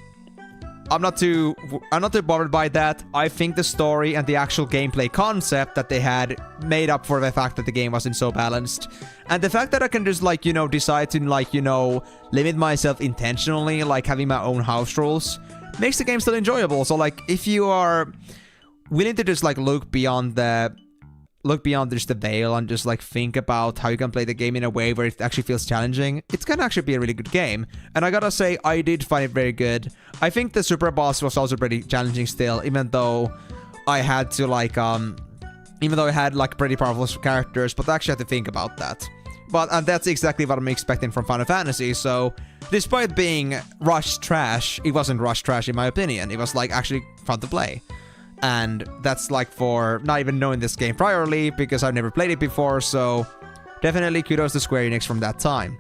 I'm not too bothered by that. I think the story and the actual gameplay concept that they had made up for the fact that the game wasn't so balanced. And the fact that I can just, like, you know, decide to, like, you know, limit myself intentionally, like having my own house rules, makes the game still enjoyable. So, like, if you are willing to just, like, look beyond just the veil and just, like, think about how you can play the game in a way where it actually feels challenging, it can actually be a really good game. And I gotta say, I did find it very good. I think the super boss was also pretty challenging still, even though I had to, like, even though I had, like, pretty powerful characters, but I actually had to think about that. And that's exactly what I'm expecting from Final Fantasy, so despite being rush trash, it wasn't rush trash in my opinion. It was, like, actually fun to play. And that's, like, for not even knowing this game priorly, because I've never played it before, so definitely kudos to Square Enix from that time.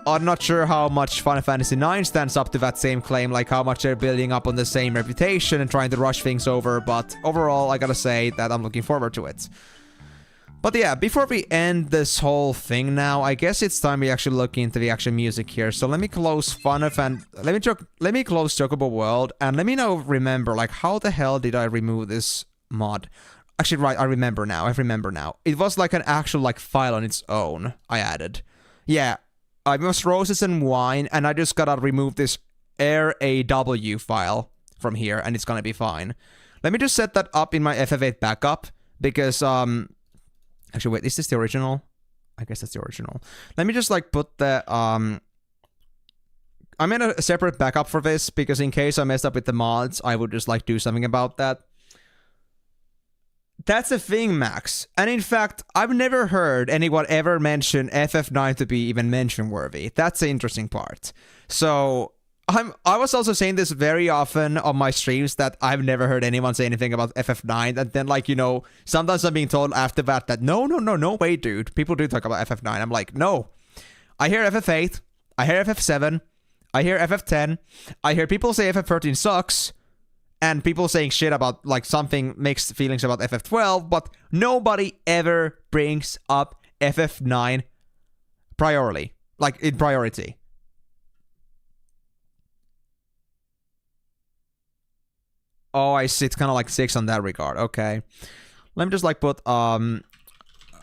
I'm not sure how much Final Fantasy IX stands up to that same claim, like how much they're building up on the same reputation and trying to rush things over, but overall, I gotta say that I'm looking forward to it. But yeah, before we end this whole thing now, I guess it's time we actually look into the actual music here. So let me close let me close Chocobo World, and let me now remember, like, how the hell did I remove this mod? Actually, right, I remember now. It was like an actual, like, file on its own I added. Yeah, I was Roses and Wine, and I just gotta remove this RAW file from here, and it's gonna be fine. Let me just set that up in my FF8 backup, because, actually, wait, is this the original? I guess that's the original. Let me just, like, put the, I made a separate backup for this, because in case I messed up with the mods, I would just, like, do something about that. That's the thing, Max. And in fact, I've never heard anyone ever mention FF9 to be even mention-worthy. That's the interesting part. So, I was also saying this very often on my streams, that I've never heard anyone say anything about FF9, and then, like, you know, sometimes I'm being told after that no way, dude, people do talk about FF9. I'm like, no. I hear FF8, I hear FF7, I hear FF10, I hear people say FF13 sucks, and people saying shit about like something mixed feelings about FF12, but nobody ever brings up FF9 priority, like in priority. Oh, I see. It's kind of like 6 on that regard. Okay. Let me just like put raw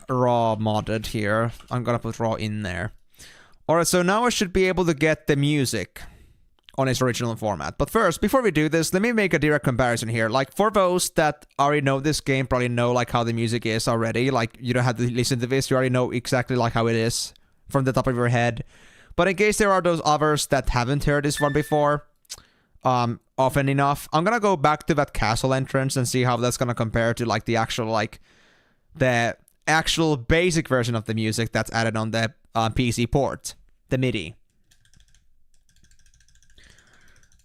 modded here. I'm gonna put raw in there. Alright, so now I should be able to get the music on its original format. But first, before we do this, let me make a direct comparison here. Like, for those that already know this game, probably know like how the music is already. Like, you don't have to listen to this. You already know exactly like how it is from the top of your head. But in case there are those others that haven't heard this one before, often enough, I'm gonna go back to that castle entrance and see how that's gonna compare to like the actual basic version of the music that's added on the PC port, the MIDI.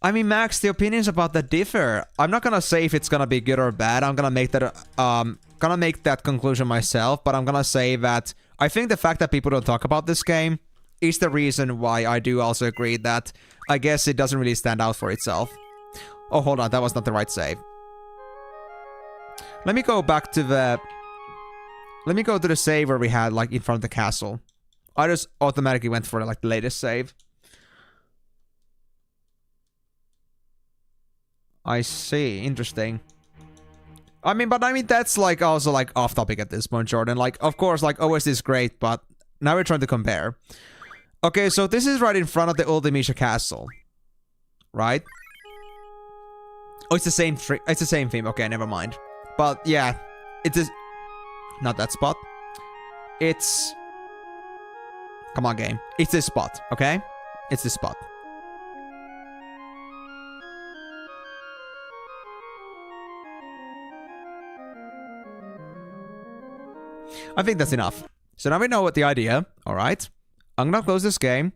I mean, Max, the opinions about that differ. I'm not gonna say if it's gonna be good or bad. I'm gonna make that conclusion myself, but I'm gonna say that I think the fact that people don't talk about this game is the reason why I do also agree that I guess it doesn't really stand out for itself. Oh, hold on, that was not the right save. Let me go back to the... Let me go to the save where we had, like, in front of the castle. I just automatically went for, like, the latest save. I see, interesting. I mean, that's, like, also, like, off-topic at this point, Jordan. Like, of course, like, OS is great, but now we're trying to compare. Okay, so this is right in front of the Ultimecia Castle. Right? Oh, it's the same theme. Okay, never mind. But yeah, it is not that spot. It's... Come on, game. It's this spot, okay? It's this spot. I think that's enough. So now we know what the idea. Alright. I'm gonna close this game.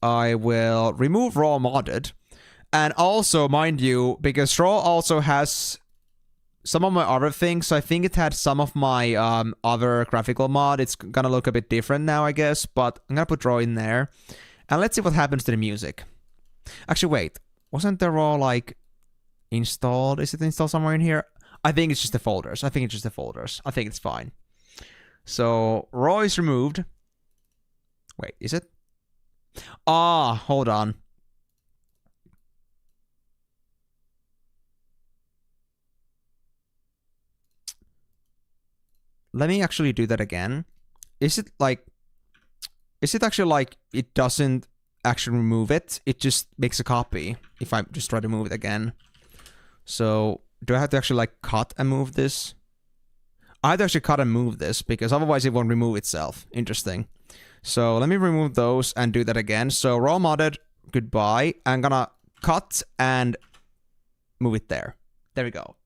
I will remove raw modded. And also, mind you, because raw also has some of my other things, so I think it had some of my other graphical mod. It's gonna look a bit different now, I guess, but I'm gonna put raw in there. And let's see what happens to the music. Actually, wait. Wasn't the raw, like, installed? Is it installed somewhere in here? I think it's just the folders. I think it's fine. So, raw is removed. Wait, is it? Ah, hold on. Let me actually do that again. Is it actually like it doesn't actually remove it? It just makes a copy if I just try to move it again. So, do I have to actually like cut and move this? I have to actually cut and move this because otherwise it won't remove itself. Interesting. So, let me remove those and do that again. So, raw modded, goodbye. I'm gonna cut and move it there. There we go.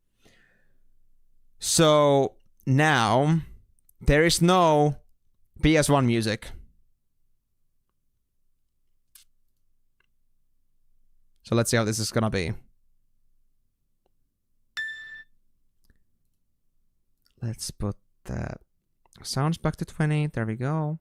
So, now, there is no PS1 music. So let's see how this is gonna be. Let's put the sounds back to 20. There we go.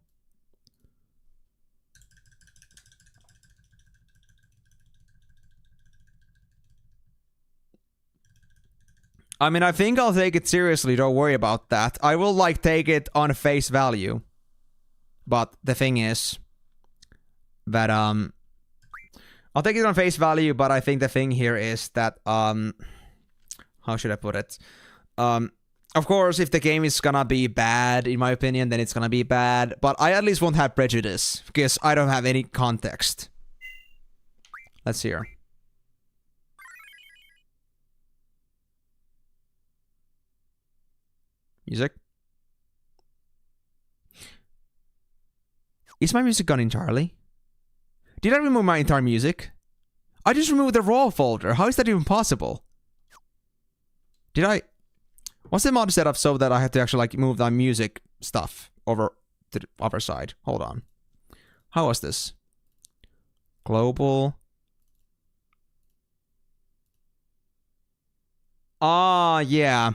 I mean, I think I'll take it seriously, don't worry about that. I will, like, take it on face value. But the thing is that, I'll take it on face value, but I think the thing here is that, how should I put it? Of course, if the game is gonna be bad, in my opinion, then it's gonna be bad. But I at least won't have prejudice, because I don't have any context. Let's hear. Music. Is my music gone entirely? Did I remove my entire music? I just removed the raw folder. How is that even possible? Did I... Was the mod set up so that I had to actually like move the music stuff over to the other side? Hold on. How was this? Global. Ah, yeah.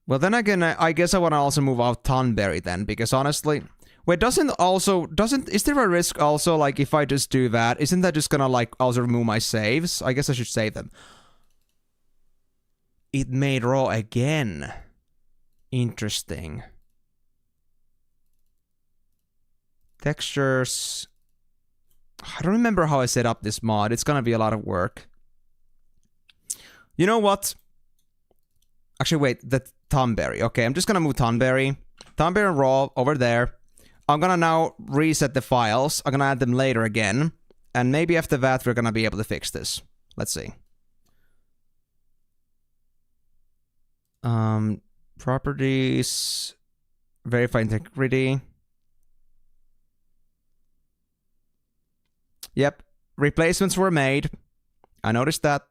Well, then again, I guess I want to also move out Thornberry then, because honestly... Wait, is there a risk also, like, if I just do that, isn't that just gonna, like, also remove my saves? I guess I should save them. it made raw again. Interesting. Textures. I don't remember how I set up this mod. It's gonna be a lot of work. You know what? Actually, wait. The Thornberry. Okay, I'm just gonna move Thornberry. Thornberry and raw over there. I'm gonna now reset the files. I'm gonna add them later again. And maybe after that, we're gonna be able to fix this. Let's see. Properties. Verify integrity. Yep. Replacements were made. I noticed that.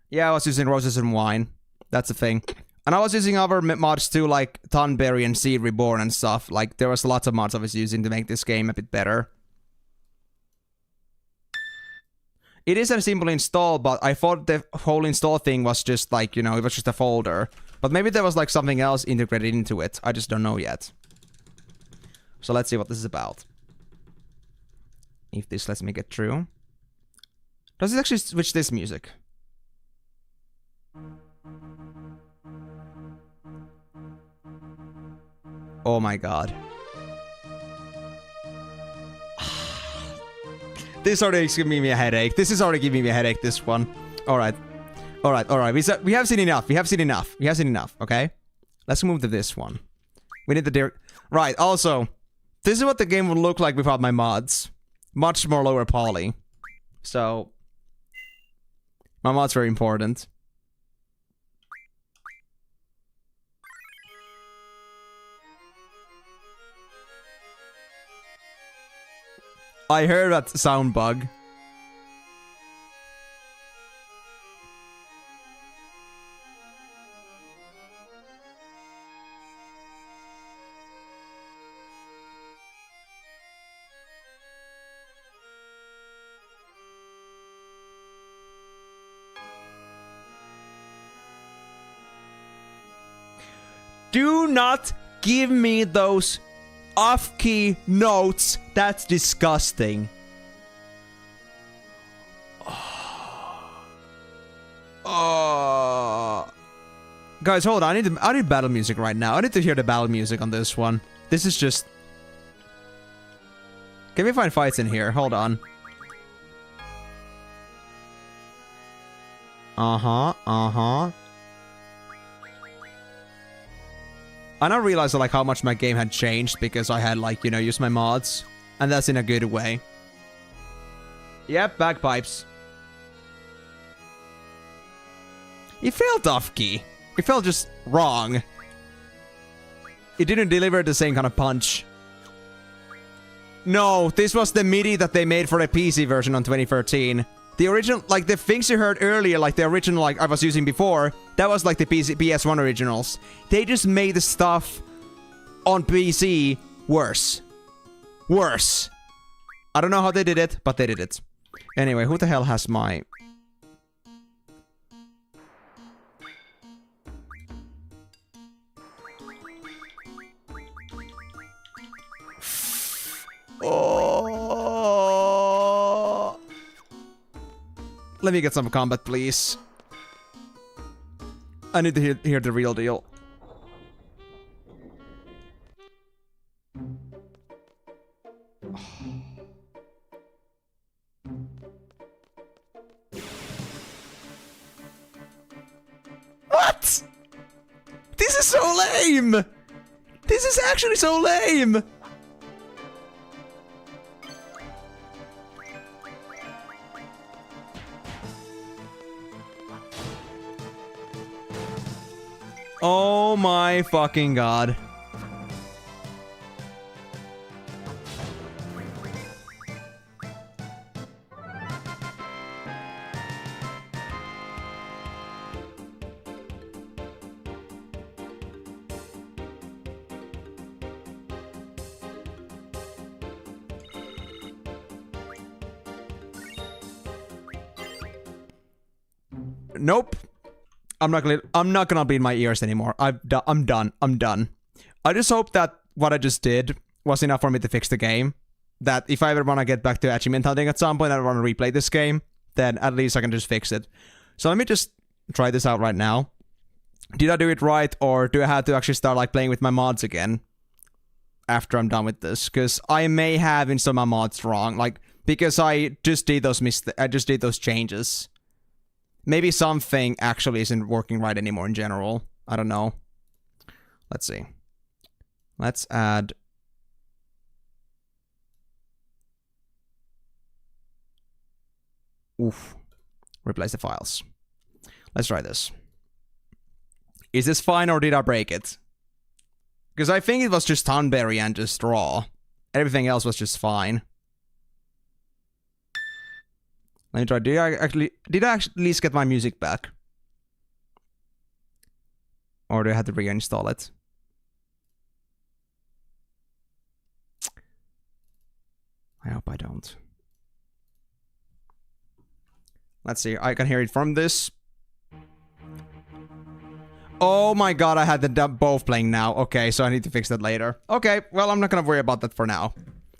Yeah, I was using roses and wine. That's the thing. And I was using other mods too, like Thornberry and Seed Reborn and stuff. Like, there was lots of mods I was using to make this game a bit better. It is a simple install, but I thought the whole install thing was just like, you know, it was just a folder. But maybe there was like something else integrated into it. I just don't know yet. So let's see what this is about. If this lets me get through. Does it actually switch this music? Oh my god. This already is giving me a headache. This is already giving me a headache, this one. Alright. Alright, alright. We have seen enough. We have seen enough. We have seen enough, okay? Let's move to this one. We need the right, also, this is what the game would look like without my mods. Much more lower poly. So, my mod's very important. I heard that sound bug. Do not give me those off-key notes. That's disgusting. Oh. Guys, hold on. I need battle music right now. I need to hear the battle music on this one. This is just... Can we find fights in here? Hold on. Uh-huh. I now realized like how much my game had changed because I had like, you know, used my mods. And that's in a good way. Yep, bagpipes. It felt off-key. It felt just wrong. It didn't deliver the same kind of punch. No, this was the MIDI that they made for the PC version on 2013. The original, like the things you heard earlier, like the original like I was using before, that was like the PS1 originals. They just made the stuff on PC worse. Worse. I don't know how they did it, but they did it. Anyway, who the hell has my... Oh. Let me get some combat, please. I need to hear the real deal. What? This is so lame! This is actually so lame! Oh my fucking god. Nope. I'm not gonna bleed my ears anymore. I'm done. I just hope that what I just did was enough for me to fix the game. That if I ever wanna get back to achievement hunting at some point, I wanna replay this game, then at least I can just fix it. So let me just try this out right now. Did I do it right, or do I have to actually start like playing with my mods again after I'm done with this? Because I may have installed my mods wrong, like because I just did those changes. Maybe something actually isn't working right anymore in general. I don't know. Let's see. Let's add. Oof. Replace the files. Let's try this. Is this fine or did I break it? Because I think it was just Thunberry and just raw. Everything else was just fine. Let me try. Did I actually at least get my music back? Or do I have to reinstall it? I hope I don't. Let's see. I can hear it from this. Oh my god, I had the both playing now. Okay, so I need to fix that later. Okay, well, I'm not gonna worry about that for now.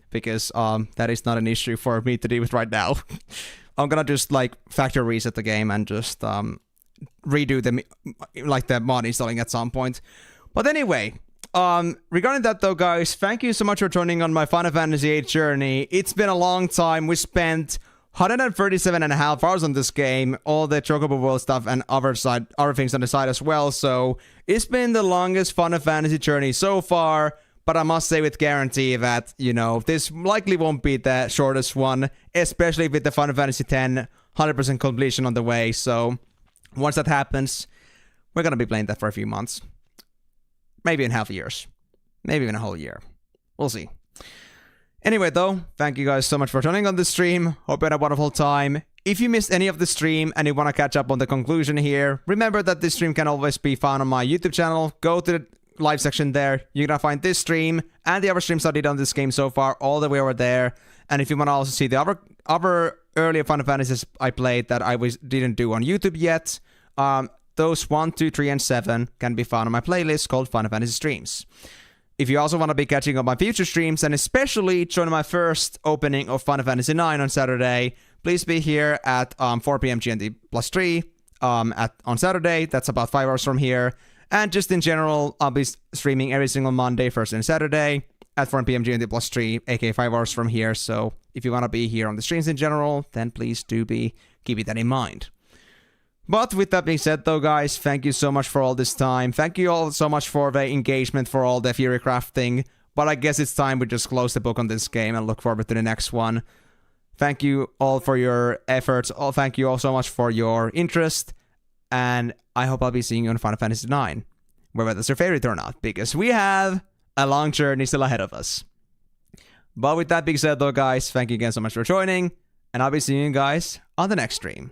Because that is not an issue for me to deal with right now. I'm gonna just like factory reset the game and just redo the mod installing at some point. But anyway, regarding that though, guys, thank you so much for joining on my Final Fantasy VIII journey. It's been a long time. We spent 137.5 hours on this game, all the Chocobo World stuff and other things on the side as well. So it's been the longest Final Fantasy journey so far. But I must say with guarantee that, you know, this likely won't be the shortest one, especially with the Final Fantasy X 100% completion on the way. So once that happens, we're going to be playing that for a few months. Maybe in half years. Maybe even a whole year. We'll see. Anyway, though, thank you guys so much for joining on the stream. Hope you had a wonderful time. If you missed any of the stream and you want to catch up on the conclusion here, remember that this stream can always be found on my YouTube channel. Go to the live section there. You're gonna find this stream and the other streams I did on this game so far all the way over there. And if you want to also see the other earlier Final Fantasies I played that I didn't do on YouTube yet, those 1, 2, 3, and 7 can be found on my playlist called Final Fantasy Streams. If you also want to be catching up my future streams and especially join my first opening of Final Fantasy IX on Saturday, please be here at 4 p.m. GMT plus 3 on Saturday. That's about 5 hours from here. And just in general, I'll be streaming every single Monday, Thursday, and Saturday at 4 p.m. GMT plus 3, aka 5 hours from here. So if you want to be here on the streams in general, then please do be keeping that in mind. But with that being said, though, guys, thank you so much for all this time. Thank you all so much for the engagement, for all the Fury crafting. But I guess it's time we just close the book on this game and look forward to the next one. Thank you all for your efforts. Thank you all so much for your interest. And I hope I'll be seeing you on Final Fantasy IX, whether that's your favorite or not, because we have a long journey still ahead of us. But with that being said, though, guys, thank you again so much for joining, and I'll be seeing you guys on the next stream.